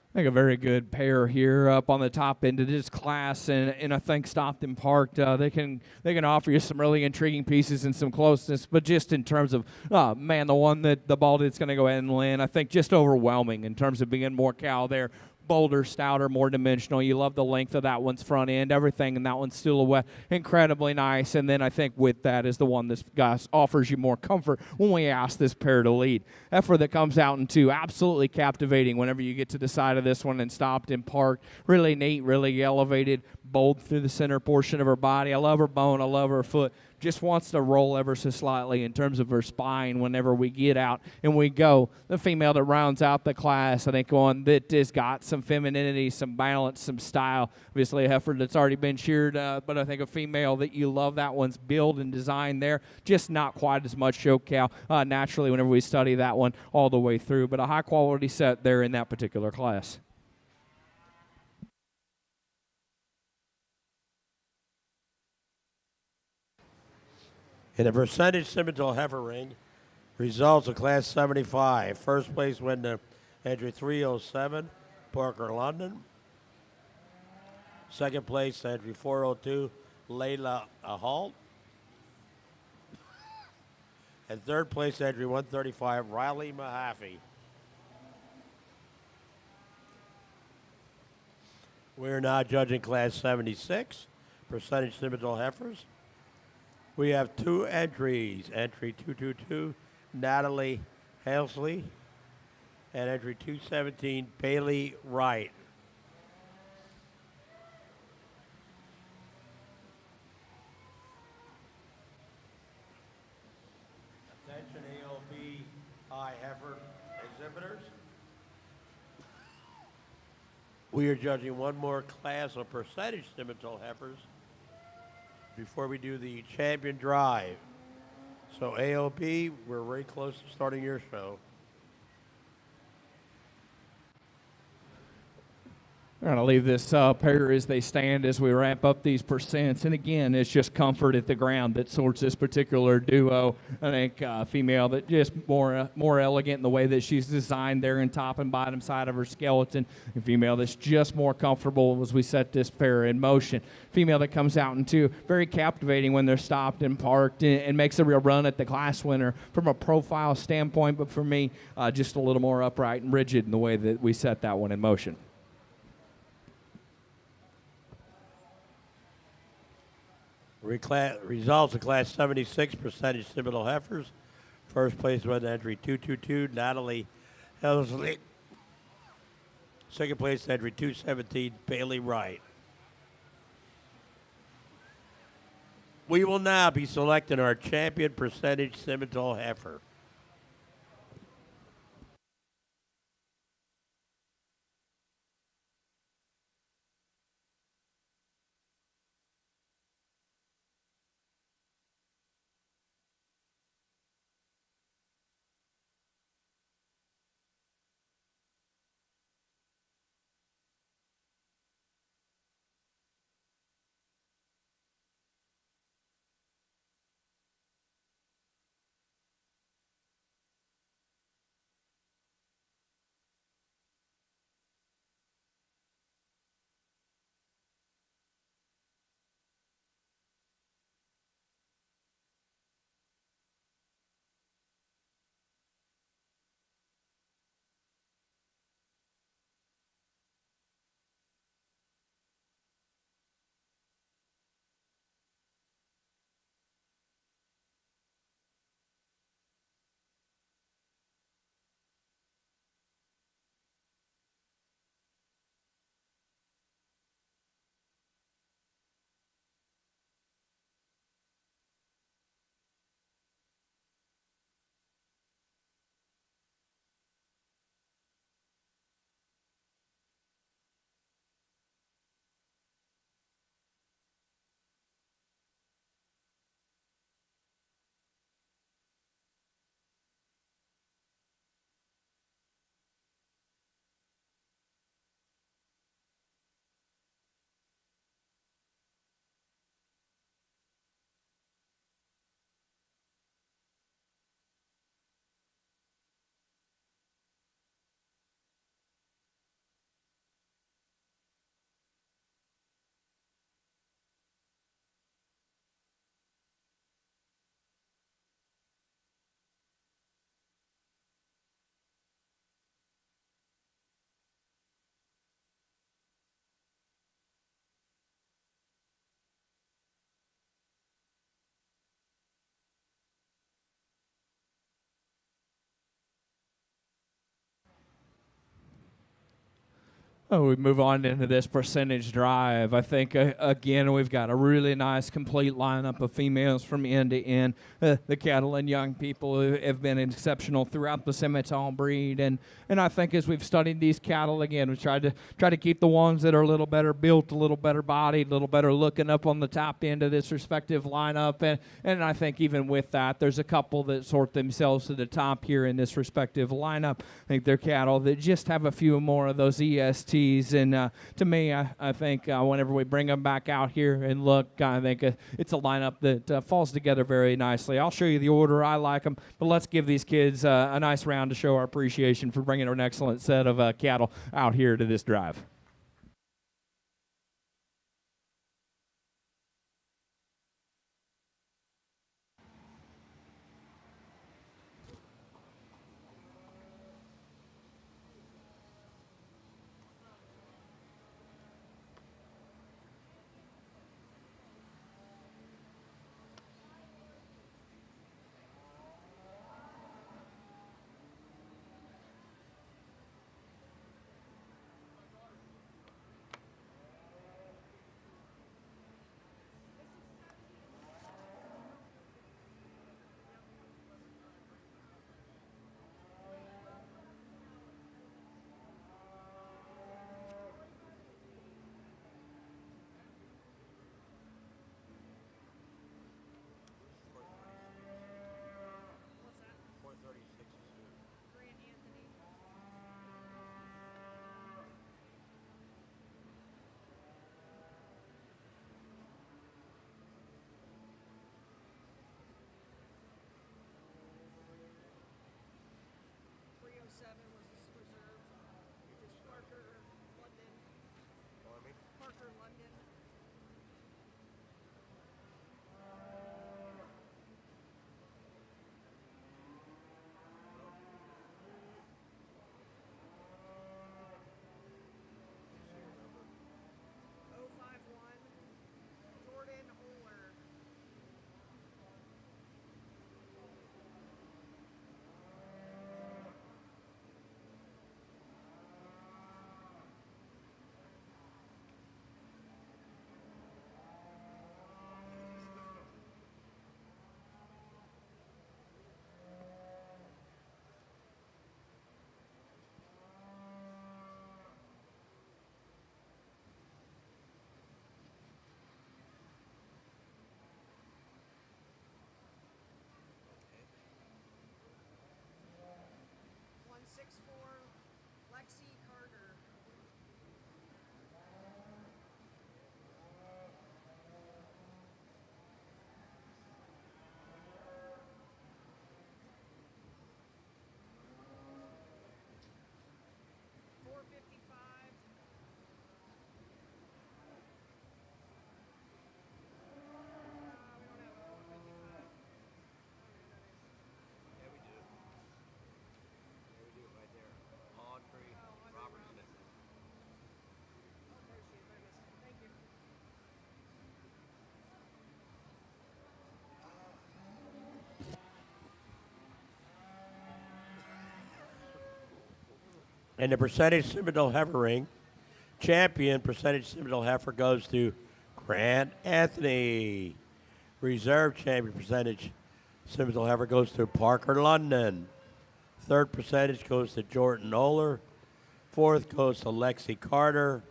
I think a very good pair here up on the top end of this class, and I think stopped and parked. They can offer you some really intriguing pieces and some closeness, but just in terms of man, the one that the ball that's going to go ahead and land, I think just overwhelming in terms of being more cow there. Bolder, stouter, more dimensional. You love the length of that one's front end, everything, and that one's silhouette, incredibly nice. And then I think with that is the one this guy offers you more comfort when we ask this pair to lead. Heifer that comes out in 2, absolutely captivating whenever you get to the side of this one and stopped and parked. Really neat, really elevated, bold through the center portion of her body. I love her bone, I love her foot. Just wants to roll ever so slightly in terms of her spine whenever we get out and we go. The female that rounds out the class, I think one that has got some femininity, some balance, some style. Obviously a heifer that's already been sheared, but I think a female that you love that one's build and design there. Just not quite as much show cow naturally whenever we study that one all the way through, but a high quality set there in that particular class. In the percentage Simmental heifer ring, results of class 75. First place went to entry 307, Parker London. Second place, entry 402, Layla Ahalt. And third place, entry 135, Riley Mahaffey. We're now judging class 76, percentage Simmental heifers. We have 2 entries. Entry 222, Natalie Halsley, and entry 217, Bailey Wright. Attention ALB high heifer exhibitors. We are judging one more class of percentage Simmental heifers before we do the champion drive. So AOP, we're very close to starting your show. We're going to leave this pair as they stand as we wrap up these percents. And again, it's just comfort at the ground that sorts this particular duo. I think female that just more elegant in the way that she's designed there in top and bottom side of her skeleton. And female that's just more comfortable as we set this pair in motion. Female that comes out in two, very captivating when they're stopped and parked and makes a real run at the class winner from a profile standpoint. But for me, just a little more upright and rigid in the way that we set that one in motion. Results of Class 76 percentage Simmental Heifers. First place went entry 222, Natalie Helsley. Second place entry 217, Bailey Wright. We will now be selecting our champion percentage Simmental Heifer. Oh, we move on into this percentage drive. I think, again, we've got a really nice, complete lineup of females from end to end. The cattle and young people have been exceptional throughout the Simmental breed. And I think as we've studied these cattle, again, we try to keep the ones that are a little better built, a little better bodied, a little better looking up on the top end of this respective lineup. And I think even with that, there's a couple that sort themselves to the top here in this respective lineup. I think they're cattle that just have a few more of those ESTs. And to me, I think whenever we bring them back out here and look, I think it's a lineup that falls together very nicely. I'll show you the order I like them, but let's give these kids a nice round to show our appreciation for bringing an excellent set of cattle out here to this drive. And the percentage Simmental Heifer ring champion percentage Simmental Heifer goes to Grant Anthony. Reserve champion percentage Simmental Heifer goes to Parker London. Third percentage goes to Jordan Oler. Fourth goes to Lexi Carter.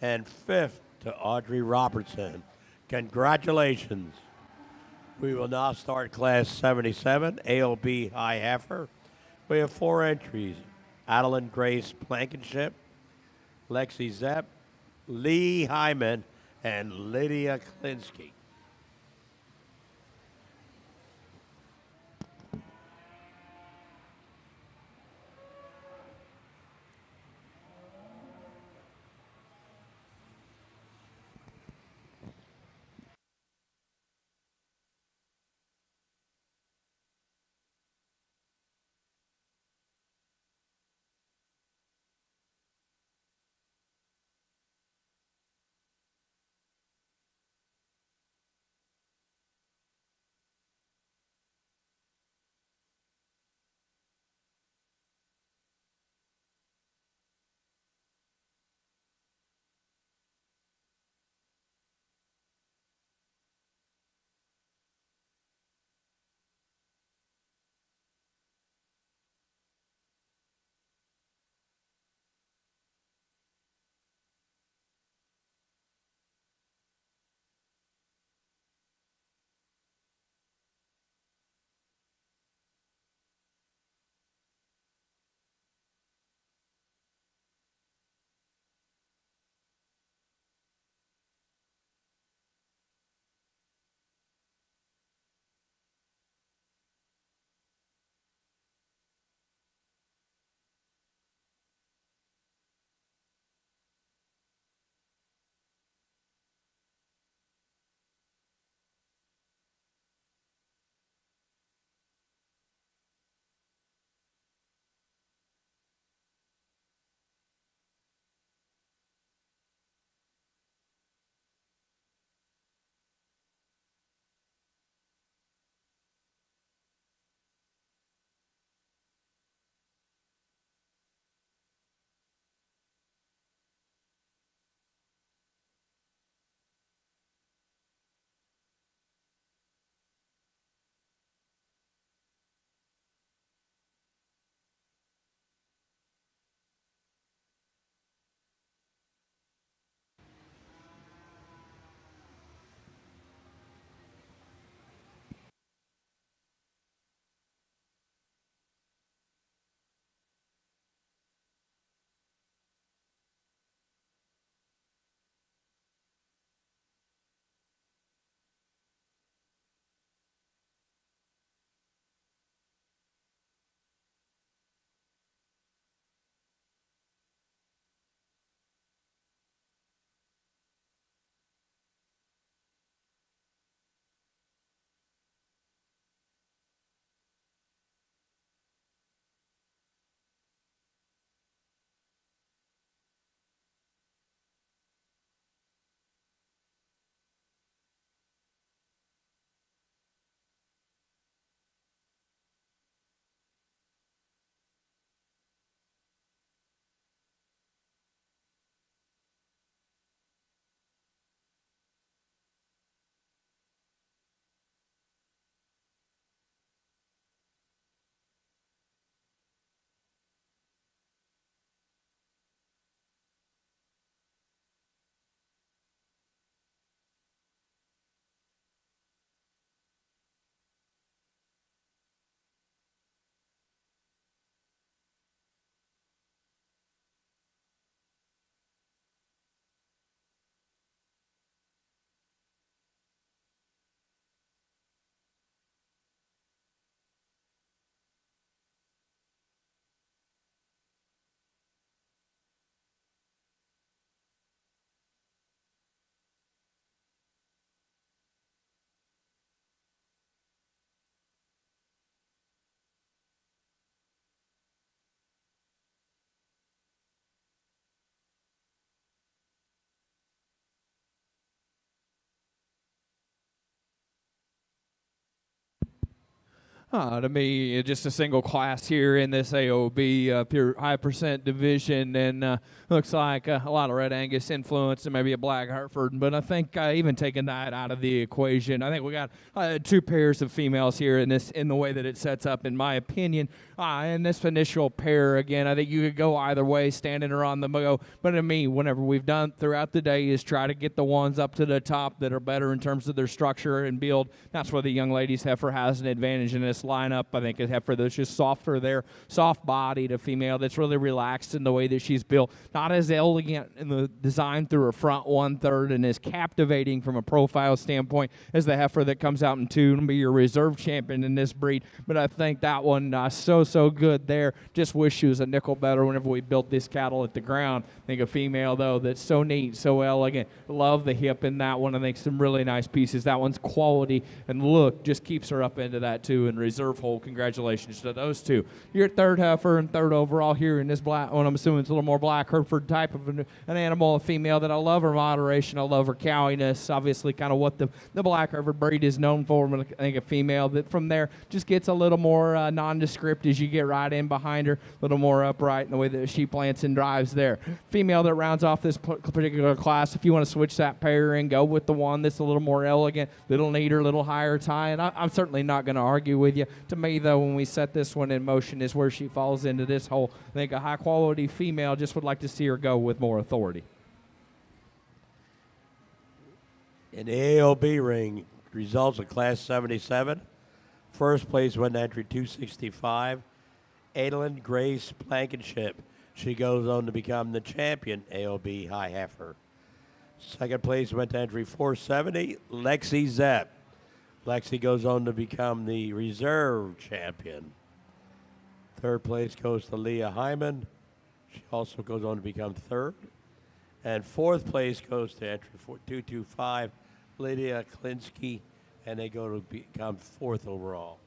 And fifth to Audrey Robertson. Congratulations. We will now start Class 77, AOB High Heifer. We have 4 entries. Adeline Grace Blankenship, Lexi Zepp, Lee Hyman, and Lydia Klinsky. To me, just a single class here in this AOB pure high percent division, and looks like a lot of Red Angus influence and maybe a Black Hereford. But I think even taking that out of the equation, I think we got 2 pairs of females here in the way that it sets up, in my opinion. In this initial pair, again, I think you could go either way, standing or on the go. But to me, whenever we've done throughout the day is try to get the ones up to the top that are better in terms of their structure and build. That's where the young ladies Heifer has an advantage in this lineup. I think a Heifer that's just softer there, soft-bodied, a female that's really relaxed in the way that she's built. Not as elegant in the design through her front 1/3 and as captivating from a profile standpoint as the Heifer that comes out in 2 and be your reserve champion in this breed. But I think that one so good there. Just wish she was a nickel better whenever we built this cattle at the ground. I think a female, though, that's so neat, so elegant. Love the hip in that one. I think some really nice pieces. That one's quality, and look, just keeps her up into that, too, and reserve hold. Congratulations to those 2. Your 3rd Heifer and 3rd overall here in this black one. I'm assuming it's a little more Black Hereford type of an animal, a female that I love her moderation. I love her cowiness. Obviously, kind of what the Black Hereford breed is known for. I think a female that from there just gets a little more nondescript as you get right in behind her, a little more upright in the way that she plants and drives there. Female that rounds off this particular class, if you want to switch that pair and go with the one that's a little more elegant, little neater, little higher tie, and I'm certainly not going to argue with you. To me, though, when we set this one in motion is where she falls into this hole. I think a high-quality female, just would like to see her go with more authority. In the AOB ring, results of Class 77. First place went entry 265. Adelaide Grace Blankenship. She goes on to become the champion AOB High Heifer. Second place went to entry 470. Lexi Zepp. Lexi goes on to become the reserve champion. Third place goes to Leah Hyman. She also goes on to become 3rd. And 4th place goes to entry 225, Lydia Klinsky, and they go to become 4th overall.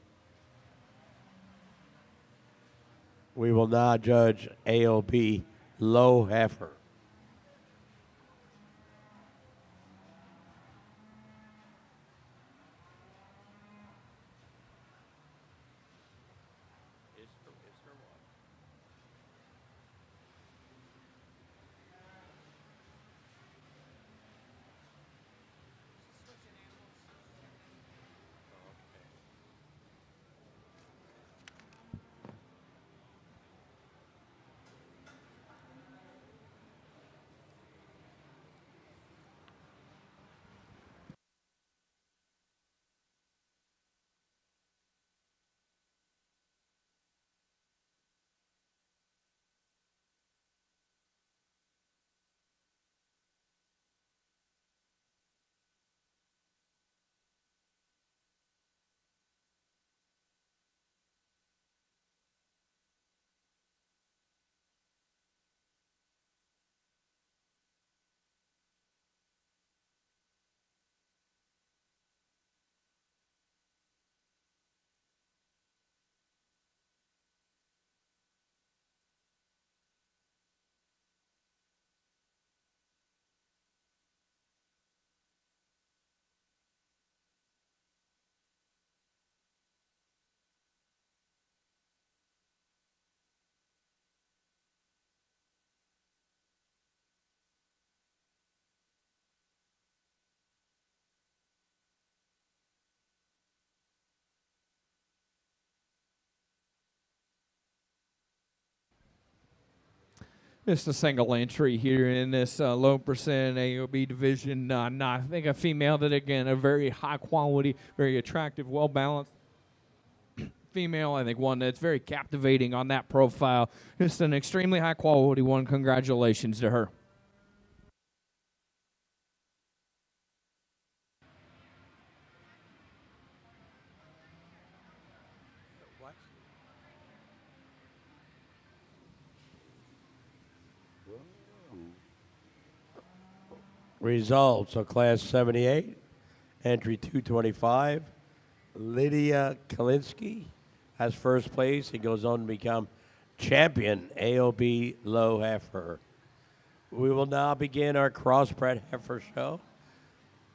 We will now judge AOB Low Heifer. Just a single entry here in this low percent AOB division. I think a female that, again, a very high quality, very attractive, well balanced female. I think one that's very captivating on that profile. Just an extremely high quality one. Congratulations to her. Results of Class 78, entry 225. Lydia Kalinsky has first place. He goes on to become champion AOB Low Heifer. We will now begin our Crossbred Heifer show.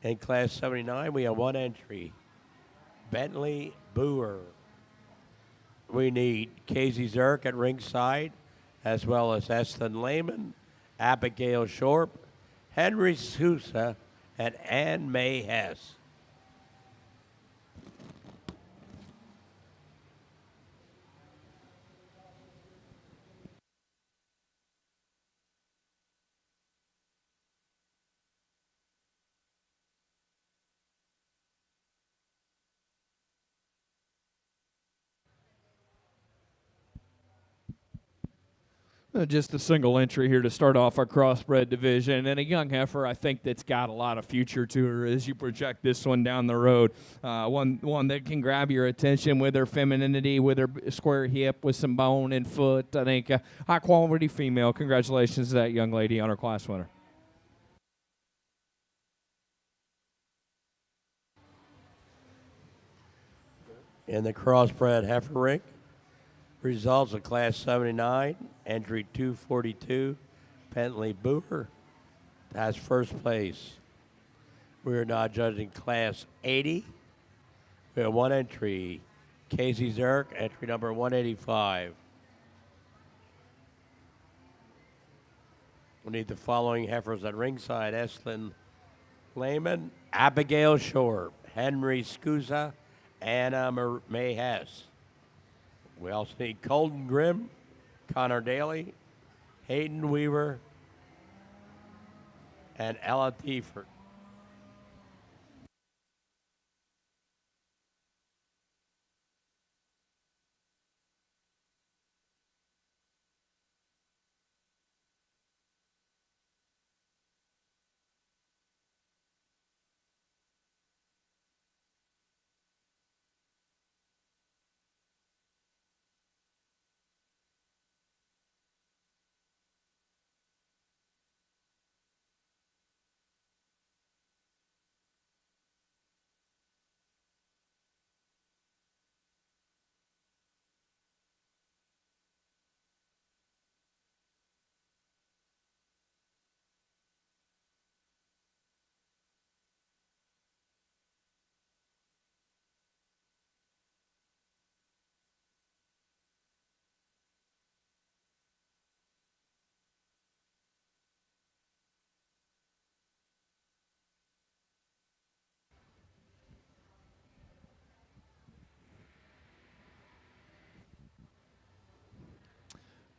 In Class 79, we have one entry. Bentley Boer We need Casey Zirk at ringside, as well as Eston Lehman, Abigail Shorp, Henry Sousa, and Ann May Hess. Just a single entry here to start off our crossbred division, and a young heifer I think that's got a lot of future to her as you project this one down the road. One that can grab your attention with her femininity, with her square hip, with some bone and foot. I think a high quality female. Congratulations to that young lady on her class winner. In the crossbred heifer ring, results of Class 79, entry 242, Bentley Booher has first place. We are now judging Class 80. We have one entry, Casey Zirk, entry number 185. We need the following heifers at ringside: Estlin Lehman, Abigail Shore, Henry Scusa, Anna May Hess. We also need Colton Grimm, Connor Daly, Hayden Weaver, and Ella Tiefert.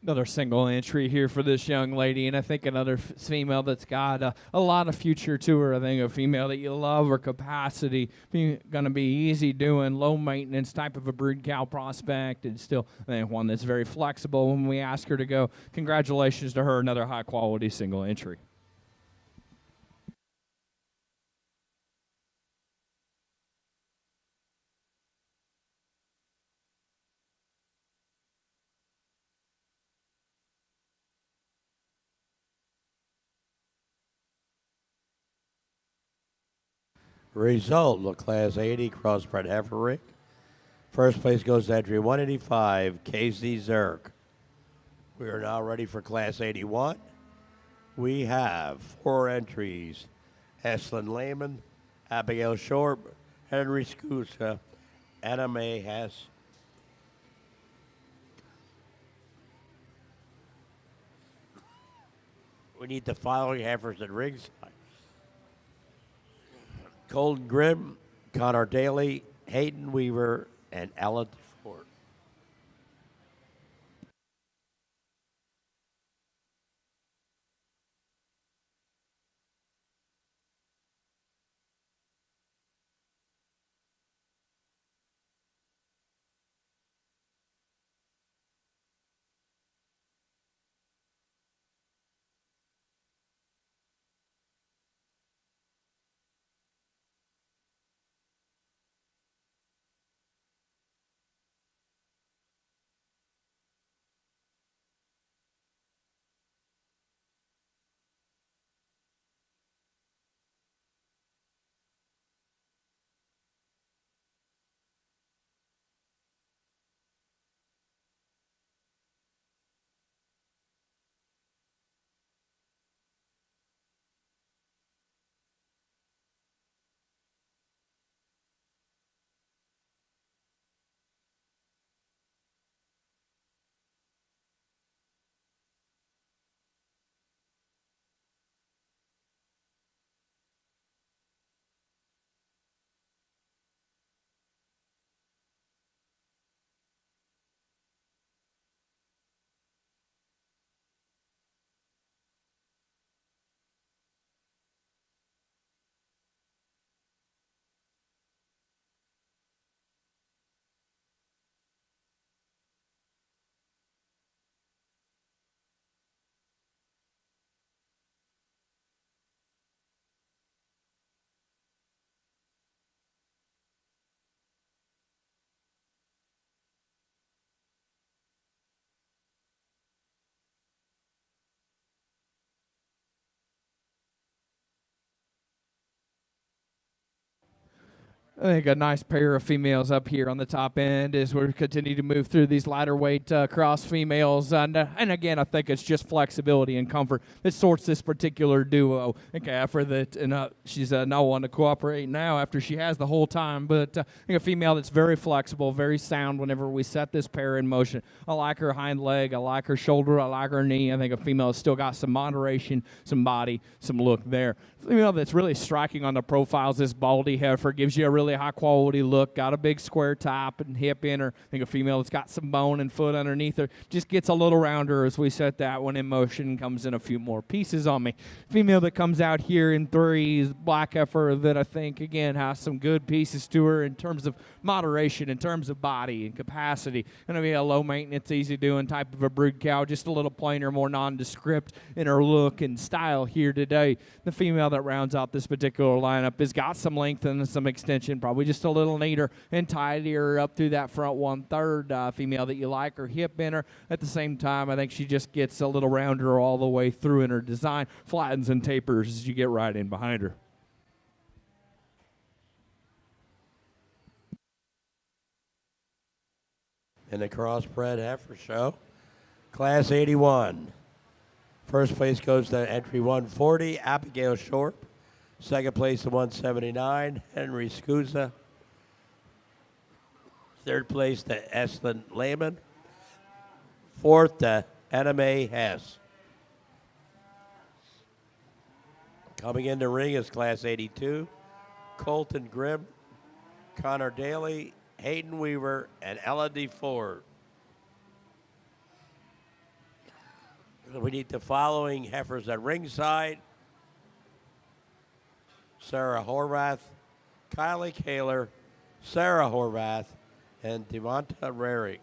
Another single entry here for this young lady, and I think another female that's got a lot of future to her. I think a female that you love her capacity, going to be easy doing, low maintenance type of a brood cow prospect, and still I think one that's very flexible when we ask her to go. Congratulations to her, another high quality single entry. Result of Class 80 crossbred heifer ring. First place goes to entry 185, Casey Zirk. We are now ready for Class 81. We have 4 entries: Estlin Lehman, Abigail Shorp, Henry Scusa, Anna May Hess. We need the following heifers at ringside: Colton Grimm, Connor Daly, Hayden Weaver, and Ella DeFord. I think a nice pair of females up here on the top end as we continue to move through these lighter weight cross females. And again, I think it's just flexibility and comfort that sorts this particular duo. I think Heifer that she's not wanting to cooperate now after she has the whole time. But I think a female that's very flexible, very sound whenever we set this pair in motion. I like her hind leg. I like her shoulder. I like her knee. I think a female has still got some moderation, some body, some look there. Female that's really striking on the profiles, this Baldy Heifer gives you a really high quality look, got a big square top and hip in her. I think a female that's got some bone and foot underneath her just gets a little rounder as we set that one in motion, comes in a few more pieces on me. Female that comes out here in 3 is Black Heifer that I think, again, has some good pieces to her in terms of moderation, in terms of body and capacity. Going to be a low maintenance, easy doing type of a brood cow, just a little plainer, more nondescript in her look and style here today. The female that rounds out this particular lineup has got some length and some extension, probably just a little neater and tidier up through that front 1/3. Female that you like her hip in her. At the same time, I think she just gets a little rounder all the way through in her design, flattens and tapers as you get right in behind her. In the Crossbred Heifer Show, Class 81. First place goes to entry 140, Abigail Short. Second place to 179, Henry Scusa. Third place to Estlin Lehman. Fourth to Anime Hess. Coming in the ring is Class 82, Colton Grimm, Connor Daly, Hayden Weaver, and Ella D. Ford. We need the following heifers at ringside: Sarah Horvath, Kylie Kaler, Sarah Horvath, and Devonta Rarick.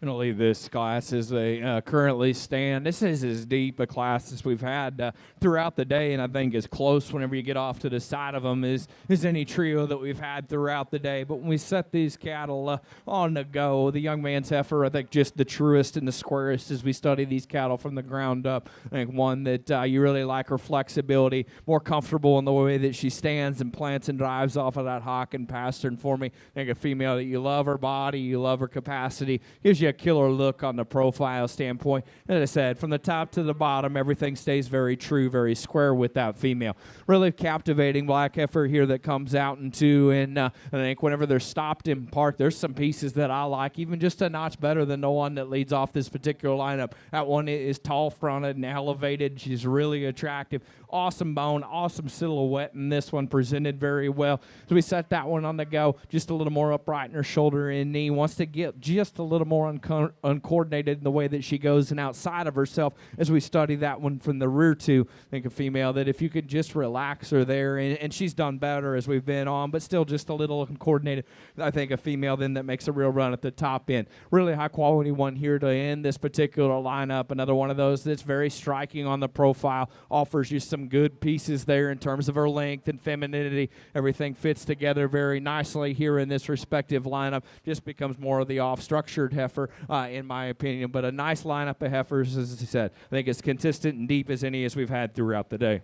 Going to leave this class as they currently stand. This is as deep a class as we've had throughout the day, and I think as close whenever you get off to the side of them is any trio that we've had throughout the day. But when we set these cattle on the go, the young man's heifer, I think just the truest and the squarest as we study these cattle from the ground up. I think one that you really like her flexibility, more comfortable in the way that she stands and plants and drives off of that hock and pastern for me. I think a female that you love her body, you love her capacity, gives you a killer look on the profile standpoint. As I said, from the top to the bottom, everything stays very true, very square with that female. Really captivating black heifer here that comes out into, and I think whenever they're stopped in park, there's some pieces that I like, even just a notch better than the one that leads off this particular lineup. That one is tall fronted and elevated. She's really attractive. Awesome bone, awesome silhouette, and this one presented very well. So we set that one on the go, just a little more upright in her shoulder and knee. Wants to get just a little more uncoordinated in the way that she goes and outside of herself as we study that one from the rear too. I think a female that if you could just relax her there, and she's done better as we've been on, but still just a little uncoordinated. I think a female then that makes a real run at the top end. Really high quality one here to end this particular lineup. Another one of those that's very striking on the profile, offers you some good pieces there in terms of her length and femininity. Everything fits together very nicely here in this respective lineup. Just becomes more of the off-structured heifer, in my opinion. But a nice lineup of heifers, as I said. I think as consistent and deep as any as we've had throughout the day.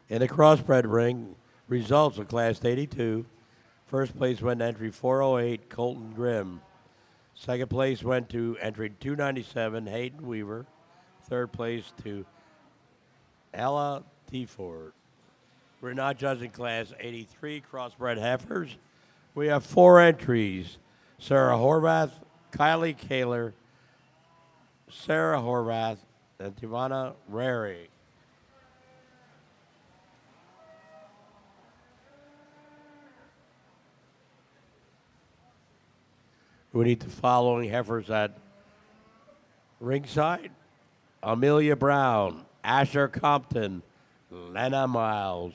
In the crossbred ring, results of Class 82. First place went to entry 408, Colton Grimm. Second place went to entry 297, Hayden Weaver. Third place to Ella Deford. We're not judging Class 83 crossbred heifers. We have 4 entries. Sarah Horvath, Kylie Kaler, Sarah Horvath, and Tivana Rary. We need the following heifers at ringside: Amelia Brown, Asher Compton, Lena Miles.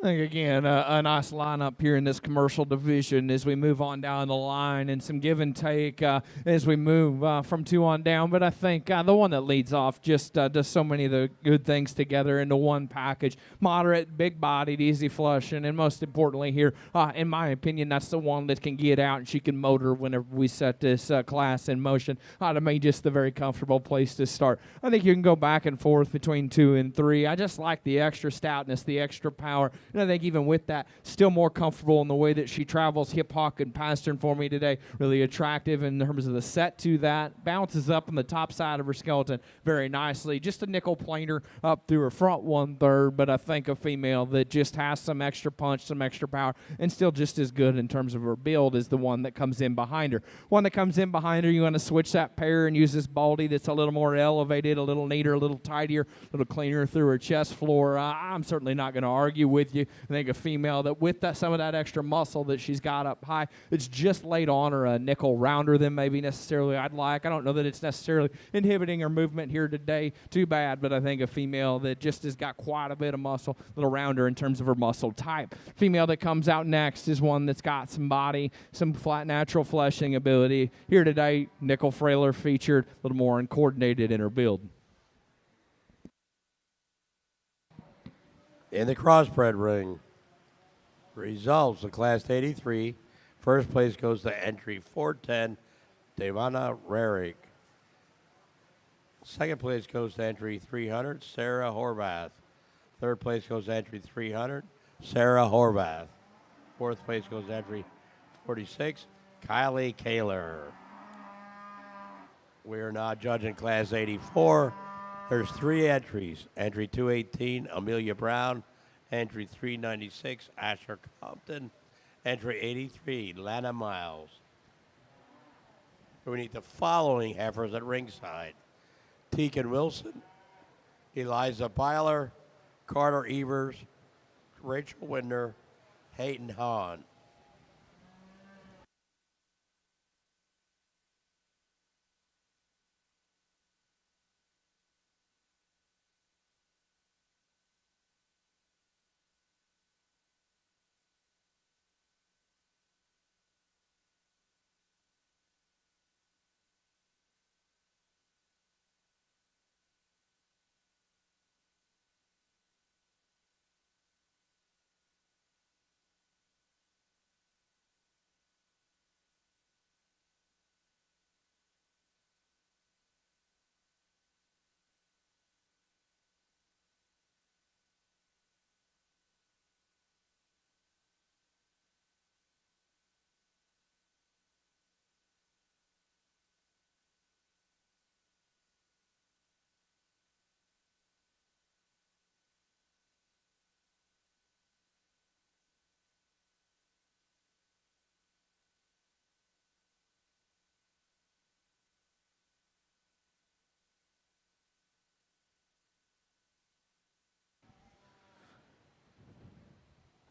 I think, again, a nice lineup here in this commercial division as we move on down the line, and some give and take as we move from 2 on down. But I think the one that leads off just does so many of the good things together into one package. Moderate, big-bodied, easy flushing, and most importantly here, in my opinion, that's the one that can get out and she can motor whenever we set this class in motion. To me, just the very comfortable place to start. I think you can go back and forth between 2 and 3. I just like the extra stoutness, the extra power. And I think even with that, still more comfortable in the way that she travels hip, hock, and pastern for me today. Really attractive in terms of the set to that. Bounces up on the top side of her skeleton very nicely. Just a nickel planer up through her front 1/3, but I think a female that just has some extra punch, some extra power, and still just as good in terms of her build as the one that comes in behind her. One that comes in behind her, you want to switch that pair and use this baldy that's a little more elevated, a little neater, a little tidier, a little cleaner through her chest floor. I'm certainly not going to argue with you. I think a female that with that, some of that extra muscle that she's got up high, it's just laid on her a nickel rounder than maybe necessarily I'd like. I don't know that it's necessarily inhibiting her movement here today too bad, but I think a female that just has got quite a bit of muscle, a little rounder in terms of her muscle type. Female that comes out next is one that's got some body, some flat natural fleshing ability. Here today, nickel frailer featured, a little more uncoordinated in her build. In the crossbred ring, results of Class 83. First place goes to entry 410, Devana Rarick. Second place goes to entry 300, Sarah Horvath. Third place goes to entry 300, Sarah Horvath. Fourth place goes to entry 46, Kylie Kaler. We are now judging Class 84. There's 3 entries. Entry 218, Amelia Brown. Entry 396, Asher Compton. Entry 83, Lana Miles. We need the following heifers at ringside: Tegan Wilson, Eliza Byler, Carter Evers, Rachel Winder, Hayden Hahn.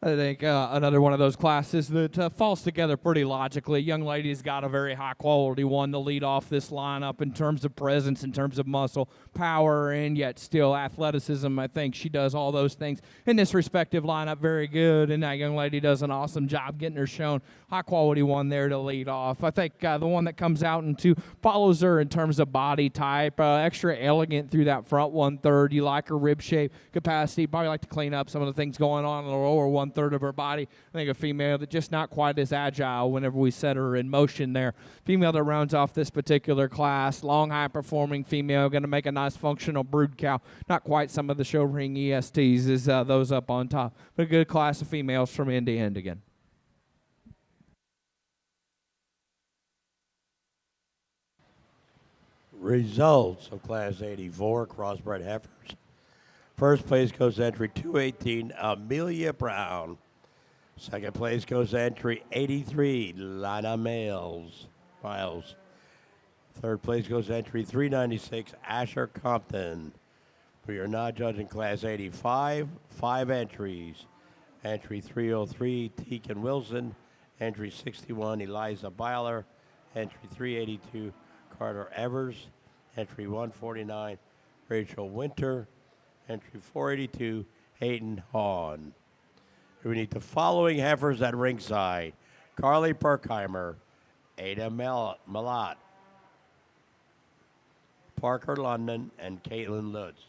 I think another one of those classes that falls together pretty logically. Young lady's got a very high-quality one to lead off this lineup in terms of presence, in terms of muscle, power, and yet still athleticism. I think she does all those things in this respective lineup very good, and that young lady does an awesome job getting her shown. High-quality one there to lead off. I think the one that comes out and two follows her in terms of body type, extra elegant through that front 1/3. You like her rib shape, capacity. Probably like to clean up some of the things going on in the lower 1/3 of her body. I think a female that just not quite as agile whenever we set her in motion there. Female that rounds off this particular class. Long, high-performing female, going to make a nice functional brood cow. Not quite some of the show ring ESTs as those up on top, but a good class of females from end to end again. Results of Class 84 Crossbred heifers. First place goes to entry 218, Amelia Brown. Second place goes to entry 83, Lana Miles. Third place goes to entry 396, Asher Compton. We are now judging Class 85, 5 entries. Entry 303, Tegan Wilson. Entry 61, Eliza Byler. Entry 382, Carter Evers. Entry 149, Rachel Winter. Entry 482, Hayden Hahn. We need the following heifers at ringside: Carly Perkheimer, Ada Malott, Parker London, and Caitlin Lutz.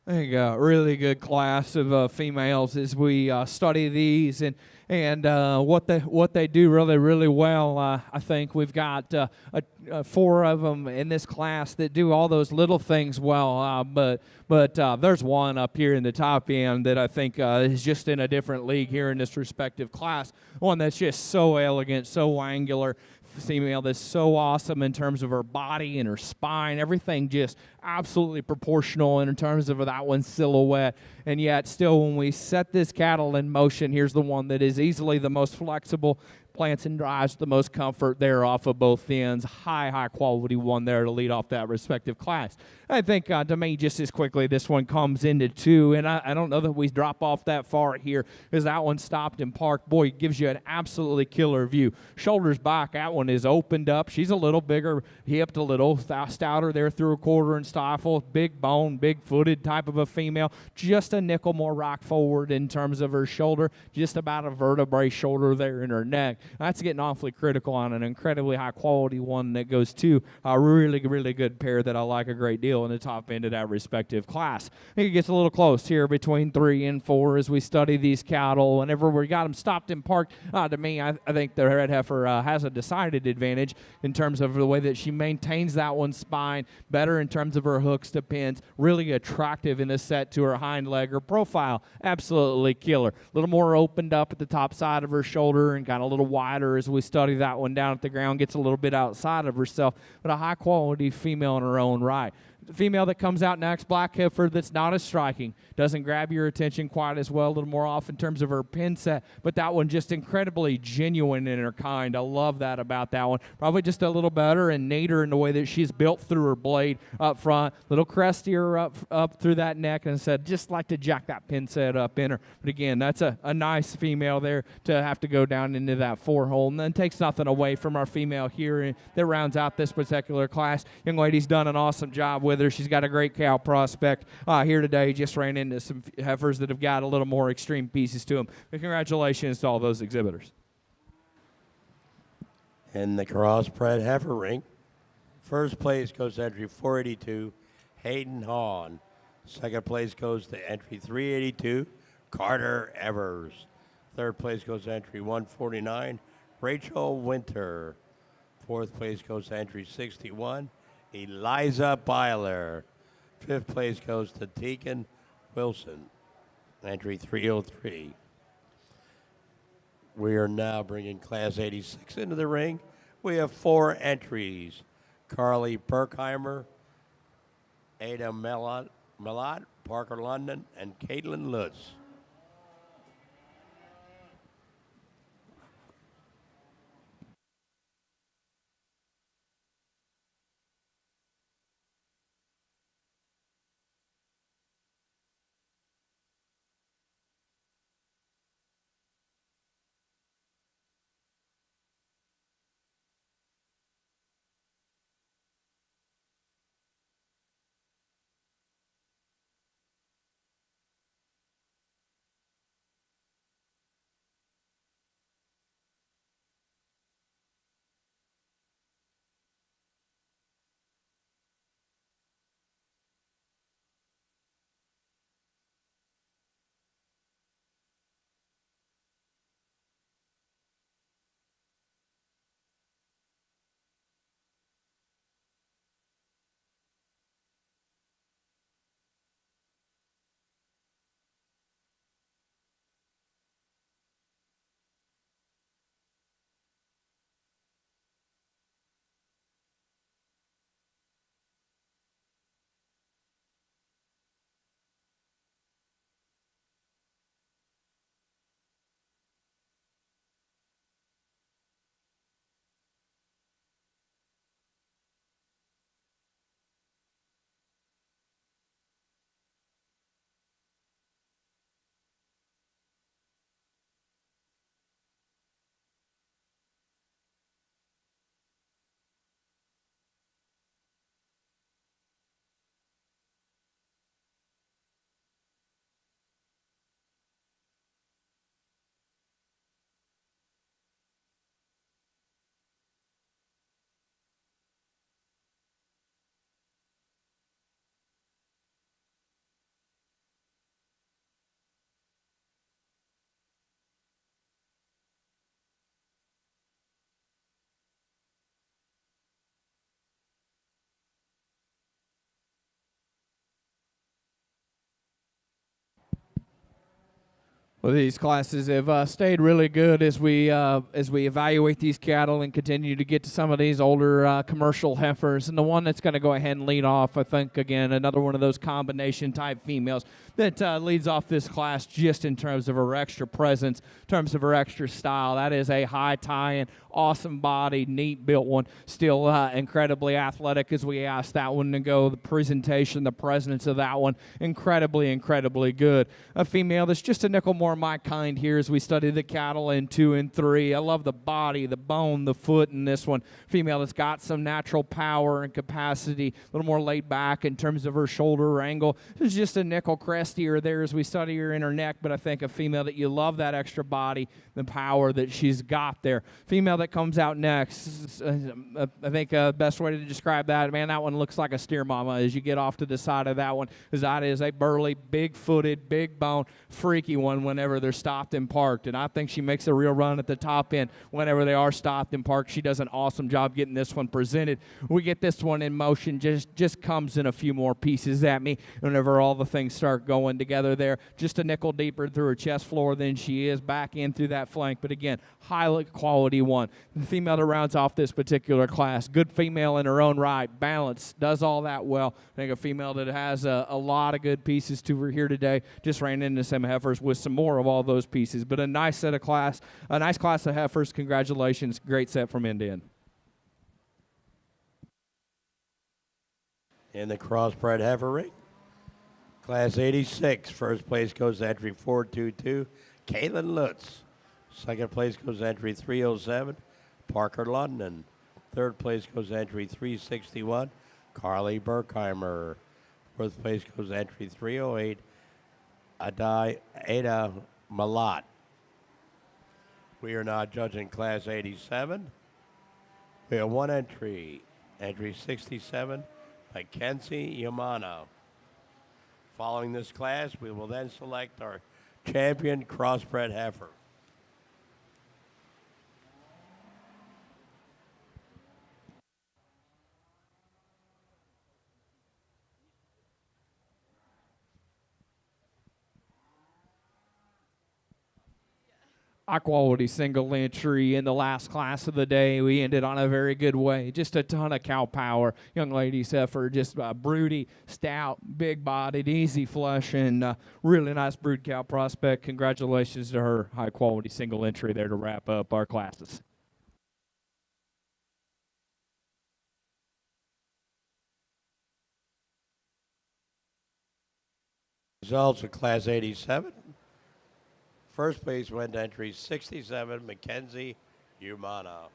There you go. Really good class of females as we study these and what they do really well. I think we've got four of them in this class that do all those little things well. But there's one up here in the top end that I think is just in a different league here in this respective class. One that's just so elegant, so angular. Female that's so awesome in terms of her body and her spine, everything just absolutely proportional in terms of that one's silhouette. And yet still, when we set this cattle in motion, here's the one that is easily the most flexible, plants and drives the most comfort there off of both ends. High quality one there to lead off that respective class. I think to me, just as quickly, this one comes into two, and I don't know that we drop off that far here because that one stopped and parked. Boy, it gives you an absolutely killer view. Shoulders back, that one is opened up. She's a little bigger, hipped, a little stouter there through a quarter and stifle. Big bone, big footed type of a female. Just a nickel more rock forward in terms of her shoulder. Just about a vertebrae shoulder there in her neck. That's getting awfully critical on an incredibly high quality one that goes to a really good pair that I like a great deal in the top end of that respective class. I think it gets a little close here between 3 and 4 as we study these cattle. Whenever we got them stopped and parked, to me, I think the red heifer has a decided advantage in terms of the way that she maintains that one's spine, better in terms of her hooks to pins, really attractive in the set to her hind leg. Her profile, absolutely killer. A little more opened up at the top side of her shoulder and kind of a little wider as we study that one down at the ground, gets a little bit outside of herself, but a high quality female in her own right. The female that comes out next, black heifer, that's not as striking, doesn't grab your attention quite as well, a little more off in terms of her pin set, but that one just incredibly genuine in her kind. I love that about that one. Probably just a little better and neater in the way that she's built through her blade up front, little crestier up through that neck, and said just like to jack that pin set up in her. But again, that's a nice female there to have to go down into that 4 hole, and then takes nothing away from our female here that rounds out this particular class. Young lady's done an awesome job with her. She's got a great cow prospect here today. Just ran into some heifers that have got a little more extreme pieces to them. But congratulations to all those exhibitors. In the Crossbred heifer ring, first place goes to entry 482, Hayden Hahn. Second place goes to entry 382, Carter Evers. Third place goes to entry 149, Rachel Winter. Fourth place goes to entry 61, Eliza Byler. Fifth place goes to Tegan Wilson, entry 303. We are now bringing Class 86 into the ring. We have 4 entries. Carly Berkheimer, Ada Mellott, Parker London, and Caitlin Lutz. Well, these classes have stayed really good as we evaluate these cattle and continue to get to some of these older commercial heifers. And the one that's going to go ahead and lead off, I think, again, another one of those combination type females that leads off this class just in terms of her extra presence, in terms of her extra style. That is a high tie-in, awesome body, neat built one, still incredibly athletic as we asked that one to go. The presentation, the presence of that one, incredibly good. A female that's just a nickel more my kind here as we study the cattle in 2 and 3. I love the body, the bone, the foot in this one. Female that's got some natural power and capacity, a little more laid back in terms of her shoulder angle. It's just a nickel crestier there as we study her in her neck, but I think a female that you love that extra body, the power that she's got there. Female that comes out next, I think the best way to describe that, man, that one looks like a steer mama as you get off to the side of that one, because that is a burly, big-footed, big-bone, freaky one whenever they're stopped and parked. And I think she makes a real run at the top end whenever they are stopped and parked. She does an awesome job getting this one presented. We get this one in motion, just comes in a few more pieces at me whenever all the things start going together there. Just a nickel deeper through her chest floor than she is, back in through that flank. But again, high quality one. The female that rounds off this particular class, good female in her own right, balanced, does all that well. I think a female that has a lot of good pieces to her here today. Just ran into some heifers with some more of all those pieces, but a nice class of heifers. Congratulations, great set from end to end. In the crossbred heifer ring, class 86, first place goes to entry 422, Caitlin Lutz. Second place goes to entry 307, Parker London. Third place goes to entry 361, Carly Berkheimer. Fourth place goes to entry 308, Ada Malat. We are now judging class 87. We have one entry, entry 67, Mackenzie Yamano. Following this class, we will then select our champion crossbred heifer. High quality single entry in the last class of the day. We ended on a very good way. Just a ton of cow power. Young lady's heifer, just broody, stout, big bodied, easy flush, and really nice brood cow prospect. Congratulations to her. High quality single entry there to wrap up our classes. Results of class 87. First place went to entry 67, Mackenzie Umano.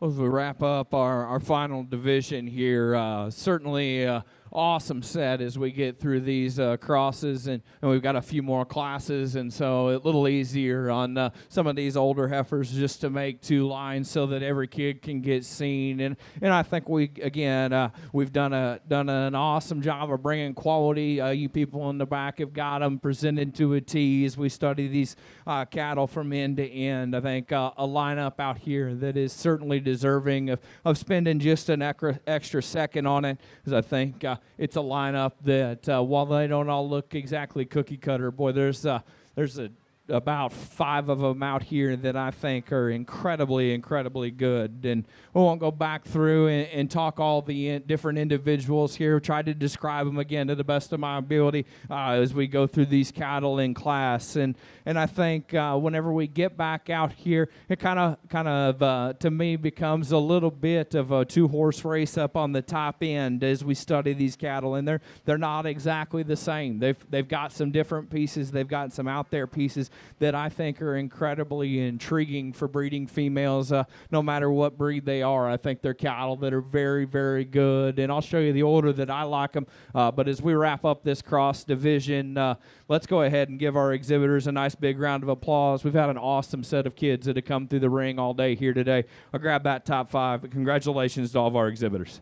As we wrap up our final division here, certainly awesome set as we get through these crosses, and we've got a few more classes, and so a little easier on some of these older heifers just to make 2 lines so that every kid can get seen. And I think we've done an awesome job of bringing quality. You people in the back have got them presented to a T as we study these cattle from end to end. I think a lineup out here that is certainly deserving of spending just an extra second on it, because I think it's a lineup that while they don't all look exactly cookie cutter, boy, there's about 5 of them out here that I think are incredibly, incredibly good. And we won't go back through and talk all the different individuals here. Try to describe them again to the best of my ability as we go through these cattle in class. And I think whenever we get back out here, it kind of to me becomes a little bit of a 2-horse race up on the top end as we study these cattle. And they're not exactly the same. They've got some different pieces. They've got some out there pieces that I think are incredibly intriguing for breeding females, no matter what breed they are. I think they're cattle that are very, very good, and I'll show you the order that I like them. But as we wrap up this cross division, let's go ahead and give our exhibitors a nice big round of applause. We've had an awesome set of kids that have come through the ring all day here today. I'll grab that top 5. Congratulations to all of our exhibitors.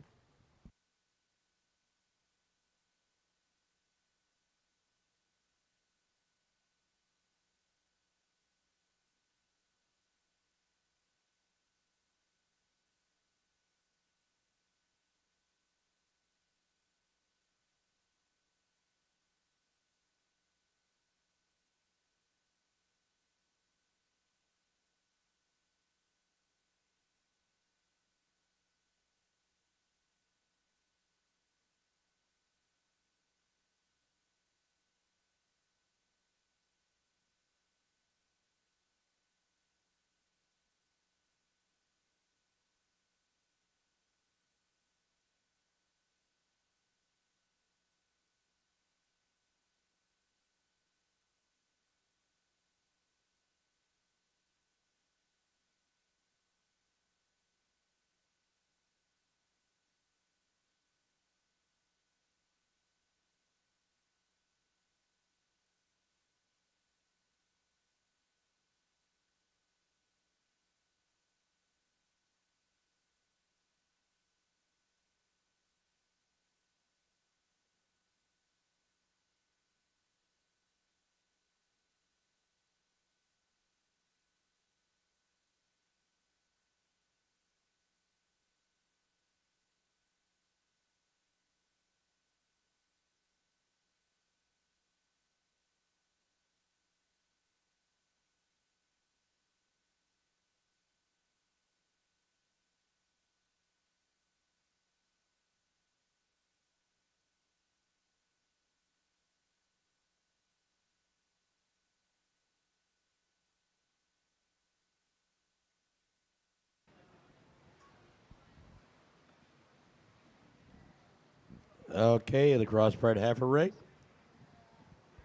Okay, the Crossbred Heifer ring.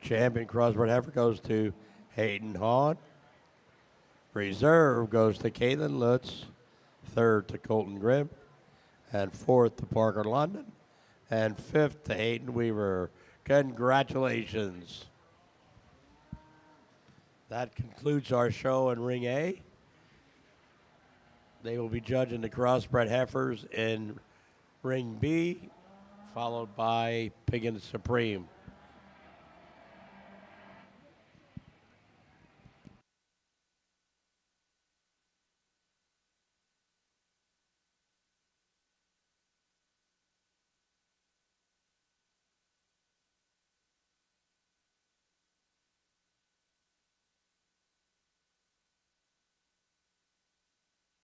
Champion Crossbred Heifer goes to Hayden Hahn. Reserve goes to Caitlin Lutz. 3rd to Colton Grimm. And 4th to Parker London. And 5th to Hayden Weaver. Congratulations. That concludes our show in Ring A. They will be judging the Crossbred Heifers in Ring B, followed by Pig and Supreme.